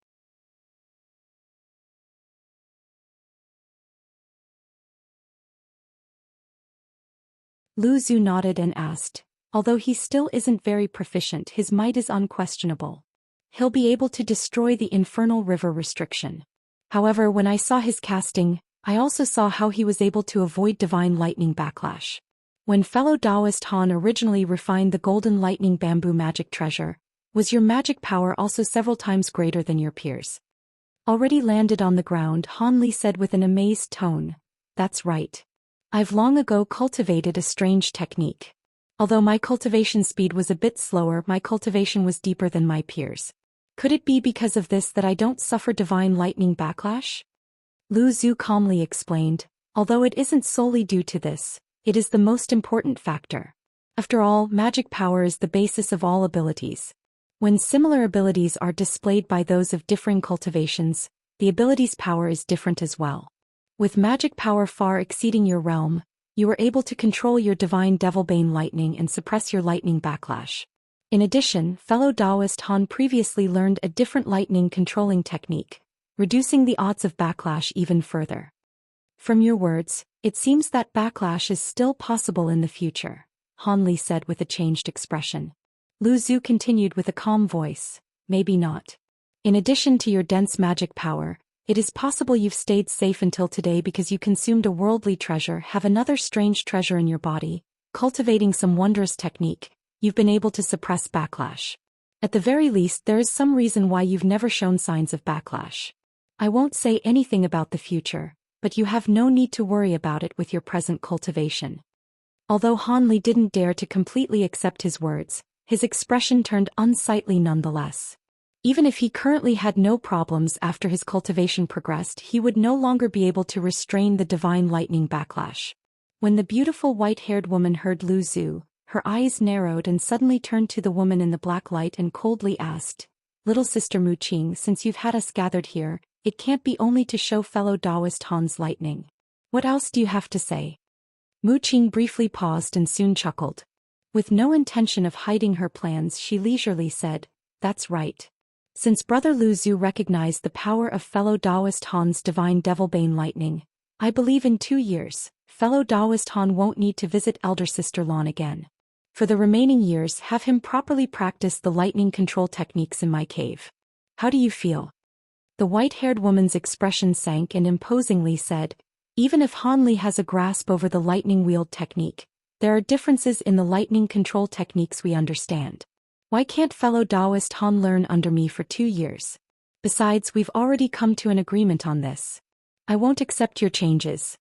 Lu Zhu nodded and asked, although he still isn't very proficient, his might is unquestionable. He'll be able to destroy the infernal river restriction. However, when I saw his casting, I also saw how he was able to avoid divine lightning backlash. When fellow Taoist Han originally refined the golden lightning bamboo magic treasure, was your magic power also several times greater than your peers? Already landed on the ground, Han Li said with an amazed tone, "That's right. I've long ago cultivated a strange technique. Although my cultivation speed was a bit slower, my cultivation was deeper than my peers. Could it be because of this that I don't suffer divine lightning backlash?" Lu Zhu calmly explained, although it isn't solely due to this, it is the most important factor. After all, magic power is the basis of all abilities. When similar abilities are displayed by those of differing cultivations, the ability's power is different as well. With magic power far exceeding your realm, you are able to control your divine Devilbane lightning and suppress your lightning backlash. In addition, fellow Taoist Han previously learned a different lightning controlling technique, reducing the odds of backlash even further. From your words, it seems that backlash is still possible in the future, Han Li said with a changed expression. Lu Zhu continued with a calm voice, maybe not. In addition to your dense magic power, it is possible you've stayed safe until today because you consumed a worldly treasure, have another strange treasure in your body, cultivating some wondrous technique, you've been able to suppress backlash. At the very least, there is some reason why you've never shown signs of backlash. I won't say anything about the future, but you have no need to worry about it with your present cultivation. Although Han Li didn't dare to completely accept his words, his expression turned unsightly nonetheless. Even if he currently had no problems after his cultivation progressed, he would no longer be able to restrain the divine lightning backlash. When the beautiful white-haired woman heard Lu Zhu, her eyes narrowed and suddenly turned to the woman in the black light and coldly asked, "Little sister Mu Qing, since you've had us gathered here, it can't be only to show fellow Taoist Han's lightning. What else do you have to say?" Mu Qing briefly paused and soon chuckled. With no intention of hiding her plans, she leisurely said, "That's right. Since Brother Lu Zhu recognized the power of fellow Taoist Han's divine Devilbane lightning, I believe in 2 years, fellow Taoist Han won't need to visit Elder Sister Lan again. For the remaining years, have him properly practice the lightning control techniques in my cave. How do you feel?" The white-haired woman's expression sank and imposingly said, "Even if Han Li has a grasp over the lightning wield technique, there are differences in the lightning control techniques we understand. Why can't fellow Taoist Han learn under me for 2 years? Besides, we've already come to an agreement on this. I won't accept your changes."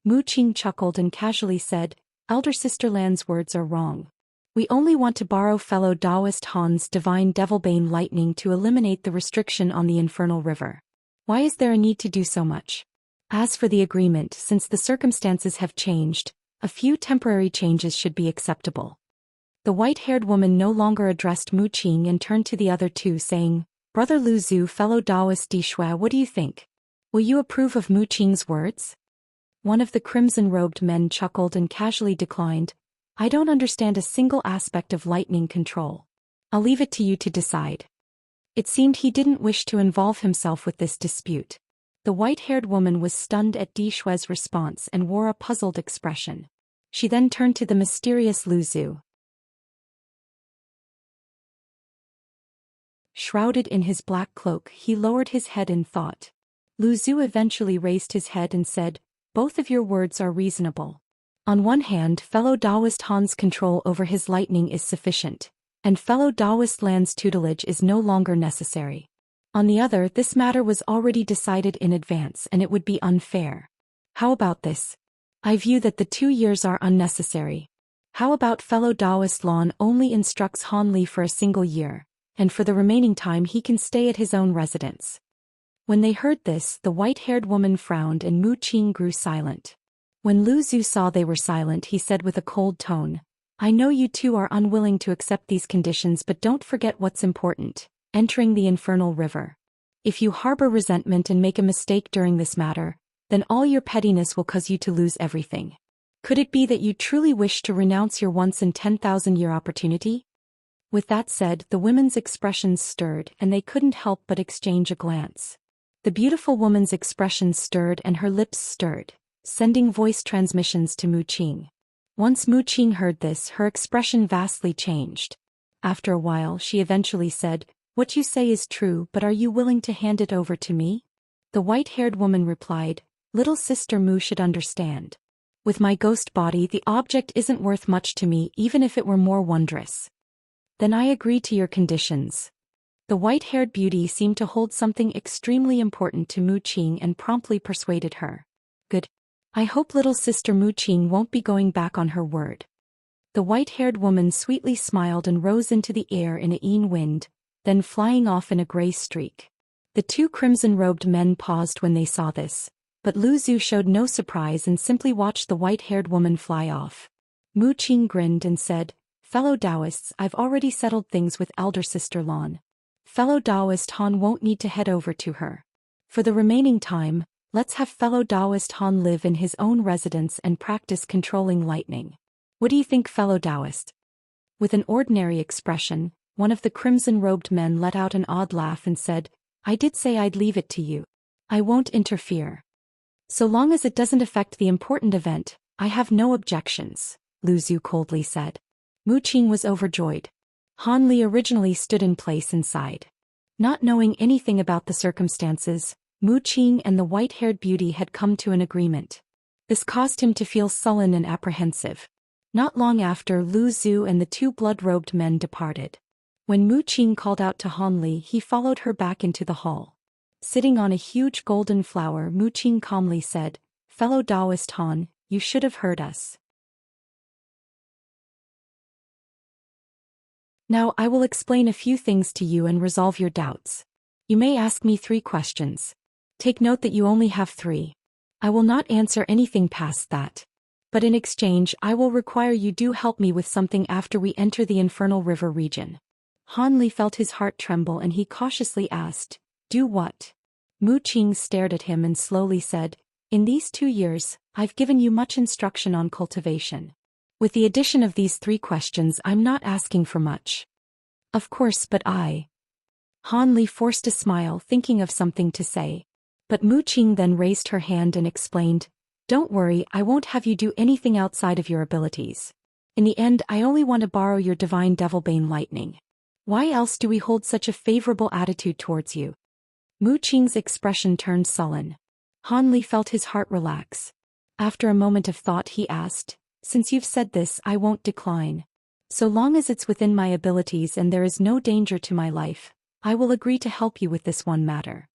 Mu Qing chuckled and casually said, "Elder Sister Lan's words are wrong. We only want to borrow fellow Taoist Han's divine Devilbane lightning to eliminate the restriction on the infernal river. Why is there a need to do so much? As for the agreement, since the circumstances have changed, a few temporary changes should be acceptable." The white-haired woman no longer addressed Mu Qing and turned to the other two saying, "Brother Lu Zhu, fellow Taoist Di Shui, what do you think? Will you approve of Mu Qing's words?" One of the crimson-robed men chuckled and casually declined, "I don't understand a single aspect of lightning control. I'll leave it to you to decide." It seemed he didn't wish to involve himself with this dispute. The white-haired woman was stunned at Di Shui's response and wore a puzzled expression. She then turned to the mysterious Lu Zhu. Shrouded in his black cloak, he lowered his head in thought. Lu Zhu eventually raised his head and said, "Both of your words are reasonable. On one hand, fellow Taoist Han's control over his lightning is sufficient, and fellow Taoist Lan's tutelage is no longer necessary. On the other, this matter was already decided in advance and it would be unfair. How about this? I view that the 2 years are unnecessary. How about fellow Taoist Lan only instructs Han Li for a single year, and for the remaining time he can stay at his own residence?" When they heard this, the white-haired woman frowned and Mu Qing grew silent. When Lu Zhu saw they were silent, he said with a cold tone, "I know you two are unwilling to accept these conditions, but don't forget what's important. Entering the infernal river. If you harbor resentment and make a mistake during this matter, then all your pettiness will cause you to lose everything. Could it be that you truly wish to renounce your once-in-10,000-year opportunity?" With that said, the women's expressions stirred and they couldn't help but exchange a glance. The beautiful woman's expressions stirred and her lips stirred, sending voice transmissions to Mu Qing. Once Mu Qing heard this, her expression vastly changed. After a while, she eventually said, "What you say is true, but are you willing to hand it over to me?" The white-haired woman replied, "Little sister Mu should understand. With my ghost body, the object isn't worth much to me, even if it were more wondrous." "Then I agree to your conditions." The white-haired beauty seemed to hold something extremely important to Mu Qing and promptly persuaded her. "Good. I hope little sister Mu Qing won't be going back on her word." The white-haired woman sweetly smiled and rose into the air in a wind, then flying off in a gray streak. The two crimson-robed men paused when they saw this, but Lu Zhu showed no surprise and simply watched the white-haired woman fly off. Mu Qing grinned and said, "Fellow Taoists, I've already settled things with elder sister Lan. Fellow Taoist Han won't need to head over to her. For the remaining time, let's have fellow Taoist Han live in his own residence and practice controlling lightning. What do you think, fellow Taoist?" With an ordinary expression, one of the crimson-robed men let out an odd laugh and said, "I did say I'd leave it to you. I won't interfere. So long as it doesn't affect the important event, I have no objections," Lu Zhu coldly said. Mu Qing was overjoyed. Han Li originally stood in place inside. Not knowing anything about the circumstances, Mu Qing and the white-haired beauty had come to an agreement. This caused him to feel sullen and apprehensive. Not long after, Lu Zhu and the two blood-robed men departed. When Mu Qing called out to Han Li, he followed her back into the hall. Sitting on a huge golden flower, Mu Qing calmly said, "Fellow Taoist Han, you should have heard us. Now I will explain a few things to you and resolve your doubts. You may ask me 3 questions. Take note that you only have 3. I will not answer anything past that. But in exchange, I will require you do help me with something after we enter the Infernal River region." Han Li felt his heart tremble and he cautiously asked, "Do what?" Mu Qing stared at him and slowly said, "In these 2 years, I've given you much instruction on cultivation. With the addition of these 3 questions, I'm not asking for much." "Of course, but Han Li forced a smile, thinking of something to say. But Mu Qing then raised her hand and explained, "Don't worry, I won't have you do anything outside of your abilities. In the end, I only want to borrow your divine Devilbane lightning. Why else do we hold such a favorable attitude towards you?" Mu Qing's expression turned sullen. Han Li felt his heart relax. After a moment of thought, he asked, "Since you've said this, I won't decline. So long as it's within my abilities and there is no danger to my life, I will agree to help you with this one matter."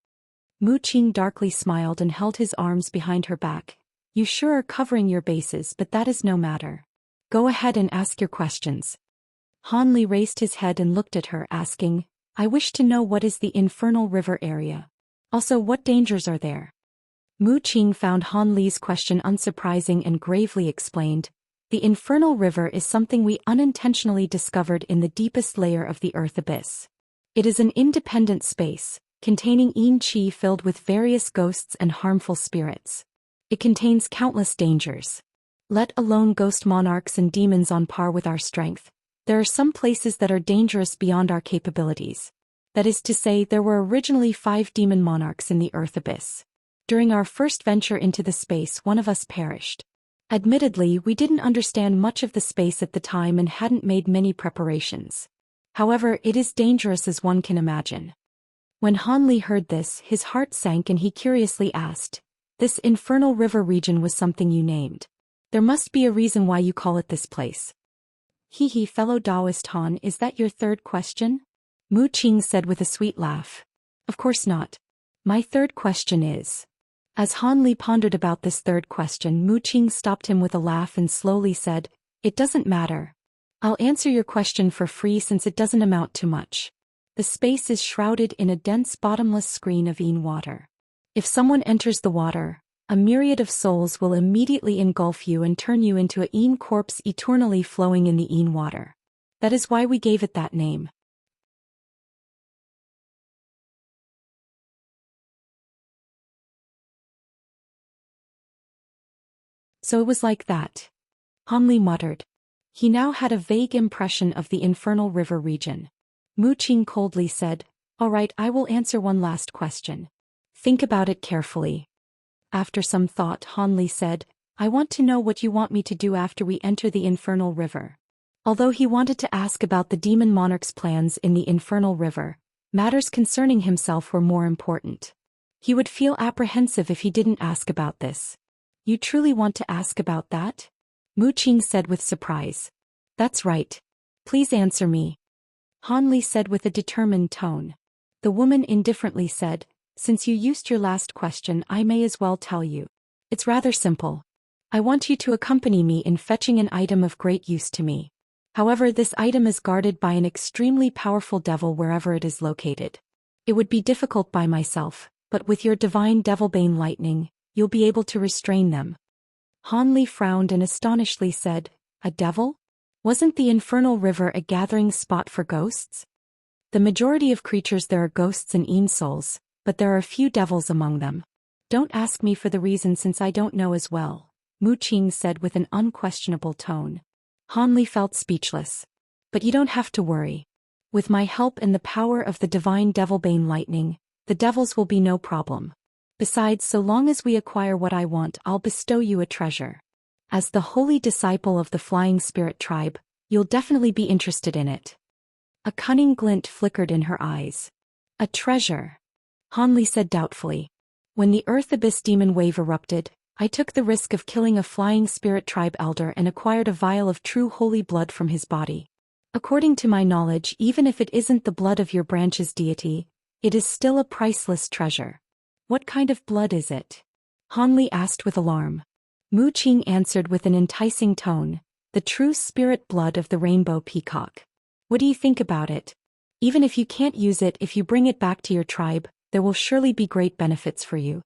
Mu Qing darkly smiled and held his arms behind her back. "You sure are covering your bases, but that is no matter. Go ahead and ask your questions." Han Li raised his head and looked at her, asking, "I wish to know what is the Infernal River area. Also, what dangers are there?" Mu Qing found Han Li's question unsurprising and gravely explained, "The Infernal River is something we unintentionally discovered in the deepest layer of the Earth abyss. It is an independent space, containing yin qi filled with various ghosts and harmful spirits. It contains countless dangers. Let alone ghost monarchs and demons on par with our strength, there are some places that are dangerous beyond our capabilities. That is to say, there were originally 5 demon monarchs in the Earth abyss. During our first venture into the space, one of us perished. Admittedly, we didn't understand much of the space at the time and hadn't made many preparations. However, it is dangerous as one can imagine." When Han Li heard this, his heart sank and he curiously asked, "This Infernal River region was something you named. There must be a reason why you call it this place." "Hee, fellow Taoist Han, is that your 3rd question?" Mu Qing said with a sweet laugh. "Of course not. My 3rd question is..." As Han Li pondered about this 3rd question, Mu Qing stopped him with a laugh and slowly said, "It doesn't matter. I'll answer your question for free since it doesn't amount to much. The space is shrouded in a dense bottomless screen of yin water. If someone enters the water, a myriad of souls will immediately engulf you and turn you into a yin corpse eternally flowing in the yin water. That is why we gave it that name." "So it was like that," Han Li muttered. He now had a vague impression of the Infernal River region. Mu Qing coldly said, "All right, I will answer one last question. Think about it carefully." After some thought, Han Li said, I want to know what you want me to do after we enter the Infernal River. Although he wanted to ask about the demon monarch's plans in the Infernal River, matters concerning himself were more important. He would feel apprehensive if he didn't ask about this. You truly want to ask about that? Mu Qing said with surprise. That's right. Please answer me. Han Li said with a determined tone. The woman indifferently said, since you used your last question, I may as well tell you. It's rather simple. I want you to accompany me in fetching an item of great use to me. However, this item is guarded by an extremely powerful devil wherever it is located. It would be difficult by myself, but with your divine devilbane lightning, you'll be able to restrain them. Han Li frowned and astonishedly said, a devil? Wasn't the Infernal River a gathering spot for ghosts? The majority of creatures there are ghosts and Yin souls, but there are a few devils among them. Don't ask me for the reason since I don't know as well, Mu Qing said with an unquestionable tone. Han Li felt speechless. But you don't have to worry. With my help and the power of the divine devilbane lightning, the devils will be no problem. Besides, so long as we acquire what I want, I'll bestow you a treasure. As the holy disciple of the Flying Spirit tribe, you'll definitely be interested in it. A cunning glint flickered in her eyes. A treasure? Han Li said doubtfully. When the Earth Abyss demon wave erupted, I took the risk of killing a Flying Spirit tribe elder and acquired a vial of true holy blood from his body. According to my knowledge, even if it isn't the blood of your branch's deity, it is still a priceless treasure. What kind of blood is it? Han Li asked with alarm. Mu Qing answered with an enticing tone, the true spirit blood of the rainbow peacock. What do you think about it? Even if you can't use it, if you bring it back to your tribe, there will surely be great benefits for you.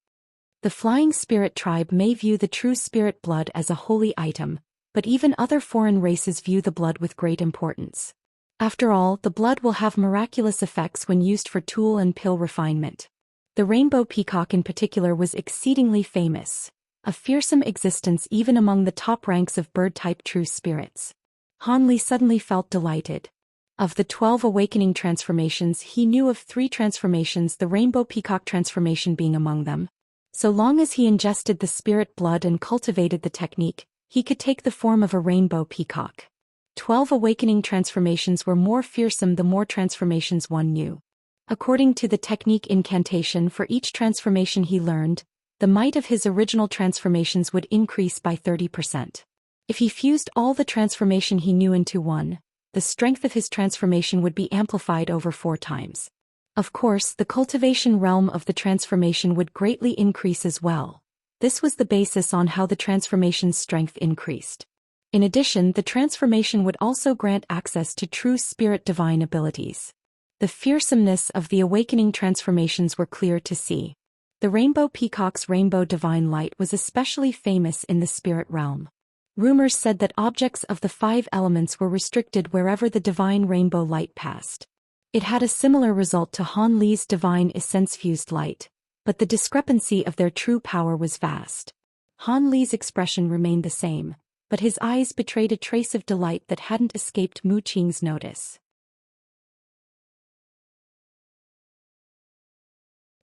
The Flying Spirit tribe may view the true spirit blood as a holy item, but even other foreign races view the blood with great importance. After all, the blood will have miraculous effects when used for tool and pill refinement. The rainbow peacock in particular was exceedingly famous, a fearsome existence even among the top ranks of bird-type true spirits. Han Li suddenly felt delighted. Of the 12 awakening transformations, he knew of 3 transformations, the rainbow peacock transformation being among them. So long as he ingested the spirit blood and cultivated the technique, he could take the form of a rainbow peacock. 12 awakening transformations were more fearsome the more transformations one knew. According to the technique incantation, for each transformation he learned, the might of his original transformations would increase by 30%. If he fused all the transformation he knew into one, the strength of his transformation would be amplified over 4 times. Of course, the cultivation realm of the transformation would greatly increase as well. This was the basis on how the transformation's strength increased. In addition, the transformation would also grant access to true spirit divine abilities. The fearsomeness of the awakening transformations were clear to see. The rainbow peacock's rainbow divine light was especially famous in the spirit realm. Rumors said that objects of the 5 elements were restricted wherever the divine rainbow light passed. It had a similar result to Han Li's divine essence-fused light, but the discrepancy of their true power was vast. Han Li's expression remained the same, but his eyes betrayed a trace of delight that hadn't escaped Mu Qing's notice.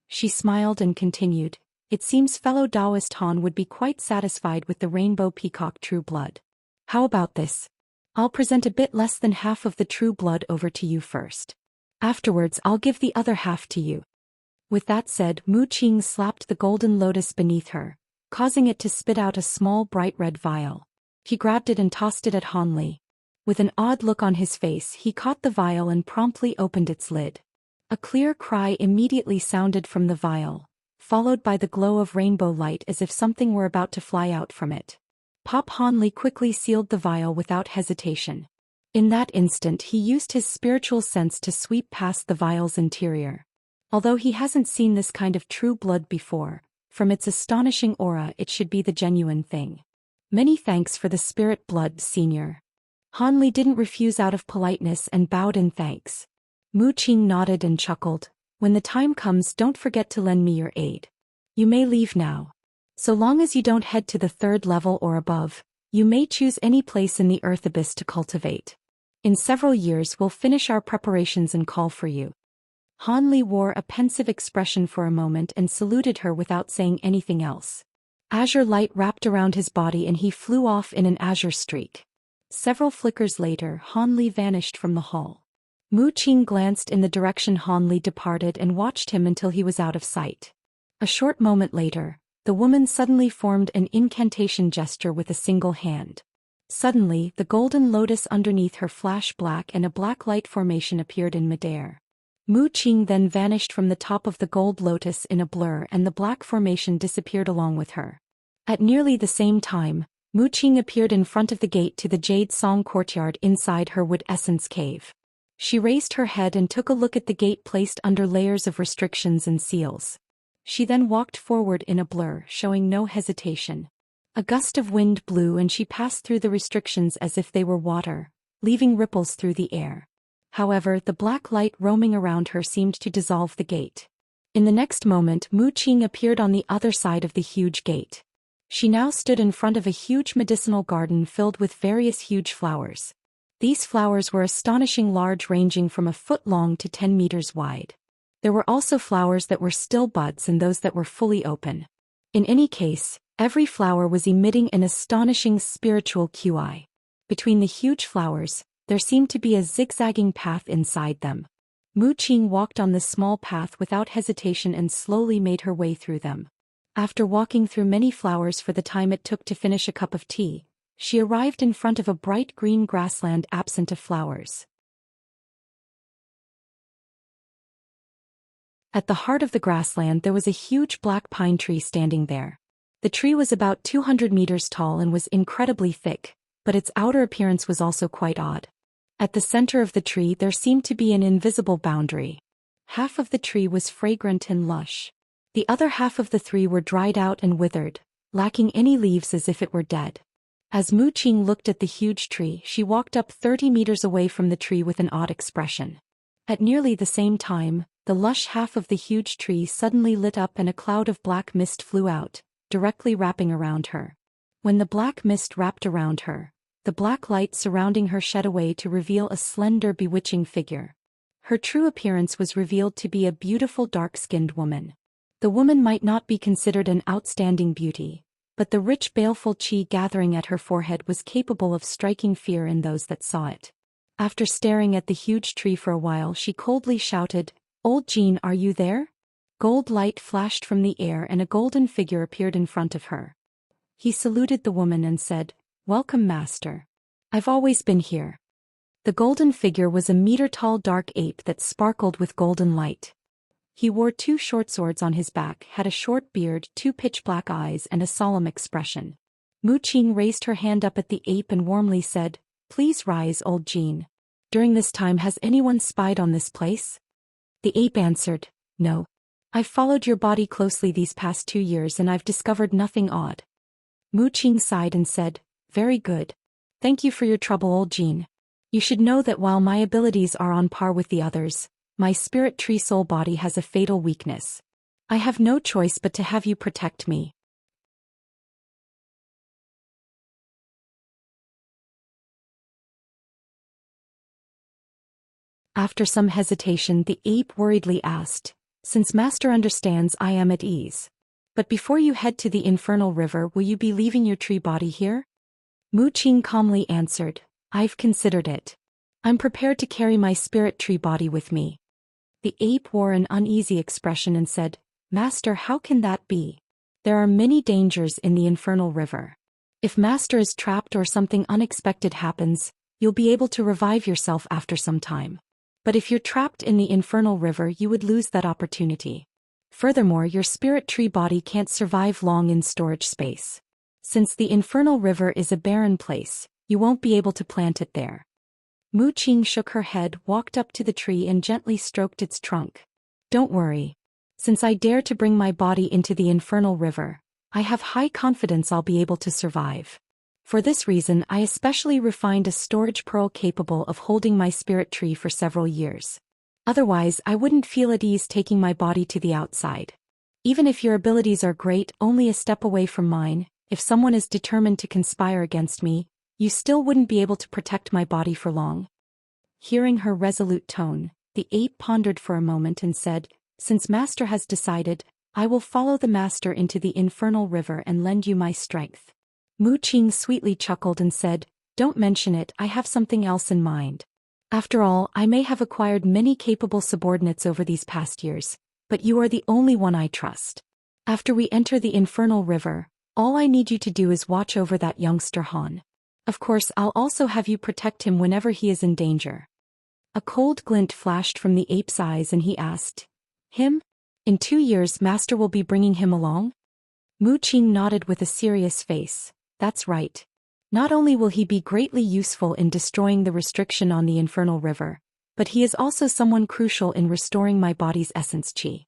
She smiled and continued, it seems fellow Taoist Han would be quite satisfied with the rainbow peacock true blood. How about this? I'll present a bit less than half of the true blood over to you first. Afterwards I'll give the other half to you. With that said, Mu Qing slapped the golden lotus beneath her, causing it to spit out a small bright red vial. He grabbed it and tossed it at Han Li. With an odd look on his face, he caught the vial and promptly opened its lid. A clear cry immediately sounded from the vial, followed by the glow of rainbow light as if something were about to fly out from it. Pop Han Li quickly sealed the vial without hesitation. In that instant he used his spiritual sense to sweep past the vial's interior. Although he hasn't seen this kind of true blood before, from its astonishing aura it should be the genuine thing. Many thanks for the spirit blood, Senior. Han Li didn't refuse out of politeness and bowed in thanks. Mu Qing nodded and chuckled. When the time comes, don't forget to lend me your aid. You may leave now. So long as you don't head to the 3rd level or above, you may choose any place in the Earth Abyss to cultivate. In several years we'll finish our preparations and call for you. Han Li wore a pensive expression for a moment and saluted her without saying anything else. Azure light wrapped around his body and he flew off in an azure streak. Several flickers later, Han Li vanished from the hall. Mu Qing glanced in the direction Han Li departed and watched him until he was out of sight. A short moment later, the woman suddenly formed an incantation gesture with a single hand. Suddenly, the golden lotus underneath her flashed black and a black light formation appeared in midair. Mu Qing then vanished from the top of the gold lotus in a blur and the black formation disappeared along with her. At nearly the same time, Mu Qing appeared in front of the gate to the Jade Song courtyard inside her wood essence cave. She raised her head and took a look at the gate placed under layers of restrictions and seals. She then walked forward in a blur, showing no hesitation. A gust of wind blew and she passed through the restrictions as if they were water, leaving ripples through the air. However, the black light roaming around her seemed to dissolve the gate. In the next moment, Mu Qing appeared on the other side of the huge gate. She now stood in front of a huge medicinal garden filled with various huge flowers. These flowers were astonishing large, ranging from a foot long to 10 meters wide. There were also flowers that were still buds and those that were fully open. In any case, every flower was emitting an astonishing spiritual QI. Between the huge flowers, there seemed to be a zigzagging path inside them. Mu Qing walked on this small path without hesitation and slowly made her way through them. After walking through many flowers for the time it took to finish a cup of tea, she arrived in front of a bright green grassland absent of flowers. At the heart of the grassland there was a huge black pine tree standing there. The tree was about 200 meters tall and was incredibly thick, but its outer appearance was also quite odd. At the center of the tree there seemed to be an invisible boundary. Half of the tree was fragrant and lush. The other half of the tree were dried out and withered, lacking any leaves as if it were dead. As Mu Qing looked at the huge tree, she walked up 30 meters away from the tree with an odd expression. At nearly the same time, the lush half of the huge tree suddenly lit up and a cloud of black mist flew out, directly wrapping around her. When the black mist wrapped around her, the black light surrounding her shed away to reveal a slender, bewitching figure. Her true appearance was revealed to be a beautiful dark-skinned woman. The woman might not be considered an outstanding beauty, but the rich baleful qi gathering at her forehead was capable of striking fear in those that saw it. After staring at the huge tree for a while she coldly shouted, "Old Jean, are you there?" Gold light flashed from the air and a golden figure appeared in front of her. He saluted the woman and said, "Welcome, master. I've always been here." The golden figure was a meter-tall dark ape that sparkled with golden light. He wore 2 short swords on his back, had a short beard, 2 pitch-black eyes and a solemn expression. Mu Qing raised her hand up at the ape and warmly said, "Please rise, old Jean. During this time has anyone spied on this place?" The ape answered, "No. I've followed your body closely these past 2 years and I've discovered nothing odd." Mu Qing sighed and said, "Very good. Thank you for your trouble, old Jean. You should know that while my abilities are on par with the others, my spirit tree soul body has a fatal weakness. I have no choice but to have you protect me." After some hesitation the ape worriedly asked, "Since Master understands, I am at ease. But before you head to the infernal river, will you be leaving your tree body here?" Mu Qing calmly answered, "I've considered it. I'm prepared to carry my spirit tree body with me." The ape wore an uneasy expression and said, "Master, how can that be? There are many dangers in the infernal river. If Master is trapped or something unexpected happens, you'll be able to revive yourself after some time. But if you're trapped in the infernal river, you would lose that opportunity. Furthermore, your spirit tree body can't survive long in storage space. Since the infernal river is a barren place, you won't be able to plant it there." Mu Qing shook her head, walked up to the tree and gently stroked its trunk. "Don't worry. Since I dare to bring my body into the infernal river, I have high confidence I'll be able to survive. For this reason I especially refined a storage pearl capable of holding my spirit tree for several years. Otherwise I wouldn't feel at ease taking my body to the outside. Even if your abilities are great, only a step away from mine, if someone is determined to conspire against me, you still wouldn't be able to protect my body for long." Hearing her resolute tone, the ape pondered for a moment and said, "Since Master has decided, I will follow the master into the infernal river and lend you my strength. Mu Qing sweetly chuckled and said, don't mention it, I have something else in mind. After all, I may have acquired many capable subordinates over these past years, but you are the only one I trust. After we enter the infernal river, all I need you to do is watch over that youngster Han. Of course, I'll also have you protect him whenever he is in danger. A cold glint flashed from the ape's eyes and he asked, him? In 2 years master will be bringing him along? Mu Qing nodded with a serious face. That's right. Not only will he be greatly useful in destroying the restriction on the infernal river, but he is also someone crucial in restoring my body's essence qi.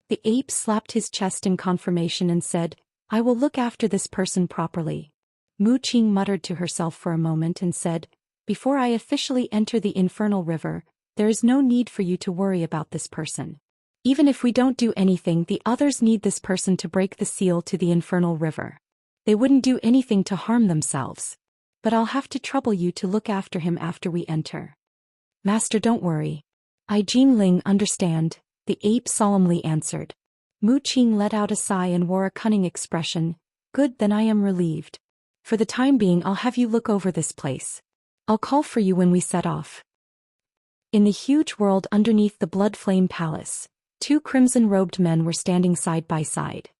The ape slapped his chest in confirmation and said, I will look after this person properly. Mu Qing muttered to herself for a moment and said, before I officially enter the infernal river, there is no need for you to worry about this person. Even if we don't do anything, the others need this person to break the seal to the infernal river. They wouldn't do anything to harm themselves. But I'll have to trouble you to look after him after we enter. Master, don't worry. I Jingling understand, the ape solemnly answered. Mu Qing let out a sigh and wore a cunning expression. Good, then I am relieved. For the time being I'll have you look over this place. I'll call for you when we set off. In the huge world underneath the Blood Flame Palace, 2 crimson-robed men were standing side by side.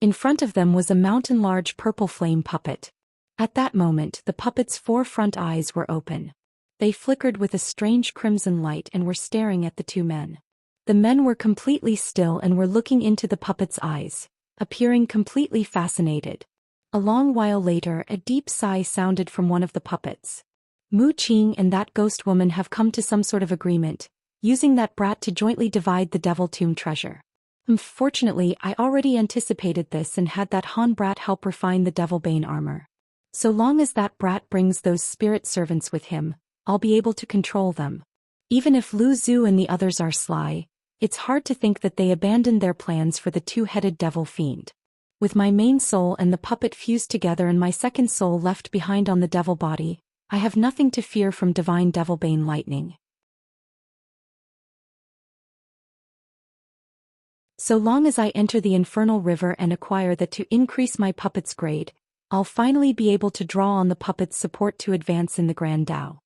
In front of them was a mountain-large purple flame puppet. At that moment the puppet's 4 front eyes were open. They flickered with a strange crimson light and were staring at the 2 men. The men were completely still and were looking into the puppet's eyes, appearing completely fascinated. A long while later a deep sigh sounded from one of the puppets. Mu Qing and that ghost woman have come to some sort of agreement, using that brat to jointly divide the Devil Tomb treasure. Fortunately, I already anticipated this and had that Han brat help refine the Devil Bane armor. So long as that brat brings those spirit servants with him, I'll be able to control them. Even if Lu Zhu and the others are sly, it's hard to think that they abandoned their plans for the 2-headed devil fiend. With my main soul and the puppet fused together and my second soul left behind on the devil body, I have nothing to fear from divine Devil Bane lightning. So long as I enter the infernal river and acquire that to increase my puppet's grade, I'll finally be able to draw on the puppet's support to advance in the Grand Tao.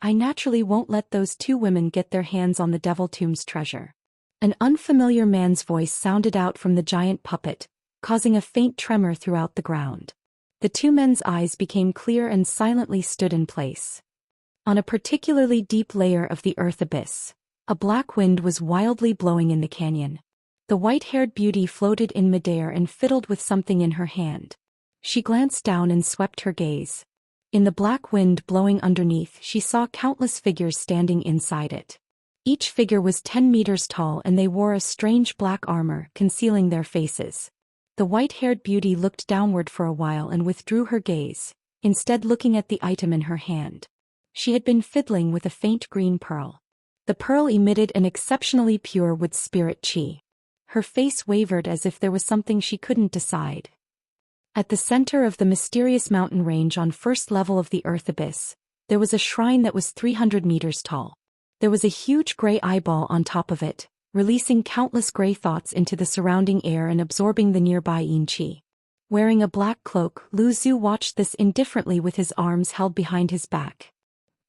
I naturally won't let those 2 women get their hands on the Devil Tomb's treasure. An unfamiliar man's voice sounded out from the giant puppet, causing a faint tremor throughout the ground. The 2 men's eyes became clear and silently stood in place. On a particularly deep layer of the earth abyss, a black wind was wildly blowing in the canyon. The white-haired beauty floated in midair and fiddled with something in her hand. She glanced down and swept her gaze. In the black wind blowing underneath, she saw countless figures standing inside it. Each figure was 10 meters tall and they wore a strange black armor, concealing their faces. The white-haired beauty looked downward for a while and withdrew her gaze, instead looking at the item in her hand. She had been fiddling with a faint green pearl. The pearl emitted an exceptionally pure wood spirit qi. Her face wavered as if there was something she couldn't decide. At the center of the mysterious mountain range on first level of the earth abyss, there was a shrine that was 300 meters tall. There was a huge gray eyeball on top of it, releasing countless gray thoughts into the surrounding air and absorbing the nearby yin qi. Wearing a black cloak, Lu Zhu watched this indifferently with his arms held behind his back.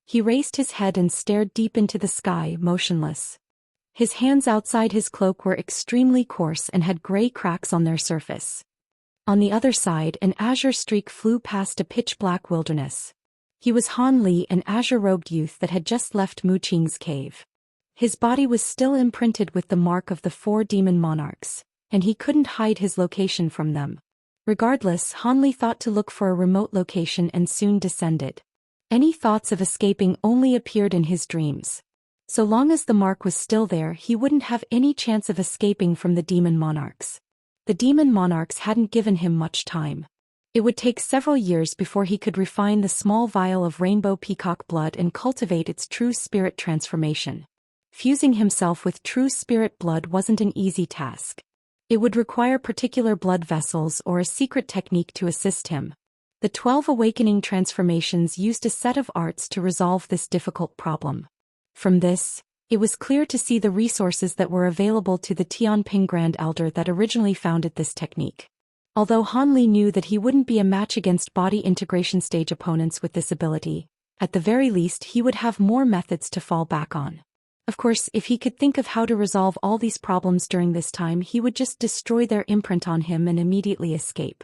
He raised his head and stared deep into the sky, motionless. His hands outside his cloak were extremely coarse and had gray cracks on their surface. On the other side, an azure streak flew past a pitch-black wilderness. He was Han Li, an azure-robed youth that had just left Mu Qing's cave. His body was still imprinted with the mark of the 4 demon monarchs, and he couldn't hide his location from them. Regardless, Han Li thought to look for a remote location and soon descended. Any thoughts of escaping only appeared in his dreams. So long as the mark was still there, he wouldn't have any chance of escaping from the demon monarchs. The demon monarchs hadn't given him much time. It would take several years before he could refine the small vial of rainbow peacock blood and cultivate its true spirit transformation. Fusing himself with true spirit blood wasn't an easy task. It would require particular blood vessels or a secret technique to assist him. The 12 awakening transformations used a set of arts to resolve this difficult problem. From this, It was clear to see the resources that were available to the Tianping Grand Elder that originally founded this technique. Although Han Li knew that he wouldn't be a match against body integration stage opponents with this ability, at the very least he would have more methods to fall back on. Of course, if he could think of how to resolve all these problems during this time, he would just destroy their imprint on him and immediately escape.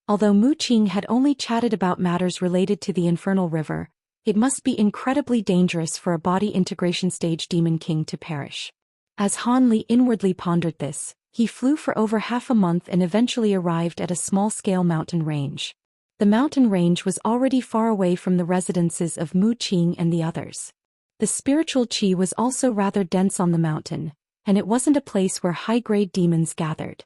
Although Mu Qing had only chatted about matters related to the Infernal River, it must be incredibly dangerous for a body integration stage demon king to perish. As Han Li inwardly pondered this, he flew for over half a month and eventually arrived at a small-scale mountain range. The mountain range was already far away from the residences of Mu Qing and the others. The spiritual qi was also rather dense on the mountain, and it wasn't a place where high-grade demons gathered.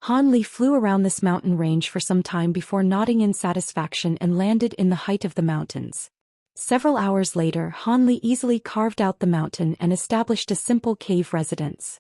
Han Li flew around this mountain range for some time before nodding in satisfaction and landed in the height of the mountains. Several hours later, Han Li easily carved out the mountain and established a simple cave residence.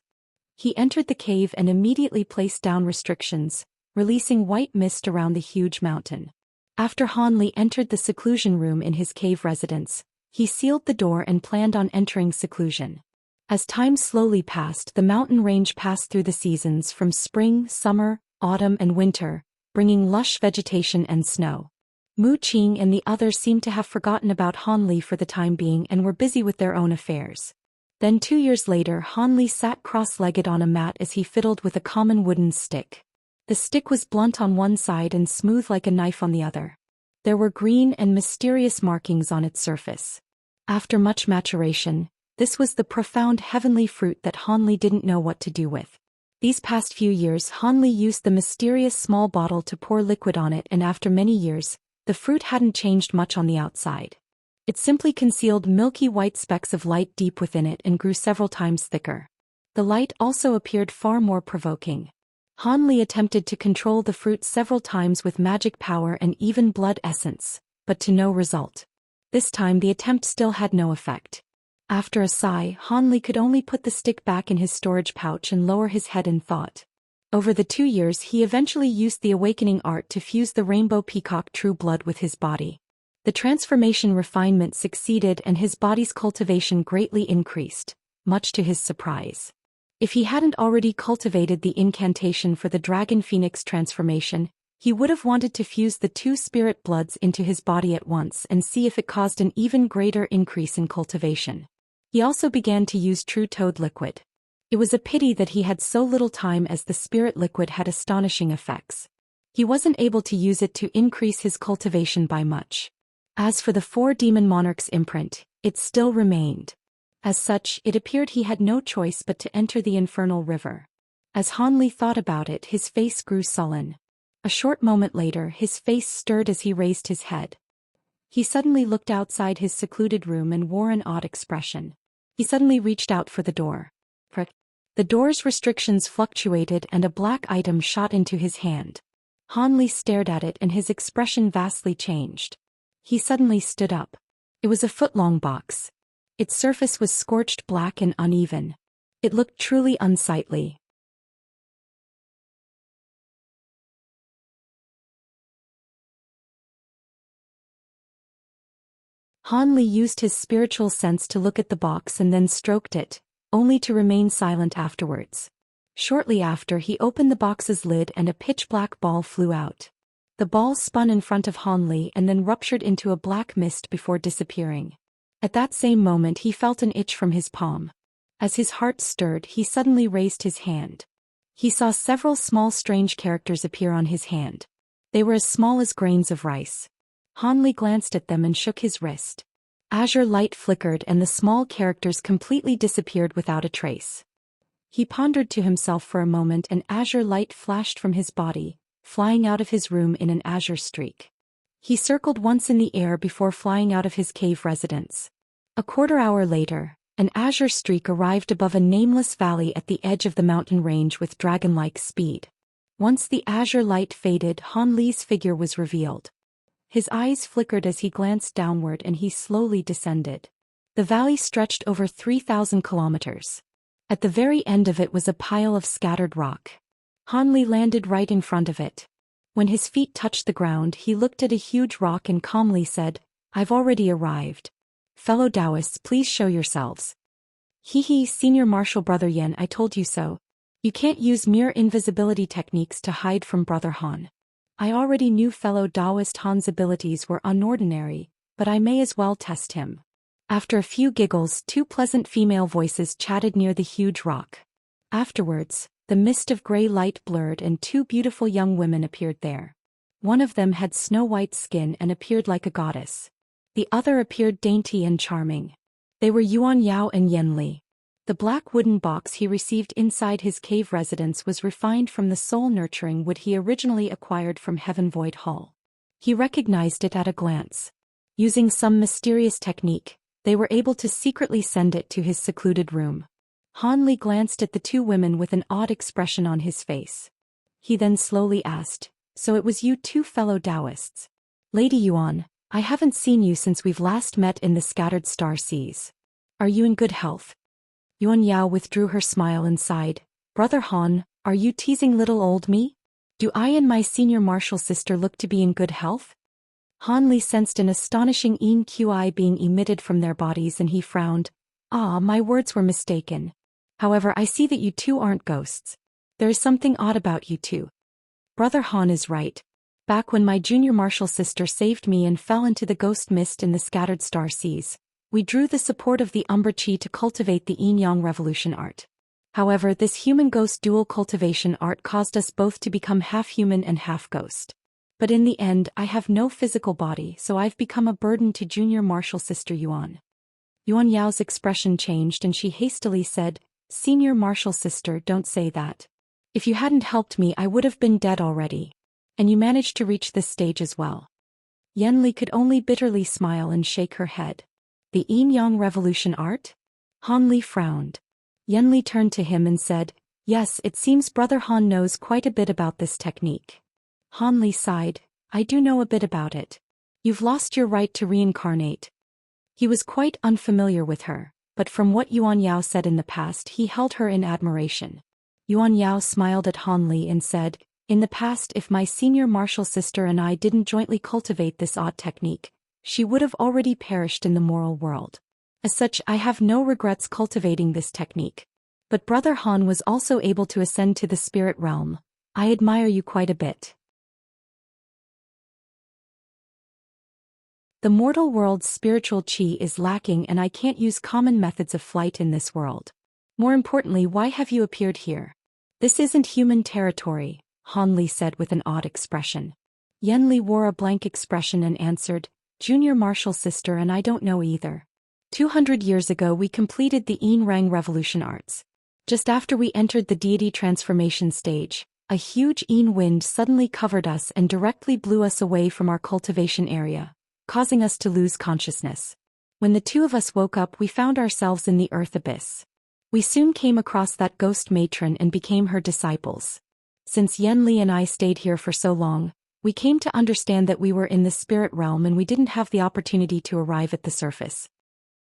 He entered the cave and immediately placed down restrictions, releasing white mist around the huge mountain. After Han Li entered the seclusion room in his cave residence, he sealed the door and planned on entering seclusion. As time slowly passed, the mountain range passed through the seasons from spring, summer, autumn and winter, bringing lush vegetation and snow. Mu Qing and the others seemed to have forgotten about Han Li for the time being and were busy with their own affairs. Then 2 years later, Han Li sat cross-legged on a mat as he fiddled with a common wooden stick. The stick was blunt on one side and smooth like a knife on the other. There were green and mysterious markings on its surface. After much maturation, this was the profound heavenly fruit that Han Li didn't know what to do with. These past few years, Han Li used the mysterious small bottle to pour liquid on it, and after many years, the fruit hadn't changed much on the outside. It simply concealed milky white specks of light deep within it and grew several times thicker. The light also appeared far more provoking. Han Li attempted to control the fruit several times with magic power and even blood essence, but to no result. This time the attempt still had no effect. After a sigh, Han Li could only put the stick back in his storage pouch and lower his head in thought. Over the 2 years he eventually used the awakening art to fuse the rainbow peacock true blood with his body. The transformation refinement succeeded and his body's cultivation greatly increased, much to his surprise. If he hadn't already cultivated the incantation for the dragon phoenix transformation, he would have wanted to fuse the 2 spirit bloods into his body at once and see if it caused an even greater increase in cultivation. He also began to use true toad liquid. It was a pity that he had so little time, as the spirit liquid had astonishing effects. He wasn't able to use it to increase his cultivation by much. As for the 4 demon monarchs' imprint, it still remained. As such, it appeared he had no choice but to enter the infernal river. As Han Li thought about it, his face grew sullen. A short moment later, his face stirred as he raised his head. He suddenly looked outside his secluded room and wore an odd expression. He suddenly reached out for the door. The door's restrictions fluctuated and a black item shot into his hand. Han Li stared at it and his expression vastly changed. He suddenly stood up. It was a foot-long box. Its surface was scorched black and uneven. It looked truly unsightly. Han Li used his spiritual sense to look at the box and then stroked it, only to remain silent afterwards. Shortly after, he opened the box's lid and a pitch-black ball flew out. The ball spun in front of Han Li and then ruptured into a black mist before disappearing. At that same moment he felt an itch from his palm. As his heart stirred, he suddenly raised his hand. He saw several small strange characters appear on his hand. They were as small as grains of rice. Han Li glanced at them and shook his wrist. Azure light flickered and the small characters completely disappeared without a trace. He pondered to himself for a moment and azure light flashed from his body, flying out of his room in an azure streak. He circled once in the air before flying out of his cave residence. A quarter-hour later, an azure streak arrived above a nameless valley at the edge of the mountain range with dragon-like speed. Once the azure light faded, Han Li's figure was revealed. His eyes flickered as he glanced downward and he slowly descended. The valley stretched over 3,000 kilometers. At the very end of it was a pile of scattered rock. Han Li landed right in front of it. When his feet touched the ground, he looked at a huge rock and calmly said, I've already arrived. Fellow Taoists, please show yourselves. Hee, Senior Martial Brother Yan, I told you so. You can't use mere invisibility techniques to hide from Brother Han. I already knew fellow Taoist Han's abilities were unordinary, but I may as well test him. After a few giggles, two pleasant female voices chatted near the huge rock. Afterwards, the mist of gray light blurred and two beautiful young women appeared there. One of them had snow-white skin and appeared like a goddess. The other appeared dainty and charming. They were Yuan Yao and Yen Li. The black wooden box he received inside his cave residence was refined from the soul-nurturing wood he originally acquired from Heaven Void Hall. He recognized it at a glance. Using some mysterious technique, they were able to secretly send it to his secluded room. Han Li glanced at the two women with an odd expression on his face. He then slowly asked, "So it was you two fellow Taoists? Lady Yuan, I haven't seen you since we've last met in the scattered star seas. Are you in good health?" Yuan Yao withdrew her smile and sighed. "Brother Han, are you teasing little old me? Do I and my senior martial sister look to be in good health?" Han Li sensed an astonishing EQI being emitted from their bodies and he frowned. "Ah, my words were mistaken. However, I see that you two aren't ghosts. There is something odd about you two. Brother Han is right. Back when my junior martial sister saved me and fell into the ghost mist in the scattered star seas, we drew the support of the Umbra Chi to cultivate the Yin-Yang revolution art. However, this human-ghost dual cultivation art caused us both to become half-human and half-ghost. But in the end, I have no physical body, so I've become a burden to junior martial sister Yuan." Yuan Yao's expression changed and she hastily said, "Senior martial sister, don't say that. If you hadn't helped me, I would have been dead already. And you managed to reach this stage as well." Yen Li could only bitterly smile and shake her head. "The Yin-Yang revolution art?" Han Li frowned. Yen Li turned to him and said, "Yes, it seems Brother Han knows quite a bit about this technique." Han Li sighed, "I do know a bit about it. You've lost your right to reincarnate." He was quite unfamiliar with her, but from what Yuan Yao said in the past he held her in admiration. Yuan Yao smiled at Han Li and said, "In the past, if my senior martial sister and I didn't jointly cultivate this odd technique, she would have already perished in the moral world. As such, I have no regrets cultivating this technique. But Brother Han was also able to ascend to the spirit realm. I admire you quite a bit." The mortal world's spiritual chi is lacking and I can't use common methods of flight in this world. More importantly, why have you appeared here? This isn't human territory, Han Li said with an odd expression. Yen Li wore a blank expression and answered, "Junior martial sister, and I don't know either. 200 years ago we completed the Yin Rang revolution arts. Just after we entered the deity transformation stage, a huge Yin wind suddenly covered us and directly blew us away from our cultivation area, causing us to lose consciousness. When the two of us woke up, we found ourselves in the earth abyss. We soon came across that ghost matron and became her disciples. Since Yen Li and I stayed here for so long, we came to understand that we were in the spirit realm and we didn't have the opportunity to arrive at the surface."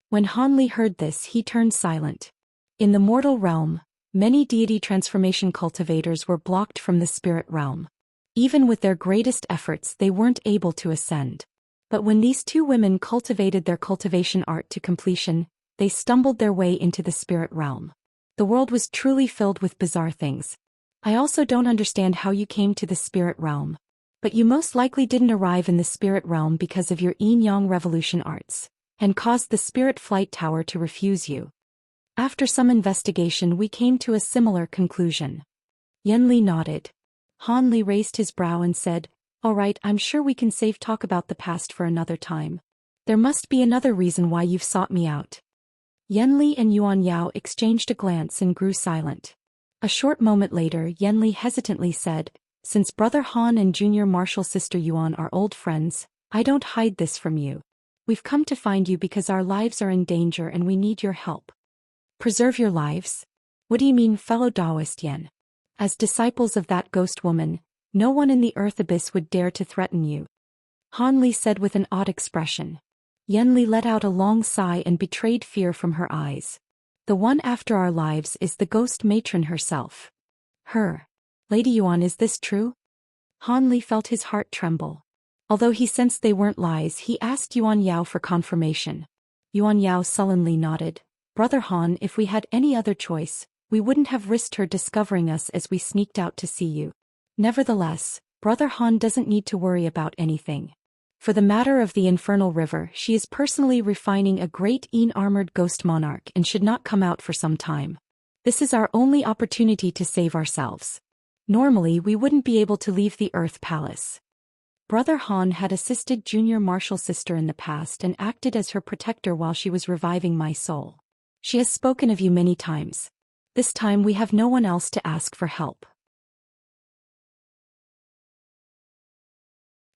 When Han Li heard this, he turned silent. In the mortal realm, many deity transformation cultivators were blocked from the spirit realm. Even with their greatest efforts, they weren't able to ascend. But when these two women cultivated their cultivation art to completion, they stumbled their way into the spirit realm. The world was truly filled with bizarre things. I also don't understand how you came to the spirit realm. But you most likely didn't arrive in the spirit realm because of your Yin-Yang revolution arts, and caused the spirit flight tower to refuse you. After some investigation, we came to a similar conclusion." Yen Li nodded. Han Li raised his brow and said, "All right, I'm sure we can save talk about the past for another time. There must be another reason why you've sought me out." Yen Li and Yuan Yao exchanged a glance and grew silent. A short moment later, Yen Li hesitantly said, "Since Brother Han and junior martial sister Yuan are old friends, I don't hide this from you. We've come to find you because our lives are in danger and we need your help." "Preserve your lives? What do you mean, fellow Taoist Yen? As disciples of that ghost woman, no one in the earth abyss would dare to threaten you," Han Li said with an odd expression. Yen Li let out a long sigh and betrayed fear from her eyes. "The one after our lives is the ghost matron herself." "Her. Lady Yuan, is this true?" Han Li felt his heart tremble. Although he sensed they weren't lies, he asked Yuan Yao for confirmation. Yuan Yao sullenly nodded. Brother Han, if we had any other choice, we wouldn't have risked her discovering us as we sneaked out to see you. Nevertheless, Brother Han doesn't need to worry about anything. For the matter of the Infernal River, she is personally refining a great armored ghost monarch and should not come out for some time. This is our only opportunity to save ourselves. Normally we wouldn't be able to leave the Earth Palace. Brother Han had assisted Junior Martial Sister in the past and acted as her protector while she was reviving my soul. She has spoken of you many times. This time we have no one else to ask for help.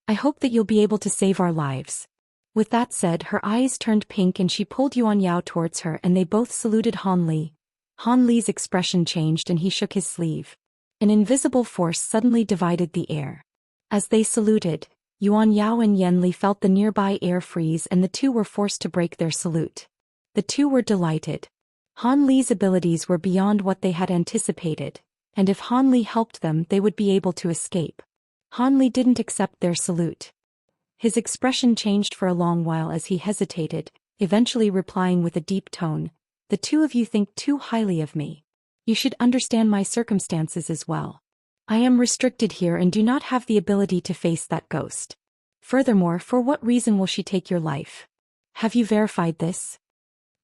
I hope that you'll be able to save our lives. With that said, her eyes turned pink and she pulled Yuan Yao towards her and they both saluted Han Li. Han Li's expression changed and he shook his sleeve. An invisible force suddenly divided the air. As they saluted, Yuan Yao and Yen Li felt the nearby air freeze and the two were forced to break their salute. The two were delighted. Han Li's abilities were beyond what they had anticipated, and if Han Li helped them they would be able to escape. Han Li didn't accept their salute. His expression changed for a long while as he hesitated, eventually replying with a deep tone, "The two of you think too highly of me. You should understand my circumstances as well. I am restricted here and do not have the ability to face that ghost. Furthermore, for what reason will she take your life? Have you verified this?"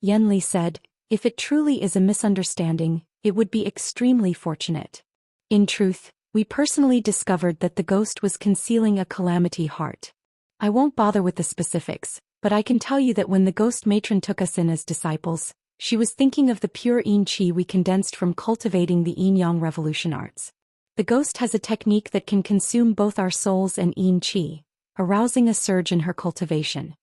Yen Li said, "If it truly is a misunderstanding, it would be extremely fortunate. In truth, we personally discovered that the ghost was concealing a calamity heart. I won't bother with the specifics, but I can tell you that when the ghost matron took us in as disciples, she was thinking of the pure yin qi we condensed from cultivating the yin-yang revolution arts. The ghost has a technique that can consume both our souls and yin qi, arousing a surge in her cultivation."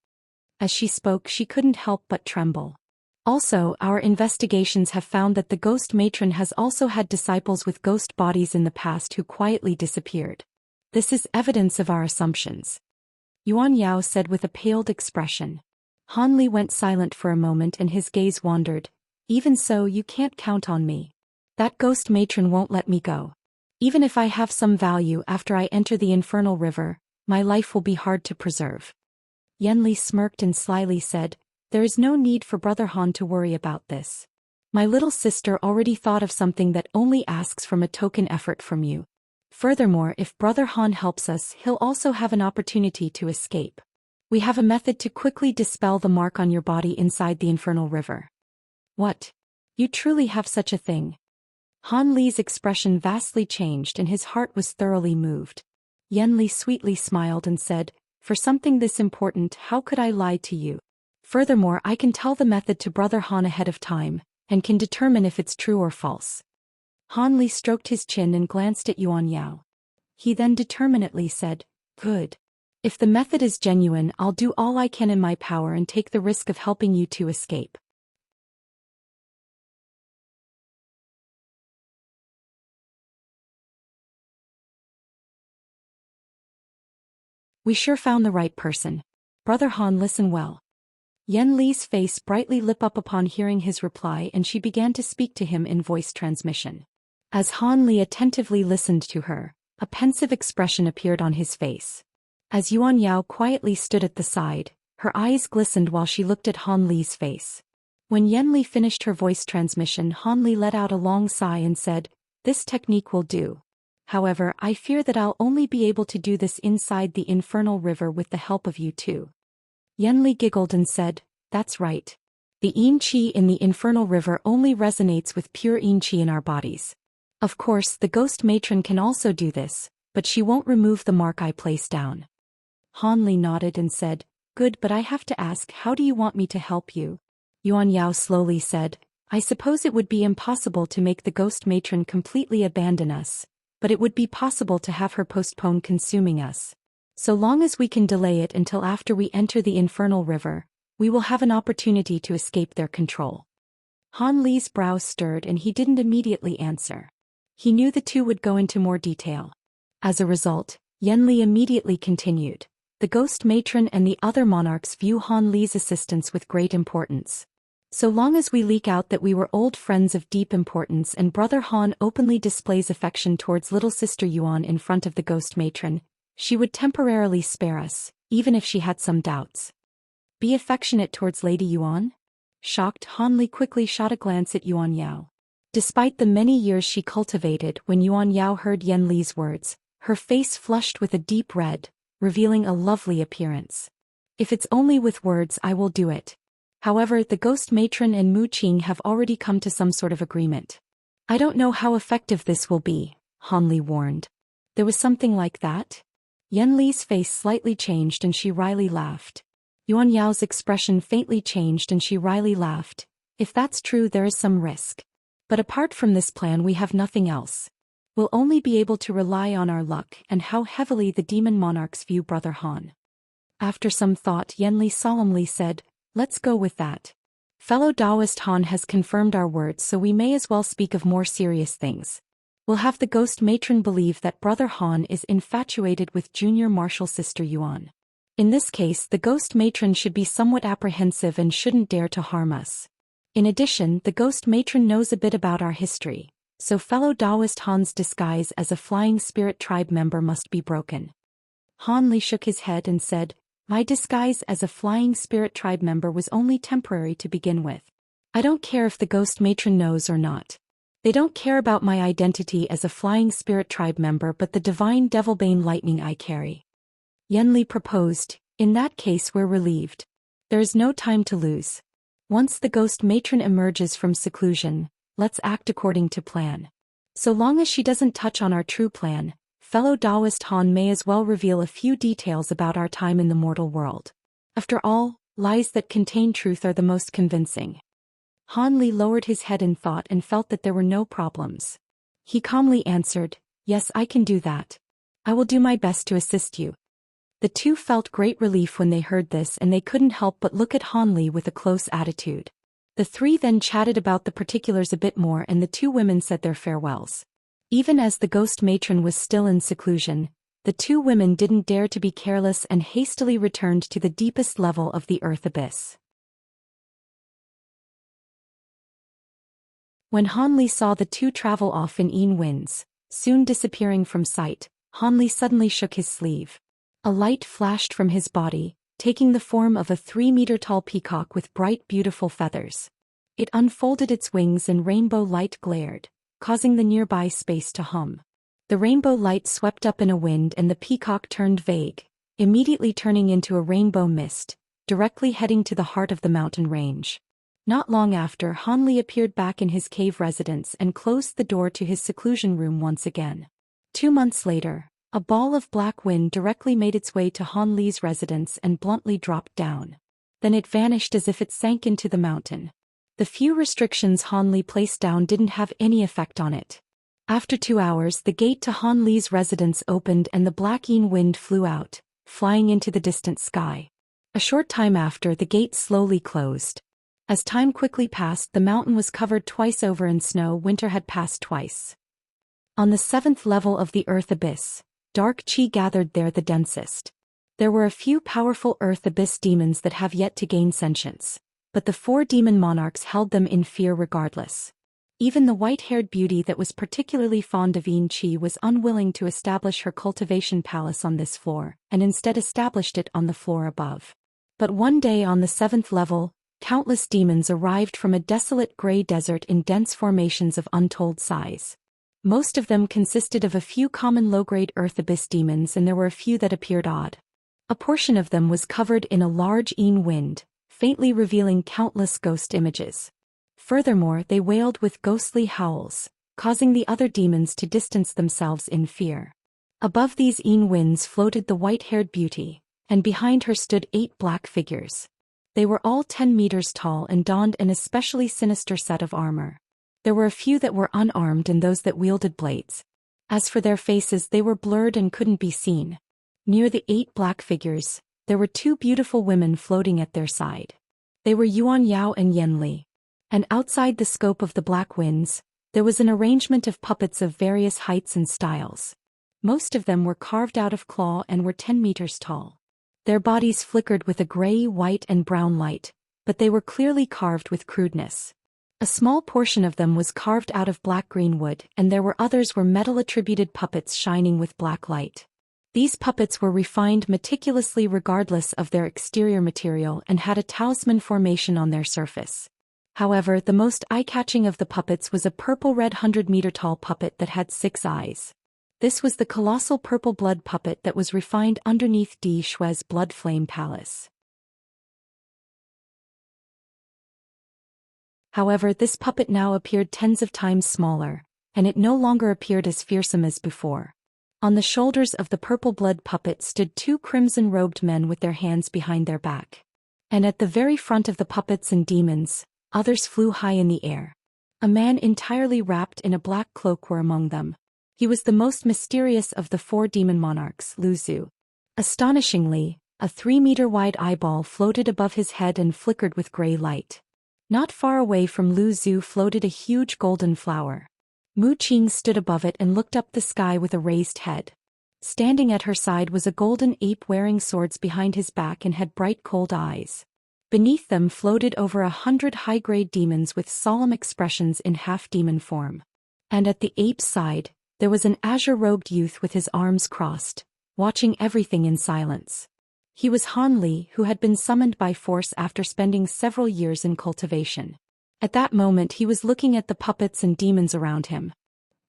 As she spoke, she couldn't help but tremble. Also, our investigations have found that the ghost matron has also had disciples with ghost bodies in the past who quietly disappeared. This is evidence of our assumptions. Yuan Yao said with a paled expression. Han Li went silent for a moment and his gaze wandered. "Even so, you can't count on me. That ghost matron won't let me go. Even if I have some value after I enter the Infernal River, my life will be hard to preserve." Yen Li smirked and slyly said, "There is no need for Brother Han to worry about this. My little sister already thought of something that only asks from a token effort from you. Furthermore, if Brother Han helps us, he'll also have an opportunity to escape. We have a method to quickly dispel the mark on your body inside the Infernal River." "What? You truly have such a thing?" Han Li's expression vastly changed and his heart was thoroughly moved. Yen Li sweetly smiled and said, "For something this important, how could I lie to you? Furthermore, I can tell the method to Brother Han ahead of time, and can determine if it's true or false." Han Li stroked his chin and glanced at Yuan Yao. He then determinedly said, "Good. If the method is genuine, I'll do all I can in my power and take the risk of helping you to escape." "We sure found the right person. Brother Han, listen well." Yen Li's face brightly lit up upon hearing his reply and she began to speak to him in voice transmission. As Han Li attentively listened to her, a pensive expression appeared on his face. As Yuan Yao quietly stood at the side, her eyes glistened while she looked at Han Li's face. When Yen Li finished her voice transmission, Han Li let out a long sigh and said, "This technique will do. However, I fear that I'll only be able to do this inside the Infernal River with the help of you two." Yen Li giggled and said, "That's right. The yin qi in the Infernal River only resonates with pure yin qi in our bodies. Of course, the ghost matron can also do this, but she won't remove the mark I place down." Han Li nodded and said, "Good, but I have to ask, how do you want me to help you?" Yuan Yao slowly said, "I suppose it would be impossible to make the ghost matron completely abandon us, but it would be possible to have her postpone consuming us. So long as we can delay it until after we enter the Infernal River, we will have an opportunity to escape their control." Han Li's brows stirred and he didn't immediately answer. He knew the two would go into more detail. As a result, Yen Li immediately continued, "The ghost matron and the other monarchs view Han Li's assistance with great importance. So long as we leak out that we were old friends of deep importance and Brother Han openly displays affection towards little sister Yuan in front of the ghost matron, She would temporarily spare us, even if she had some doubts. Be affectionate towards Lady Yuan? Shocked, Han Li quickly shot a glance at Yuan Yao. Despite the many years she cultivated, when Yuan Yao heard Yan Li's words, her face flushed with a deep red, revealing a lovely appearance. If it's only with words, I will do it. However, the ghost matron and Mu Qing have already come to some sort of agreement. I don't know how effective this will be, Han Li warned. There was something like that? Yan Li's face slightly changed and she wryly laughed. Yuan Yao's expression faintly changed and she wryly laughed. If that's true, there is some risk. But apart from this plan, we have nothing else. We'll only be able to rely on our luck and how heavily the demon monarchs view Brother Han. After some thought, Yan Li solemnly said, let's go with that. Fellow Taoist Han has confirmed our words, so we may as well speak of more serious things. We'll have the ghost matron believe that Brother Han is infatuated with junior martial sister Yuan. In this case, the ghost matron should be somewhat apprehensive and shouldn't dare to harm us. In addition, the ghost matron knows a bit about our history, so fellow Taoist Han's disguise as a flying spirit tribe member must be broken. Han Li shook his head and said, my disguise as a flying spirit tribe member was only temporary to begin with. I don't care if the ghost matron knows or not. They don't care about my identity as a flying spirit tribe member but the divine devilbane lightning I carry. Yan Li proposed, in that case we're relieved. There is no time to lose. Once the ghost matron emerges from seclusion, let's act according to plan. So long as she doesn't touch on our true plan, fellow Taoist Han may as well reveal a few details about our time in the mortal world. After all, lies that contain truth are the most convincing. Han Li lowered his head in thought and felt that there were no problems. He calmly answered, yes, I can do that. I will do my best to assist you. The two felt great relief when they heard this and they couldn't help but look at Han Li with a close attitude. The three then chatted about the particulars a bit more and the two women said their farewells. Even as the ghost matron was still in seclusion, the two women didn't dare to be careless and hastily returned to the deepest level of the earth abyss. When Han Li saw the two travel off in winds, soon disappearing from sight, Han Li suddenly shook his sleeve. A light flashed from his body, taking the form of a 3-meter-tall peacock with bright beautiful feathers. It unfolded its wings and rainbow light glared, causing the nearby space to hum. The rainbow light swept up in a wind and the peacock turned vague, immediately turning into a rainbow mist, directly heading to the heart of the mountain range. Not long after, Han Li appeared back in his cave residence and closed the door to his seclusion room once again. 2 months later, a ball of black wind directly made its way to Han Li's residence and bluntly dropped down. Then it vanished as if it sank into the mountain. The few restrictions Han Li placed down didn't have any effect on it. After 2 hours, the gate to Han Li's residence opened and the black wind flew out, flying into the distant sky. A short time after, the gate slowly closed. As time quickly passed, the mountain was covered twice over in snow. Winter had passed twice. On the 7th level of the earth abyss, dark qi gathered there the densest. There were a few powerful earth abyss demons that have yet to gain sentience, but the 4 demon monarchs held them in fear regardless. Even the white-haired beauty that was particularly fond of yin qi was unwilling to establish her cultivation palace on this floor, and instead established it on the floor above. But one day on the 7th level, countless demons arrived from a desolate gray desert in dense formations of untold size. Most of them consisted of a few common low-grade earth abyss demons and there were a few that appeared odd. A portion of them was covered in a large wind, faintly revealing countless ghost images. Furthermore, they wailed with ghostly howls, causing the other demons to distance themselves in fear. Above these winds floated the white-haired beauty, and behind her stood 8 black figures. They were all 10 meters tall and donned an especially sinister set of armor. There were a few that were unarmed and those that wielded blades. As for their faces, they were blurred and couldn't be seen. Near the 8 black figures, there were 2 beautiful women floating at their side. They were Yuan Yao and Yan Li. And outside the scope of the black winds, there was an arrangement of puppets of various heights and styles. Most of them were carved out of claw and were 10 meters tall. Their bodies flickered with a gray, white and brown light, but they were clearly carved with crudeness. A small portion of them was carved out of black-green wood, and there were others were metal-attributed puppets shining with black light. These puppets were refined meticulously regardless of their exterior material and had a talisman formation on their surface. However, the most eye-catching of the puppets was a purple-red 100-meter-tall puppet that had 6 eyes. This was the colossal purple blood puppet that was refined underneath Di Shui's blood flame palace. However, this puppet now appeared tens of times smaller, and it no longer appeared as fearsome as before. On the shoulders of the purple blood puppet stood 2 crimson-robed men with their hands behind their back. And at the very front of the puppets and demons, others flew high in the air. A man entirely wrapped in a black cloak were among them. He was the most mysterious of the 4 demon monarchs, Lu Zhu. Astonishingly, a 3-meter-wide eyeball floated above his head and flickered with gray light. Not far away from Lu Zhu floated a huge golden flower. Mu Qing stood above it and looked up the sky with a raised head. Standing at her side was a golden ape wearing swords behind his back and had bright cold eyes. Beneath them floated over 100 high-grade demons with solemn expressions in half-demon form. And at the ape's side, there was an azure-robed youth with his arms crossed, watching everything in silence. He was Han Li, who had been summoned by force after spending several years in cultivation. At that moment he was looking at the puppets and demons around him.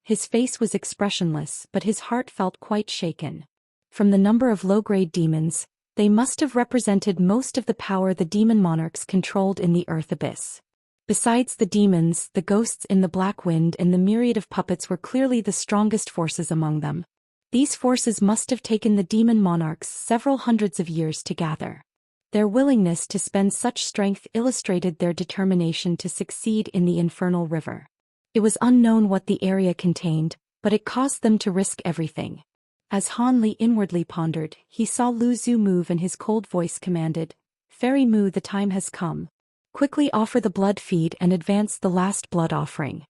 His face was expressionless, but his heart felt quite shaken. From the number of low-grade demons, they must have represented most of the power the demon monarchs controlled in the earth abyss. Besides the demons, the ghosts in the black wind and the myriad of puppets were clearly the strongest forces among them. These forces must have taken the demon monarchs several hundreds of years to gather. Their willingness to spend such strength illustrated their determination to succeed in the infernal river. It was unknown what the area contained, but it caused them to risk everything. As Han Li inwardly pondered, he saw Lu Zhu move and his cold voice commanded, "Fairy Mu, the time has come. Quickly offer the blood feed and advance the last blood offering."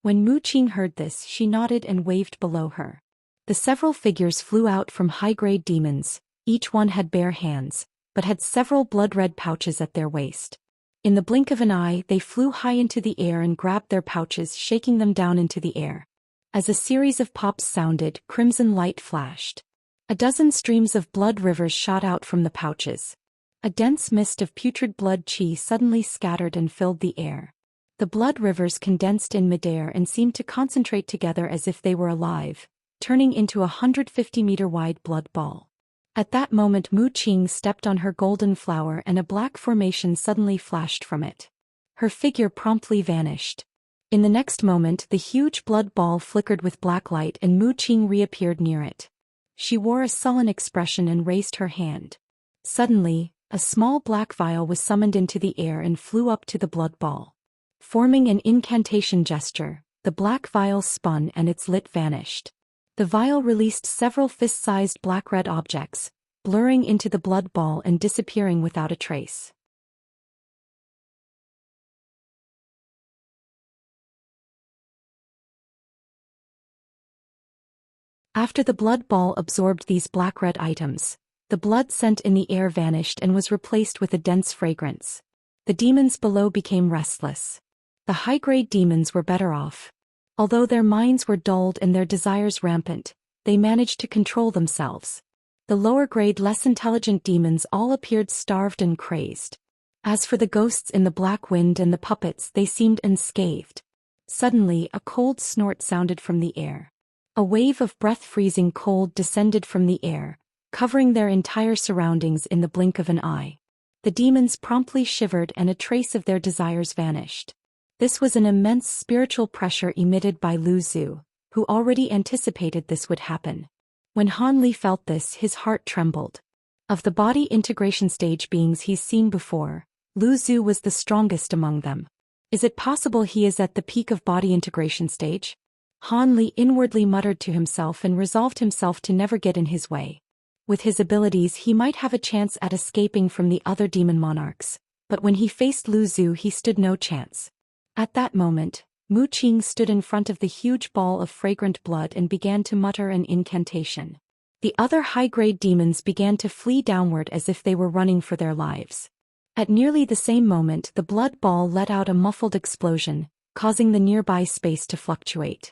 When Mu Qing heard this, she nodded and waved below her. The several figures flew out from high-grade demons. Each one had bare hands, but had several blood-red pouches at their waist. In the blink of an eye, they flew high into the air and grabbed their pouches, shaking them down into the air. As a series of pops sounded, crimson light flashed. A dozen streams of blood rivers shot out from the pouches. A dense mist of putrid blood qi suddenly scattered and filled the air. The blood rivers condensed in midair and seemed to concentrate together as if they were alive, turning into a 150-meter-wide blood ball. At that moment Mu Qing stepped on her golden flower and a black formation suddenly flashed from it. Her figure promptly vanished. In the next moment the huge blood ball flickered with black light and Mu Qing reappeared near it. She wore a sullen expression and raised her hand. Suddenly, a small black vial was summoned into the air and flew up to the blood ball. Forming an incantation gesture, the black vial spun and its lid vanished. The vial released several fist-sized black-red objects, blurring into the blood ball and disappearing without a trace. After the blood ball absorbed these black-red items, the blood scent in the air vanished and was replaced with a dense fragrance. The demons below became restless. The high-grade demons were better off. Although their minds were dulled and their desires rampant, they managed to control themselves. The lower-grade, less intelligent demons all appeared starved and crazed. As for the ghosts in the black wind and the puppets, they seemed unscathed. Suddenly, a cold snort sounded from the air. A wave of breath-freezing cold descended from the air, covering their entire surroundings in the blink of an eye. The demons promptly shivered and a trace of their desires vanished. This was an immense spiritual pressure emitted by Lu Zhu, who already anticipated this would happen. When Han Li felt this, his heart trembled. Of the body integration stage beings he's seen before, Lu Zhu was the strongest among them. Is it possible he is at the peak of body integration stage? Han Li inwardly muttered to himself and resolved himself to never get in his way. With his abilities he might have a chance at escaping from the other demon monarchs, but when he faced Lu Zhu he stood no chance. At that moment, Mu Qing stood in front of the huge ball of fragrant blood and began to mutter an incantation. The other high-grade demons began to flee downward as if they were running for their lives. At nearly the same moment the blood ball let out a muffled explosion, causing the nearby space to fluctuate.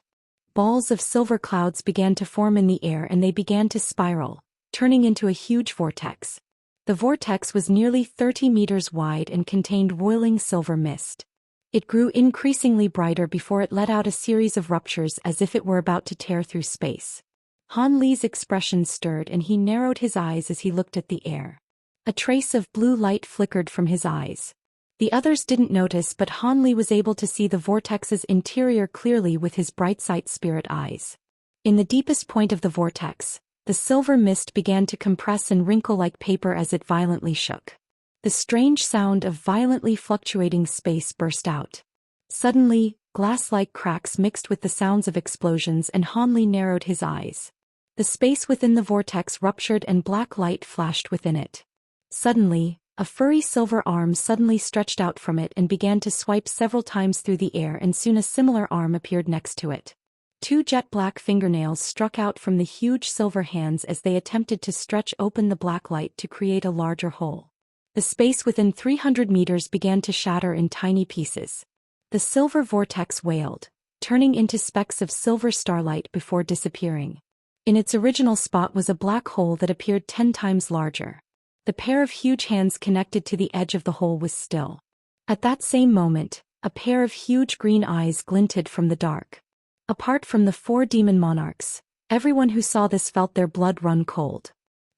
Balls of silver clouds began to form in the air and they began to spiral, turning into a huge vortex. The vortex was nearly 30 meters wide and contained boiling silver mist. It grew increasingly brighter before it let out a series of ruptures as if it were about to tear through space. Han Li's expression stirred and he narrowed his eyes as he looked at the air. A trace of blue light flickered from his eyes. The others didn't notice, but Han Li was able to see the vortex's interior clearly with his bright sight spirit eyes. In the deepest point of the vortex, the silver mist began to compress and wrinkle like paper as it violently shook. The strange sound of violently fluctuating space burst out. Suddenly, glass-like cracks mixed with the sounds of explosions and Han Li narrowed his eyes. The space within the vortex ruptured and black light flashed within it. Suddenly, a furry silver arm suddenly stretched out from it and began to swipe several times through the air, and soon a similar arm appeared next to it. Two jet-black fingernails struck out from the huge silver hands as they attempted to stretch open the black light to create a larger hole. The space within 300 meters began to shatter in tiny pieces. The silver vortex wailed, turning into specks of silver starlight before disappearing. In its original spot was a black hole that appeared 10 times larger. The pair of huge hands connected to the edge of the hole was still. At that same moment, a pair of huge green eyes glinted from the dark. Apart from the 4 demon monarchs, everyone who saw this felt their blood run cold.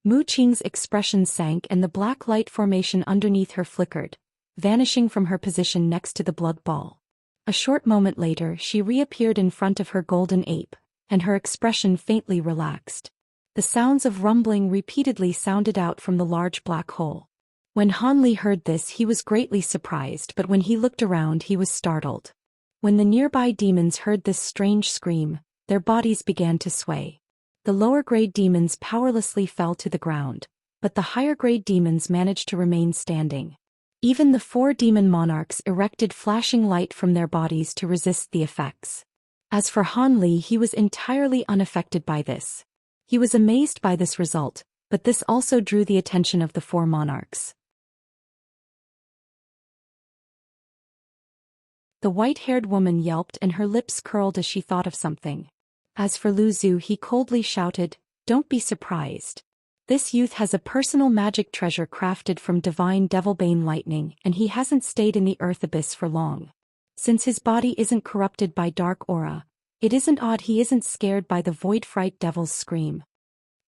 Mu Qing's expression sank and the black light formation underneath her flickered, vanishing from her position next to the blood ball. A short moment later she reappeared in front of her golden ape, and her expression faintly relaxed. The sounds of rumbling repeatedly sounded out from the large black hole. When Han Li heard this he was greatly surprised, but when he looked around he was startled. When the nearby demons heard this strange scream, their bodies began to sway. The lower-grade demons powerlessly fell to the ground, but the higher-grade demons managed to remain standing. Even the 4 demon monarchs erected flashing light from their bodies to resist the effects. As for Han Li, he was entirely unaffected by this. He was amazed by this result, but this also drew the attention of the 4 monarchs. The white-haired woman yelped and her lips curled as she thought of something. As for Lu Zhu, he coldly shouted, "Don't be surprised. This youth has a personal magic treasure crafted from divine devilbane lightning, and he hasn't stayed in the earth abyss for long. Since his body isn't corrupted by dark aura, it isn't odd he isn't scared by the void fright devil's scream."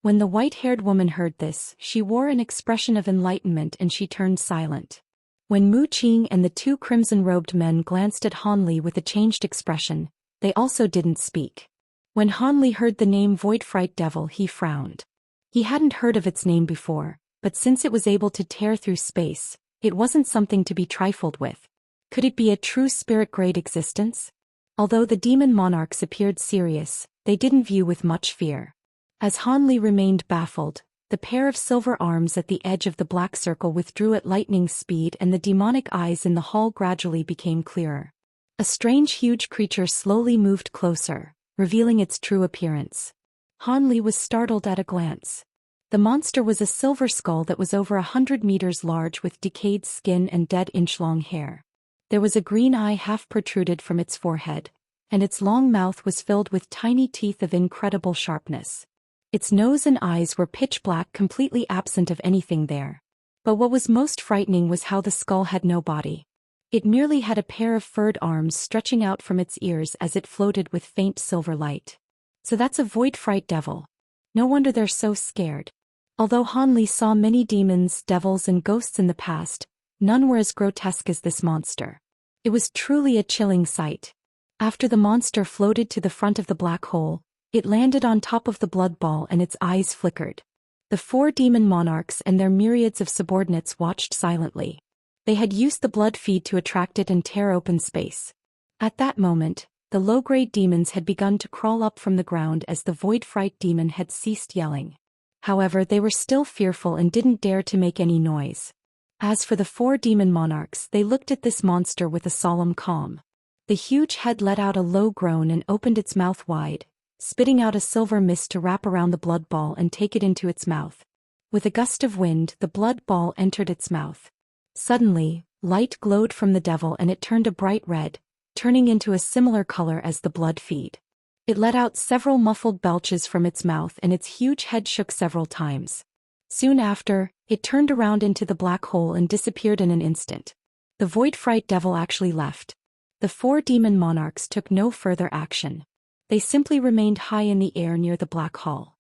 When the white-haired woman heard this, she wore an expression of enlightenment and she turned silent. When Mu Qing and the 2 crimson-robed men glanced at Han Li with a changed expression, they also didn't speak. When Han Li heard the name Void Fright Devil, he frowned. He hadn't heard of its name before, but since it was able to tear through space, it wasn't something to be trifled with. Could it be a true spirit-grade existence? Although the demon monarchs appeared serious, they didn't view with much fear. As Han Li remained baffled, the pair of silver arms at the edge of the black circle withdrew at lightning speed and the demonic eyes in the hall gradually became clearer. A strange huge creature slowly moved closer, revealing its true appearance. Han Li was startled at a glance. The monster was a silver skull that was over 100 meters large with decayed skin and dead inch-long hair. There was a green eye half protruded from its forehead, and its long mouth was filled with tiny teeth of incredible sharpness. Its nose and eyes were pitch black, completely absent of anything there. But what was most frightening was how the skull had no body. It merely had a pair of furred arms stretching out from its ears as it floated with faint silver light. So that's a void fright devil. No wonder they're so scared. Although Han Li saw many demons, devils and ghosts in the past, none were as grotesque as this monster. It was truly a chilling sight. After the monster floated to the front of the black hole, it landed on top of the blood ball and its eyes flickered. The 4 demon monarchs and their myriads of subordinates watched silently. They had used the blood feed to attract it and tear open space. At that moment, the low-grade demons had begun to crawl up from the ground as the void fright demon had ceased yelling. However, they were still fearful and didn't dare to make any noise. As for the 4 demon monarchs, they looked at this monster with a solemn calm. The huge head let out a low groan and opened its mouth wide, spitting out a silver mist to wrap around the blood ball and take it into its mouth. With a gust of wind, the blood ball entered its mouth. Suddenly, light glowed from the devil and it turned a bright red, turning into a similar color as the blood feed. It let out several muffled belches from its mouth and its huge head shook several times. Soon after, it turned around into the black hole and disappeared in an instant. The Void Fright Devil actually left. The 4 demon monarchs took no further action. They simply remained high in the air near the black hole.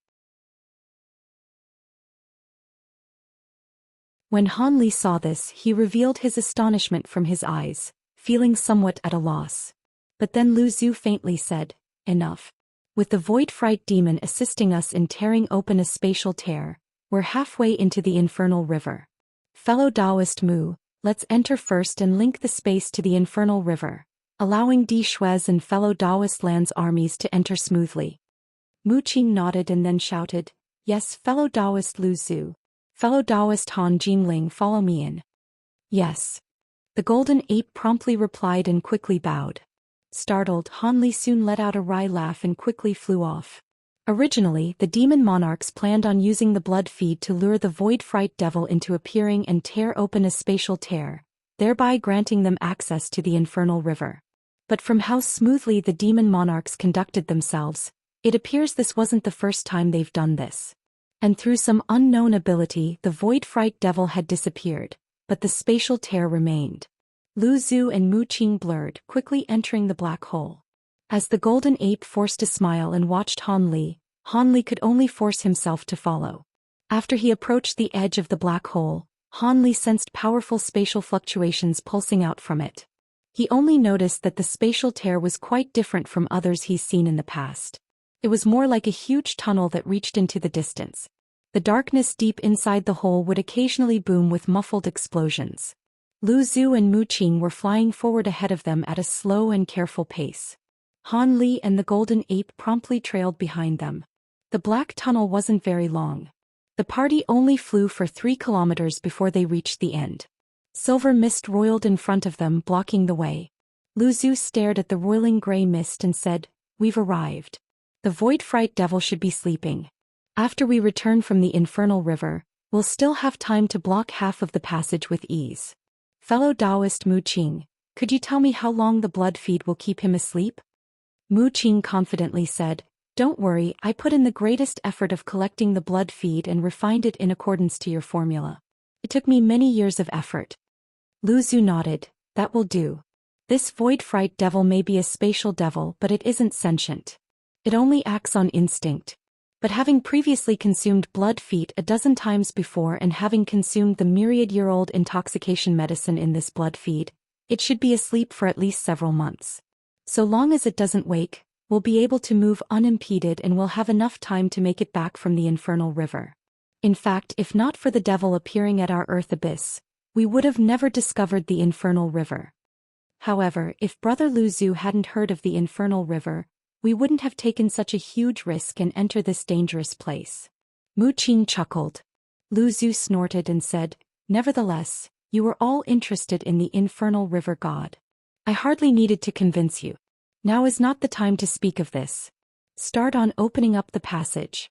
When Han Li saw this, he revealed his astonishment from his eyes, feeling somewhat at a loss. But then Lu Zhu faintly said, "Enough. With the Void Fright Demon assisting us in tearing open a spatial tear, we're halfway into the Infernal River. Fellow Taoist Mu, let's enter first and link the space to the Infernal River, allowing Di Shui's and fellow Taoist lands armies to enter smoothly." Mu Qing nodded and then shouted, "Yes, fellow Taoist Lu Zhu. Fellow Taoist Han Jingling, follow me in." "Yes." The golden ape promptly replied and quickly bowed. Startled, Han Li soon let out a wry laugh and quickly flew off. Originally, the demon monarchs planned on using the blood feed to lure the Void Fright Devil into appearing and tear open a spatial tear, thereby granting them access to the Infernal River. But from how smoothly the demon monarchs conducted themselves, it appears this wasn't the first time they've done this. And through some unknown ability, the Void Fright Devil had disappeared, but the spatial tear remained. Lu Zhu and Mu Qing blurred, quickly entering the black hole. As the golden ape forced a smile and watched Han Li could only force himself to follow. After he approached the edge of the black hole, Han Li sensed powerful spatial fluctuations pulsing out from it. He only noticed that the spatial tear was quite different from others he's seen in the past. It was more like a huge tunnel that reached into the distance. The darkness deep inside the hole would occasionally boom with muffled explosions. Lu Zhu and Mu Qing were flying forward ahead of them at a slow and careful pace. Han Li and the golden ape promptly trailed behind them. The black tunnel wasn't very long. The party only flew for 3 kilometers before they reached the end. Silver mist roiled in front of them, blocking the way. Lu Zhu stared at the roiling gray mist and said, "We've arrived. The Void Fright Devil should be sleeping. After we return from the Infernal River, we'll still have time to block half of the passage with ease. Fellow Taoist Mu Qing, could you tell me how long the blood feed will keep him asleep?" Mu Qing confidently said, "Don't worry, I put in the greatest effort of collecting the blood feed and refined it in accordance to your formula. It took me many years of effort." Lu Zhu nodded, "That will do. This Void Fright Devil may be a spatial devil, but it isn't sentient. It only acts on instinct. But having previously consumed blood feed a dozen times before and having consumed the myriad-year-old intoxication medicine in this blood feed, it should be asleep for at least several months. So long as it doesn't wake, we'll be able to move unimpeded and we'll have enough time to make it back from the Infernal River. In fact, if not for the devil appearing at our Earth abyss, we would have never discovered the Infernal River. However, if Brother Lu Zhu hadn't heard of the Infernal River, we wouldn't have taken such a huge risk and enter this dangerous place." Mu Qing chuckled. Lu Zhu snorted and said, "Nevertheless, you were all interested in the Infernal River God. I hardly needed to convince you. Now is not the time to speak of this. Start on opening up the passage."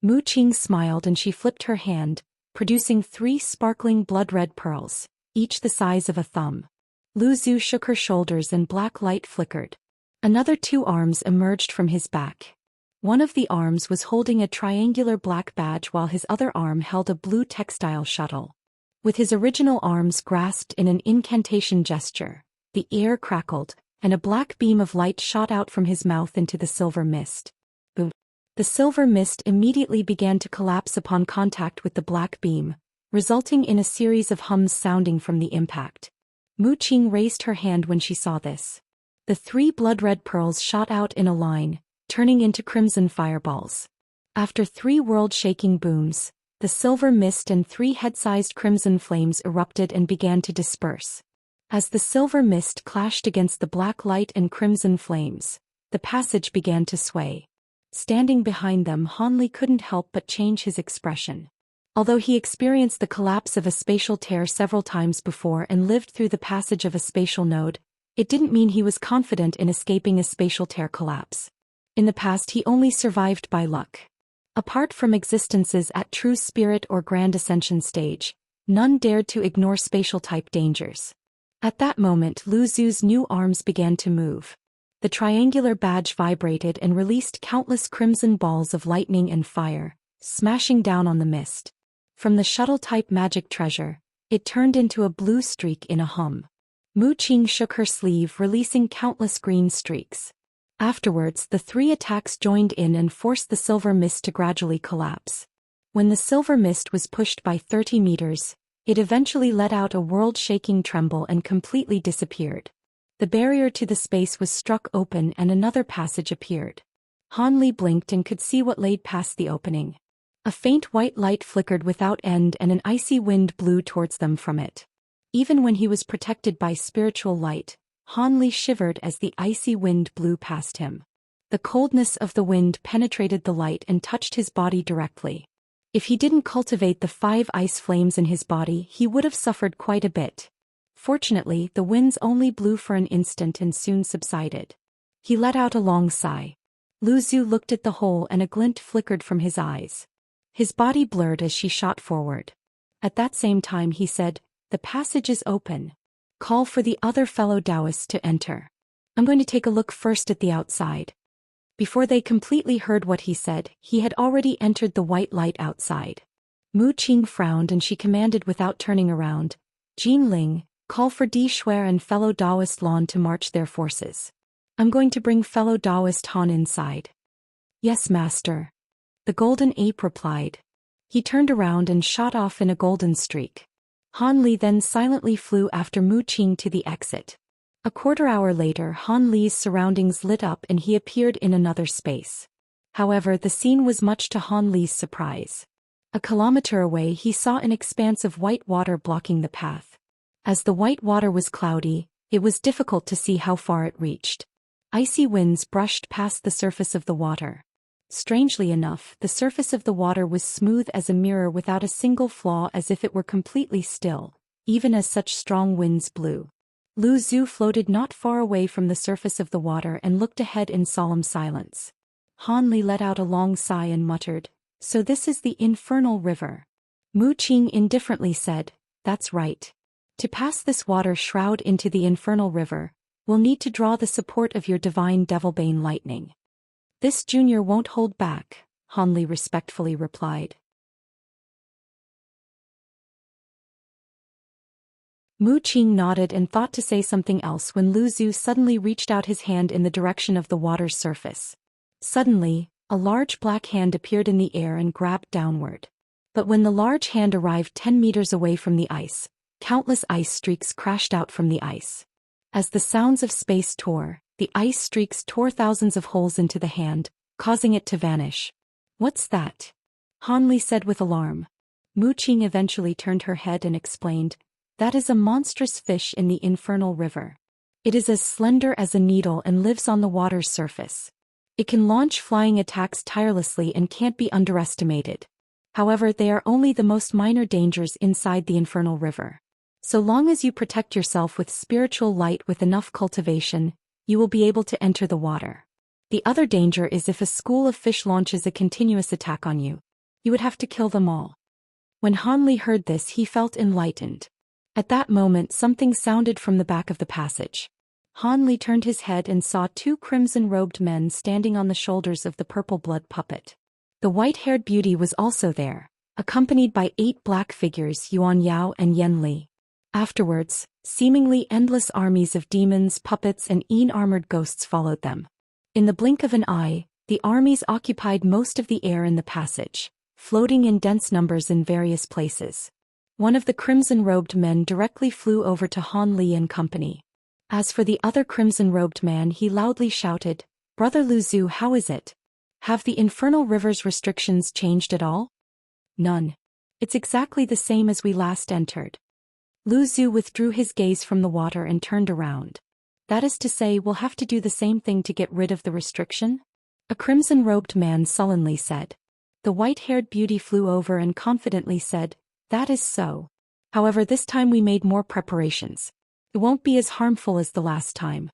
Mu Qing smiled and she flipped her hand, producing 3 sparkling blood-red pearls, each the size of a thumb. Lu Zhu shook her shoulders and black light flickered. Another 2 arms emerged from his back. One of the arms was holding a triangular black badge while his other arm held a blue textile shuttle. With his original arms grasped in an incantation gesture, the air crackled, and a black beam of light shot out from his mouth into the silver mist. Boom! The silver mist immediately began to collapse upon contact with the black beam, resulting in a series of hums sounding from the impact. Mu Qing raised her hand when she saw this. The 3 blood-red pearls shot out in a line, turning into crimson fireballs. After 3 world-shaking booms, the silver mist and 3 head-sized crimson flames erupted and began to disperse. As the silver mist clashed against the black light and crimson flames, the passage began to sway. Standing behind them, Han Li couldn't help but change his expression. Although he experienced the collapse of a spatial tear several times before and lived through the passage of a spatial node, it didn't mean he was confident in escaping a spatial tear collapse. In the past he only survived by luck. Apart from existences at true spirit or grand ascension stage, none dared to ignore spatial-type dangers. At that moment Lu Zu's new arms began to move. The triangular badge vibrated and released countless crimson balls of lightning and fire, smashing down on the mist. From the shuttle-type magic treasure, it turned into a blue streak in a hum. Mu Qing shook her sleeve, releasing countless green streaks. Afterwards, the three attacks joined in and forced the silver mist to gradually collapse. When the silver mist was pushed by 30 meters, it eventually let out a world-shaking tremble and completely disappeared. The barrier to the space was struck open and another passage appeared. Han Li blinked and could see what laid past the opening. A faint white light flickered without end and an icy wind blew towards them from it. Even when he was protected by spiritual light, Han Li shivered as the icy wind blew past him. The coldness of the wind penetrated the light and touched his body directly. If he didn't cultivate the 5 ice flames in his body, he would have suffered quite a bit. Fortunately, the winds only blew for an instant and soon subsided. He let out a long sigh. Lu Zu looked at the hole and a glint flickered from his eyes. His body blurred as she shot forward. At that same time he said, "The passage is open. Call for the other fellow Taoists to enter. I'm going to take a look first at the outside." Before they completely heard what he said, he had already entered the white light outside. Mu Qing frowned and she commanded without turning around, "Jin Ling, call for Di Shuer and fellow Taoist Lan to march their forces. I'm going to bring fellow Taoist Han inside." "Yes, master," the golden ape replied. He turned around and shot off in a golden streak. Han Li then silently flew after Mu Qing to the exit. A quarter hour later Han Li's surroundings lit up and he appeared in another space. However, the scene was much to Han Li's surprise. A kilometer away he saw an expanse of white water blocking the path. As the white water was cloudy, it was difficult to see how far it reached. Icy winds brushed past the surface of the water. Strangely enough, the surface of the water was smooth as a mirror without a single flaw, as if it were completely still, even as such strong winds blew. Lu Zu floated not far away from the surface of the water and looked ahead in solemn silence. Han Li let out a long sigh and muttered, "So this is the infernal river." Mu Qing indifferently said, "That's right. To pass this water shroud into the infernal river, we'll need to draw the support of your divine Devilbane lightning." "This junior won't hold back," Han Li respectfully replied. Mu Qing nodded and thought to say something else when Lu Zu suddenly reached out his hand in the direction of the water's surface. Suddenly, a large black hand appeared in the air and grabbed downward. But when the large hand arrived 10 meters away from the ice, countless ice streaks crashed out from the ice. As the sounds of space tore, the ice streaks tore thousands of holes into the hand, causing it to vanish. "What's that?" Han Li said with alarm. Mu Qing eventually turned her head and explained, "That is a monstrous fish in the infernal river. It is as slender as a needle and lives on the water's surface. It can launch flying attacks tirelessly and can't be underestimated. However, they are only the most minor dangers inside the infernal river. So long as you protect yourself with spiritual light with enough cultivation, you will be able to enter the water. The other danger is if a school of fish launches a continuous attack on you. You would have to kill them all." When Han Li heard this, he felt enlightened. At that moment something sounded from the back of the passage. Han Li turned his head and saw 2 crimson-robed men standing on the shoulders of the purple blood puppet. The white-haired beauty was also there, accompanied by 8 black figures, Yuan Yao and Yen Li. Afterwards, seemingly endless armies of demons, puppets and armored ghosts followed them. In the blink of an eye, the armies occupied most of the air in the passage, floating in dense numbers in various places. One of the crimson-robed men directly flew over to Han Li and company. As for the other crimson-robed man, he loudly shouted, "Brother Lu Zu, how is it? Have the infernal river's restrictions changed at all?" "None. It's exactly the same as we last entered." Lu Zu withdrew his gaze from the water and turned around. "That is to say, we'll have to do the same thing to get rid of the restriction?" A crimson-robed man sullenly said. The white-haired beauty flew over and confidently said, "That is so. However, this time we made more preparations. It won't be as harmful as the last time."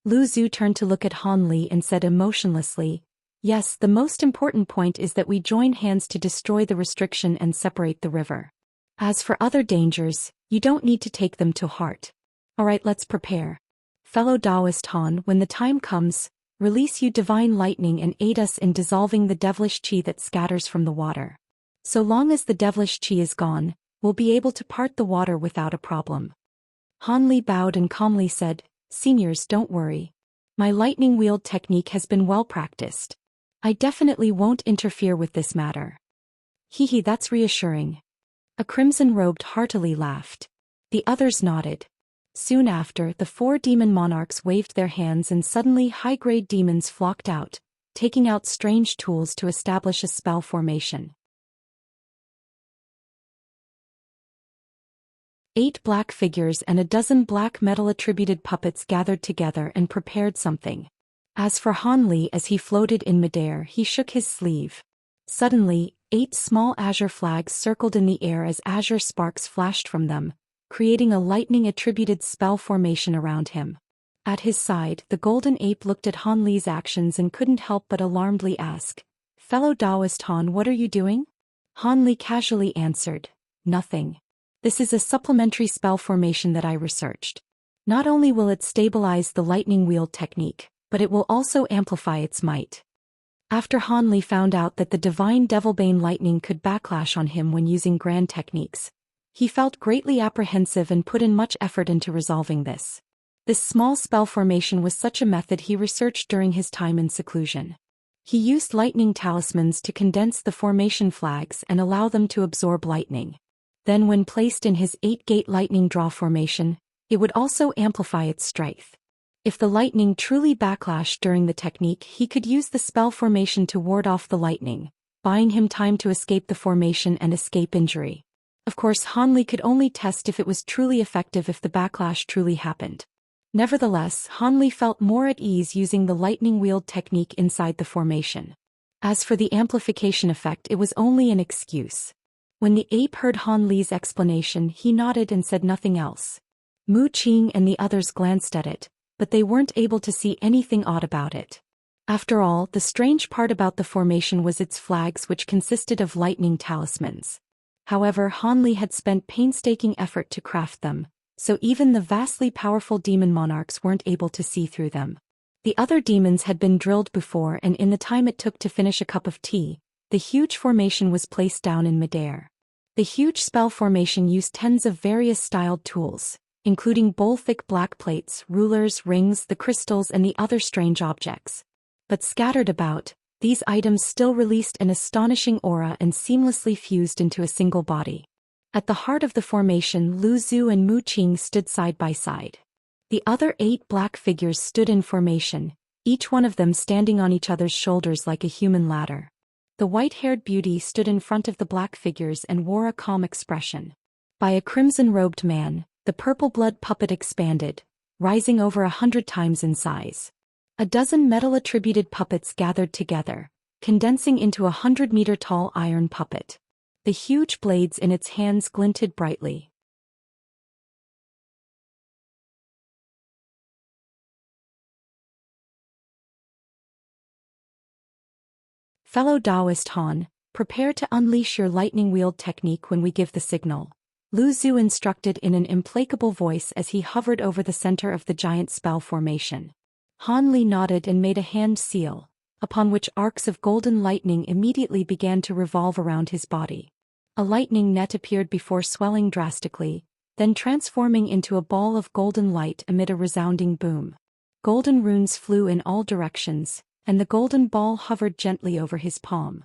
Lu Zu turned to look at Han Li and said emotionlessly, Yes, the most important point is that we join hands to destroy the restriction and separate the river. As for other dangers, you don't need to take them to heart. Alright, let's prepare. Fellow Taoist Han, when the time comes, release you divine lightning and aid us in dissolving the devilish qi that scatters from the water. So long as the devilish qi is gone, we'll be able to part the water without a problem. Han Li bowed and calmly said, Seniors, don't worry. My lightning wield technique has been well practiced. I definitely won't interfere with this matter. Hee, that's reassuring. A crimson-robed heartily laughed. The others nodded. Soon after, the 4 demon monarchs waved their hands and suddenly high-grade demons flocked out, taking out strange tools to establish a spell formation. 8 black figures and a dozen black metal-attributed puppets gathered together and prepared something. As for Han Li, as he floated in midair, he shook his sleeve. Suddenly, 8 small azure flags circled in the air as azure sparks flashed from them, creating a lightning-attributed spell formation around him. At his side, the golden ape looked at Han Li's actions and couldn't help but alarmedly ask, Fellow Taoist Han, what are you doing? Han Li casually answered, Nothing. This is a supplementary spell formation that I researched. Not only will it stabilize the lightning wield technique, but it will also amplify its might. After Han Li found out that the divine Devilbane lightning could backlash on him when using grand techniques, he felt greatly apprehensive and put in much effort into resolving this. This small spell formation was such a method he researched during his time in seclusion. He used lightning talismans to condense the formation flags and allow them to absorb lightning. Then when placed in his 8-gate lightning draw formation, it would also amplify its strength. If the lightning truly backlashed during the technique, he could use the spell formation to ward off the lightning, buying him time to escape the formation and escape injury. Of course, Han Li could only test if it was truly effective if the backlash truly happened. Nevertheless, Han Li felt more at ease using the lightning wield technique inside the formation. As for the amplification effect, it was only an excuse. When the ape heard Han Li's explanation, he nodded and said nothing else. Mu Qing and the others glanced at it, but they weren't able to see anything odd about it. After all, the strange part about the formation was its flags, which consisted of lightning talismans. However, Han Li had spent painstaking effort to craft them, so even the vastly powerful demon monarchs weren't able to see through them. The other demons had been drilled before, and in the time it took to finish a cup of tea, the huge formation was placed down in midair. The huge spell formation used tens of various styled tools, including bowl-thick black plates, rulers, rings, the crystals, and the other strange objects. But scattered about, these items still released an astonishing aura and seamlessly fused into a single body. At the heart of the formation, Lu Zhu and Mu Qing stood side by side. The other 8 black figures stood in formation, each one of them standing on each other's shoulders like a human ladder. The white-haired beauty stood in front of the black figures and wore a calm expression. By a crimson-robed man, the purple blood puppet expanded, rising over 100 times in size. A dozen metal-attributed puppets gathered together, condensing into a 100-meter-tall iron puppet. The huge blades in its hands glinted brightly. Fellow Taoist Han, prepare to unleash your lightning wield technique when we give the signal. Lu Zhu instructed in an implacable voice as he hovered over the center of the giant spell formation. Han Li nodded and made a hand seal, upon which arcs of golden lightning immediately began to revolve around his body. A lightning net appeared before swelling drastically, then transforming into a ball of golden light amid a resounding boom. Golden runes flew in all directions, and the golden ball hovered gently over his palm.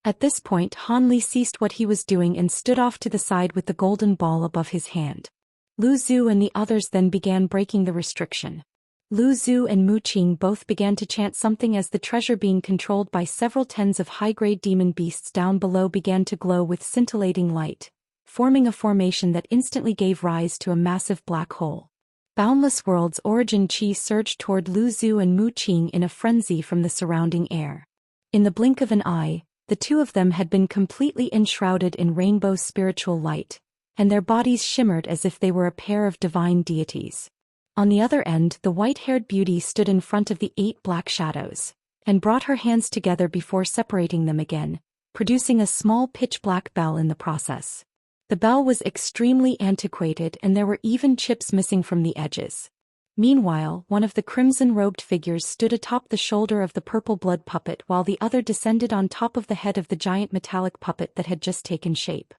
At this point, Han Li ceased what he was doing and stood off to the side with the golden ball above his hand. Lu Zhu and the others then began breaking the restriction. Lu Zhu and Mu Qing both began to chant something as the treasure being controlled by several tens of high-grade demon beasts down below began to glow with scintillating light, forming a formation that instantly gave rise to a massive black hole. Boundless World's origin chi surged toward Lu Zhu and Mu Qing in a frenzy from the surrounding air. In the blink of an eye, the two of them had been completely enshrouded in rainbow spiritual light, and their bodies shimmered as if they were a pair of divine deities. On the other end, the white-haired beauty stood in front of the 8 black shadows, and brought her hands together before separating them again, producing a small pitch-black bell in the process. The bell was extremely antiquated and there were even chips missing from the edges. Meanwhile, one of the crimson-robed figures stood atop the shoulder of the purple blood puppet while the other descended on top of the head of the giant metallic puppet that had just taken shape.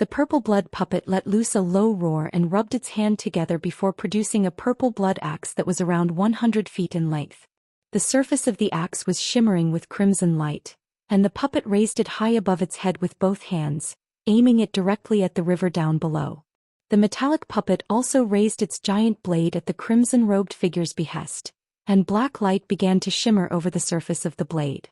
The purple blood puppet let loose a low roar and rubbed its hand together before producing a purple blood axe that was around 100 feet in length. The surface of the axe was shimmering with crimson light, and the puppet raised it high above its head with both hands, aiming it directly at the river down below. The metallic puppet also raised its giant blade at the crimson-robed figure's behest, and black light began to shimmer over the surface of the blade.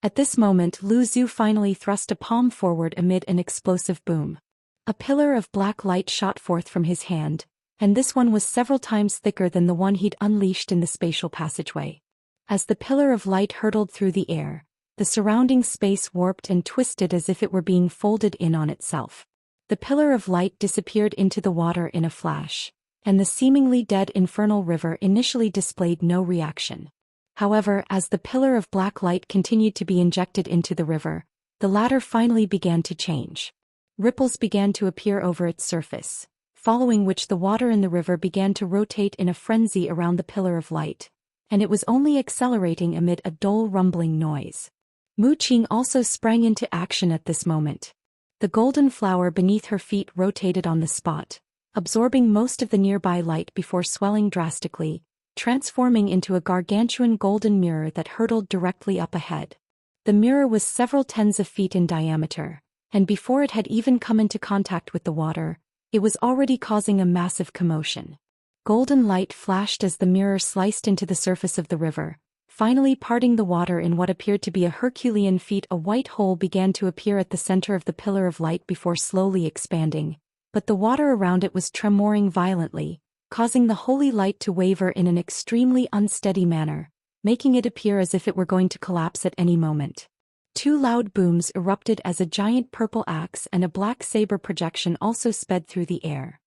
At this moment Lu Zhu finally thrust a palm forward amid an explosive boom. A pillar of black light shot forth from his hand, and this one was several times thicker than the one he'd unleashed in the spatial passageway. As the pillar of light hurtled through the air, the surrounding space warped and twisted as if it were being folded in on itself. The pillar of light disappeared into the water in a flash, and the seemingly dead infernal river initially displayed no reaction. However, as the pillar of black light continued to be injected into the river, the latter finally began to change. Ripples began to appear over its surface, following which the water in the river began to rotate in a frenzy around the pillar of light, and it was only accelerating amid a dull rumbling noise. Mu Qing also sprang into action at this moment. The golden flower beneath her feet rotated on the spot, absorbing most of the nearby light before swelling drastically, transforming into a gargantuan golden mirror that hurtled directly up ahead. The mirror was several tens of feet in diameter, and before it had even come into contact with the water, it was already causing a massive commotion. Golden light flashed as the mirror sliced into the surface of the river, finally parting the water in what appeared to be a Herculean feat. A white hole began to appear at the center of the pillar of light before slowly expanding, but the water around it was tremoring violently, causing the holy light to waver in an extremely unsteady manner, making it appear as if it were going to collapse at any moment. Two loud booms erupted as a giant purple axe and a black saber projection also sped through the air.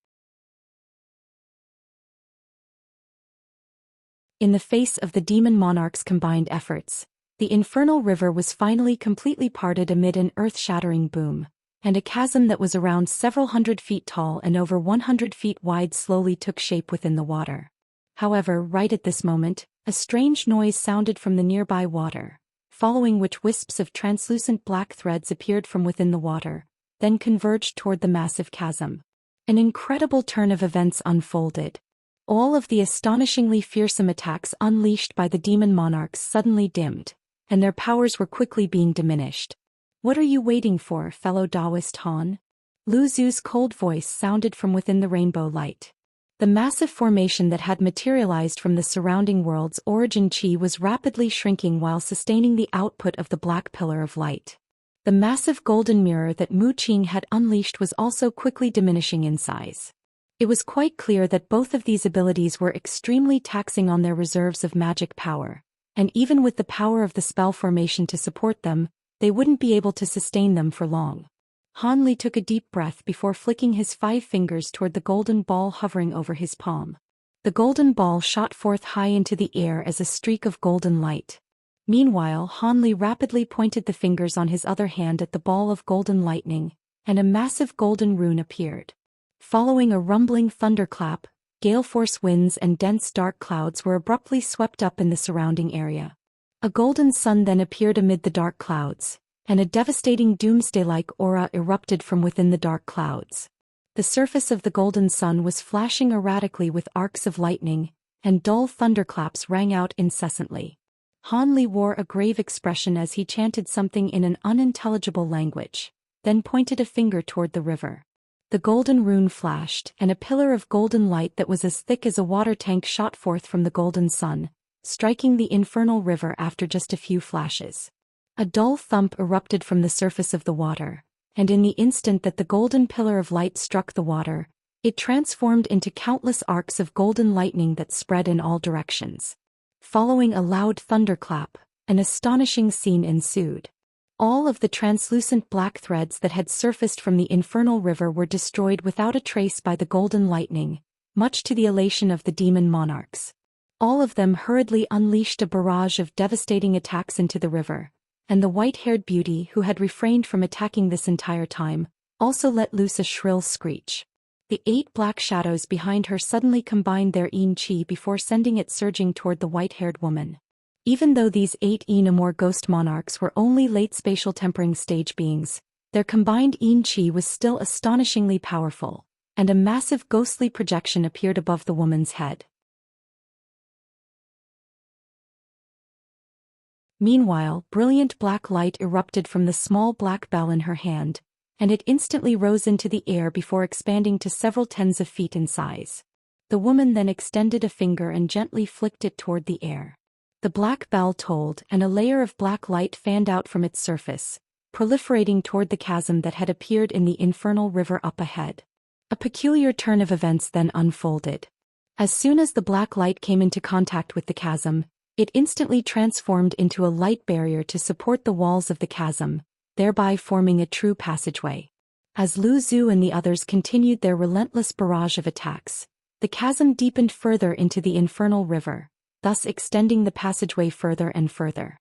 In the face of the demon monarch's combined efforts, the infernal river was finally completely parted amid an earth-shattering boom, and a chasm that was around several hundred feet tall and over 100 feet wide slowly took shape within the water. However, right at this moment, a strange noise sounded from the nearby water, following which wisps of translucent black threads appeared from within the water, then converged toward the massive chasm. An incredible turn of events unfolded. All of the astonishingly fearsome attacks unleashed by the demon monarchs suddenly dimmed, and their powers were quickly being diminished. "What are you waiting for, fellow Taoist Han?" Lu Zhu's cold voice sounded from within the rainbow light. The massive formation that had materialized from the surrounding world's origin chi was rapidly shrinking while sustaining the output of the black pillar of light. The massive golden mirror that Mu Qing had unleashed was also quickly diminishing in size. It was quite clear that both of these abilities were extremely taxing on their reserves of magic power, and even with the power of the spell formation to support them, they wouldn't be able to sustain them for long. Han Li took a deep breath before flicking his 5 fingers toward the golden ball hovering over his palm. The golden ball shot forth high into the air as a streak of golden light. Meanwhile, Han Li rapidly pointed the fingers on his other hand at the ball of golden lightning, and a massive golden rune appeared. Following a rumbling thunderclap, gale-force winds and dense dark clouds were abruptly swept up in the surrounding area. A golden sun then appeared amid the dark clouds, and a devastating doomsday-like aura erupted from within the dark clouds. The surface of the golden sun was flashing erratically with arcs of lightning, and dull thunderclaps rang out incessantly. Han Li wore a grave expression as he chanted something in an unintelligible language, then pointed a finger toward the river. The golden rune flashed, and a pillar of golden light that was as thick as a water tank shot forth from the golden sun, striking the infernal river after just a few flashes. A dull thump erupted from the surface of the water, and in the instant that the golden pillar of light struck the water, it transformed into countless arcs of golden lightning that spread in all directions. Following a loud thunderclap, an astonishing scene ensued. All of the translucent black threads that had surfaced from the infernal river were destroyed without a trace by the golden lightning, much to the elation of the demon monarchs. All of them hurriedly unleashed a barrage of devastating attacks into the river, and the white-haired beauty who had refrained from attacking this entire time also let loose a shrill screech. The 8 black shadows behind her suddenly combined their yin qi before sending it surging toward the white-haired woman. Even though these 8 Yin ghost monarchs were only late spatial tempering stage beings, their combined yin qi was still astonishingly powerful, and a massive ghostly projection appeared above the woman's head. Meanwhile, brilliant black light erupted from the small black bell in her hand, and it instantly rose into the air before expanding to several tens of feet in size. The woman then extended a finger and gently flicked it toward the air. The black bell tolled, and a layer of black light fanned out from its surface, proliferating toward the chasm that had appeared in the infernal river up ahead. A peculiar turn of events then unfolded. As soon as the black light came into contact with the chasm, it instantly transformed into a light barrier to support the walls of the chasm, thereby forming a true passageway. As Lu Zhu and the others continued their relentless barrage of attacks, the chasm deepened further into the infernal river, thus extending the passageway further and further.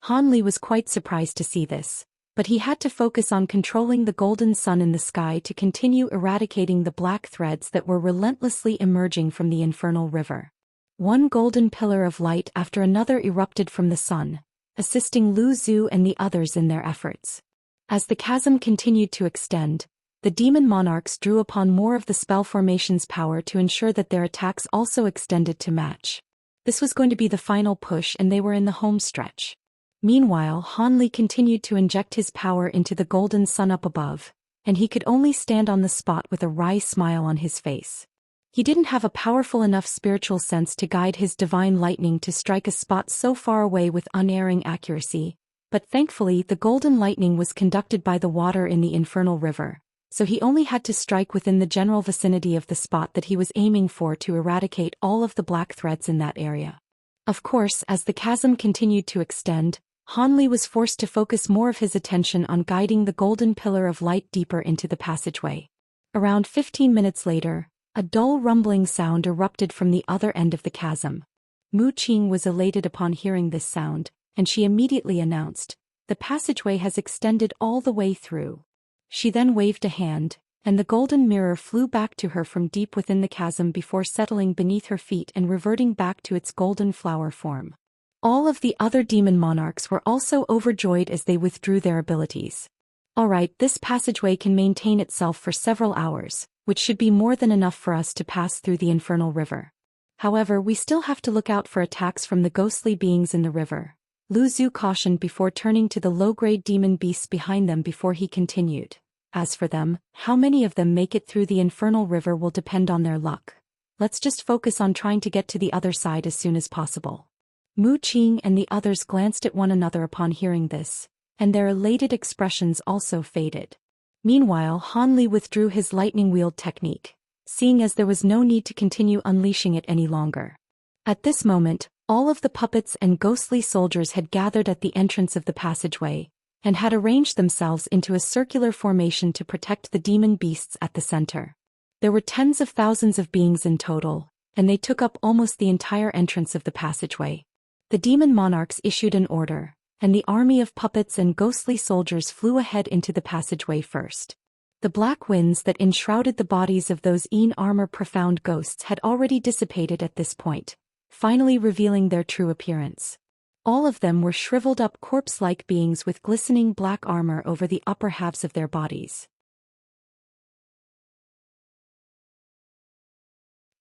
Han Li was quite surprised to see this, but he had to focus on controlling the golden sun in the sky to continue eradicating the black threads that were relentlessly emerging from the infernal river. One golden pillar of light after another erupted from the sun, assisting Lu Zhu and the others in their efforts. As the chasm continued to extend, the demon monarchs drew upon more of the spell formation's power to ensure that their attacks also extended to match. This was going to be the final push, and they were in the home stretch. Meanwhile, Han Li continued to inject his power into the golden sun up above, and he could only stand on the spot with a wry smile on his face. He didn't have a powerful enough spiritual sense to guide his divine lightning to strike a spot so far away with unerring accuracy, but thankfully the golden lightning was conducted by the water in the infernal river, so he only had to strike within the general vicinity of the spot that he was aiming for to eradicate all of the black threads in that area. Of course, as the chasm continued to extend, Han Li was forced to focus more of his attention on guiding the golden pillar of light deeper into the passageway. Around 15 minutes later, a dull rumbling sound erupted from the other end of the chasm. Mu Qing was elated upon hearing this sound, and she immediately announced, "The passageway has extended all the way through." She then waved a hand, and the golden mirror flew back to her from deep within the chasm before settling beneath her feet and reverting back to its golden flower form. All of the other demon monarchs were also overjoyed as they withdrew their abilities. Alright, this passageway can maintain itself for several hours, which should be more than enough for us to pass through the infernal river. However, we still have to look out for attacks from the ghostly beings in the river, Lu Zhu cautioned before turning to the low-grade demon beasts behind them before he continued. As for them, how many of them make it through the infernal river will depend on their luck. Let's just focus on trying to get to the other side as soon as possible. Mu Qing and the others glanced at one another upon hearing this, and their elated expressions also faded. Meanwhile, Han Li withdrew his lightning wield technique, seeing as there was no need to continue unleashing it any longer. At this moment, all of the puppets and ghostly soldiers had gathered at the entrance of the passageway, and had arranged themselves into a circular formation to protect the demon beasts at the center. There were tens of thousands of beings in total, and they took up almost the entire entrance of the passageway. The demon monarchs issued an order, and the army of puppets and ghostly soldiers flew ahead into the passageway first. The black winds that enshrouded the bodies of those armor profound ghosts had already dissipated at this point, finally revealing their true appearance. All of them were shriveled-up corpse-like beings with glistening black armor over the upper halves of their bodies.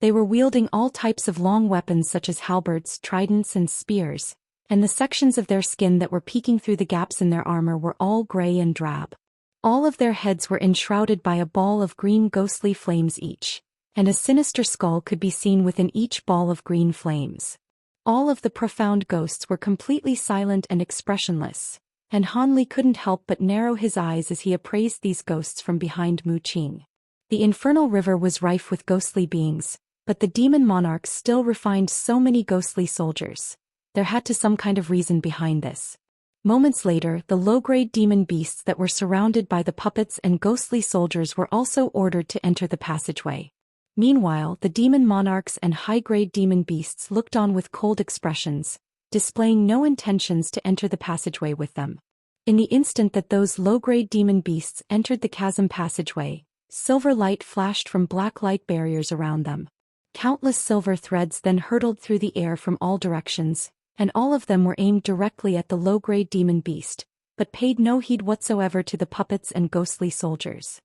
They were wielding all types of long weapons such as halberds, tridents, and spears, and the sections of their skin that were peeking through the gaps in their armor were all gray and drab. All of their heads were enshrouded by a ball of green ghostly flames each, and a sinister skull could be seen within each ball of green flames. All of the profound ghosts were completely silent and expressionless, and Han Li couldn't help but narrow his eyes as he appraised these ghosts from behind Mu Qing. The infernal river was rife with ghostly beings, but the demon monarchs still refined so many ghostly soldiers. There had to some kind of reason behind this. Moments later, the low-grade demon beasts that were surrounded by the puppets and ghostly soldiers were also ordered to enter the passageway. Meanwhile, the demon monarchs and high-grade demon beasts looked on with cold expressions, displaying no intentions to enter the passageway with them. In the instant that those low-grade demon beasts entered the chasm passageway, silver light flashed from black light barriers around them. Countless silver threads then hurtled through the air from all directions, and all of them were aimed directly at the low-grade demon beast, but paid no heed whatsoever to the puppets and ghostly soldiers.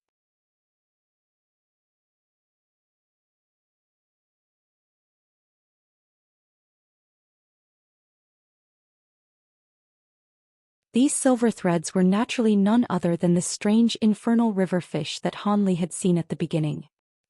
These silver threads were naturally none other than the strange infernal river fish that Han Li had seen at the beginning.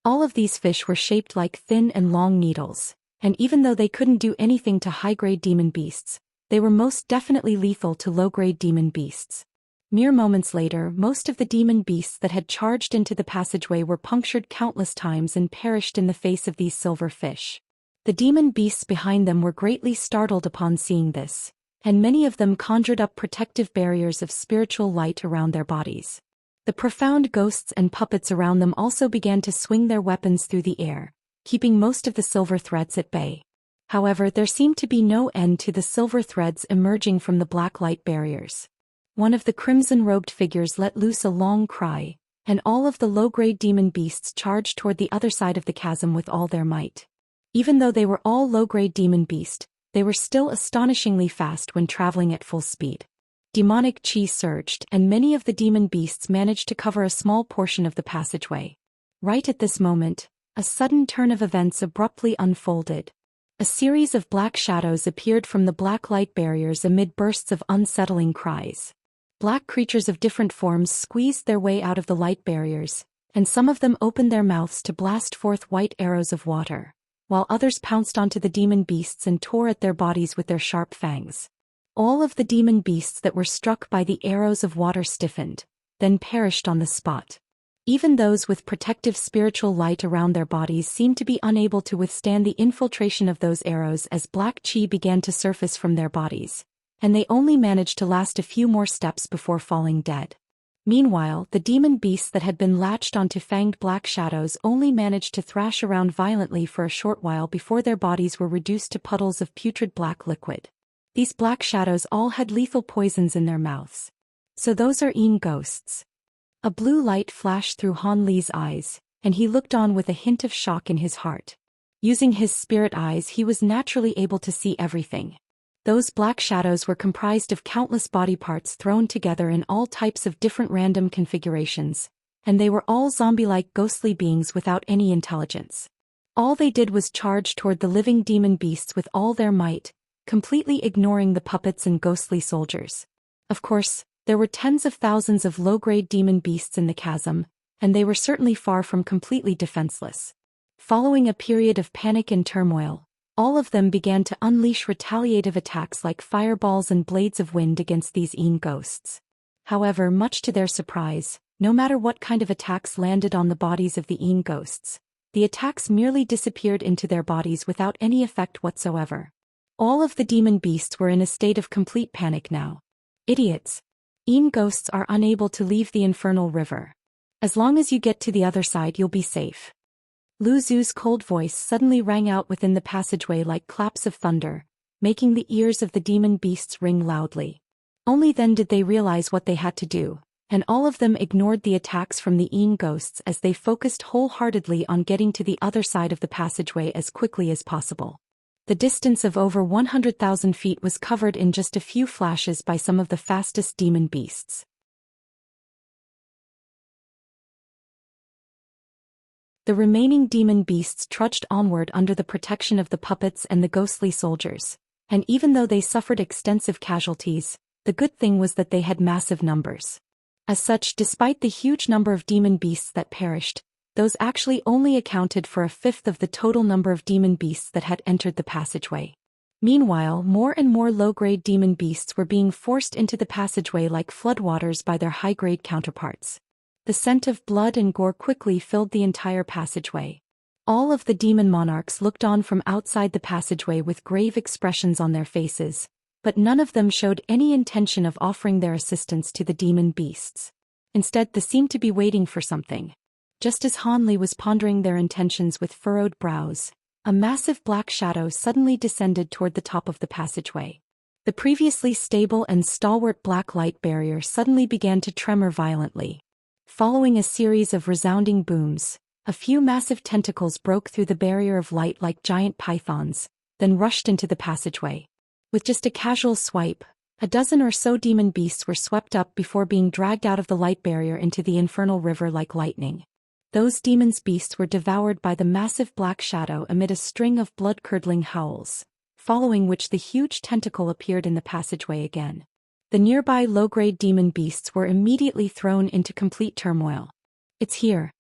All of these fish were shaped like thin and long needles, and even though they couldn't do anything to high-grade demon beasts, they were most definitely lethal to low-grade demon beasts. Mere moments later, most of the demon beasts that had charged into the passageway were punctured countless times and perished in the face of these silver fish. The demon beasts behind them were greatly startled upon seeing this, and many of them conjured up protective barriers of spiritual light around their bodies. The profound ghosts and puppets around them also began to swing their weapons through the air, keeping most of the silver threads at bay. However, there seemed to be no end to the silver threads emerging from the black light barriers. One of the crimson-robed figures let loose a long cry, and all of the low-grade demon beasts charged toward the other side of the chasm with all their might. Even though they were all low-grade demon beasts, they were still astonishingly fast when traveling at full speed. Demonic chi surged, and many of the demon beasts managed to cover a small portion of the passageway. Right at this moment, a sudden turn of events abruptly unfolded. A series of black shadows appeared from the black light barriers amid bursts of unsettling cries. Black creatures of different forms squeezed their way out of the light barriers, and some of them opened their mouths to blast forth white arrows of water, while others pounced onto the demon beasts and tore at their bodies with their sharp fangs. All of the demon beasts that were struck by the arrows of water stiffened, then perished on the spot. Even those with protective spiritual light around their bodies seemed to be unable to withstand the infiltration of those arrows as black chi began to surface from their bodies, and they only managed to last a few more steps before falling dead. Meanwhile, the demon beasts that had been latched onto fanged black shadows only managed to thrash around violently for a short while before their bodies were reduced to puddles of putrid black liquid. These black shadows all had lethal poisons in their mouths. So those are ghosts. A blue light flashed through Han Li's eyes, and he looked on with a hint of shock in his heart. Using his spirit eyes, he was naturally able to see everything. Those black shadows were comprised of countless body parts thrown together in all types of different random configurations, and they were all zombie-like ghostly beings without any intelligence. All they did was charge toward the living demon beasts with all their might, completely ignoring the puppets and ghostly soldiers. Of course, there were tens of thousands of low-grade demon beasts in the chasm, and they were certainly far from completely defenseless. Following a period of panic and turmoil, all of them began to unleash retaliative attacks like fireballs and blades of wind against these ghosts. However, much to their surprise, no matter what kind of attacks landed on the bodies of the ghosts, the attacks merely disappeared into their bodies without any effect whatsoever. All of the demon beasts were in a state of complete panic now. Idiots! Ghosts are unable to leave the infernal river. As long as you get to the other side, you'll be safe. Lu Zu's cold voice suddenly rang out within the passageway like claps of thunder, making the ears of the demon beasts ring loudly. Only then did they realize what they had to do, and all of them ignored the attacks from the ghosts as they focused wholeheartedly on getting to the other side of the passageway as quickly as possible. The distance of over 100,000 feet was covered in just a few flashes by some of the fastest demon beasts. The remaining demon beasts trudged onward under the protection of the puppets and the ghostly soldiers, and even though they suffered extensive casualties, the good thing was that they had massive numbers. As such, despite the huge number of demon beasts that perished, those actually only accounted for a fifth of the total number of demon beasts that had entered the passageway. Meanwhile, more and more low-grade demon beasts were being forced into the passageway like floodwaters by their high-grade counterparts. The scent of blood and gore quickly filled the entire passageway. All of the demon monarchs looked on from outside the passageway with grave expressions on their faces, but none of them showed any intention of offering their assistance to the demon beasts. Instead, they seemed to be waiting for something. Just as Han Li was pondering their intentions with furrowed brows, a massive black shadow suddenly descended toward the top of the passageway. The previously stable and stalwart black light barrier suddenly began to tremor violently. Following a series of resounding booms, a few massive tentacles broke through the barrier of light like giant pythons, then rushed into the passageway. With just a casual swipe, a dozen or so demon beasts were swept up before being dragged out of the light barrier into the infernal river like lightning. Those demons' beasts were devoured by the massive black shadow amid a string of blood-curdling howls, following which the huge tentacle appeared in the passageway again. The nearby low-grade demon beasts were immediately thrown into complete turmoil. "It's here."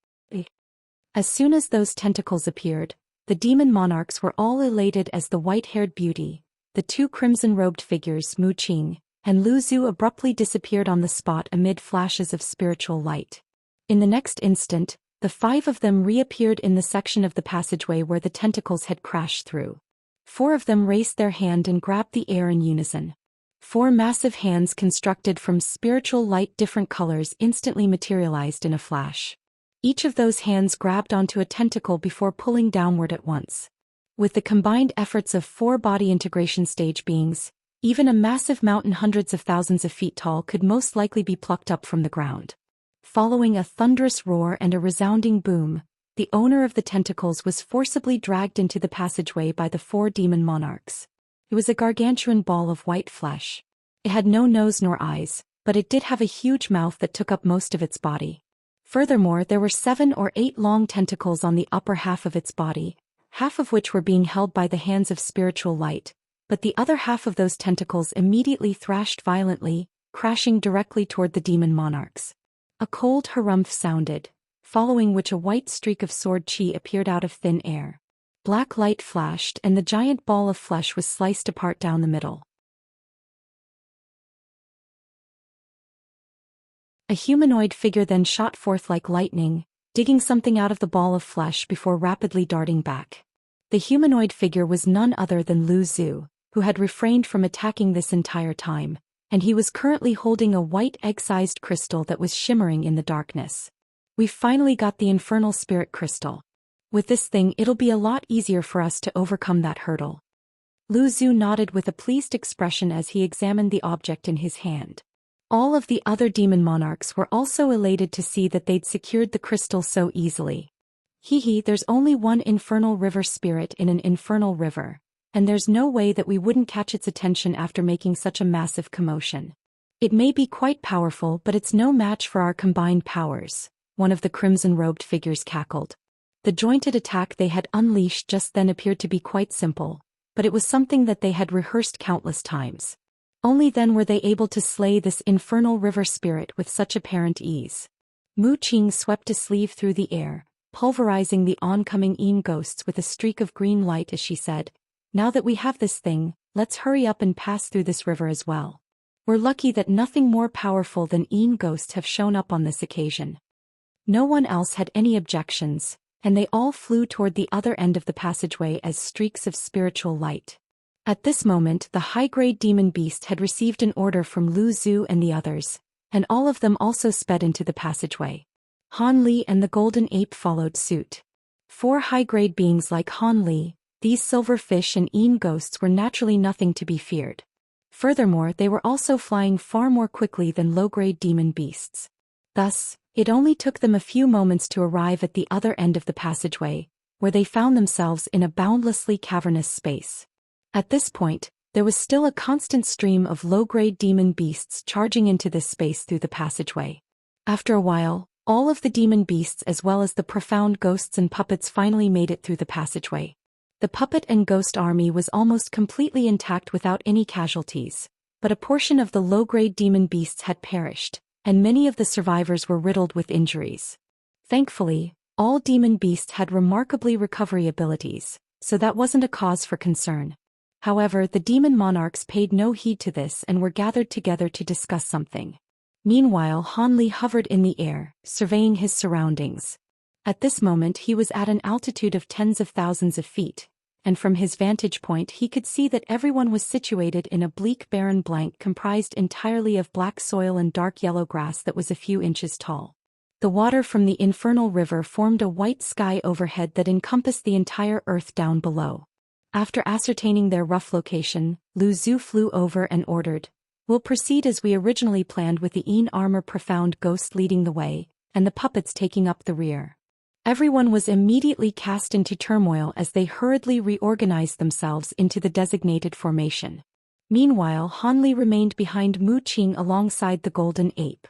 As soon as those tentacles appeared, the demon monarchs were all elated as the white-haired beauty, the two crimson-robed figures Mu Qing and Lu Zhu abruptly disappeared on the spot amid flashes of spiritual light. In the next instant, the five of them reappeared in the section of the passageway where the tentacles had crashed through. Four of them raised their hand and grabbed the air in unison. Four massive hands constructed from spiritual light different colors instantly materialized in a flash. Each of those hands grabbed onto a tentacle before pulling downward at once. With the combined efforts of four body integration stage beings, even a massive mountain hundreds of thousands of feet tall could most likely be plucked up from the ground. Following a thunderous roar and a resounding boom, the owner of the tentacles was forcibly dragged into the passageway by the four demon monarchs. It was a gargantuan ball of white flesh. It had no nose nor eyes, but it did have a huge mouth that took up most of its body. Furthermore, there were 7 or 8 long tentacles on the upper half of its body, half of which were being held by the hands of spiritual light, but the other half of those tentacles immediately thrashed violently, crashing directly toward the demon monarchs. A cold harumph sounded, following which a white streak of sword chi appeared out of thin air. Black light flashed and the giant ball of flesh was sliced apart down the middle. A humanoid figure then shot forth like lightning, digging something out of the ball of flesh before rapidly darting back. The humanoid figure was none other than Lu Zhu, who had refrained from attacking this entire time, and he was currently holding a white egg-sized crystal that was shimmering in the darkness. "We've finally got the infernal spirit crystal. With this thing it'll be a lot easier for us to overcome that hurdle." Lu Zhu nodded with a pleased expression as he examined the object in his hand. All of the other demon monarchs were also elated to see that they'd secured the crystal so easily. There's only one infernal river spirit in an infernal river, and there's no way that we wouldn't catch its attention after making such a massive commotion. It may be quite powerful, but it's no match for our combined powers, one of the crimson-robed figures cackled. The jointed attack they had unleashed just then appeared to be quite simple, but it was something that they had rehearsed countless times. Only then were they able to slay this infernal river spirit with such apparent ease. Mu Qing swept a sleeve through the air, pulverizing the oncoming Yin ghosts with a streak of green light as she said, "Now that we have this thing, let's hurry up and pass through this river as well. We're lucky that nothing more powerful than Yin ghosts have shown up on this occasion." No one else had any objections, and they all flew toward the other end of the passageway as streaks of spiritual light. At this moment the high-grade demon beast had received an order from Lu Zhu and the others, and all of them also sped into the passageway. Han Li and the golden ape followed suit. 4 high-grade beings like Han Li, these silver fish and Yin ghosts were naturally nothing to be feared. Furthermore, they were also flying far more quickly than low-grade demon beasts. Thus, it only took them a few moments to arrive at the other end of the passageway, where they found themselves in a boundlessly cavernous space. At this point, there was still a constant stream of low-grade demon beasts charging into this space through the passageway. After a while, all of the demon beasts as well as the profound ghosts and puppets finally made it through the passageway. The puppet and ghost army was almost completely intact without any casualties, but a portion of the low-grade demon beasts had perished, and many of the survivors were riddled with injuries. Thankfully, all demon beasts had remarkably recovery abilities, so that wasn't a cause for concern. However, the demon monarchs paid no heed to this and were gathered together to discuss something. Meanwhile, Han Li hovered in the air, surveying his surroundings. At this moment he was at an altitude of tens of thousands of feet, and from his vantage point he could see that everyone was situated in a bleak barren blank comprised entirely of black soil and dark yellow grass that was a few inches tall. The water from the infernal river formed a white sky overhead that encompassed the entire earth down below. After ascertaining their rough location, Lu Zhu flew over and ordered, "We'll proceed as we originally planned, with the armor profound ghost leading the way, and the puppets taking up the rear." Everyone was immediately cast into turmoil as they hurriedly reorganized themselves into the designated formation. Meanwhile, Han Li remained behind Mu Qing alongside the golden ape.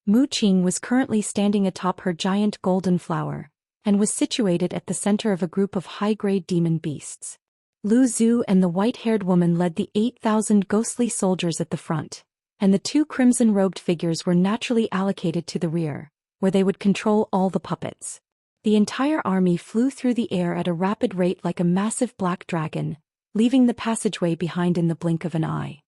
Mu Qing was currently standing atop her giant golden flower, and was situated at the center of a group of high-grade demon beasts. Lu Zhu and the white-haired woman led the 8,000 ghostly soldiers at the front, and the two crimson-robed figures were naturally allocated to the rear, where they would control all the puppets. The entire army flew through the air at a rapid rate like a massive black dragon, leaving the passageway behind in the blink of an eye.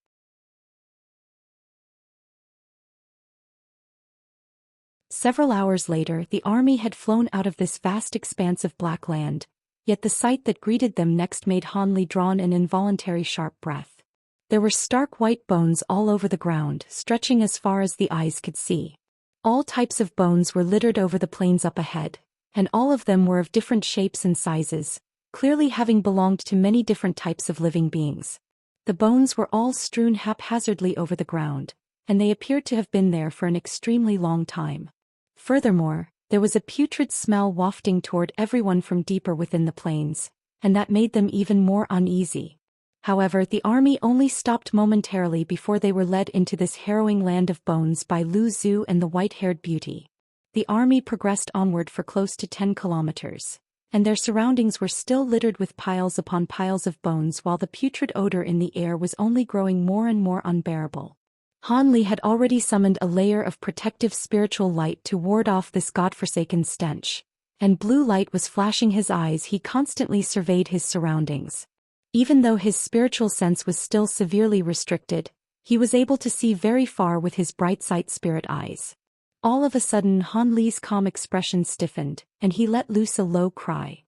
Several hours later, the army had flown out of this vast expanse of black land, yet the sight that greeted them next made Han Li draw an involuntary sharp breath. There were stark white bones all over the ground, stretching as far as the eyes could see. All types of bones were littered over the plains up ahead, and all of them were of different shapes and sizes, clearly having belonged to many different types of living beings. The bones were all strewn haphazardly over the ground, and they appeared to have been there for an extremely long time. Furthermore, there was a putrid smell wafting toward everyone from deeper within the plains, and that made them even more uneasy. However, the army only stopped momentarily before they were led into this harrowing land of bones by Lu Zhu and the white-haired beauty. The army progressed onward for close to 10 kilometers, and their surroundings were still littered with piles upon piles of bones, while the putrid odor in the air was only growing more and more unbearable. Han Li had already summoned a layer of protective spiritual light to ward off this godforsaken stench, and blue light was flashing his eyes. He constantly surveyed his surroundings. Even though his spiritual sense was still severely restricted, he was able to see very far with his bright sight spirit eyes. All of a sudden, Han Li's calm expression stiffened, and he let loose a low cry.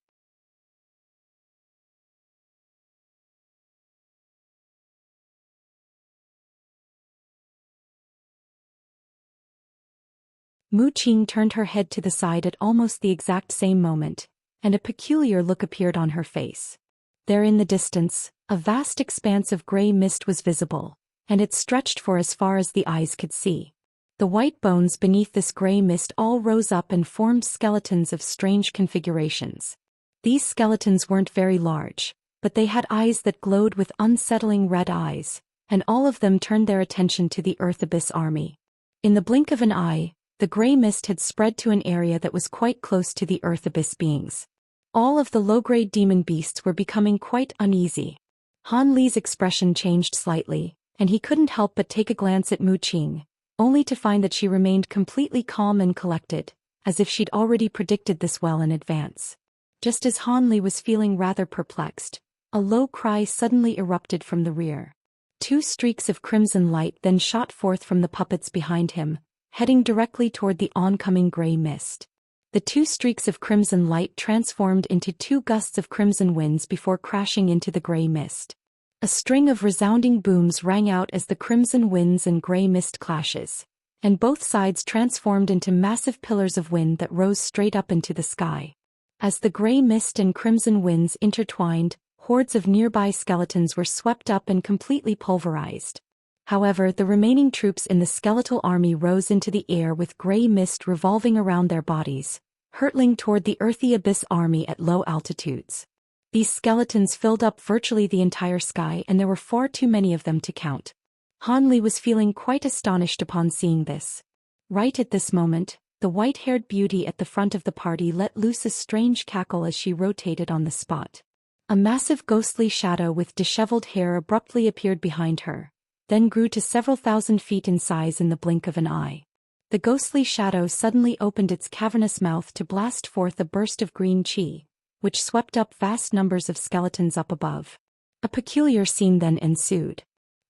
Mu Qing turned her head to the side at almost the exact same moment, and a peculiar look appeared on her face. There in the distance, a vast expanse of gray mist was visible, and it stretched for as far as the eyes could see. The white bones beneath this gray mist all rose up and formed skeletons of strange configurations. These skeletons weren't very large, but they had eyes that glowed with unsettling red eyes, and all of them turned their attention to the Earth Abyss army. In the blink of an eye, the gray mist had spread to an area that was quite close to the Earth Abyss beings. All of the low-grade demon beasts were becoming quite uneasy. Han Li's expression changed slightly, and he couldn't help but take a glance at Mu Qing, only to find that she remained completely calm and collected, as if she'd already predicted this well in advance. Just as Han Li was feeling rather perplexed, a low cry suddenly erupted from the rear. 2 streaks of crimson light then shot forth from the puppets behind him, heading directly toward the oncoming gray mist. The 2 streaks of crimson light transformed into 2 gusts of crimson winds before crashing into the gray mist. A string of resounding booms rang out as the crimson winds and gray mist clashes, and both sides transformed into massive pillars of wind that rose straight up into the sky. As the gray mist and crimson winds intertwined, hordes of nearby skeletons were swept up and completely pulverized. However, the remaining troops in the skeletal army rose into the air with gray mist revolving around their bodies, hurtling toward the earthy abyss army at low altitudes. These skeletons filled up virtually the entire sky, and there were far too many of them to count. Han Li was feeling quite astonished upon seeing this. Right at this moment, the white-haired beauty at the front of the party let loose a strange cackle as she rotated on the spot. A massive ghostly shadow with disheveled hair abruptly appeared behind her, then grew to several thousand feet in size in the blink of an eye. The ghostly shadow suddenly opened its cavernous mouth to blast forth a burst of green chi, which swept up vast numbers of skeletons up above. A peculiar scene then ensued.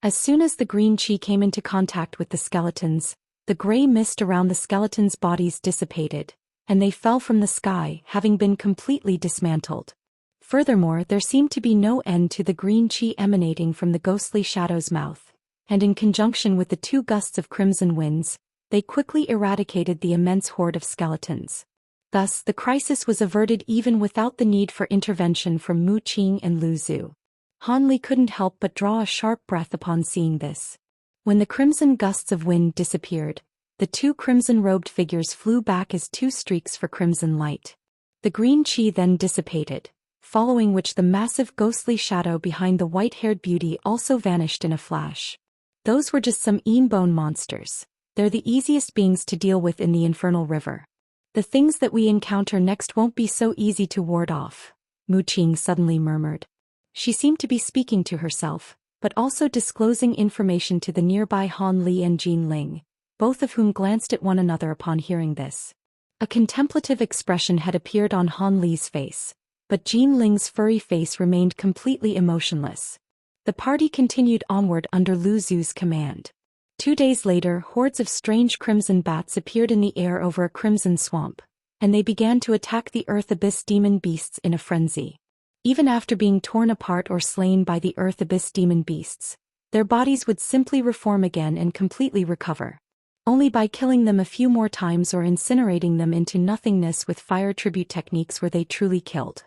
As soon as the green chi came into contact with the skeletons, the gray mist around the skeletons' bodies dissipated, and they fell from the sky, having been completely dismantled. Furthermore, there seemed to be no end to the green chi emanating from the ghostly shadow's mouth, and in conjunction with the 2 gusts of crimson winds, they quickly eradicated the immense horde of skeletons. Thus, the crisis was averted even without the need for intervention from Mu Qing and Lu Zhu. Han Li couldn't help but draw a sharp breath upon seeing this. When the crimson gusts of wind disappeared, the two crimson-robed figures flew back as two streaks for crimson light. The green qi then dissipated, following which the massive ghostly shadow behind the white-haired beauty also vanished in a flash. Those were just some bone monsters. They're the easiest beings to deal with in the infernal river. The things that we encounter next won't be so easy to ward off, Mu Qing suddenly murmured. She seemed to be speaking to herself, but also disclosing information to the nearby Han Li and Jin Ling, both of whom glanced at one another upon hearing this. A contemplative expression had appeared on Han Li's face, but Jin Ling's furry face remained completely emotionless. The party continued onward under Lu Zhu's command. 2 days later, hordes of strange crimson bats appeared in the air over a crimson swamp, and they began to attack the Earth Abyss demon beasts in a frenzy. Even after being torn apart or slain by the Earth Abyss demon beasts, their bodies would simply reform again and completely recover. Only by killing them a few more times or incinerating them into nothingness with fire tribute techniques were they truly killed.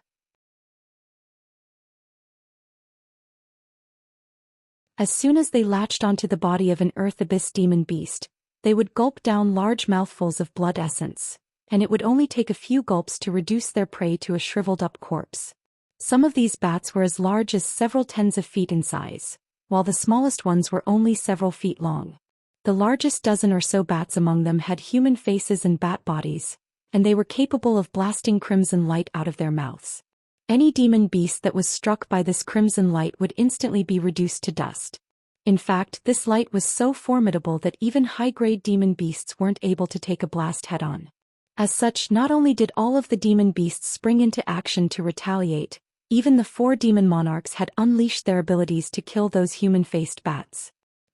As soon as they latched onto the body of an Earth Abyss demon beast, they would gulp down large mouthfuls of blood essence, and it would only take a few gulps to reduce their prey to a shriveled-up corpse. Some of these bats were as large as several tens of feet in size, while the smallest ones were only several feet long. The largest dozen or so bats among them had human faces and bat bodies, and they were capable of blasting crimson light out of their mouths. Any demon beast that was struck by this crimson light would instantly be reduced to dust. In fact, this light was so formidable that even high-grade demon beasts weren't able to take a blast head-on. As such, not only did all of the demon beasts spring into action to retaliate, even the 4 demon monarchs had unleashed their abilities to kill those human-faced bats.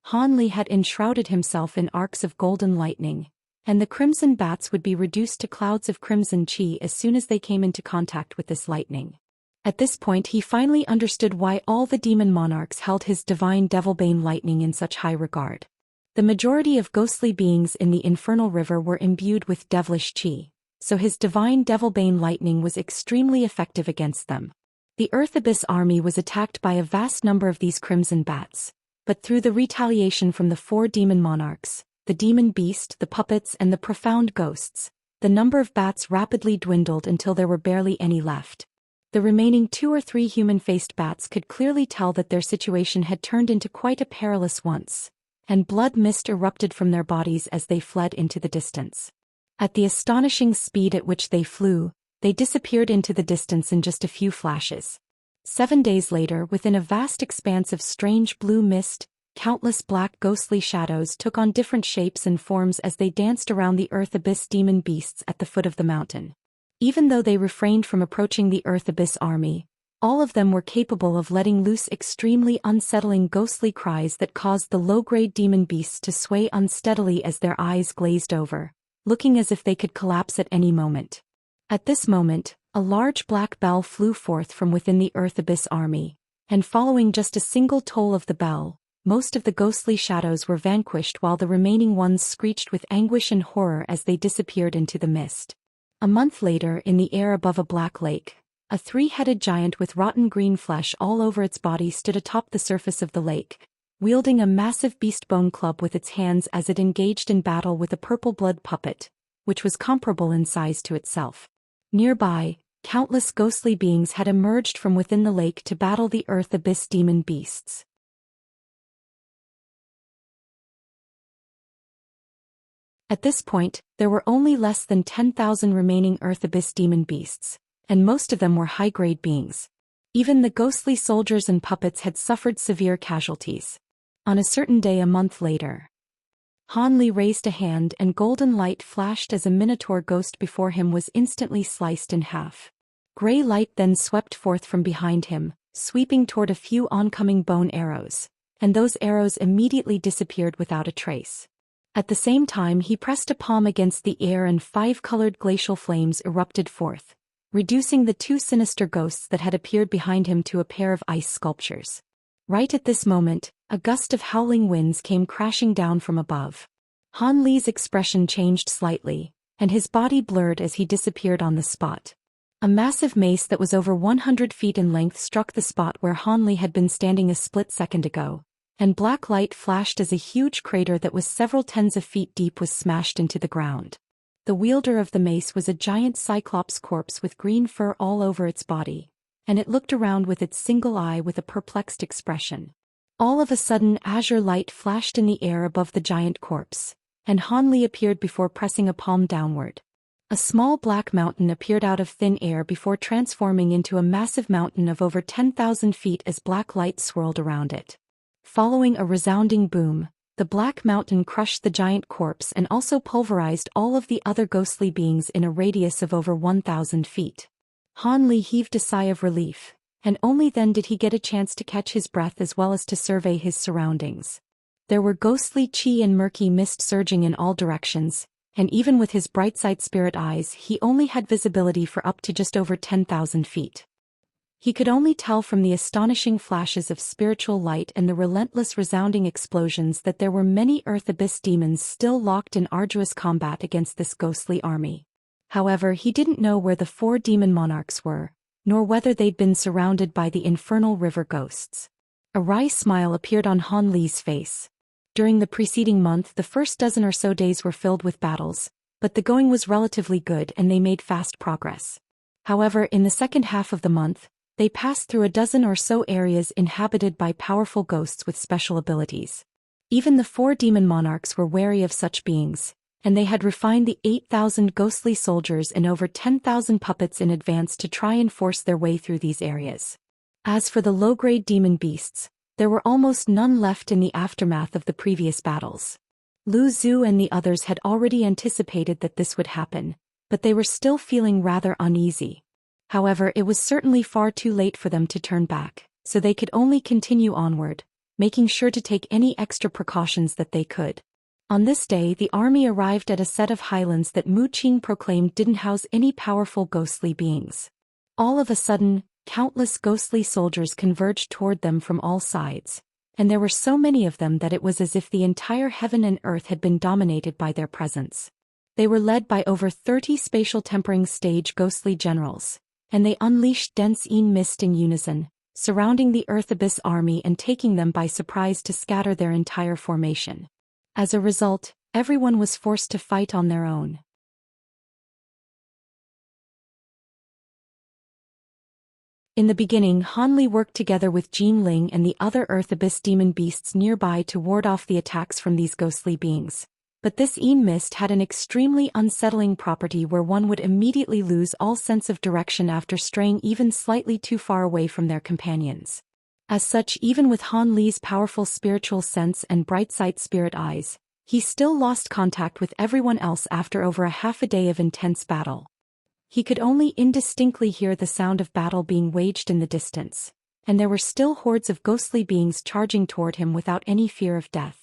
Han Li had enshrouded himself in arcs of golden lightning, and the crimson bats would be reduced to clouds of crimson qi as soon as they came into contact with this lightning. At this point he finally understood why all the demon monarchs held his divine devilbane lightning in such high regard. The majority of ghostly beings in the infernal river were imbued with devilish qi, so his divine devilbane lightning was extremely effective against them. The Earth Abyss army was attacked by a vast number of these crimson bats, but through the retaliation from the 4 demon monarchs, the demon beast, the puppets and the profound ghosts, the number of bats rapidly dwindled until there were barely any left. The remaining 2 or 3 human-faced bats could clearly tell that their situation had turned into quite a perilous one, and blood mist erupted from their bodies as they fled into the distance. At the astonishing speed at which they flew, they disappeared into the distance in just a few flashes. 7 days later, within a vast expanse of strange blue mist, countless black ghostly shadows took on different shapes and forms as they danced around the Earth Abyss demon beasts at the foot of the mountain. Even though they refrained from approaching the Earth Abyss army, all of them were capable of letting loose extremely unsettling ghostly cries that caused the low-grade demon beasts to sway unsteadily as their eyes glazed over, looking as if they could collapse at any moment. At this moment, a large black bell flew forth from within the Earth Abyss army, and following just a single toll of the bell, most of the ghostly shadows were vanquished while the remaining ones screeched with anguish and horror as they disappeared into the mist. A month later, in the air above a black lake, a 3-headed giant with rotten green flesh all over its body stood atop the surface of the lake, wielding a massive beast-bone club with its hands as it engaged in battle with a purple-blood puppet, which was comparable in size to itself. Nearby, countless ghostly beings had emerged from within the lake to battle the Earth Abyss demon beasts. At this point, there were only less than 10,000 remaining Earth Abyss demon beasts, and most of them were high-grade beings. Even the ghostly soldiers and puppets had suffered severe casualties. On a certain day a month later, Han Li raised a hand and golden light flashed as a minotaur ghost before him was instantly sliced in half. Gray light then swept forth from behind him, sweeping toward a few oncoming bone arrows, and those arrows immediately disappeared without a trace. At the same time he pressed a palm against the air and 5-colored glacial flames erupted forth, reducing the 2 sinister ghosts that had appeared behind him to a pair of ice sculptures. Right at this moment, a gust of howling winds came crashing down from above. Han Li's expression changed slightly, and his body blurred as he disappeared on the spot. A massive mace that was over 100 feet in length struck the spot where Han Li had been standing a split second ago, and black light flashed as a huge crater that was several tens of feet deep was smashed into the ground. The wielder of the mace was a giant cyclops corpse with green fur all over its body, and it looked around with its single eye with a perplexed expression. All of a sudden azure light flashed in the air above the giant corpse, and Han Li appeared before pressing a palm downward. A small black mountain appeared out of thin air before transforming into a massive mountain of over 10,000 feet as black light swirled around it. Following a resounding boom, the black mountain crushed the giant corpse and also pulverized all of the other ghostly beings in a radius of over 1,000 feet. Han Li heaved a sigh of relief, and only then did he get a chance to catch his breath as well as to survey his surroundings. There were ghostly chi and murky mist surging in all directions, and even with his bright-side spirit eyes he only had visibility for up to just over 10,000 feet. He could only tell from the astonishing flashes of spiritual light and the relentless resounding explosions that there were many Earth Abyss demons still locked in arduous combat against this ghostly army. However, he didn't know where the 4 demon monarchs were, nor whether they'd been surrounded by the infernal river ghosts. A wry smile appeared on Han Li's face. During the preceding month the first dozen or so days were filled with battles, but the going was relatively good and they made fast progress. However, in the second half of the month, they passed through a dozen or so areas inhabited by powerful ghosts with special abilities. Even the 4 demon monarchs were wary of such beings, and they had refined the 8,000 ghostly soldiers and over 10,000 puppets in advance to try and force their way through these areas. As for the low-grade demon beasts, there were almost none left in the aftermath of the previous battles. Lu Zhu and the others had already anticipated that this would happen, but they were still feeling rather uneasy. However, it was certainly far too late for them to turn back, so they could only continue onward, making sure to take any extra precautions that they could. On this day the army arrived at a set of highlands that Mu Qing proclaimed didn't house any powerful ghostly beings. All of a sudden, countless ghostly soldiers converged toward them from all sides, and there were so many of them that it was as if the entire heaven and earth had been dominated by their presence. They were led by over 30 spatial tempering stage ghostly generals, and they unleashed dense mist in unison, surrounding the Earth Abyss army and taking them by surprise to scatter their entire formation. As a result, everyone was forced to fight on their own. In the beginning, Han Li worked together with Jin Ling and the other Earth Abyss demon beasts nearby to ward off the attacks from these ghostly beings. But this mist had an extremely unsettling property where one would immediately lose all sense of direction after straying even slightly too far away from their companions. As such, even with Han Li's powerful spiritual sense and bright-sight spirit eyes, he still lost contact with everyone else after over a half a day of intense battle. He could only indistinctly hear the sound of battle being waged in the distance, and there were still hordes of ghostly beings charging toward him without any fear of death.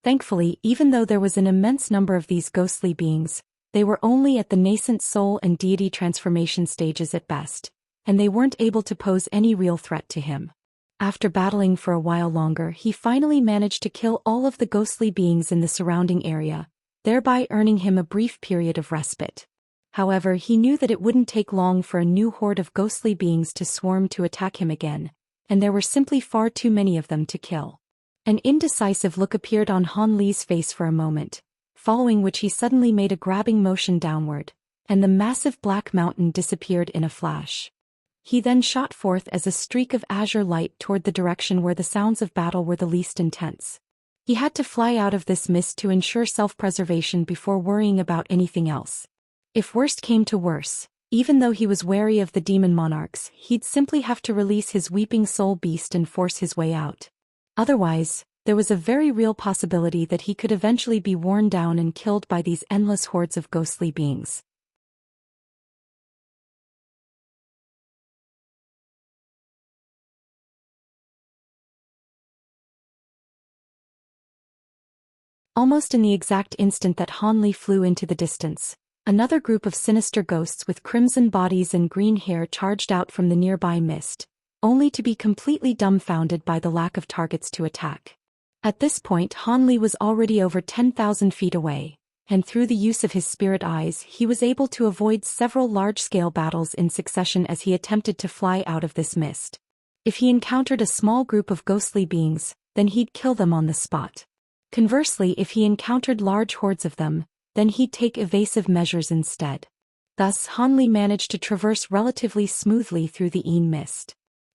Thankfully, even though there was an immense number of these ghostly beings, they were only at the nascent soul and deity transformation stages at best, and they weren't able to pose any real threat to him. After battling for a while longer, he finally managed to kill all of the ghostly beings in the surrounding area, thereby earning him a brief period of respite. However, he knew that it wouldn't take long for a new horde of ghostly beings to swarm to attack him again, and there were simply far too many of them to kill. An indecisive look appeared on Han Li's face for a moment, following which he suddenly made a grabbing motion downward, and the massive black mountain disappeared in a flash. He then shot forth as a streak of azure light toward the direction where the sounds of battle were the least intense. He had to fly out of this mist to ensure self-preservation before worrying about anything else. If worst came to worse, even though he was wary of the demon monarchs, he'd simply have to release his weeping soul beast and force his way out. Otherwise, there was a very real possibility that he could eventually be worn down and killed by these endless hordes of ghostly beings. Almost in the exact instant that Han Li flew into the distance, another group of sinister ghosts with crimson bodies and green hair charged out from the nearby mist, only to be completely dumbfounded by the lack of targets to attack. At this point Han Li was already over 10,000 feet away, and through the use of his spirit eyes he was able to avoid several large-scale battles in succession as he attempted to fly out of this mist. If he encountered a small group of ghostly beings, then he'd kill them on the spot. Conversely, if he encountered large hordes of them, then he'd take evasive measures instead. Thus Han Li managed to traverse relatively smoothly through the Yin mist.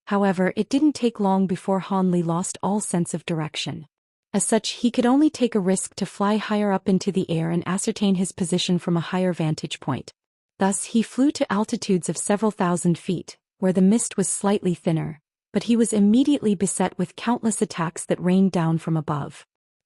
However, it didn't take long before Han Li lost all sense of direction. As such, he could only take a risk to fly higher up into the air and ascertain his position from a higher vantage point. Thus he flew to altitudes of several thousand feet, where the mist was slightly thinner, but he was immediately beset with countless attacks that rained down from above.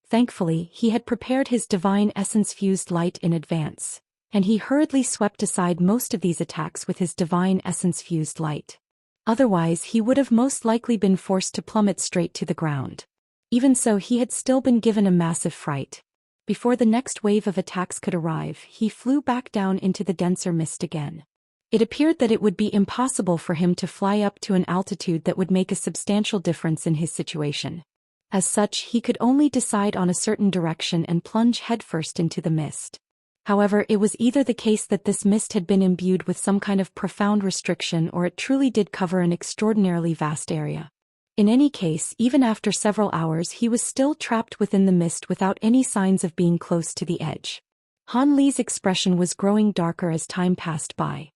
Thankfully, he had prepared his divine essence-fused light in advance, and he hurriedly swept aside most of these attacks with his divine essence-fused light. Otherwise, he would have most likely been forced to plummet straight to the ground. Even so, he had still been given a massive fright. Before the next wave of attacks could arrive, he flew back down into the denser mist again. It appeared that it would be impossible for him to fly up to an altitude that would make a substantial difference in his situation. As such, he could only decide on a certain direction and plunge headfirst into the mist. However, it was either the case that this mist had been imbued with some kind of profound restriction, or it truly did cover an extraordinarily vast area. In any case, even after several hours he was still trapped within the mist without any signs of being close to the edge. Han Li's expression was growing darker as time passed by.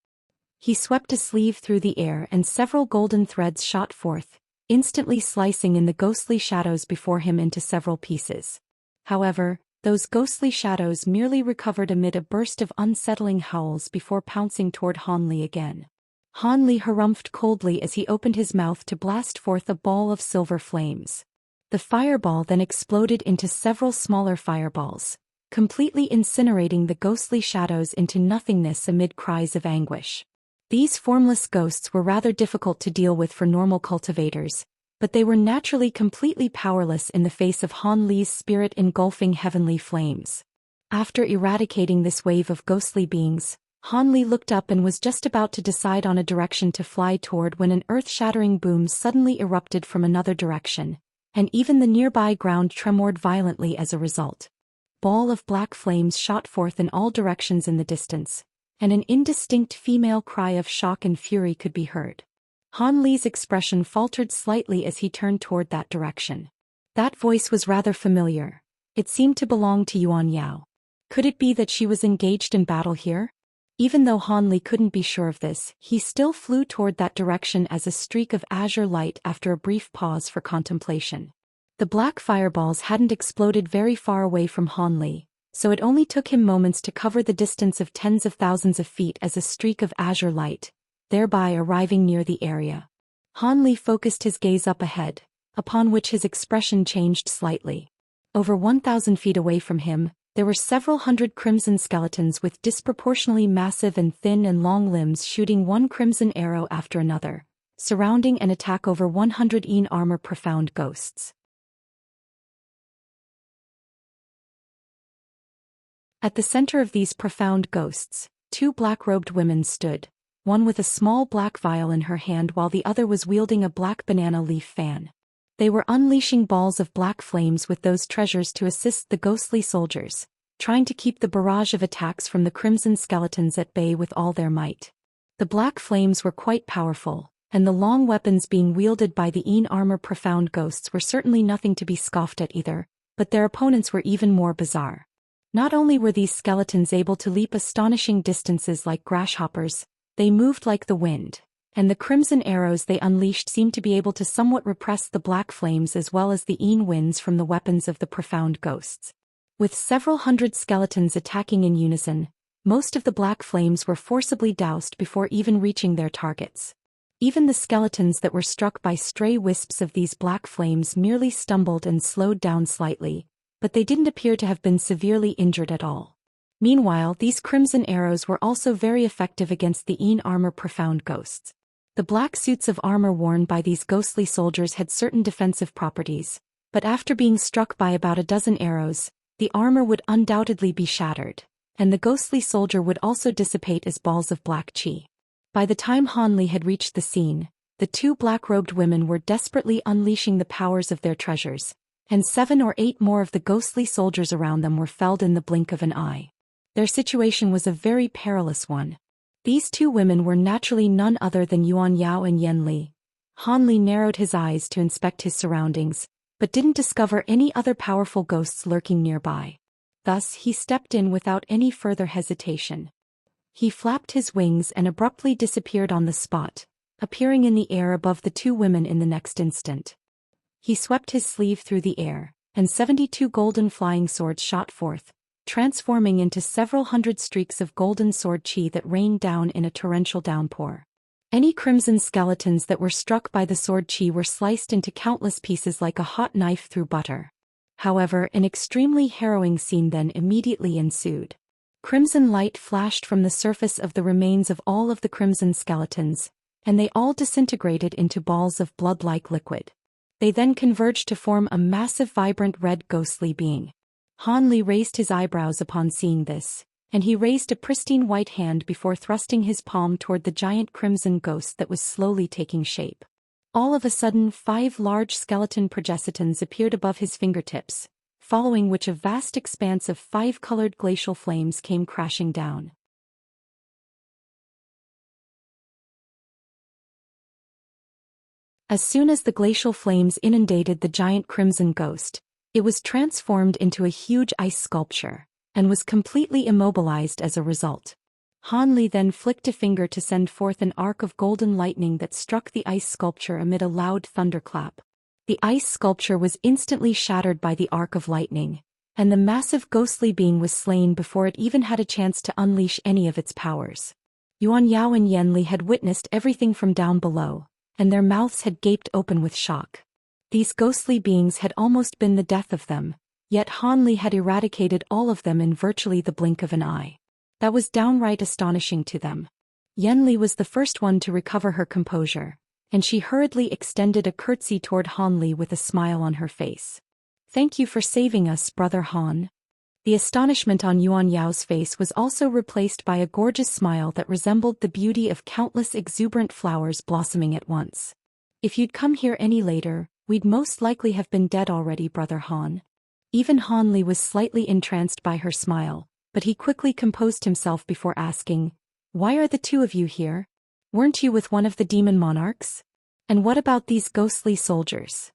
He swept a sleeve through the air and several golden threads shot forth, instantly slicing in the ghostly shadows before him into several pieces. However, those ghostly shadows merely recovered amid a burst of unsettling howls before pouncing toward Han Li again. Han Li harumphed coldly as he opened his mouth to blast forth a ball of silver flames. The fireball then exploded into several smaller fireballs, completely incinerating the ghostly shadows into nothingness amid cries of anguish. These formless ghosts were rather difficult to deal with for normal cultivators, but they were naturally completely powerless in the face of Han Li's spirit engulfing heavenly flames. After eradicating this wave of ghostly beings, Han Li looked up and was just about to decide on a direction to fly toward when an earth-shattering boom suddenly erupted from another direction, and even the nearby ground tremored violently as a result. Ball of black flames shot forth in all directions in the distance, and an indistinct female cry of shock and fury could be heard. Han Li's expression faltered slightly as he turned toward that direction. That voice was rather familiar. It seemed to belong to Yuan Yao. Could it be that she was engaged in battle here? Even though Han Li couldn't be sure of this, he still flew toward that direction as a streak of azure light after a brief pause for contemplation. The black fireballs hadn't exploded very far away from Han Li, so it only took him moments to cover the distance of tens of thousands of feet as a streak of azure light, thereby arriving near the area. Han Li focused his gaze up ahead, upon which his expression changed slightly. Over 1,000 feet away from him, there were several hundred crimson skeletons with disproportionately massive and thin and long limbs shooting one crimson arrow after another, surrounding and attack over 100 Yin armor profound ghosts. At the center of these profound ghosts, two black-robed women stood, one with a small black vial in her hand while the other was wielding a black banana leaf fan. They were unleashing balls of black flames with those treasures to assist the ghostly soldiers, trying to keep the barrage of attacks from the crimson skeletons at bay with all their might. The black flames were quite powerful, and the long weapons being wielded by the Yin armor profound ghosts were certainly nothing to be scoffed at either, but their opponents were even more bizarre. Not only were these skeletons able to leap astonishing distances like grasshoppers, they moved like the wind, and the crimson arrows they unleashed seemed to be able to somewhat repress the black flames as well as the Yin winds from the weapons of the profound ghosts. With several hundred skeletons attacking in unison, most of the black flames were forcibly doused before even reaching their targets. Even the skeletons that were struck by stray wisps of these black flames merely stumbled and slowed down slightly, but they didn't appear to have been severely injured at all. Meanwhile, these crimson arrows were also very effective against the Yin armor profound ghosts. The black suits of armor worn by these ghostly soldiers had certain defensive properties, but after being struck by about a dozen arrows, the armor would undoubtedly be shattered, and the ghostly soldier would also dissipate as balls of black chi. By the time Han Li had reached the scene, the two black-robed women were desperately unleashing the powers of their treasures, and 7 or 8 more of the ghostly soldiers around them were felled in the blink of an eye. Their situation was a very perilous one. These two women were naturally none other than Yuan Yao and Yen Li. Han Li narrowed his eyes to inspect his surroundings, but didn't discover any other powerful ghosts lurking nearby. Thus he stepped in without any further hesitation. He flapped his wings and abruptly disappeared on the spot, appearing in the air above the two women in the next instant. He swept his sleeve through the air, and 72 golden flying swords shot forth, transforming into several hundred streaks of golden sword chi that rained down in a torrential downpour. Any crimson skeletons that were struck by the sword chi were sliced into countless pieces like a hot knife through butter. However, an extremely harrowing scene then immediately ensued. Crimson light flashed from the surface of the remains of all of the crimson skeletons, and they all disintegrated into balls of blood-like liquid. They then converged to form a massive vibrant red ghostly being. Han Li raised his eyebrows upon seeing this, and he raised a pristine white hand before thrusting his palm toward the giant crimson ghost that was slowly taking shape. All of a sudden 5 large skeleton progesitons appeared above his fingertips, following which a vast expanse of 5-colored glacial flames came crashing down. As soon as the glacial flames inundated the giant crimson ghost, it was transformed into a huge ice sculpture, and was completely immobilized as a result. Han Li then flicked a finger to send forth an arc of golden lightning that struck the ice sculpture amid a loud thunderclap. The ice sculpture was instantly shattered by the arc of lightning, and the massive ghostly being was slain before it even had a chance to unleash any of its powers. Yuan Yao and Yen Li had witnessed everything from down below, and their mouths had gaped open with shock. These ghostly beings had almost been the death of them, yet Han Li had eradicated all of them in virtually the blink of an eye. That was downright astonishing to them. Yen Li was the first one to recover her composure, and she hurriedly extended a curtsy toward Han Li with a smile on her face. "Thank you for saving us, brother Han." The astonishment on Yuan Yao's face was also replaced by a gorgeous smile that resembled the beauty of countless exuberant flowers blossoming at once. "If you'd come here any later, we'd most likely have been dead already, brother Han." Even Han Li was slightly entranced by her smile, but he quickly composed himself before asking, "Why are the two of you here? Weren't you with one of the demon monarchs? And what about these ghostly soldiers?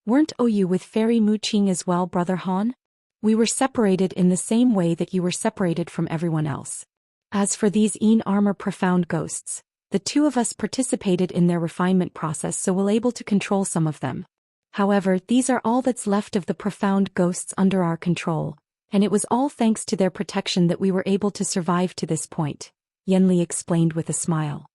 Weren't you with Fairy Mu Qing as well, brother Han? We were separated in the same way that you were separated from everyone else. As for these armor profound ghosts, the two of us participated in their refinement process, so we're able to control some of them. However, these are all that's left of the profound ghosts under our control, and it was all thanks to their protection that we were able to survive to this point," Yen Li explained with a smile.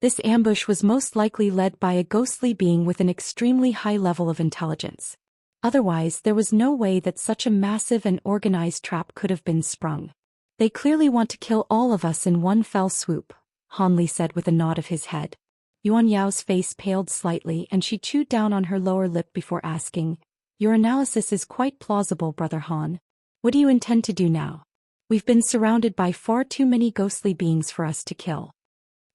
This ambush was most likely led by a ghostly being with an extremely high level of intelligence. Otherwise, there was no way that such a massive and organized trap could have been sprung. "They clearly want to kill all of us in one fell swoop," Han Li said with a nod of his head. Yuan Yao's face paled slightly and she chewed down on her lower lip before asking, "Your analysis is quite plausible, brother Han. What do you intend to do now? We've been surrounded by far too many ghostly beings for us to kill."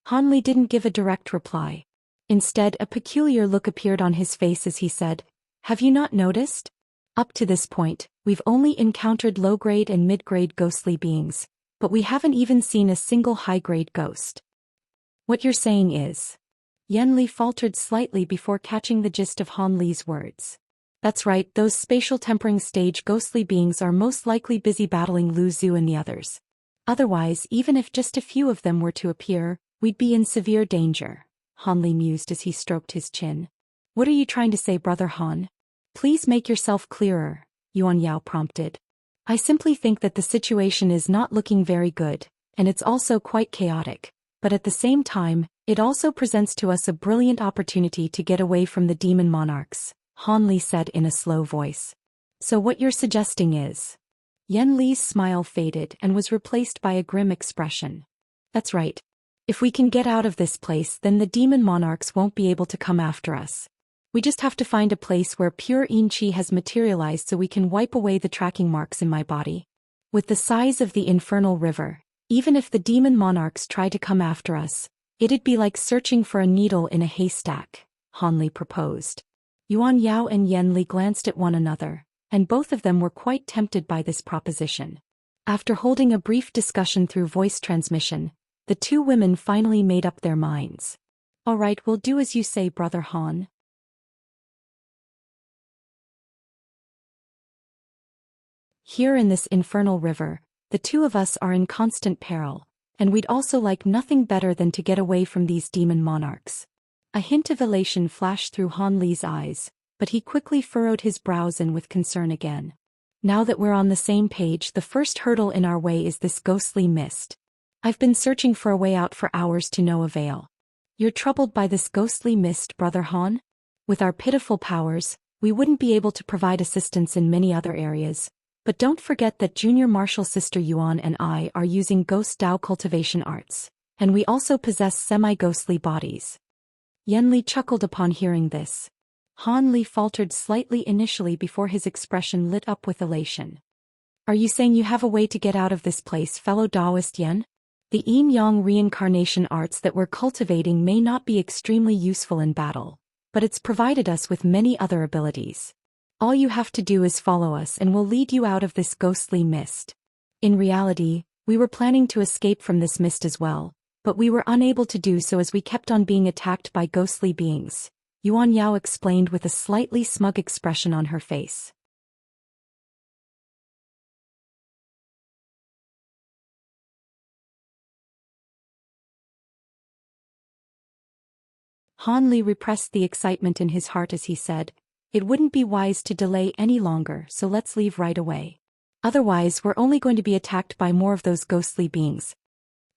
Han Li didn't give a direct reply. Instead, a peculiar look appeared on his face as he said, "Have you not noticed? Up to this point, we've only encountered low-grade and mid-grade ghostly beings, but we haven't even seen a single high-grade ghost." "What you're saying is..." Yen Li faltered slightly before catching the gist of Han Li's words. "That's right, those spatial tempering stage ghostly beings are most likely busy battling Lu Zhu and the others. Otherwise, even if just a few of them were to appear, we'd be in severe danger," Han Li mused as he stroked his chin. "What are you trying to say, brother Han? Please make yourself clearer," Yuan Yao prompted. "I simply think that the situation is not looking very good, and it's also quite chaotic, but at the same time, it also presents to us a brilliant opportunity to get away from the demon monarchs," Han Li said in a slow voice. "So what you're suggesting is..." Yen Li's smile faded and was replaced by a grim expression. "That's right. If we can get out of this place, then the demon monarchs won't be able to come after us. We just have to find a place where pure Yin Qi has materialized so we can wipe away the tracking marks in my body. With the size of the infernal river, even if the demon monarchs try to come after us, it'd be like searching for a needle in a haystack," Han Li proposed. Yuan Yao and Yen Li glanced at one another, and both of them were quite tempted by this proposition. After holding a brief discussion through voice transmission, the two women finally made up their minds. All right, we'll do as you say, Brother Han. Here in this infernal river, the two of us are in constant peril, and we'd also like nothing better than to get away from these demon monarchs. A hint of elation flashed through Han Li's eyes, but he quickly furrowed his brows in with concern again. Now that we're on the same page, the first hurdle in our way is this ghostly mist. I've been searching for a way out for hours to no avail. You're troubled by this ghostly mist, Brother Han? With our pitiful powers, we wouldn't be able to provide assistance in many other areas, but don't forget that Junior Martial Sister Yuan and I are using Ghost Dao cultivation arts, and we also possess semi-ghostly bodies. Yen Li chuckled upon hearing this. Han Li faltered slightly initially before his expression lit up with elation. Are you saying you have a way to get out of this place, fellow Taoist Yen? The yin-yang reincarnation arts that we're cultivating may not be extremely useful in battle, but it's provided us with many other abilities. All you have to do is follow us and we'll lead you out of this ghostly mist. In reality, we were planning to escape from this mist as well, but we were unable to do so as we kept on being attacked by ghostly beings, Yuan Yao explained with a slightly smug expression on her face. Han Li repressed the excitement in his heart as he said, "It wouldn't be wise to delay any longer, so let's leave right away. Otherwise we're only going to be attacked by more of those ghostly beings."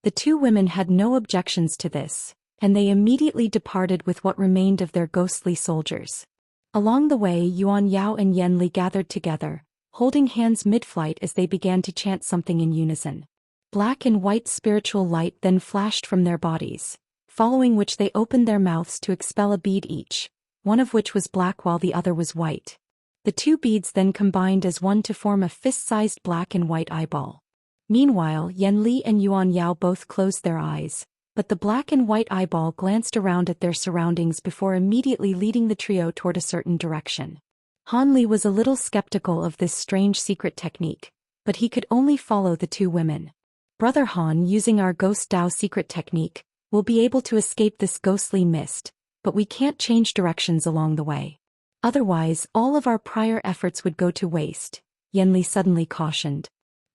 The two women had no objections to this, and they immediately departed with what remained of their ghostly soldiers. Along the way, Yuan Yao and Yen Li gathered together, holding hands mid-flight as they began to chant something in unison. Black and white spiritual light then flashed from their bodies, following which they opened their mouths to expel a bead each, one of which was black while the other was white. The two beads then combined as one to form a fist-sized black and white eyeball. Meanwhile, Yen Li and Yuan Yao both closed their eyes, but the black and white eyeball glanced around at their surroundings before immediately leading the trio toward a certain direction. Han Li was a little skeptical of this strange secret technique, but he could only follow the two women. Brother Han, using our Ghost Dao secret technique, will be able to escape this ghostly mist, but we can't change directions along the way. Otherwise, all of our prior efforts would go to waste, Yen Li suddenly cautioned.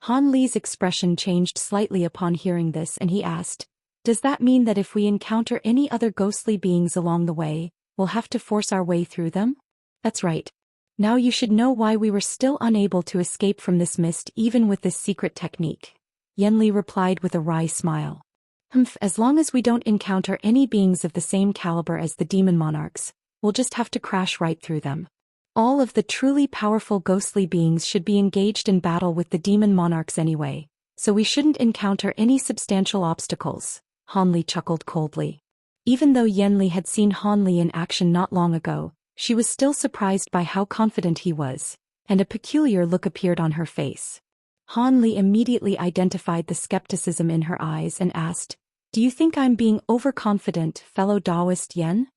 Han Li's expression changed slightly upon hearing this and he asked, "Does that mean that if we encounter any other ghostly beings along the way, we'll have to force our way through them?" "That's right. Now you should know why we were still unable to escape from this mist even with this secret technique," Yen Li replied with a wry smile. As long as we don't encounter any beings of the same caliber as the demon monarchs, we'll just have to crash right through them. All of the truly powerful ghostly beings should be engaged in battle with the demon monarchs anyway, so we shouldn't encounter any substantial obstacles," Han Li chuckled coldly. Even though Yen Li had seen Han Li in action not long ago, she was still surprised by how confident he was, and a peculiar look appeared on her face. Han Li immediately identified the skepticism in her eyes and asked, "Do you think I'm being overconfident, fellow Taoist Yen?"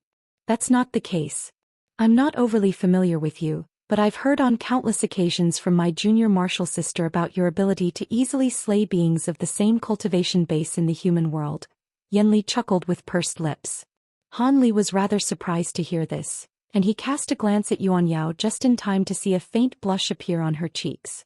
"That's not the case. I'm not overly familiar with you, but I've heard on countless occasions from my junior martial sister about your ability to easily slay beings of the same cultivation base in the human world." Yen Li chuckled with pursed lips. Han Li was rather surprised to hear this, and he cast a glance at Yuan Yao just in time to see a faint blush appear on her cheeks.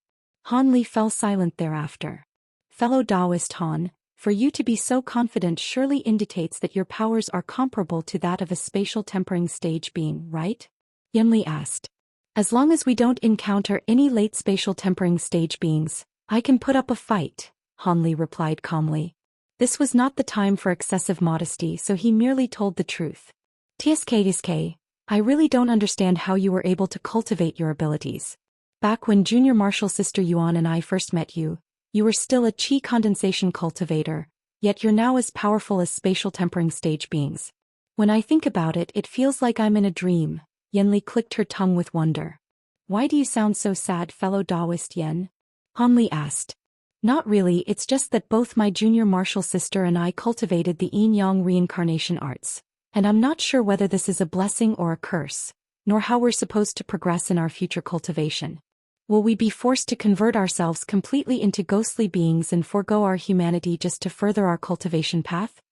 Han Li fell silent thereafter. "Fellow Taoist Han, for you to be so confident surely indicates that your powers are comparable to that of a spatial tempering stage being, right?" Yen Li asked. "As long as we don't encounter any late spatial tempering stage beings, I can put up a fight," Han Li replied calmly. This was not the time for excessive modesty, so he merely told the truth. "TSK, I really don't understand how you were able to cultivate your abilities. Back when Junior Martial Sister Yuan and I first met you, you were still a chi condensation cultivator, yet you're now as powerful as spatial tempering stage beings. When I think about it, it feels like I'm in a dream." Yen Li clicked her tongue with wonder. "Why do you sound so sad, fellow Taoist Yen?" Han Li asked. "Not really, it's just that both my junior martial sister and I cultivated the yin-yang reincarnation arts, and I'm not sure whether this is a blessing or a curse. nor how we're supposed to progress in our future cultivation. Will we be forced to convert ourselves completely into ghostly beings and forego our humanity just to further our cultivation path?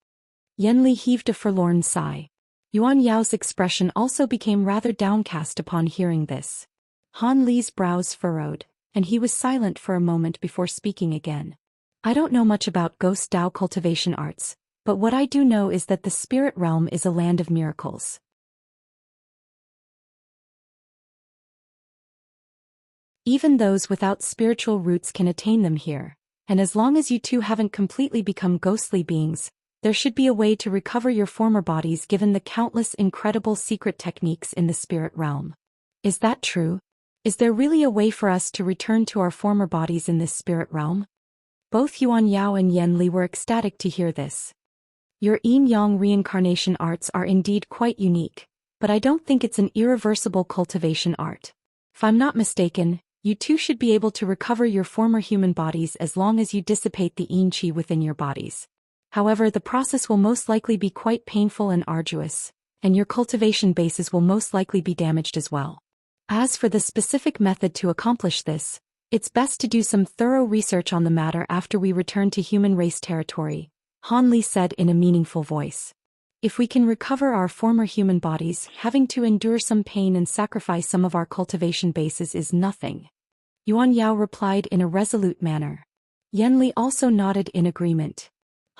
Yanli heaved a forlorn sigh. Yuan Yao's expression also became rather downcast upon hearing this. Han Li's brows furrowed, and he was silent for a moment before speaking again. I don't know much about ghost Dao cultivation arts, but what I do know is that the spirit realm is a land of miracles. Even those without spiritual roots can attain them here, and as long as you two haven't completely become ghostly beings, there should be a way to recover your former bodies given the countless incredible secret techniques in the spirit realm. Is that true? Is there really a way for us to return to our former bodies in this spirit realm? Both Yuan Yao and Yan Li were ecstatic to hear this. Your yin-yang reincarnation arts are indeed quite unique, but I don't think it's an irreversible cultivation art. If I'm not mistaken, you too should be able to recover your former human bodies as long as you dissipate the yin qi within your bodies. However, the process will most likely be quite painful and arduous, and your cultivation bases will most likely be damaged as well. As for the specific method to accomplish this, it's best to do some thorough research on the matter after we return to human race territory, Han Li said in a meaningful voice. If we can recover our former human bodies, having to endure some pain and sacrifice some of our cultivation bases is nothing. Yuan Yao replied in a resolute manner. Yan Li also nodded in agreement.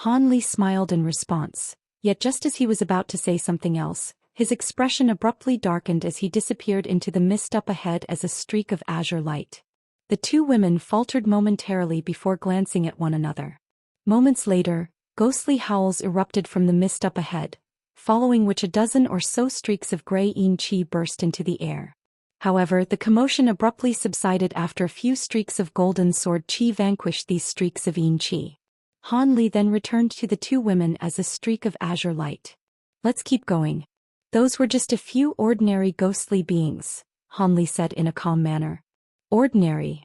Han Li smiled in response, yet just as he was about to say something else, his expression abruptly darkened as he disappeared into the mist up ahead as a streak of azure light. The two women faltered momentarily before glancing at one another. Moments later, ghostly howls erupted from the mist up ahead, following which a dozen or so streaks of gray yin qi burst into the air. However, the commotion abruptly subsided after a few streaks of golden sword qi vanquished these streaks of yin qi. Han Li then returned to the two women as a streak of azure light. Let's keep going. Those were just a few ordinary ghostly beings, Han Li said in a calm manner. Ordinary.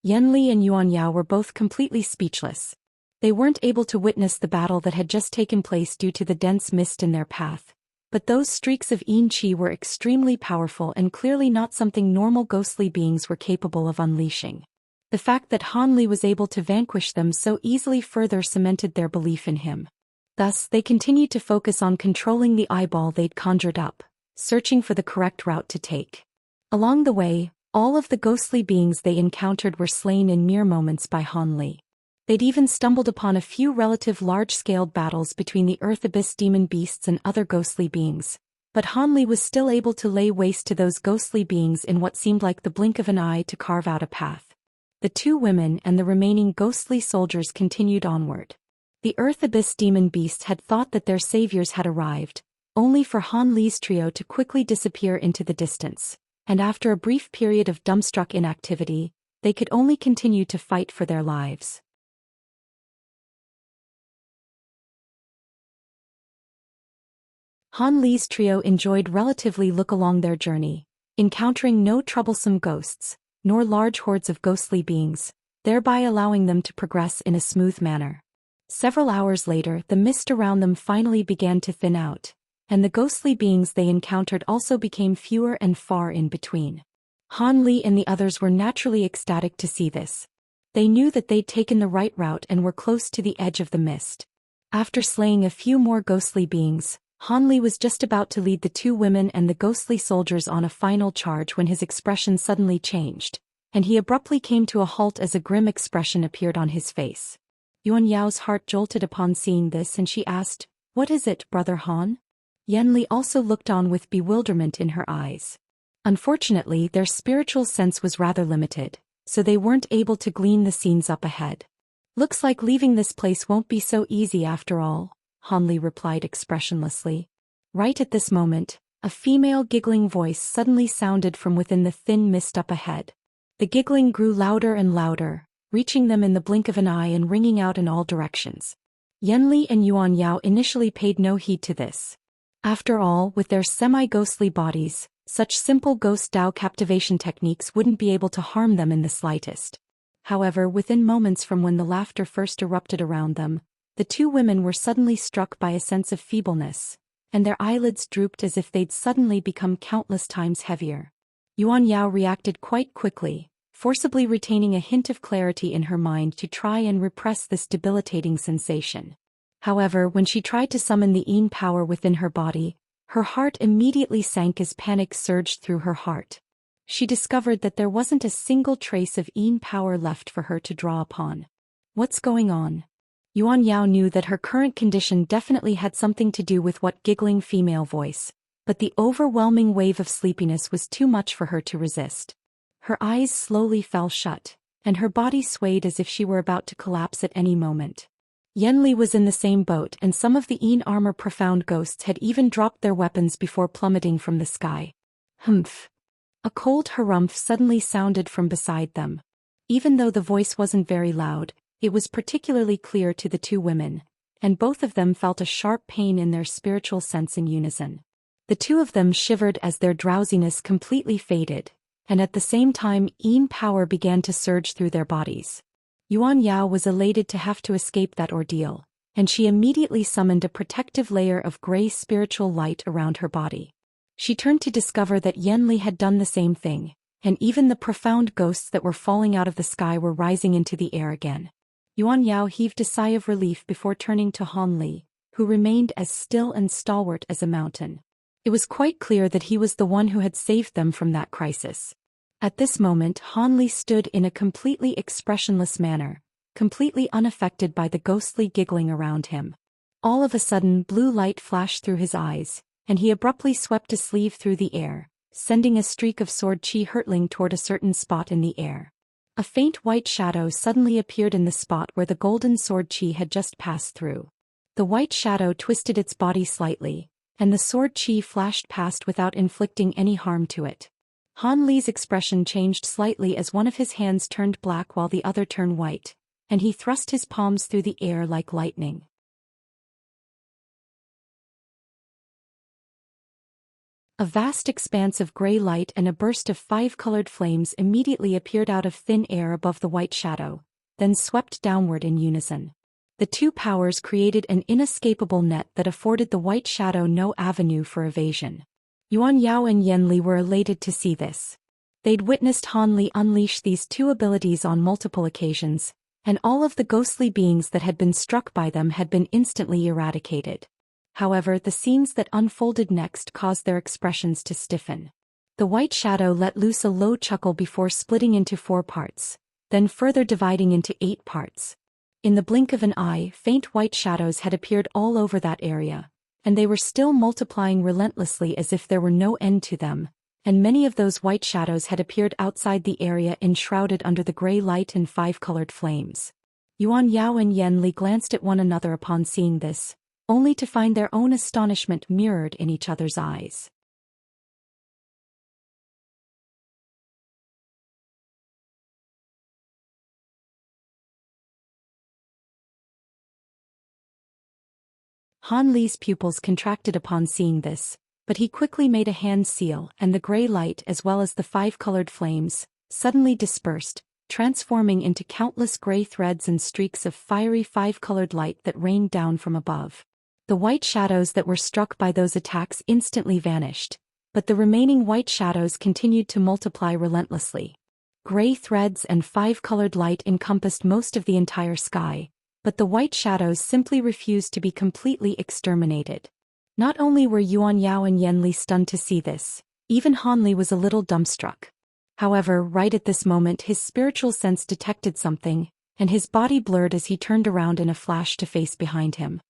Yan Li and Yuan Yao were both completely speechless. They weren't able to witness the battle that had just taken place due to the dense mist in their path, but those streaks of yin qi were extremely powerful and clearly not something normal ghostly beings were capable of unleashing. The fact that Han Li was able to vanquish them so easily further cemented their belief in him. Thus, they continued to focus on controlling the eyeball they'd conjured up, searching for the correct route to take. Along the way, all of the ghostly beings they encountered were slain in mere moments by Han Li. They'd even stumbled upon a few relative large-scale battles between the Earth Abyss demon beasts and other ghostly beings, but Han Li was still able to lay waste to those ghostly beings in what seemed like the blink of an eye to carve out a path. The two women and the remaining ghostly soldiers continued onward. The Earth Abyss demon beasts had thought that their saviors had arrived, only for Han Li's trio to quickly disappear into the distance, and after a brief period of dumbstruck inactivity, they could only continue to fight for their lives. Han Li's trio enjoyed relatively look along their journey, encountering no troublesome ghosts, nor large hordes of ghostly beings, thereby allowing them to progress in a smooth manner. Several hours later, the mist around them finally began to thin out, and the ghostly beings they encountered also became fewer and far in between. Han Li and the others were naturally ecstatic to see this. They knew that they'd taken the right route and were close to the edge of the mist. After slaying a few more ghostly beings, Han Li was just about to lead the two women and the ghostly soldiers on a final charge when his expression suddenly changed, and he abruptly came to a halt as a grim expression appeared on his face. Yuan Yao's heart jolted upon seeing this and she asked, "What is it, Brother Han?" Yan Li also looked on with bewilderment in her eyes. Unfortunately, their spiritual sense was rather limited, so they weren't able to glean the scenes up ahead. "Looks like leaving this place won't be so easy after all," Han Li replied expressionlessly. Right at this moment, a female giggling voice suddenly sounded from within the thin mist up ahead. The giggling grew louder and louder, reaching them in the blink of an eye and ringing out in all directions. Yan Li and Yuan Yao initially paid no heed to this. After all, with their semi-ghostly bodies, such simple ghost Dao captivation techniques wouldn't be able to harm them in the slightest. However, within moments from when the laughter first erupted around them, the two women were suddenly struck by a sense of feebleness, and their eyelids drooped as if they'd suddenly become countless times heavier. Yuan Yao reacted quite quickly, forcibly retaining a hint of clarity in her mind to try and repress this debilitating sensation. However, when she tried to summon the Yin power within her body, her heart immediately sank as panic surged through her heart. She discovered that there wasn't a single trace of Yin power left for her to draw upon. What's going on? Yuan Yao knew that her current condition definitely had something to do with what giggling female voice, but the overwhelming wave of sleepiness was too much for her to resist. Her eyes slowly fell shut, and her body swayed as if she were about to collapse at any moment. Yanli was in the same boat, and some of the Yin armor profound ghosts had even dropped their weapons before plummeting from the sky. Humph! A cold harumph suddenly sounded from beside them. Even though the voice wasn't very loud, it was particularly clear to the two women, and both of them felt a sharp pain in their spiritual sense in unison. The two of them shivered as their drowsiness completely faded, and at the same time Yin power began to surge through their bodies. Yuan Yao was elated to have to escape that ordeal, and she immediately summoned a protective layer of gray spiritual light around her body. She turned to discover that Yanli had done the same thing, and even the profound ghosts that were falling out of the sky were rising into the air again. Yuan Yao heaved a sigh of relief before turning to Han Li, who remained as still and stalwart as a mountain. It was quite clear that he was the one who had saved them from that crisis. At this moment Han Li stood in a completely expressionless manner, completely unaffected by the ghostly giggling around him. All of a sudden blue light flashed through his eyes, and he abruptly swept a sleeve through the air, sending a streak of sword chi hurtling toward a certain spot in the air. A faint white shadow suddenly appeared in the spot where the golden sword chi had just passed through. The white shadow twisted its body slightly, and the sword chi flashed past without inflicting any harm to it. Han Li's expression changed slightly as one of his hands turned black while the other turned white, and he thrust his palms through the air like lightning. A vast expanse of gray light and a burst of 5 colored flames immediately appeared out of thin air above the white shadow, then swept downward in unison. The two powers created an inescapable net that afforded the white shadow no avenue for evasion. Yuan Yao and Yanli were elated to see this. They'd witnessed Han Li unleash these two abilities on multiple occasions, and all of the ghostly beings that had been struck by them had been instantly eradicated. However, the scenes that unfolded next caused their expressions to stiffen. The white shadow let loose a low chuckle before splitting into 4 parts, then further dividing into 8 parts. In the blink of an eye, faint white shadows had appeared all over that area, and they were still multiplying relentlessly as if there were no end to them, and many of those white shadows had appeared outside the area enshrouded under the gray light and 5-colored flames. Yuan Yao and Yanli glanced at one another upon seeing this, only to find their own astonishment mirrored in each other's eyes. Han Li's pupils contracted upon seeing this, but he quickly made a hand seal, and the gray light as well as the 5-colored flames suddenly dispersed, transforming into countless gray threads and streaks of fiery 5-colored light that rained down from above. The white shadows that were struck by those attacks instantly vanished, but the remaining white shadows continued to multiply relentlessly. Gray threads and 5-colored light encompassed most of the entire sky, but the white shadows simply refused to be completely exterminated. Not only were Yuan Yao and Yanli stunned to see this, even Han Li was a little dumbstruck. However, right at this moment his spiritual sense detected something, and his body blurred as he turned around in a flash to face behind him.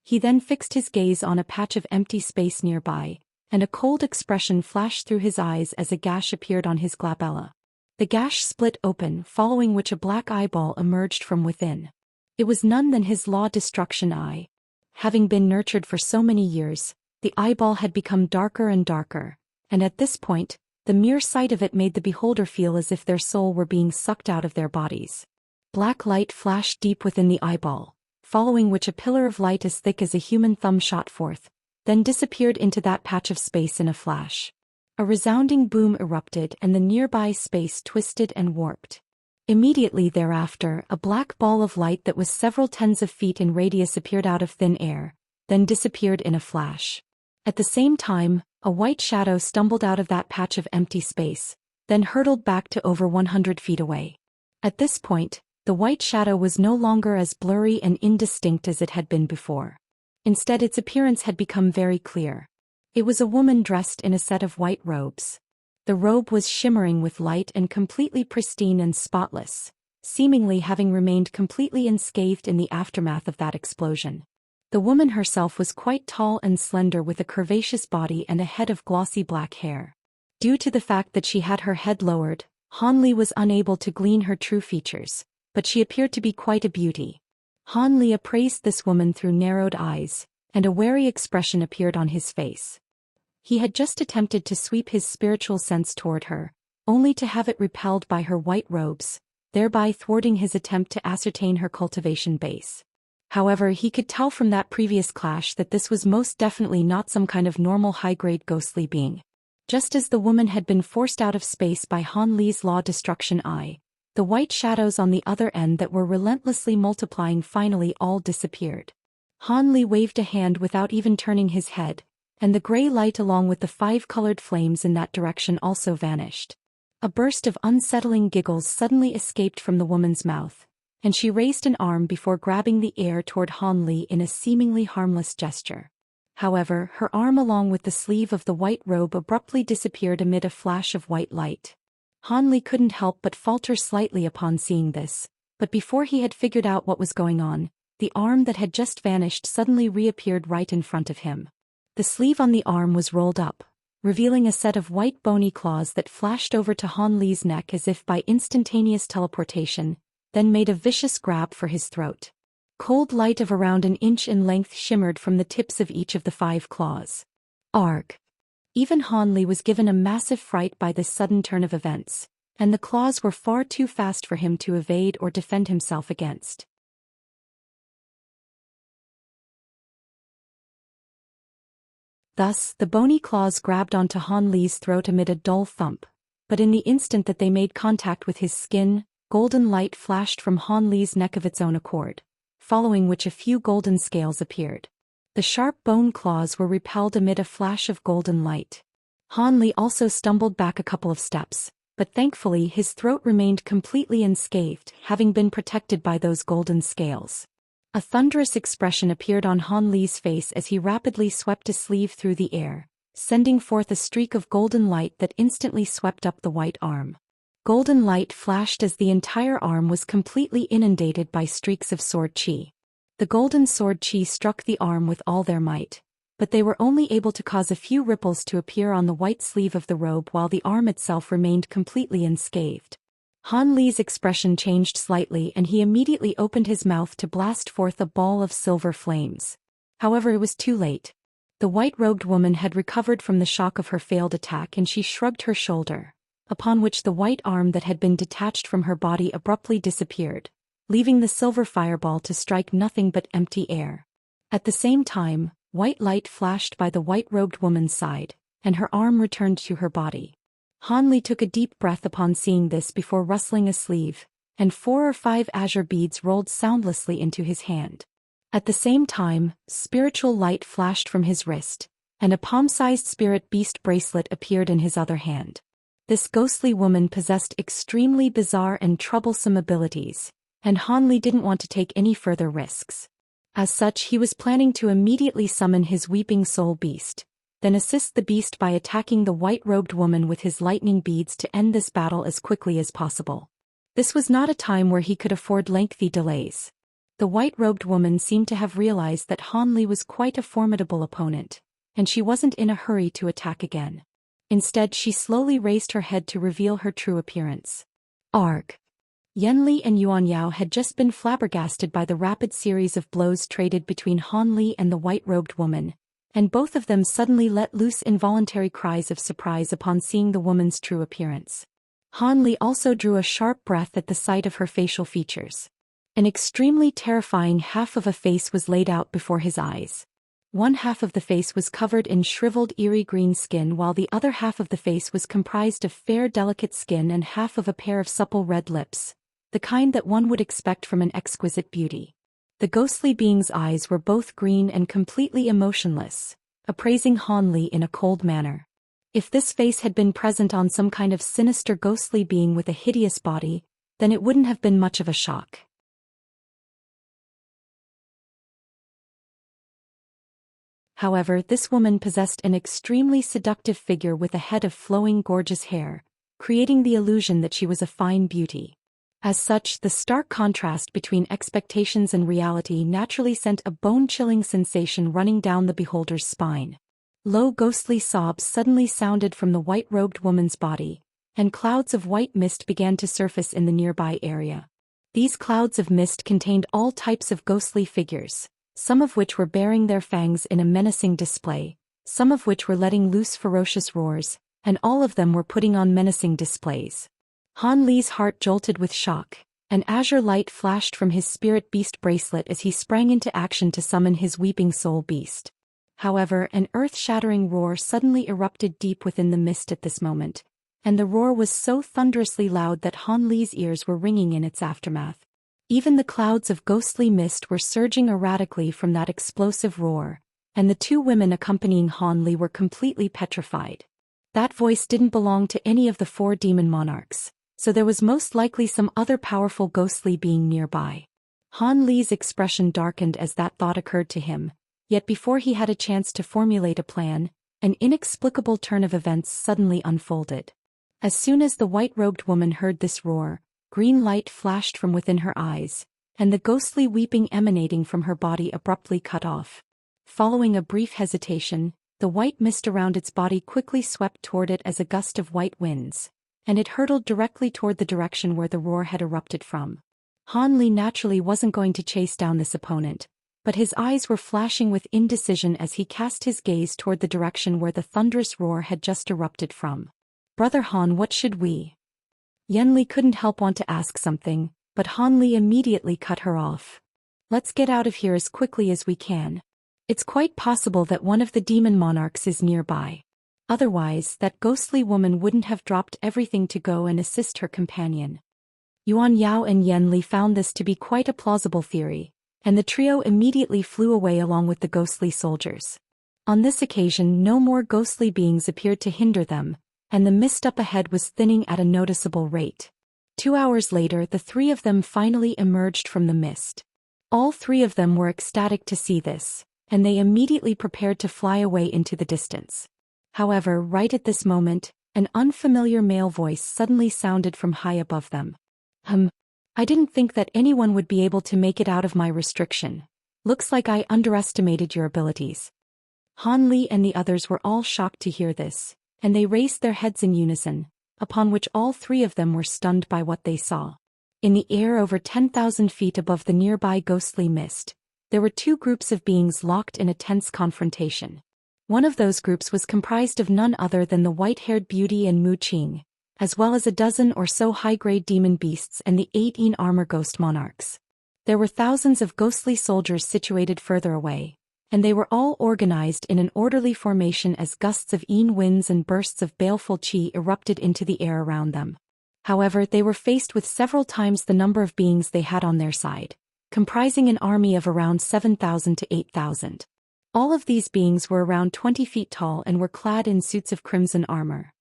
He then fixed his gaze on a patch of empty space nearby, and a cold expression flashed through his eyes as a gash appeared on his glabella. The gash split open, following which a black eyeball emerged from within. It was none than his law destruction eye. Having been nurtured for so many years, the eyeball had become darker and darker, and at this point, the mere sight of it made the beholder feel as if their soul were being sucked out of their bodies. Black light flashed deep within the eyeball, following which a pillar of light as thick as a human thumb shot forth, then disappeared into that patch of space in a flash. A resounding boom erupted and the nearby space twisted and warped. Immediately thereafter, a black ball of light that was several tens of feet in radius appeared out of thin air, then disappeared in a flash. At the same time, a white shadow stumbled out of that patch of empty space, then hurtled back to over 100 feet away. At this point, the white shadow was no longer as blurry and indistinct as it had been before. Instead, its appearance had become very clear. It was a woman dressed in a set of white robes. The robe was shimmering with light and completely pristine and spotless, seemingly having remained completely unscathed in the aftermath of that explosion. The woman herself was quite tall and slender with a curvaceous body and a head of glossy black hair. Due to the fact that she had her head lowered, Han Li was unable to glean her true features, but she appeared to be quite a beauty. Han Li appraised this woman through narrowed eyes, and a wary expression appeared on his face. He had just attempted to sweep his spiritual sense toward her, only to have it repelled by her white robes, thereby thwarting his attempt to ascertain her cultivation base. However, he could tell from that previous clash that this was most definitely not some kind of normal high-grade ghostly being. Just as the woman had been forced out of space by Han Li's law destruction eye, the white shadows on the other end that were relentlessly multiplying finally all disappeared. Han Li waved a hand without even turning his head, and the gray light along with the 5 colored flames in that direction also vanished. A burst of unsettling giggles suddenly escaped from the woman's mouth, and she raised an arm before grabbing the air toward Han Li in a seemingly harmless gesture. However, her arm along with the sleeve of the white robe abruptly disappeared amid a flash of white light. Han Li couldn't help but falter slightly upon seeing this, but before he had figured out what was going on, the arm that had just vanished suddenly reappeared right in front of him. The sleeve on the arm was rolled up, revealing a set of white bony claws that flashed over to Han Li's neck as if by instantaneous teleportation, then made a vicious grab for his throat. Cold light of around an inch in length shimmered from the tips of each of the 5 claws. Arg! Even Han Li was given a massive fright by this sudden turn of events, and the claws were far too fast for him to evade or defend himself against. Thus, the bony claws grabbed onto Han Li's throat amid a dull thump, but in the instant that they made contact with his skin, golden light flashed from Han Li's neck of its own accord, following which a few golden scales appeared. The sharp bone claws were repelled amid a flash of golden light. Han Li also stumbled back a couple of steps, but thankfully his throat remained completely unscathed, having been protected by those golden scales. A thunderous expression appeared on Han Li's face as he rapidly swept a sleeve through the air, sending forth a streak of golden light that instantly swept up the white arm. Golden light flashed as the entire arm was completely inundated by streaks of sword chi. The golden sword chi struck the arm with all their might, but they were only able to cause a few ripples to appear on the white sleeve of the robe while the arm itself remained completely unscathed. Han Li's expression changed slightly and he immediately opened his mouth to blast forth a ball of silver flames. However, it was too late. The white-robed woman had recovered from the shock of her failed attack and she shrugged her shoulder, upon which the white arm that had been detached from her body abruptly disappeared, leaving the silver fireball to strike nothing but empty air. At the same time, white light flashed by the white-robed woman's side, and her arm returned to her body. Han Li took a deep breath upon seeing this before rustling a sleeve, and 4 or 5 azure beads rolled soundlessly into his hand. At the same time, spiritual light flashed from his wrist, and a palm-sized spirit beast bracelet appeared in his other hand. This ghostly woman possessed extremely bizarre and troublesome abilities, and Han Li didn't want to take any further risks. As such, he was planning to immediately summon his weeping soul beast, then assist the beast by attacking the white-robed woman with his lightning beads to end this battle as quickly as possible. This was not a time where he could afford lengthy delays. The white-robed woman seemed to have realized that Han Li was quite a formidable opponent, and she wasn't in a hurry to attack again. Instead, she slowly raised her head to reveal her true appearance. Arg! Yan Li and Yuan Yao had just been flabbergasted by the rapid series of blows traded between Han Li and the white-robed woman, and both of them suddenly let loose involuntary cries of surprise upon seeing the woman's true appearance. Han Li also drew a sharp breath at the sight of her facial features. An extremely terrifying half of a face was laid out before his eyes. One half of the face was covered in shriveled eerie green skin while the other half of the face was comprised of fair delicate skin and half of a pair of supple red lips, the kind that one would expect from an exquisite beauty. The ghostly being's eyes were both green and completely emotionless, appraising Han Li in a cold manner. If this face had been present on some kind of sinister ghostly being with a hideous body, then it wouldn't have been much of a shock. However, this woman possessed an extremely seductive figure with a head of flowing gorgeous hair, creating the illusion that she was a fine beauty. As such, the stark contrast between expectations and reality naturally sent a bone-chilling sensation running down the beholder's spine. Low ghostly sobs suddenly sounded from the white-robed woman's body, and clouds of white mist began to surface in the nearby area. These clouds of mist contained all types of ghostly figures, some of which were baring their fangs in a menacing display, some of which were letting loose ferocious roars, and all of them were putting on menacing displays. Han Li's heart jolted with shock. An azure light flashed from his spirit beast bracelet as he sprang into action to summon his weeping soul beast. However, an earth-shattering roar suddenly erupted deep within the mist at this moment, and the roar was so thunderously loud that Han Li's ears were ringing in its aftermath. Even the clouds of ghostly mist were surging erratically from that explosive roar, and the two women accompanying Han Li were completely petrified. That voice didn't belong to any of the four demon monarchs, so there was most likely some other powerful ghostly being nearby. Han Li's expression darkened as that thought occurred to him, yet before he had a chance to formulate a plan, an inexplicable turn of events suddenly unfolded. As soon as the white-robed woman heard this roar, green light flashed from within her eyes, and the ghostly weeping emanating from her body abruptly cut off. Following a brief hesitation, the white mist around its body quickly swept toward it as a gust of white winds, and it hurtled directly toward the direction where the roar had erupted from. Han Li naturally wasn't going to chase down this opponent, but his eyes were flashing with indecision as he cast his gaze toward the direction where the thunderous roar had just erupted from. "Brother Han, what should we?" Yan Li couldn't help want to ask something, but Han Li immediately cut her off. "Let's get out of here as quickly as we can. It's quite possible that one of the demon monarchs is nearby. Otherwise, that ghostly woman wouldn't have dropped everything to go and assist her companion." Yuan Yao and Yan Li found this to be quite a plausible theory, and the trio immediately flew away along with the ghostly soldiers. On this occasion, no more ghostly beings appeared to hinder them, and the mist up ahead was thinning at a noticeable rate. 2 hours later, the three of them finally emerged from the mist. All three of them were ecstatic to see this, and they immediately prepared to fly away into the distance. However, right at this moment, an unfamiliar male voice suddenly sounded from high above them. I didn't think that anyone would be able to make it out of my restriction. Looks like I underestimated your abilities." Han Li and the others were all shocked to hear this, and they raised their heads in unison, upon which all three of them were stunned by what they saw. In the air over 10,000 feet above the nearby ghostly mist, there were two groups of beings locked in a tense confrontation. One of those groups was comprised of none other than the white-haired beauty and Mu Qing, as well as a dozen or so high-grade demon beasts and the 18 armor ghost monarchs. There were thousands of ghostly soldiers situated further away, and they were all organized in an orderly formation as gusts of winds and bursts of baleful qi erupted into the air around them. However, they were faced with several times the number of beings they had on their side, comprising an army of around 7,000 to 8,000. All of these beings were around 20 feet tall and were clad in suits of crimson armor.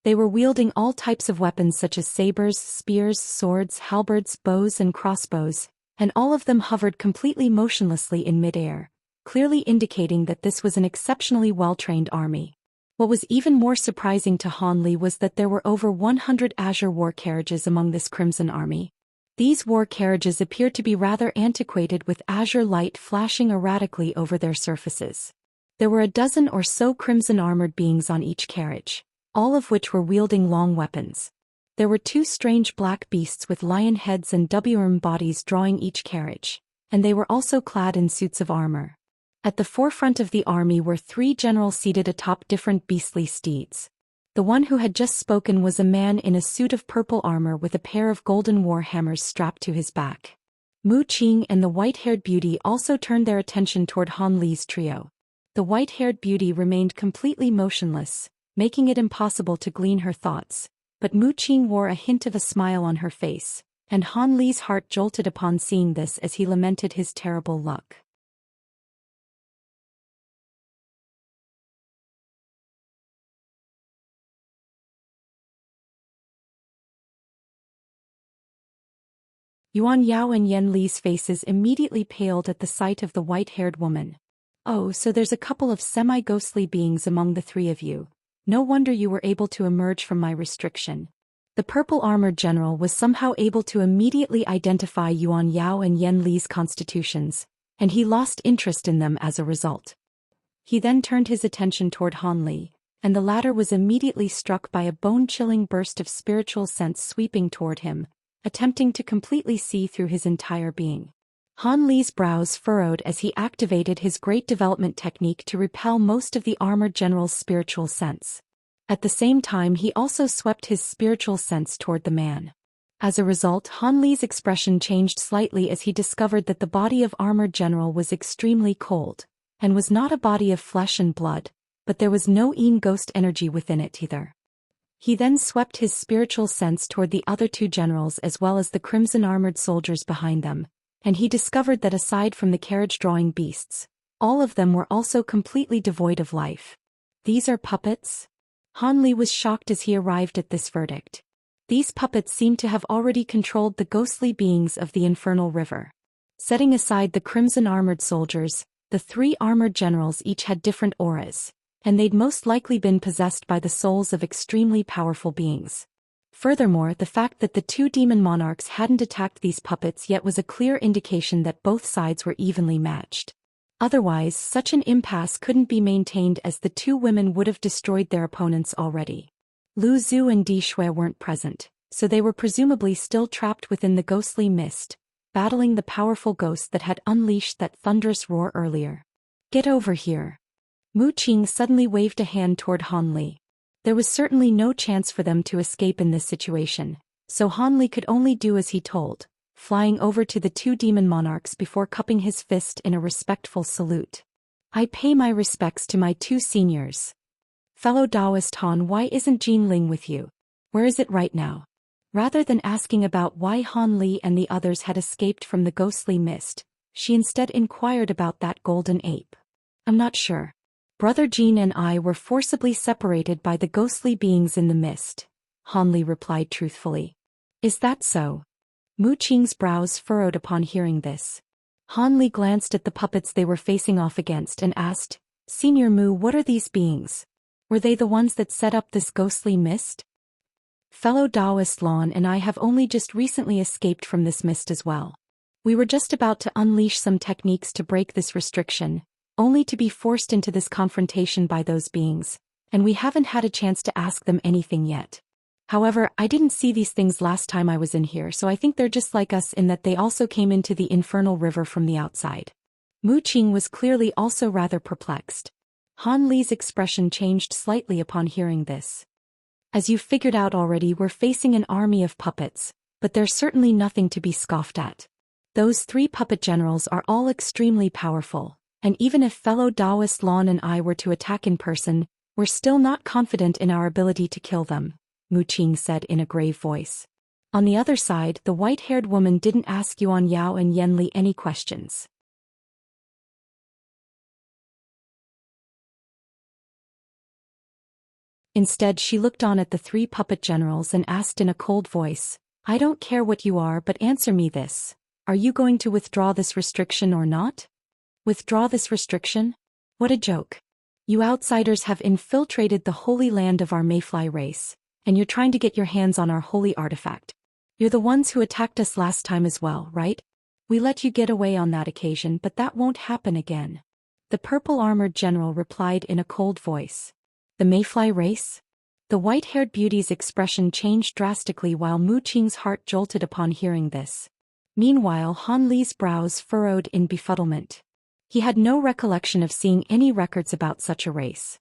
They were wielding all types of weapons such as sabers, spears, swords, halberds, bows and crossbows, and all of them hovered completely motionlessly in midair, clearly indicating that this was an exceptionally well-trained army. What was even more surprising to Han Li was that there were over 100 azure war carriages among this crimson army. These war carriages appeared to be rather antiquated with azure light flashing erratically over their surfaces. There were a dozen or so crimson-armored beings on each carriage, all of which were wielding long weapons. There were two strange black beasts with lion heads and WRM bodies drawing each carriage, and they were also clad in suits of armor. At the forefront of the army were three generals seated atop different beastly steeds. The one who had just spoken was a man in a suit of purple armor with a pair of golden war hammers strapped to his back. Mu Qing and the white-haired beauty also turned their attention toward Han Li's trio. The white-haired beauty remained completely motionless, making it impossible to glean her thoughts, but Mu Qing wore a hint of a smile on her face, and Han Li's heart jolted upon seeing this as he lamented his terrible luck. Yuan Yao and Yen Li's faces immediately paled at the sight of the white-haired woman. "Oh, so there's a couple of semi-ghostly beings among the three of you. No wonder you were able to emerge from my restriction." The purple-armored general was somehow able to immediately identify Yuan Yao and Yen Li's constitutions, and he lost interest in them as a result. He then turned his attention toward Han Li, and the latter was immediately struck by a bone-chilling burst of spiritual sense sweeping toward him, attempting to completely see through his entire being. Han Li's brows furrowed as he activated his great development technique to repel most of the armored general's spiritual sense. At the same time, he also swept his spiritual sense toward the man. As a result, Han Li's expression changed slightly as he discovered that the body of armored general was extremely cold, and was not a body of flesh and blood, but there was no ghost energy within it either. He then swept his spiritual sense toward the other two generals as well as the crimson-armored soldiers behind them, and he discovered that aside from the carriage-drawing beasts, all of them were also completely devoid of life. "These are puppets?" Han Li was shocked as he arrived at this verdict. These puppets seemed to have already controlled the ghostly beings of the infernal river. Setting aside the crimson-armored soldiers, the three armored generals each had different auras, and they'd most likely been possessed by the souls of extremely powerful beings. Furthermore, the fact that the two demon monarchs hadn't attacked these puppets yet was a clear indication that both sides were evenly matched. Otherwise, such an impasse couldn't be maintained as the two women would have destroyed their opponents already. Lu Zhu and Di Shui weren't present, so they were presumably still trapped within the ghostly mist, battling the powerful ghost that had unleashed that thunderous roar earlier. "Get over here." Mu Qing suddenly waved a hand toward Han Li. There was certainly no chance for them to escape in this situation, so Han Li could only do as he told, flying over to the two demon monarchs before cupping his fist in a respectful salute. "I pay my respects to my two seniors. Fellow Taoist Han, why isn't Jin Ling with you? Where is it right now?" Rather than asking about why Han Li and the others had escaped from the ghostly mist, she instead inquired about that golden ape. "I'm not sure. Brother Jin and I were forcibly separated by the ghostly beings in the mist," Han Li replied truthfully. "Is that so?" Mu Qing's brows furrowed upon hearing this. Han Li glanced at the puppets they were facing off against and asked, "Senior Mu, what are these beings? Were they the ones that set up this ghostly mist?" "Fellow Taoist Lon and I have only just recently escaped from this mist as well. We were just about to unleash some techniques to break this restriction, only to be forced into this confrontation by those beings, and we haven't had a chance to ask them anything yet. However, I didn't see these things last time I was in here, so I think they're just like us in that they also came into the infernal river from the outside." Mu Qing was clearly also rather perplexed. Han Li's expression changed slightly upon hearing this. "As you've figured out already, we're facing an army of puppets, but they're certainly nothing to be scoffed at. Those three puppet generals are all extremely powerful, and even if fellow Taoist Lon and I were to attack in person, we're still not confident in our ability to kill them," Mu Qing said in a grave voice. On the other side, the white-haired woman didn't ask Yuan Yao and Yen Li any questions. Instead, she looked on at the three puppet generals and asked in a cold voice, "I don't care what you are, but answer me this. Are you going to withdraw this restriction or not?" "Withdraw this restriction? What a joke. You outsiders have infiltrated the holy land of our Mayfly race, and you're trying to get your hands on our holy artifact. You're the ones who attacked us last time as well, right? We let you get away on that occasion, but that won't happen again." The purple-armored general replied in a cold voice. "The Mayfly race?" The white-haired beauty's expression changed drastically while Mu Qing's heart jolted upon hearing this. Meanwhile, Han Li's brows furrowed in befuddlement. He had no recollection of seeing any records about such a race.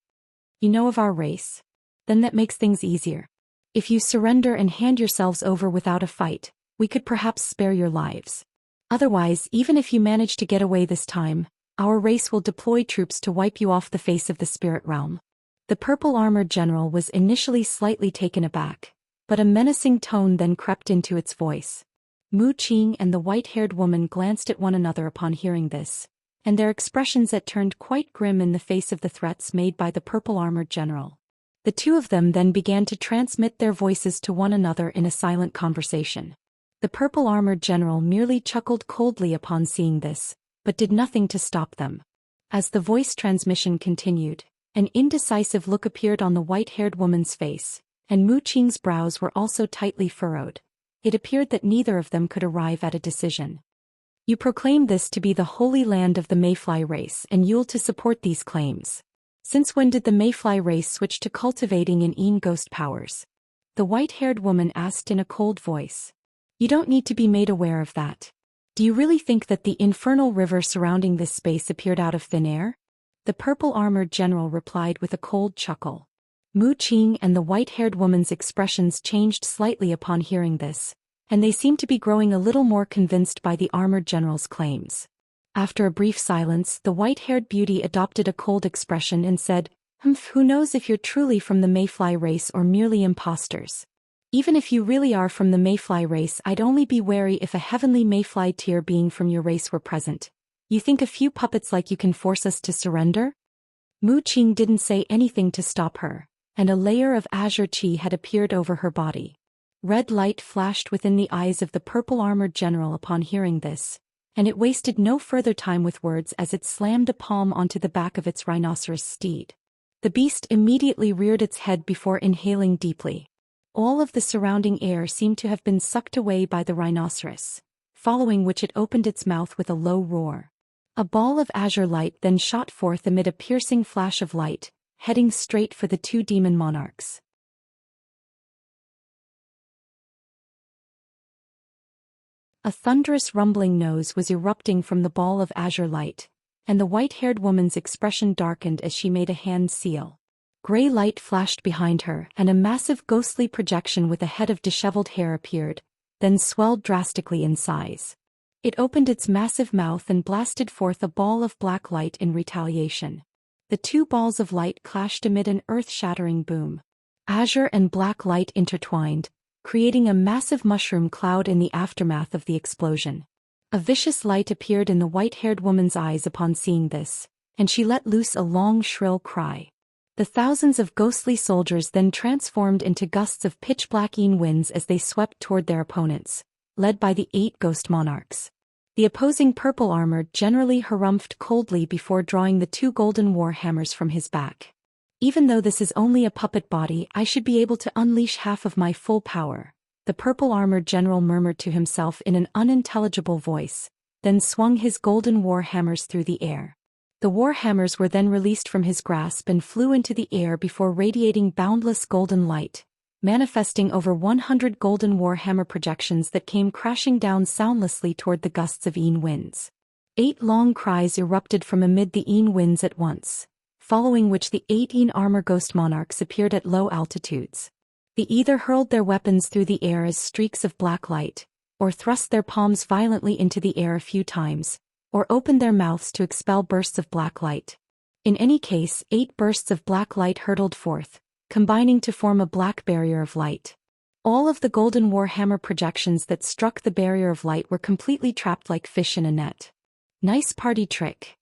"You know of our race? Then that makes things easier. If you surrender and hand yourselves over without a fight, we could perhaps spare your lives. Otherwise, even if you manage to get away this time, our race will deploy troops to wipe you off the face of the spirit realm." The purple-armored general was initially slightly taken aback, but a menacing tone then crept into its voice. Mu Qing and the white-haired woman glanced at one another upon hearing this, and their expressions turned quite grim in the face of the threats made by the purple-armored general. The two of them then began to transmit their voices to one another in a silent conversation. The purple-armored general merely chuckled coldly upon seeing this, but did nothing to stop them. As the voice transmission continued, an indecisive look appeared on the white-haired woman's face, and Mu Qing's brows were also tightly furrowed. It appeared that neither of them could arrive at a decision. You proclaim this to be the holy land of the Mayfly race and you'll to support these claims. Since when did the Mayfly race switch to cultivating in ghost powers? The white-haired woman asked in a cold voice. You don't need to be made aware of that. Do you really think that the infernal river surrounding this space appeared out of thin air? The purple-armored general replied with a cold chuckle. Mu Qing and the white-haired woman's expressions changed slightly upon hearing this, and they seemed to be growing a little more convinced by the armored general's claims. After a brief silence, the white-haired beauty adopted a cold expression and said, Who knows if you're truly from the Mayfly race or merely imposters? Even if you really are from the Mayfly race, I'd only be wary if a heavenly Mayfly tier being from your race were present. You think a few puppets like you can force us to surrender? Mu Qing didn't say anything to stop her, and a layer of azure qi had appeared over her body. Red light flashed within the eyes of the purple-armored general upon hearing this, and it wasted no further time with words as it slammed a palm onto the back of its rhinoceros steed. The beast immediately reared its head before inhaling deeply. All of the surrounding air seemed to have been sucked away by the rhinoceros, following which it opened its mouth with a low roar. A ball of azure light then shot forth amid a piercing flash of light, heading straight for the two demon monarchs. A thunderous rumbling noise was erupting from the ball of azure light, and the white-haired woman's expression darkened as she made a hand seal. Gray light flashed behind her, and a massive ghostly projection with a head of disheveled hair appeared, then swelled drastically in size. It opened its massive mouth and blasted forth a ball of black light in retaliation. The two balls of light clashed amid an earth-shattering boom. Azure and black light intertwined, creating a massive mushroom cloud in the aftermath of the explosion. A vicious light appeared in the white-haired woman's eyes upon seeing this, and she let loose a long shrill cry. The thousands of ghostly soldiers then transformed into gusts of pitch-black winds as they swept toward their opponents, led by the 8 ghost monarchs. The opposing purple-armored generally harumphed coldly before drawing the 2 golden war hammers from his back. Even though this is only a puppet body, I should be able to unleash half of my full power, the purple-armored general murmured to himself in an unintelligible voice, then swung his golden war hammers through the air. The war hammers were then released from his grasp and flew into the air before radiating boundless golden light, manifesting over 100 golden war hammer projections that came crashing down soundlessly toward the gusts of winds. 8 long cries erupted from amid the winds at once, following which the 18 armor ghost monarchs appeared at low altitudes. They either hurled their weapons through the air as streaks of black light, or thrust their palms violently into the air a few times, or opened their mouths to expel bursts of black light. In any case, 8 bursts of black light hurtled forth, combining to form a black barrier of light. All of the golden war hammer projections that struck the barrier of light were completely trapped like fish in a net. Nice party trick.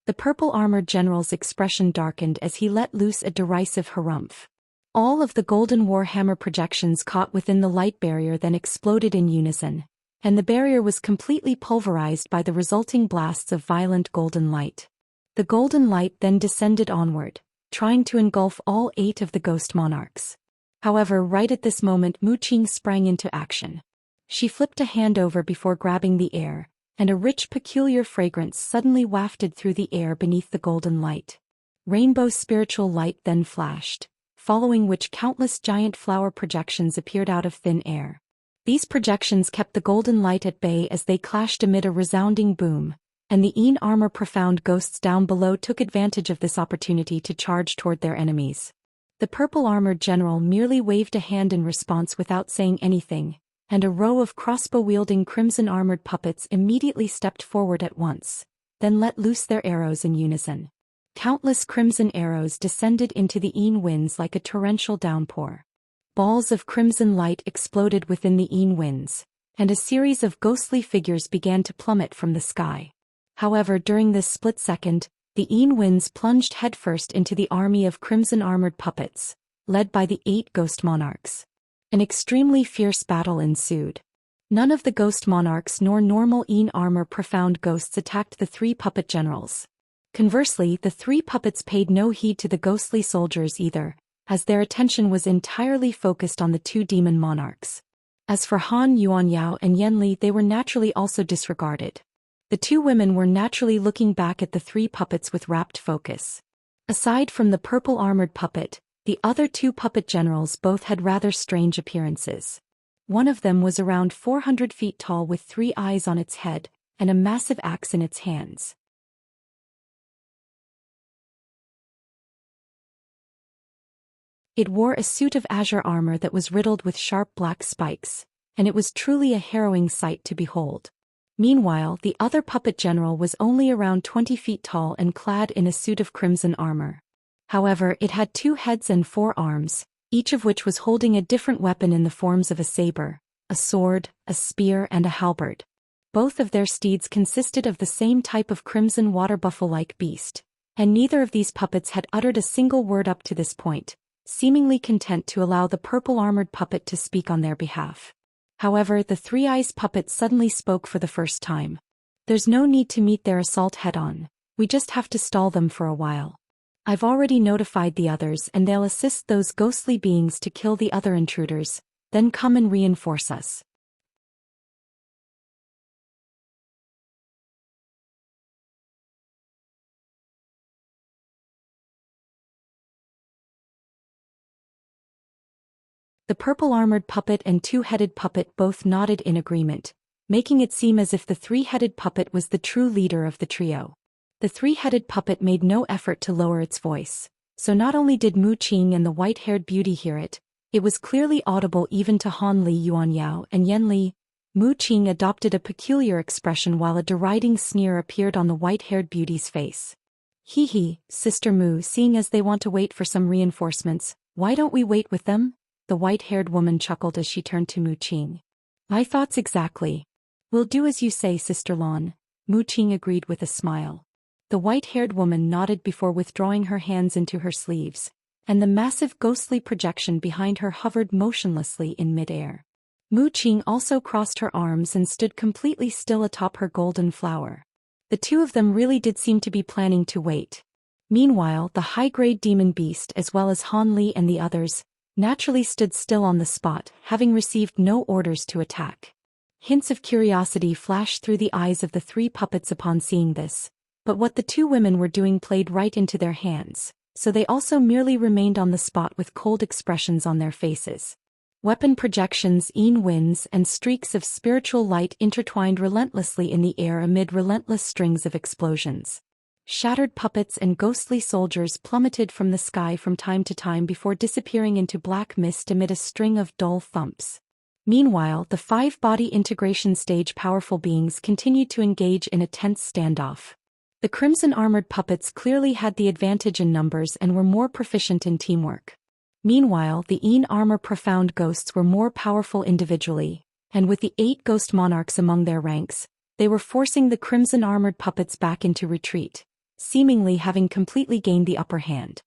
The purple-armored general's expression darkened as he let loose a derisive harumph. All of the golden war hammer projections caught within the light barrier then exploded in unison, and the barrier was completely pulverized by the resulting blasts of violent golden light. The golden light then descended onward, trying to engulf all 8 of the ghost monarchs. However, right at this moment Mu Qing sprang into action. She flipped a hand over before grabbing the air, and a rich peculiar fragrance suddenly wafted through the air beneath the golden light. Rainbow spiritual light then flashed, following which countless giant flower projections appeared out of thin air. These projections kept the golden light at bay as they clashed amid a resounding boom, and the armor profound ghosts down below took advantage of this opportunity to charge toward their enemies. The purple-armored general merely waved a hand in response without saying anything, and a row of crossbow-wielding crimson-armored puppets immediately stepped forward at once, then let loose their arrows in unison. Countless crimson arrows descended into the winds like a torrential downpour. Balls of crimson light exploded within the Yin winds, and a series of ghostly figures began to plummet from the sky. However, during this split second, the Yin winds plunged headfirst into the army of crimson-armored puppets, led by the 8 ghost monarchs. An extremely fierce battle ensued. None of the ghost monarchs nor normal Yin armor profound ghosts attacked the 3 puppet generals. Conversely, the 3 puppets paid no heed to the ghostly soldiers either, as their attention was entirely focused on the 2 demon monarchs. As for Han Yuanyao and Yanli, they were naturally also disregarded. The 2 women were naturally looking back at the 3 puppets with rapt focus. Aside from the purple-armored puppet, the other 2 puppet generals both had rather strange appearances. One of them was around 400 feet tall with 3 eyes on its head, and a massive axe in its hands. It wore a suit of azure armor that was riddled with sharp black spikes, and it was truly a harrowing sight to behold. Meanwhile, the other puppet general was only around 20 feet tall and clad in a suit of crimson armor. However, it had 2 heads and 4 arms, each of which was holding a different weapon in the forms of a saber, a sword, a spear and a halberd. Both of their steeds consisted of the same type of crimson water buffalo-like beast, and neither of these puppets had uttered a single word up to this point, seemingly content to allow the purple-armored puppet to speak on their behalf. However, the 3-eyes puppet suddenly spoke for the first time. There's no need to meet their assault head-on, we just have to stall them for a while. I've already notified the others and they'll assist those ghostly beings to kill the other intruders, then come and reinforce us. The purple-armored puppet and 2-headed puppet both nodded in agreement, making it seem as if the 3-headed puppet was the true leader of the trio. The 3-headed puppet made no effort to lower its voice, so not only did Mu Qing and the white-haired beauty hear it, it was clearly audible even to Han Li Yuanyao and Yan Li. Mu Qing adopted a peculiar expression while a deriding sneer appeared on the white-haired beauty's face. Hee hee, Sister Mu, seeing as they want to wait for some reinforcements, why don't we wait with them? The white-haired woman chuckled as she turned to Mu Qing. My thoughts exactly. We'll do as you say, Sister Lan, Mu Qing agreed with a smile. The white-haired woman nodded before withdrawing her hands into her sleeves, and the massive ghostly projection behind her hovered motionlessly in mid-air. Mu Qing also crossed her arms and stood completely still atop her golden flower. The 2 of them really did seem to be planning to wait. Meanwhile, the high-grade demon beast as well as Han Li and the others naturally stood still on the spot, having received no orders to attack. Hints of curiosity flashed through the eyes of the 3 puppets upon seeing this, but what the 2 women were doing played right into their hands, so they also merely remained on the spot with cold expressions on their faces. Weapon projections, Yin winds, and streaks of spiritual light intertwined relentlessly in the air amid relentless strings of explosions. Shattered puppets and ghostly soldiers plummeted from the sky from time to time before disappearing into black mist amid a string of dull thumps. Meanwhile, the 5-body integration stage powerful beings continued to engage in a tense standoff. The crimson-armored puppets clearly had the advantage in numbers and were more proficient in teamwork. Meanwhile, the Yin armor profound ghosts were more powerful individually, and with the 8 ghost monarchs among their ranks, they were forcing the crimson-armored puppets back into retreat, seemingly having completely gained the upper hand.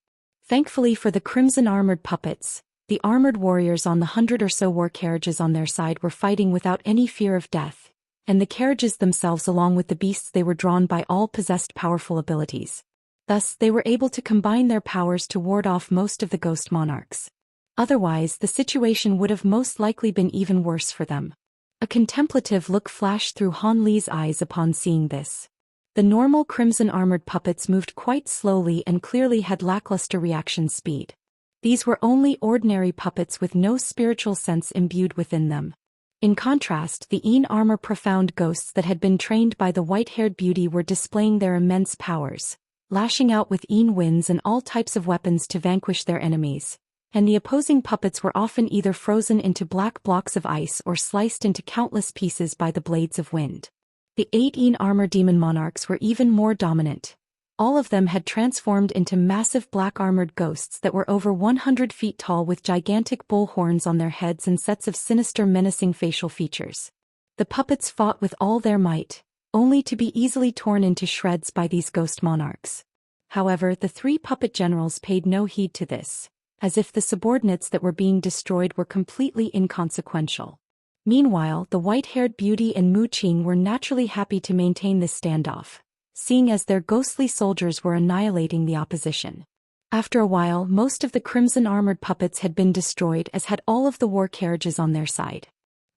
Thankfully for the crimson-armored puppets, the armored warriors on the 100 or so war carriages on their side were fighting without any fear of death, and the carriages themselves along with the beasts they were drawn by all possessed powerful abilities. Thus, they were able to combine their powers to ward off most of the ghost monarchs. Otherwise, the situation would have most likely been even worse for them. A contemplative look flashed through Han Li's eyes upon seeing this. The normal crimson-armored puppets moved quite slowly and clearly had lackluster reaction speed. These were only ordinary puppets with no spiritual sense imbued within them. In contrast, the Yin armor profound ghosts that had been trained by the white-haired beauty were displaying their immense powers, lashing out with Yin winds and all types of weapons to vanquish their enemies, and the opposing puppets were often either frozen into black blocks of ice or sliced into countless pieces by the blades of wind. The 8 Yin armor demon monarchs were even more dominant, All of them had transformed into massive black-armored ghosts that were over 100 feet tall with gigantic bull horns on their heads and sets of sinister menacing facial features. The puppets fought with all their might, only to be easily torn into shreds by these ghost monarchs. However, the three puppet generals paid no heed to this, as if the subordinates that were being destroyed were completely inconsequential. Meanwhile, the white-haired beauty and Mu Qing were naturally happy to maintain this standoff, seeing as their ghostly soldiers were annihilating the opposition. After a while, most of the crimson-armored puppets had been destroyed, as had all of the war carriages on their side.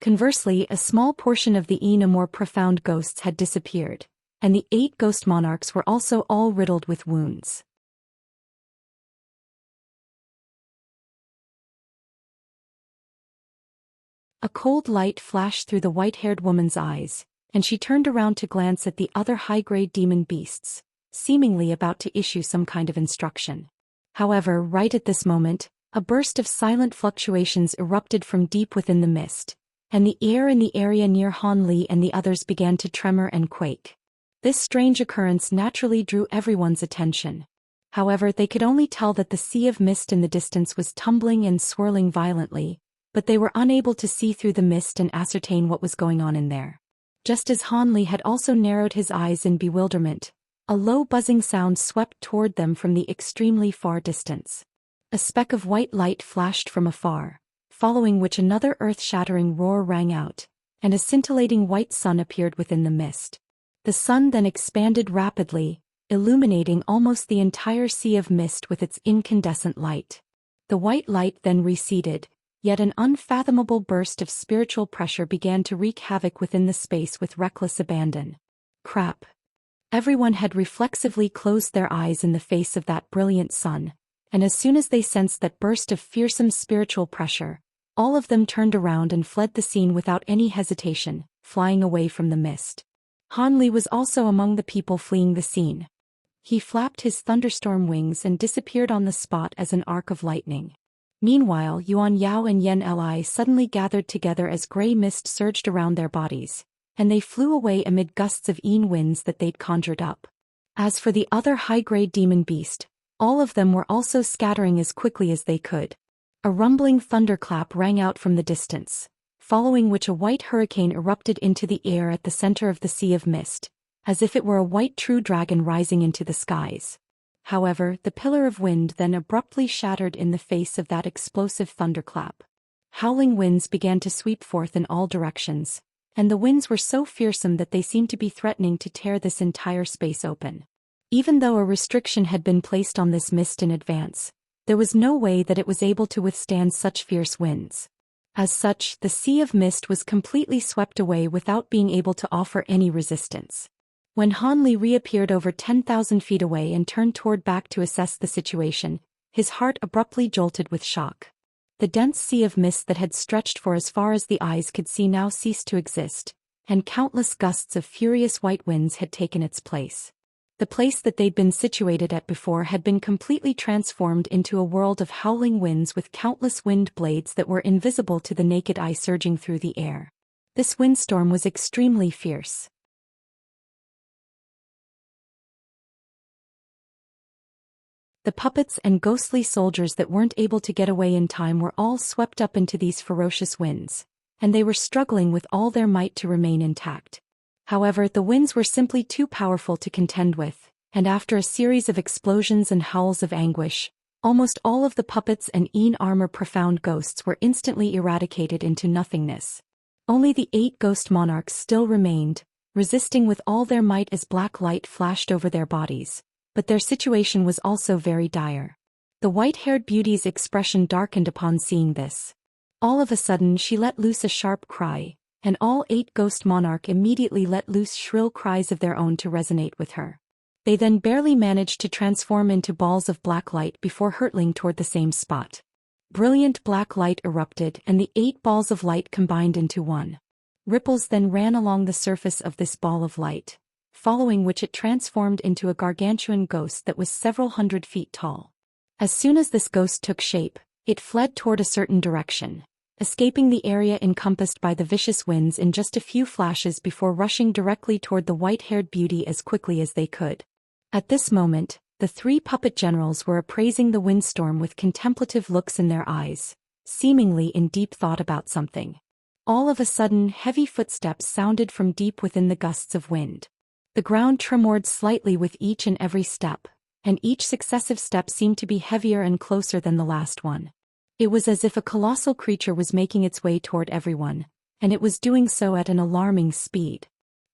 Conversely, a small portion of the more profound ghosts had disappeared, and the 8 ghost monarchs were also all riddled with wounds. A cold light flashed through the white-haired woman's eyes, and she turned around to glance at the other high-grade demon beasts, seemingly about to issue some kind of instruction. However, right at this moment, a burst of silent fluctuations erupted from deep within the mist, and the air in the area near Han Li and the others began to tremor and quake. This strange occurrence naturally drew everyone's attention. However, they could only tell that the sea of mist in the distance was tumbling and swirling violently, but they were unable to see through the mist and ascertain what was going on in there. Just as Han Li had also narrowed his eyes in bewilderment, a low buzzing sound swept toward them from the extremely far distance. A speck of white light flashed from afar, following which another earth-shattering roar rang out, and a scintillating white sun appeared within the mist. The sun then expanded rapidly, illuminating almost the entire sea of mist with its incandescent light. The white light then receded, yet an unfathomable burst of spiritual pressure began to wreak havoc within the space with reckless abandon. Crap. Everyone had reflexively closed their eyes in the face of that brilliant sun, and as soon as they sensed that burst of fearsome spiritual pressure, all of them turned around and fled the scene without any hesitation, flying away from the mist. Han Li was also among the people fleeing the scene. He flapped his thunderstorm wings and disappeared on the spot as an arc of lightning. Meanwhile, Yuan Yao and Yen Li suddenly gathered together as gray mist surged around their bodies, and they flew away amid gusts of winds that they'd conjured up. As for the other high-grade demon beast, all of them were also scattering as quickly as they could. A rumbling thunderclap rang out from the distance, following which a white hurricane erupted into the air at the center of the sea of mist, as if it were a white true dragon rising into the skies. However, the pillar of wind then abruptly shattered in the face of that explosive thunderclap. Howling winds began to sweep forth in all directions, and the winds were so fearsome that they seemed to be threatening to tear this entire space open. Even though a restriction had been placed on this mist in advance, there was no way that it was able to withstand such fierce winds. As such, the sea of mist was completely swept away without being able to offer any resistance. When Han Li reappeared over 10,000 feet away and turned back to assess the situation, his heart abruptly jolted with shock. The dense sea of mist that had stretched for as far as the eyes could see now ceased to exist, and countless gusts of furious white winds had taken its place. The place that they'd been situated at before had been completely transformed into a world of howling winds with countless wind blades that were invisible to the naked eye surging through the air. This windstorm was extremely fierce. The puppets and ghostly soldiers that weren't able to get away in time were all swept up into these ferocious winds, and they were struggling with all their might to remain intact. However, the winds were simply too powerful to contend with, and after a series of explosions and howls of anguish, almost all of the puppets and armor profound ghosts were instantly eradicated into nothingness. Only the 8 ghost monarchs still remained, resisting with all their might as black light flashed over their bodies. But their situation was also very dire. The white-haired beauty's expression darkened upon seeing this. All of a sudden she let loose a sharp cry, and all 8 ghost monarch immediately let loose shrill cries of their own to resonate with her. They then barely managed to transform into balls of black light before hurtling toward the same spot. Brilliant black light erupted and the 8 balls of light combined into one. Ripples then ran along the surface of this ball of light, following which it transformed into a gargantuan ghost that was several hundred feet tall. As soon as this ghost took shape, it fled toward a certain direction, escaping the area encompassed by the vicious winds in just a few flashes before rushing directly toward the white-haired beauty as quickly as they could. At this moment, the three puppet generals were appraising the windstorm with contemplative looks in their eyes, seemingly in deep thought about something. All of a sudden, heavy footsteps sounded from deep within the gusts of wind. The ground tremored slightly with each and every step, and each successive step seemed to be heavier and closer than the last one. It was as if a colossal creature was making its way toward everyone, and it was doing so at an alarming speed.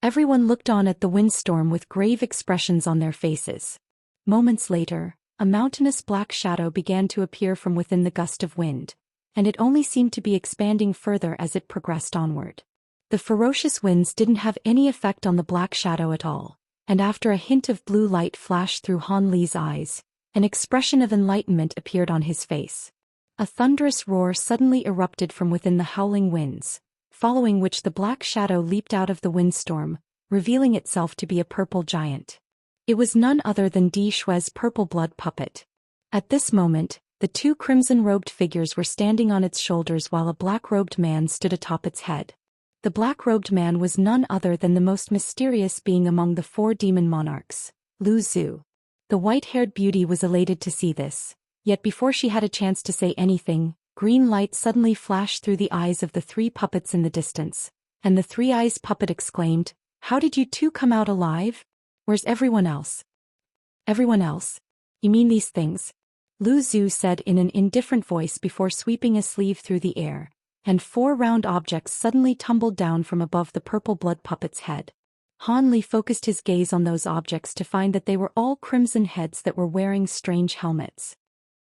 Everyone looked on at the windstorm with grave expressions on their faces. Moments later, a mountainous black shadow began to appear from within the gust of wind, and it only seemed to be expanding further as it progressed onward. The ferocious winds didn't have any effect on the black shadow at all, and after a hint of blue light flashed through Han Li's eyes, an expression of enlightenment appeared on his face. A thunderous roar suddenly erupted from within the howling winds, following which the black shadow leaped out of the windstorm, revealing itself to be a purple giant. It was none other than Di Shui's purple blood puppet. At this moment, the two crimson-robed figures were standing on its shoulders while a black-robed man stood atop its head. The black-robed man was none other than the most mysterious being among the four demon monarchs, Lu Zhu. The white-haired beauty was elated to see this, yet before she had a chance to say anything, green light suddenly flashed through the eyes of the three puppets in the distance, and the three-eyes puppet exclaimed, "How did you two come out alive? Where's everyone else?" "Everyone else? You mean these things?" Lu Zhu said in an indifferent voice before sweeping a sleeve through the air, and four round objects suddenly tumbled down from above the purple blood puppet's head. Han Li focused his gaze on those objects to find that they were all crimson heads that were wearing strange helmets.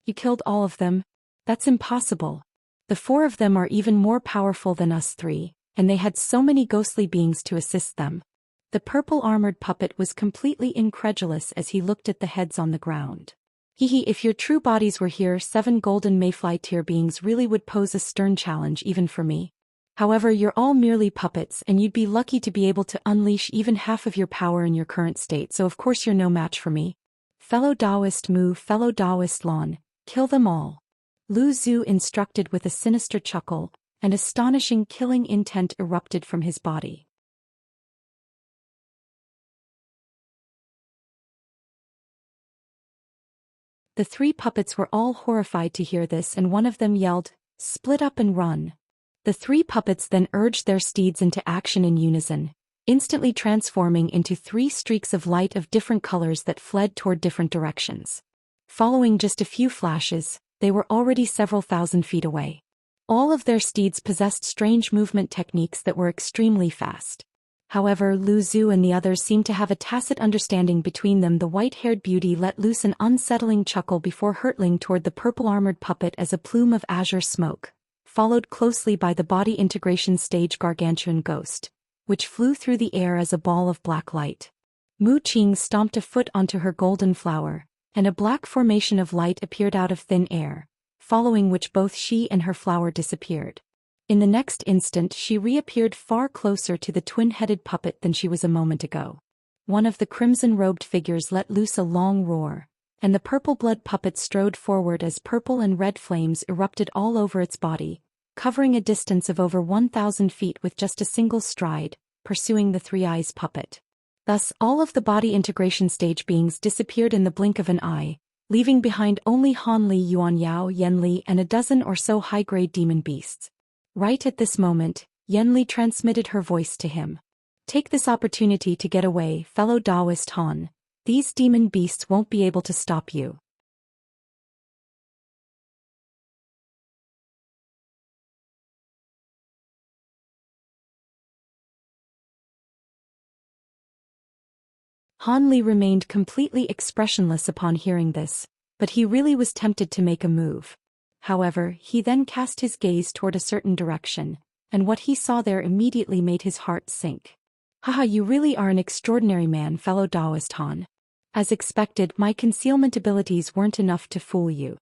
"You killed all of them? That's impossible. The four of them are even more powerful than us three, and they had so many ghostly beings to assist them." The purple-armored puppet was completely incredulous as he looked at the heads on the ground. If your true bodies were here, 7 golden mayfly tier beings really would pose a stern challenge even for me. However, you're all merely puppets and you'd be lucky to be able to unleash even half of your power in your current state, so of course you're no match for me. Fellow Taoist Mu, fellow Taoist Lon, kill them all. Lu Zhu instructed with a sinister chuckle, and astonishing killing intent erupted from his body. The three puppets were all horrified to hear this, and one of them yelled, "Split up and run." The three puppets then urged their steeds into action in unison, instantly transforming into 3 streaks of light of different colors that fled toward different directions. Following just a few flashes, they were already several thousand feet away. All of their steeds possessed strange movement techniques that were extremely fast. However, Lu Zhu and the others seemed to have a tacit understanding between them. The white-haired beauty let loose an unsettling chuckle before hurtling toward the purple-armored puppet as a plume of azure smoke, followed closely by the body integration stage gargantuan ghost, which flew through the air as a ball of black light. Mu Qing stomped a foot onto her golden flower, and a black formation of light appeared out of thin air, following which both she and her flower disappeared. In the next instant she reappeared far closer to the twin-headed puppet than she was a moment ago. One of the crimson-robed figures let loose a long roar, and the purple blood puppet strode forward as purple and red flames erupted all over its body, covering a distance of over 1,000 feet with just a single stride, pursuing the three-eyes puppet. Thus, all of the body integration stage beings disappeared in the blink of an eye, leaving behind only Han Li, Yuan Yao, Yen Li, and a dozen or so high-grade demon beasts. Right at this moment, Yen Li transmitted her voice to him. "Take this opportunity to get away, fellow Taoist Han. These demon beasts won't be able to stop you." Han Li remained completely expressionless upon hearing this, but he really was tempted to make a move. However, he then cast his gaze toward a certain direction, and what he saw there immediately made his heart sink. "Haha, you really are an extraordinary man, fellow Taoist Han. As expected, my concealment abilities weren't enough to fool you."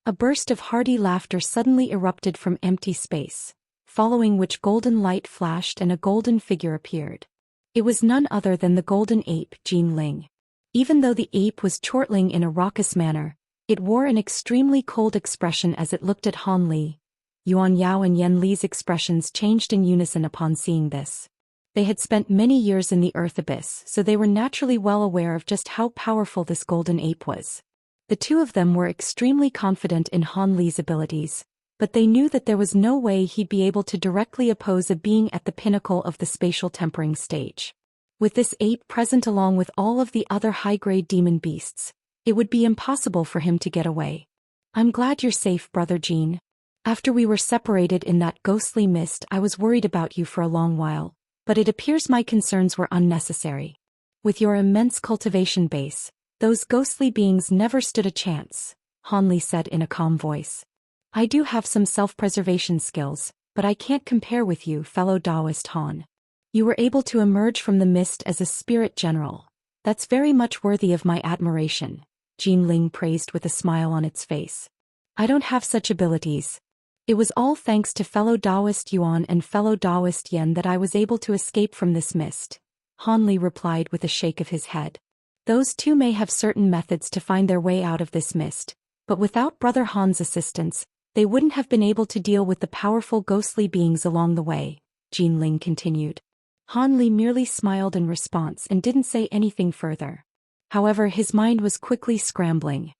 A burst of hearty laughter suddenly erupted from empty space, following which golden light flashed and a golden figure appeared. It was none other than the golden ape, Jin Ling. Even though the ape was chortling in a raucous manner, it wore an extremely cold expression as it looked at Han Li. Yuan Yao and Yen Li's expressions changed in unison upon seeing this. They had spent many years in the Earth Abyss, so they were naturally well aware of just how powerful this golden ape was. The two of them were extremely confident in Han Li's abilities, but they knew that there was no way he'd be able to directly oppose a being at the pinnacle of the spatial tempering stage. With this ape present along with all of the other high-grade demon beasts, it would be impossible for him to get away. I'm glad you're safe, Brother Jean. After we were separated in that ghostly mist, I was worried about you for a long while, but it appears my concerns were unnecessary. With your immense cultivation base, those ghostly beings never stood a chance, Han Li said in a calm voice. I do have some self-preservation skills, but I can't compare with you, fellow Taoist Han. You were able to emerge from the mist as a spirit general. That's very much worthy of my admiration, Jin Ling praised with a smile on its face. I don't have such abilities. It was all thanks to fellow Taoist Yuan and fellow Taoist Yen that I was able to escape from this mist, Han Li replied with a shake of his head. Those two may have certain methods to find their way out of this mist, but without Brother Han's assistance, they wouldn't have been able to deal with the powerful ghostly beings along the way, Jin Ling continued. Han Li merely smiled in response and didn't say anything further. However, his mind was quickly scrambling.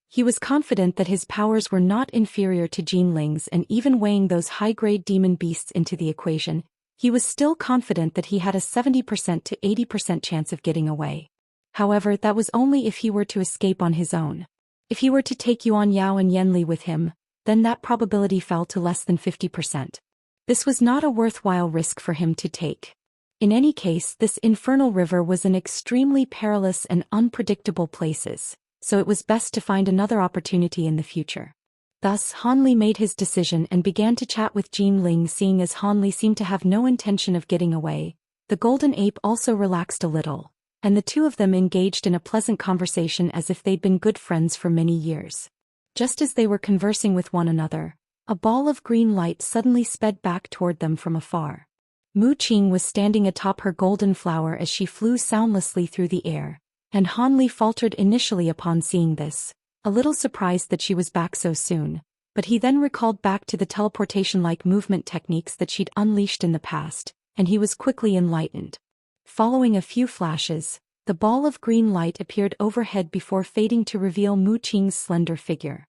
He was confident that his powers were not inferior to Jin Ling's, and even weighing those high-grade demon beasts into the equation, he was still confident that he had a 70% to 80% chance of getting away. However, that was only if he were to escape on his own. If he were to take Yuan Yao and Yen Li with him, then that probability fell to less than 50%. This was not a worthwhile risk for him to take. In any case, this infernal river was an extremely perilous and unpredictable place, so it was best to find another opportunity in the future. Thus, Han Li made his decision and began to chat with Jin Ling. Seeing as Han Li seemed to have no intention of getting away, the golden ape also relaxed a little, and the two of them engaged in a pleasant conversation as if they'd been good friends for many years. Just as they were conversing with one another, a ball of green light suddenly sped back toward them from afar. Mu Qing was standing atop her golden flower as she flew soundlessly through the air, and Han Li faltered initially upon seeing this, a little surprised that she was back so soon, but he then recalled back to the teleportation-like movement techniques that she'd unleashed in the past, and he was quickly enlightened. Following a few flashes, the ball of green light appeared overhead before fading to reveal Mu Qing's slender figure.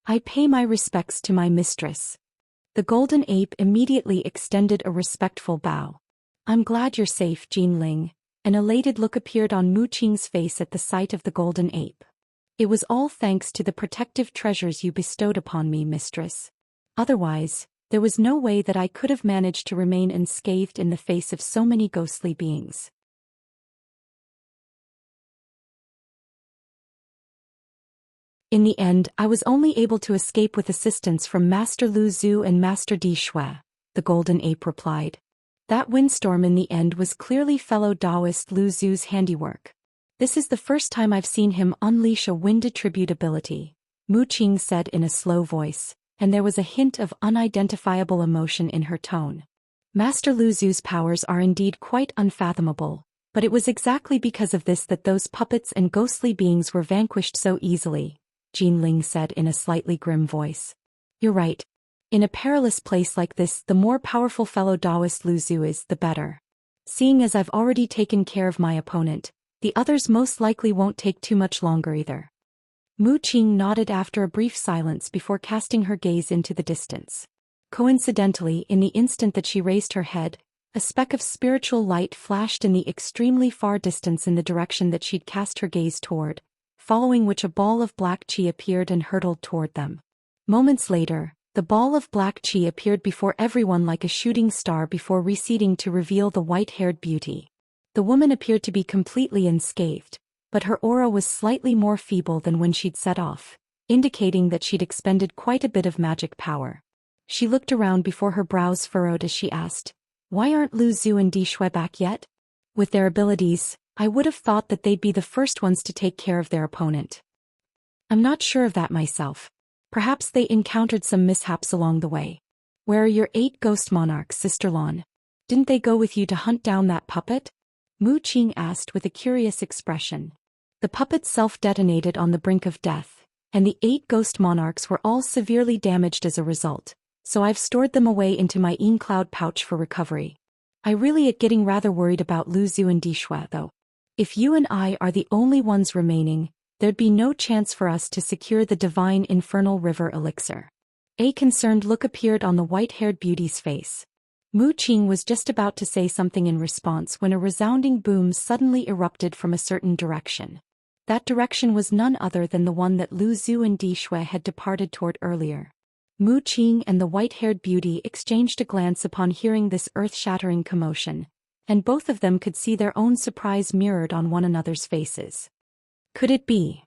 I pay my respects to my mistress. The golden ape immediately extended a respectful bow. I'm glad you're safe, Jin Ling. An elated look appeared on Mu Qing's face at the sight of the golden ape. It was all thanks to the protective treasures you bestowed upon me, mistress. Otherwise, there was no way that I could have managed to remain unscathed in the face of so many ghostly beings. In the end, I was only able to escape with assistance from Master Lu Zhu and Master Di Shui, the golden ape replied. That windstorm in the end was clearly fellow Taoist Lu Zhu's handiwork. This is the first time I've seen him unleash a wind attribute ability, Mu Qing said in a slow voice, and there was a hint of unidentifiable emotion in her tone. Master Lu Zhu's powers are indeed quite unfathomable, but it was exactly because of this that those puppets and ghostly beings were vanquished so easily, Jin Ling said in a slightly grim voice. You're right. In a perilous place like this, the more powerful fellow Taoist Lu Zhu is, the better. Seeing as I've already taken care of my opponent, the others most likely won't take too much longer either. Mu Qing nodded after a brief silence before casting her gaze into the distance. Coincidentally, in the instant that she raised her head, a speck of spiritual light flashed in the extremely far distance in the direction that she'd cast her gaze toward, following which a ball of black qi appeared and hurtled toward them. Moments later, the ball of black qi appeared before everyone like a shooting star before receding to reveal the white-haired beauty. The woman appeared to be completely unscathed, but her aura was slightly more feeble than when she'd set off, indicating that she'd expended quite a bit of magic power. She looked around before her brows furrowed as she asked, "Why aren't Lu Zhu and Di Shui back yet? With their abilities, I would have thought that they'd be the first ones to take care of their opponent." I'm not sure of that myself. Perhaps they encountered some mishaps along the way. Where are your 8 ghost monarchs, Sister Lan? Didn't they go with you to hunt down that puppet? Mu Qing asked with a curious expression. The puppet self-detonated on the brink of death, and the 8 ghost monarchs were all severely damaged as a result, so I've stored them away into my Yin Cloud pouch for recovery. I really get getting rather worried about Lu Zhu and Dixue though. If you and I are the only ones remaining, there'd be no chance for us to secure the divine infernal river elixir. A concerned look appeared on the white-haired beauty's face. Mu Qing was just about to say something in response when a resounding boom suddenly erupted from a certain direction. That direction was none other than the one that Lu Zhu and Dixue had departed toward earlier. Mu Qing and the white-haired beauty exchanged a glance upon hearing this earth-shattering commotion, and both of them could see their own surprise mirrored on one another's faces. Could it be?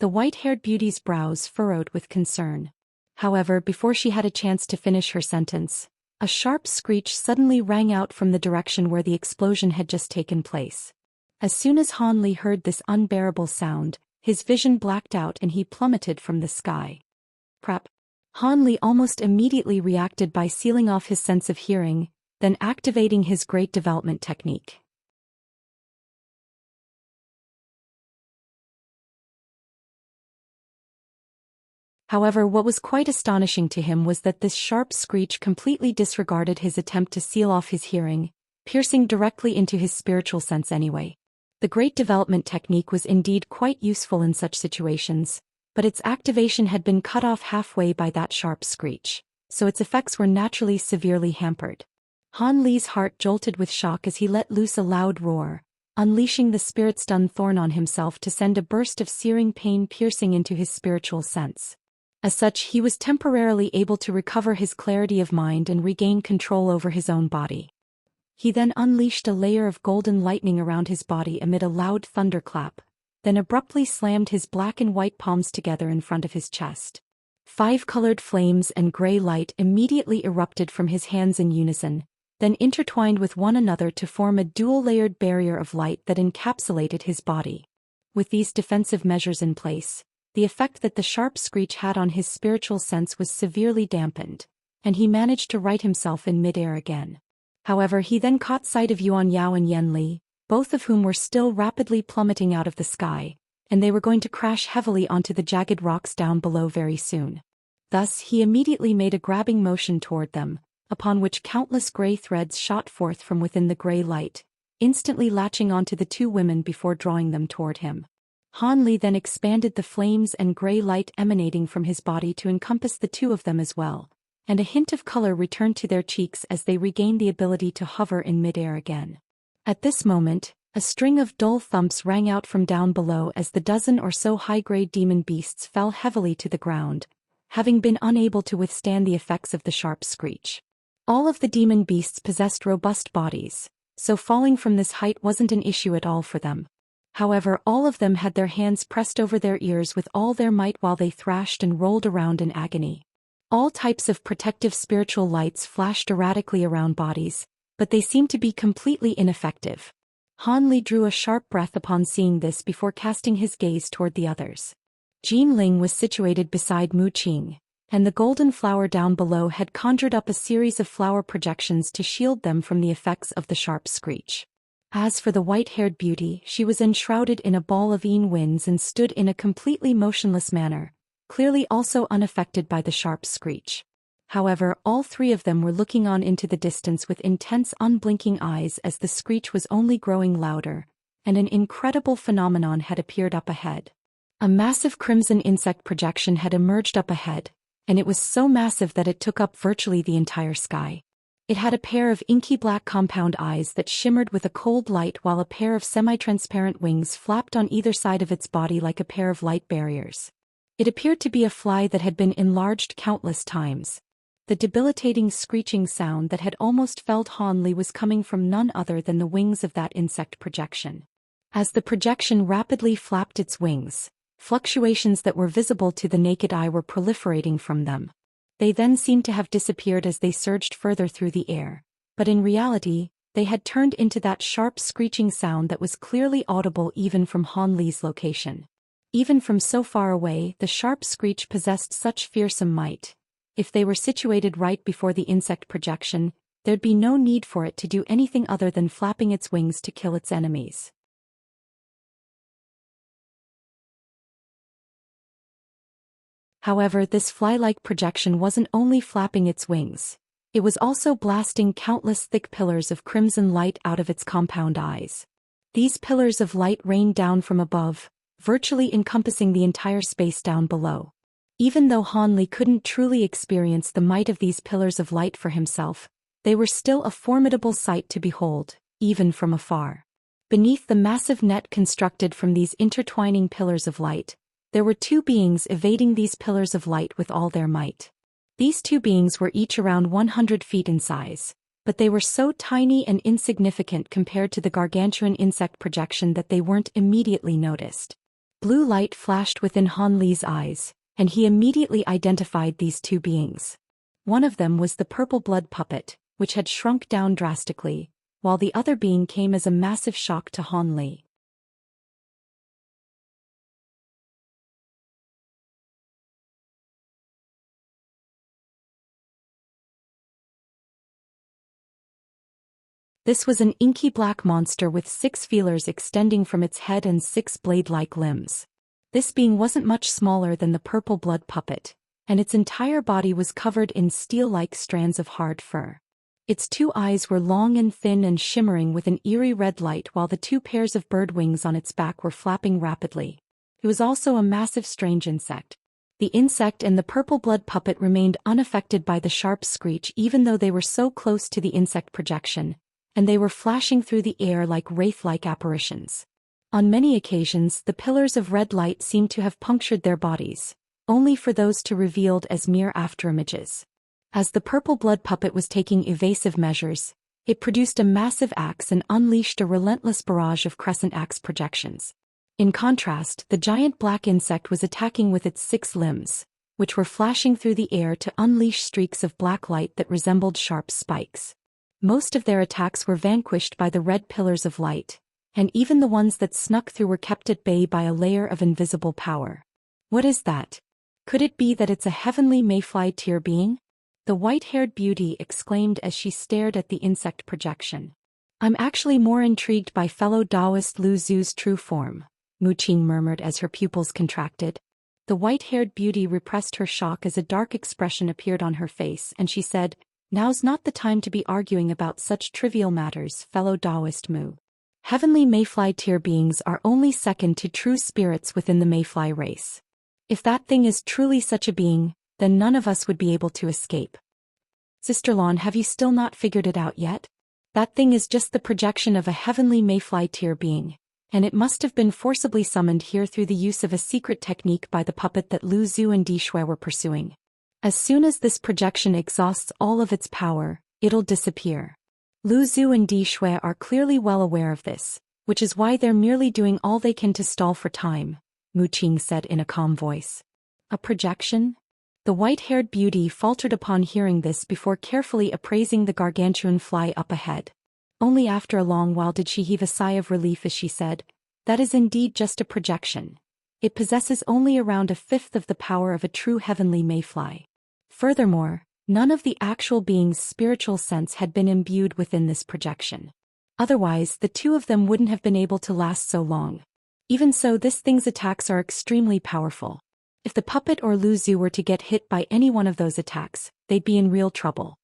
The white-haired beauty's brows furrowed with concern. However, before she had a chance to finish her sentence, a sharp screech suddenly rang out from the direction where the explosion had just taken place. As soon as Han Li heard this unbearable sound, his vision blacked out and he plummeted from the sky. Prep. Han Li almost immediately reacted by sealing off his sense of hearing, then activating his great development technique. However, what was quite astonishing to him was that this sharp screech completely disregarded his attempt to seal off his hearing, piercing directly into his spiritual sense anyway. The great development technique was indeed quite useful in such situations, but its activation had been cut off halfway by that sharp screech, so its effects were naturally severely hampered. Han Li's heart jolted with shock as he let loose a loud roar, unleashing the spirit-stun thorn on himself to send a burst of searing pain piercing into his spiritual sense. As such, he was temporarily able to recover his clarity of mind and regain control over his own body. He then unleashed a layer of golden lightning around his body amid a loud thunderclap, then abruptly slammed his black and white palms together in front of his chest. 5 colored flames and gray light immediately erupted from his hands in unison, then intertwined with one another to form a dual-layered barrier of light that encapsulated his body. With these defensive measures in place, the effect that the sharp screech had on his spiritual sense was severely dampened, and he managed to right himself in midair again. However, he then caught sight of Yuan Yao and Yan Li, both of whom were still rapidly plummeting out of the sky, and they were going to crash heavily onto the jagged rocks down below very soon. Thus, he immediately made a grabbing motion toward them, upon which countless gray threads shot forth from within the gray light, instantly latching onto the 2 women before drawing them toward him. Han Li then expanded the flames and gray light emanating from his body to encompass the 2 of them as well, and a hint of color returned to their cheeks as they regained the ability to hover in midair again. At this moment, a string of dull thumps rang out from down below as the dozen or so high-grade demon beasts fell heavily to the ground, having been unable to withstand the effects of the sharp screech. All of the demon beasts possessed robust bodies, so falling from this height wasn't an issue at all for them. However, all of them had their hands pressed over their ears with all their might while they thrashed and rolled around in agony. All types of protective spiritual lights flashed erratically around bodies, but they seemed to be completely ineffective. Han Li drew a sharp breath upon seeing this before casting his gaze toward the others. Jin Ling was situated beside Mu Qing, and the golden flower down below had conjured up a series of flower projections to shield them from the effects of the sharp screech. As for the white-haired beauty, she was enshrouded in a ball of winds and stood in a completely motionless manner, clearly also unaffected by the sharp screech. However, all 3 of them were looking on into the distance with intense unblinking eyes as the screech was only growing louder, and an incredible phenomenon had appeared up ahead. A massive crimson insect projection had emerged up ahead, and it was so massive that it took up virtually the entire sky. It had a pair of inky black compound eyes that shimmered with a cold light while a pair of semi-transparent wings flapped on either side of its body like a pair of light barriers. It appeared to be a fly that had been enlarged countless times. The debilitating screeching sound that had almost felled Han Li was coming from none other than the wings of that insect projection. As the projection rapidly flapped its wings, fluctuations that were visible to the naked eye were proliferating from them. They then seemed to have disappeared as they surged further through the air, but in reality, they had turned into that sharp screeching sound that was clearly audible even from Han Li's location. Even from so far away, the sharp screech possessed such fearsome might. If they were situated right before the insect projection, there'd be no need for it to do anything other than flapping its wings to kill its enemies. However, this fly-like projection wasn't only flapping its wings. It was also blasting countless thick pillars of crimson light out of its compound eyes. These pillars of light rained down from above, virtually encompassing the entire space down below. Even though Han Li couldn't truly experience the might of these pillars of light for himself, they were still a formidable sight to behold, even from afar. Beneath the massive net constructed from these intertwining pillars of light, there were two beings evading these pillars of light with all their might. These two beings were each around 100 feet in size, but they were so tiny and insignificant compared to the gargantuan insect projection that they weren't immediately noticed. Blue light flashed within Han Li's eyes, and he immediately identified these two beings. One of them was the purple blood puppet, which had shrunk down drastically, while the other being came as a massive shock to Han Li. This was an inky black monster with 6 feelers extending from its head and 6 blade-like limbs. This being wasn't much smaller than the purple blood puppet, and its entire body was covered in steel-like strands of hard fur. Its 2 eyes were long and thin and shimmering with an eerie red light, while the 2 pairs of bird wings on its back were flapping rapidly. It was also a massive strange insect. The insect and the purple blood puppet remained unaffected by the sharp screech even though they were so close to the insect projection, and they were flashing through the air like wraith-like apparitions. On many occasions the pillars of red light seemed to have punctured their bodies, only for those to be revealed as mere afterimages. As the purple blood puppet was taking evasive measures, it produced a massive axe and unleashed a relentless barrage of crescent axe projections. In contrast, the giant black insect was attacking with its 6 limbs, which were flashing through the air to unleash streaks of black light that resembled sharp spikes. Most of their attacks were vanquished by the red pillars of light, and even the ones that snuck through were kept at bay by a layer of invisible power. What is that? Could it be that it's a heavenly mayfly tier being? The white-haired beauty exclaimed as she stared at the insect projection. I'm actually more intrigued by fellow Taoist Lu Zu's true form, Mu Qing murmured as her pupils contracted. The white-haired beauty repressed her shock as a dark expression appeared on her face, and she said, "Now's not the time to be arguing about such trivial matters, fellow Taoist Mu. Heavenly mayfly tier beings are only second to true spirits within the mayfly race. If that thing is truly such a being, then none of us would be able to escape. Sister Lon, have you still not figured it out yet? That thing is just the projection of a heavenly mayfly tier being, and it must have been forcibly summoned here through the use of a secret technique by the puppet that Lu Zu and Di Shui were pursuing. As soon as this projection exhausts all of its power, it'll disappear. Lu Zu and Di Shui are clearly well aware of this, which is why they're merely doing all they can to stall for time," Mu Qing said in a calm voice. A projection? The white-haired beauty faltered upon hearing this before carefully appraising the gargantuan fly up ahead. Only after a long while did she heave a sigh of relief as she said, "That is indeed just a projection. It possesses only around 1/5 of the power of a true heavenly mayfly. Furthermore, none of the actual being's spiritual sense had been imbued within this projection. Otherwise, the 2 of them wouldn't have been able to last so long. Even so, this thing's attacks are extremely powerful. If the puppet or Lu Zu were to get hit by any one of those attacks, they'd be in real trouble."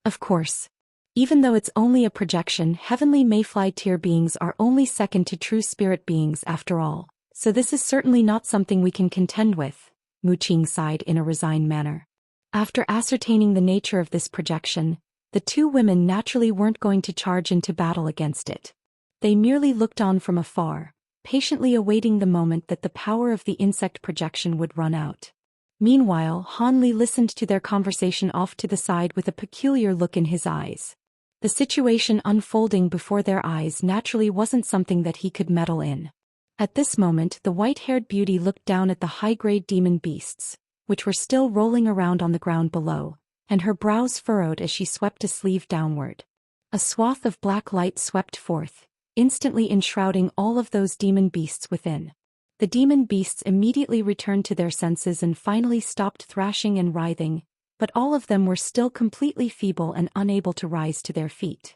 Of course. Even though it's only a projection, heavenly mayfly tier beings are only second to true spirit beings after all, so this is certainly not something we can contend with, Mu Qing sighed in a resigned manner. After ascertaining the nature of this projection, the 2 women naturally weren't going to charge into battle against it. They merely looked on from afar, patiently awaiting the moment that the power of the insect projection would run out. Meanwhile, Han Li listened to their conversation off to the side with a peculiar look in his eyes. The situation unfolding before their eyes naturally wasn't something that he could meddle in. At this moment, the white-haired beauty looked down at the high-grade demon beasts, which were still rolling around on the ground below, and her brows furrowed as she swept a sleeve downward. A swath of black light swept forth, instantly enshrouding all of those demon beasts within. The demon beasts immediately returned to their senses and finally stopped thrashing and writhing, but all of them were still completely feeble and unable to rise to their feet.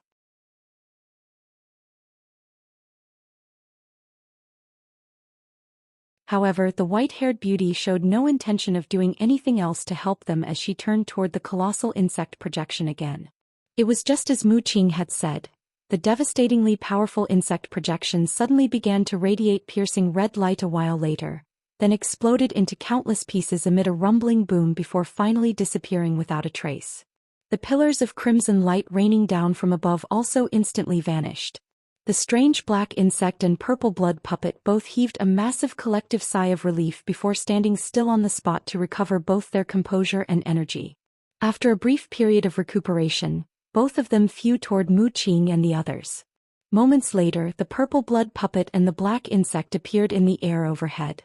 However, the white-haired beauty showed no intention of doing anything else to help them as she turned toward the colossal insect projection again. It was just as Mu Qing had said. The devastatingly powerful insect projection suddenly began to radiate piercing red light a while later, then exploded into countless pieces amid a rumbling boom before finally disappearing without a trace. The pillars of crimson light raining down from above also instantly vanished. The strange black insect and purple blood puppet both heaved a massive collective sigh of relief before standing still on the spot to recover both their composure and energy. After a brief period of recuperation, both of them flew toward Mu Qing and the others. Moments later, the purple blood puppet and the black insect appeared in the air overhead.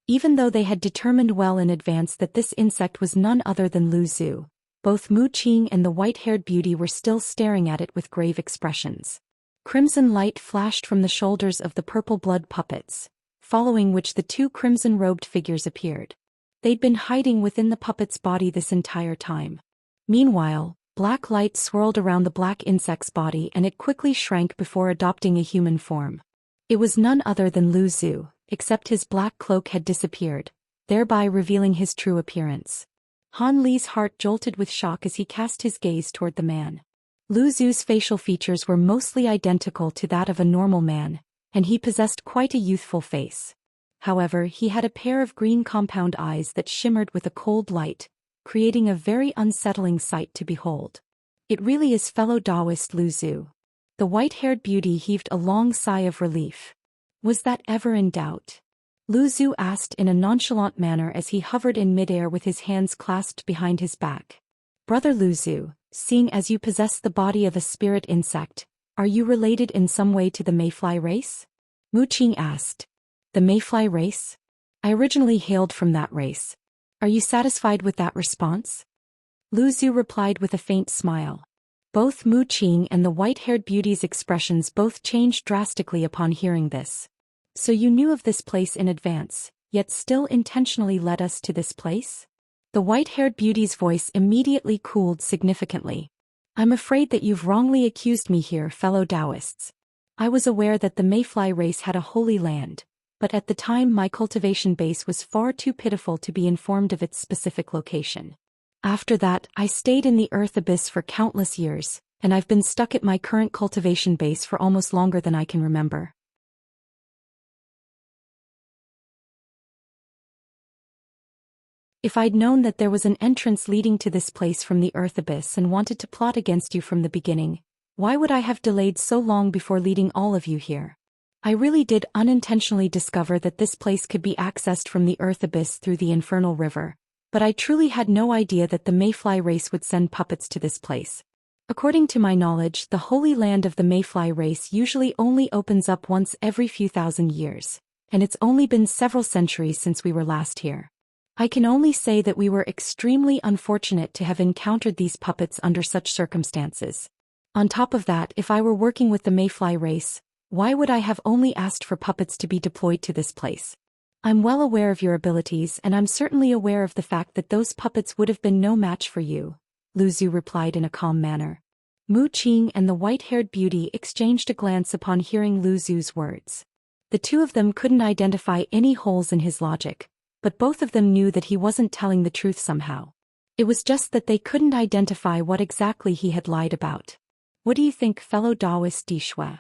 Even though they had determined well in advance that this insect was none other than Lu Zhu, both Mu Qing and the white-haired beauty were still staring at it with grave expressions. Crimson light flashed from the shoulders of the purple blood puppets, following which the two crimson-robed figures appeared. They'd been hiding within the puppet's body this entire time. Meanwhile, black light swirled around the black insect's body and it quickly shrank before adopting a human form. It was none other than Lu Zhu, except his black cloak had disappeared, thereby revealing his true appearance. Han Li's heart jolted with shock as he cast his gaze toward the man. Lu Zhu's facial features were mostly identical to that of a normal man, and he possessed quite a youthful face. However, he had a pair of green compound eyes that shimmered with a cold light, creating a very unsettling sight to behold. It really is fellow Taoist Lu Zhu. The white-haired beauty heaved a long sigh of relief. Was that ever in doubt? Lu Zhu asked in a nonchalant manner as he hovered in midair with his hands clasped behind his back. Brother Lu Zhu, seeing as you possess the body of a spirit insect, are you related in some way to the mayfly race? Mu Qing asked. The mayfly race? I originally hailed from that race. Are you satisfied with that response? Lu Zhu replied with a faint smile. Both Mu Qing and the white-haired beauty's expressions both changed drastically upon hearing this. So you knew of this place in advance, yet still intentionally led us to this place? The white-haired beauty's voice immediately cooled significantly. I'm afraid that you've wrongly accused me here, fellow Taoists. I was aware that the mayfly race had a holy land, but at the time my cultivation base was far too pitiful to be informed of its specific location. After that, I stayed in the earth abyss for countless years, and I've been stuck at my current cultivation base for almost longer than I can remember. If I'd known that there was an entrance leading to this place from the earth abyss and wanted to plot against you from the beginning, why would I have delayed so long before leading all of you here? I really did unintentionally discover that this place could be accessed from the earth abyss through the infernal river, but I truly had no idea that the mayfly race would send puppets to this place. According to my knowledge, the holy land of the mayfly race usually only opens up once every few thousand years, and it's only been several centuries since we were last here. I can only say that we were extremely unfortunate to have encountered these puppets under such circumstances. On top of that, if I were working with the mayfly race, why would I have only asked for puppets to be deployed to this place? I'm well aware of your abilities and I'm certainly aware of the fact that those puppets would have been no match for you, Lu Zhu replied in a calm manner. Mu Qing and the white-haired beauty exchanged a glance upon hearing Lu Zhu's words. The two of them couldn't identify any holes in his logic, but both of them knew that he wasn't telling the truth somehow. It was just that they couldn't identify what exactly he had lied about. What do you think, fellow Taoist Dixue?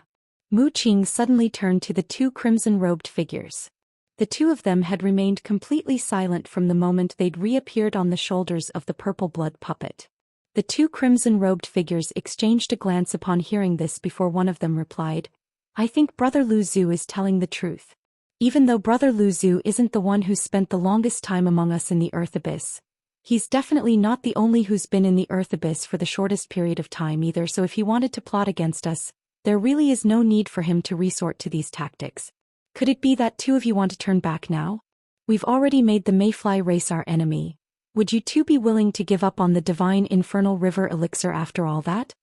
Mu Qing suddenly turned to the two crimson-robed figures. The two of them had remained completely silent from the moment they'd reappeared on the shoulders of the purple blood puppet. The two crimson-robed figures exchanged a glance upon hearing this before one of them replied, I think Brother Lu Zhu is telling the truth. Even though Brother Lu Zhu isn't the one who's spent the longest time among us in the earth abyss, he's definitely not the only who's been in the earth abyss for the shortest period of time either, so if he wanted to plot against us, there really is no need for him to resort to these tactics. Could it be that two of you want to turn back now? We've already made the mayfly race our enemy. Would you two be willing to give up on the divine infernal river elixir after all that?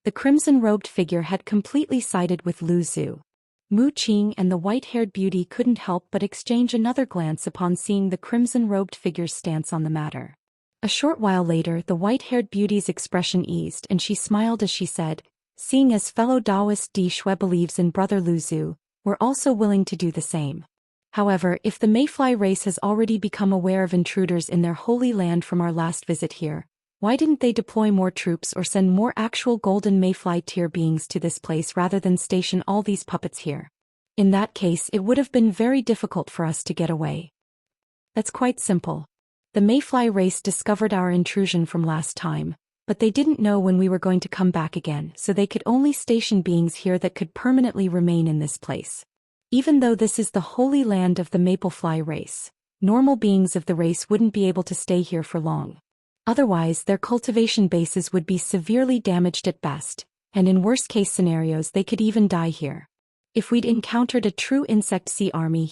The crimson-robed figure had completely sided with Lu Zhu. Mu Qing and the white-haired beauty couldn't help but exchange another glance upon seeing the crimson-robed figure's stance on the matter. A short while later, the white-haired beauty's expression eased and she smiled as she said, seeing as fellow Taoist Dixue believes in Brother Lu Zhu, we're also willing to do the same. However, if the mayfly race has already become aware of intruders in their holy land from our last visit here, why didn't they deploy more troops or send more actual golden mayfly tier beings to this place rather than station all these puppets here? In that case, it would have been very difficult for us to get away. That's quite simple. The mayfly race discovered our intrusion from last time, but they didn't know when we were going to come back again, so they could only station beings here that could permanently remain in this place. Even though this is the holy land of the maplefly race, normal beings of the race wouldn't be able to stay here for long. Otherwise, their cultivation bases would be severely damaged at best, and in worst-case scenarios they could even die here. If we'd encountered a true insect sea army,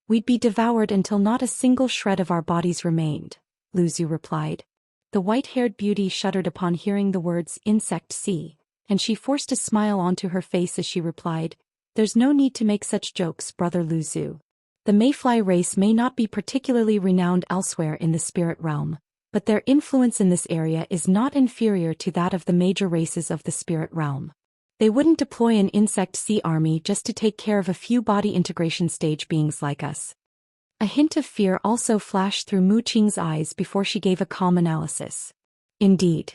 we'd be devoured until not a single shred of our bodies remained, Lu Zhu replied. The white-haired beauty shuddered upon hearing the words insect sea, and she forced a smile onto her face as she replied, "There's no need to make such jokes, brother Lu Zhu. The mayfly race may not be particularly renowned elsewhere in the spirit realm, but their influence in this area is not inferior to that of the major races of the spirit realm. They wouldn't deploy an insect sea army just to take care of a few body integration stage beings like us." A hint of fear also flashed through Mu Qing's eyes before she gave a calm analysis. Indeed.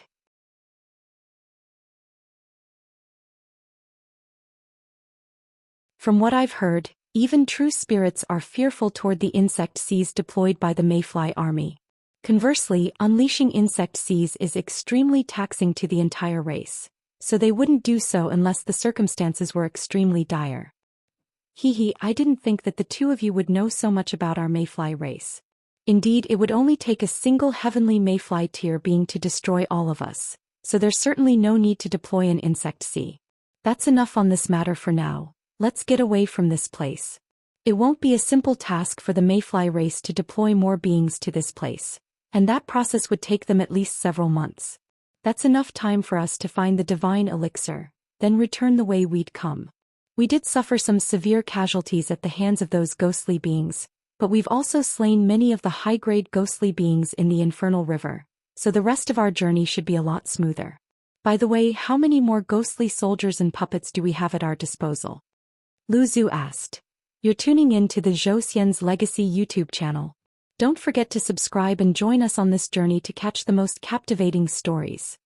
From what I've heard, even true spirits are fearful toward the insect seas deployed by the mayfly army. Conversely, unleashing insect seas is extremely taxing to the entire race, so they wouldn't do so unless the circumstances were extremely dire. I didn't think that the two of you would know so much about our mayfly race. Indeed, it would only take a single heavenly mayfly tier being to destroy all of us, so there's certainly no need to deploy an insect sea. That's enough on this matter for now. Let's get away from this place. It won't be a simple task for the mayfly race to deploy more beings to this place, and that process would take them at least several months. That's enough time for us to find the divine elixir, then return the way we'd come. We did suffer some severe casualties at the hands of those ghostly beings, but we've also slain many of the high-grade ghostly beings in the Infernal River, so the rest of our journey should be a lot smoother. By the way, how many more ghostly soldiers and puppets do we have at our disposal? Lu Zhu asked. You're tuning in to the Zhou Xian's Legacy YouTube channel. Don't forget to subscribe and join us on this journey to catch the most captivating stories.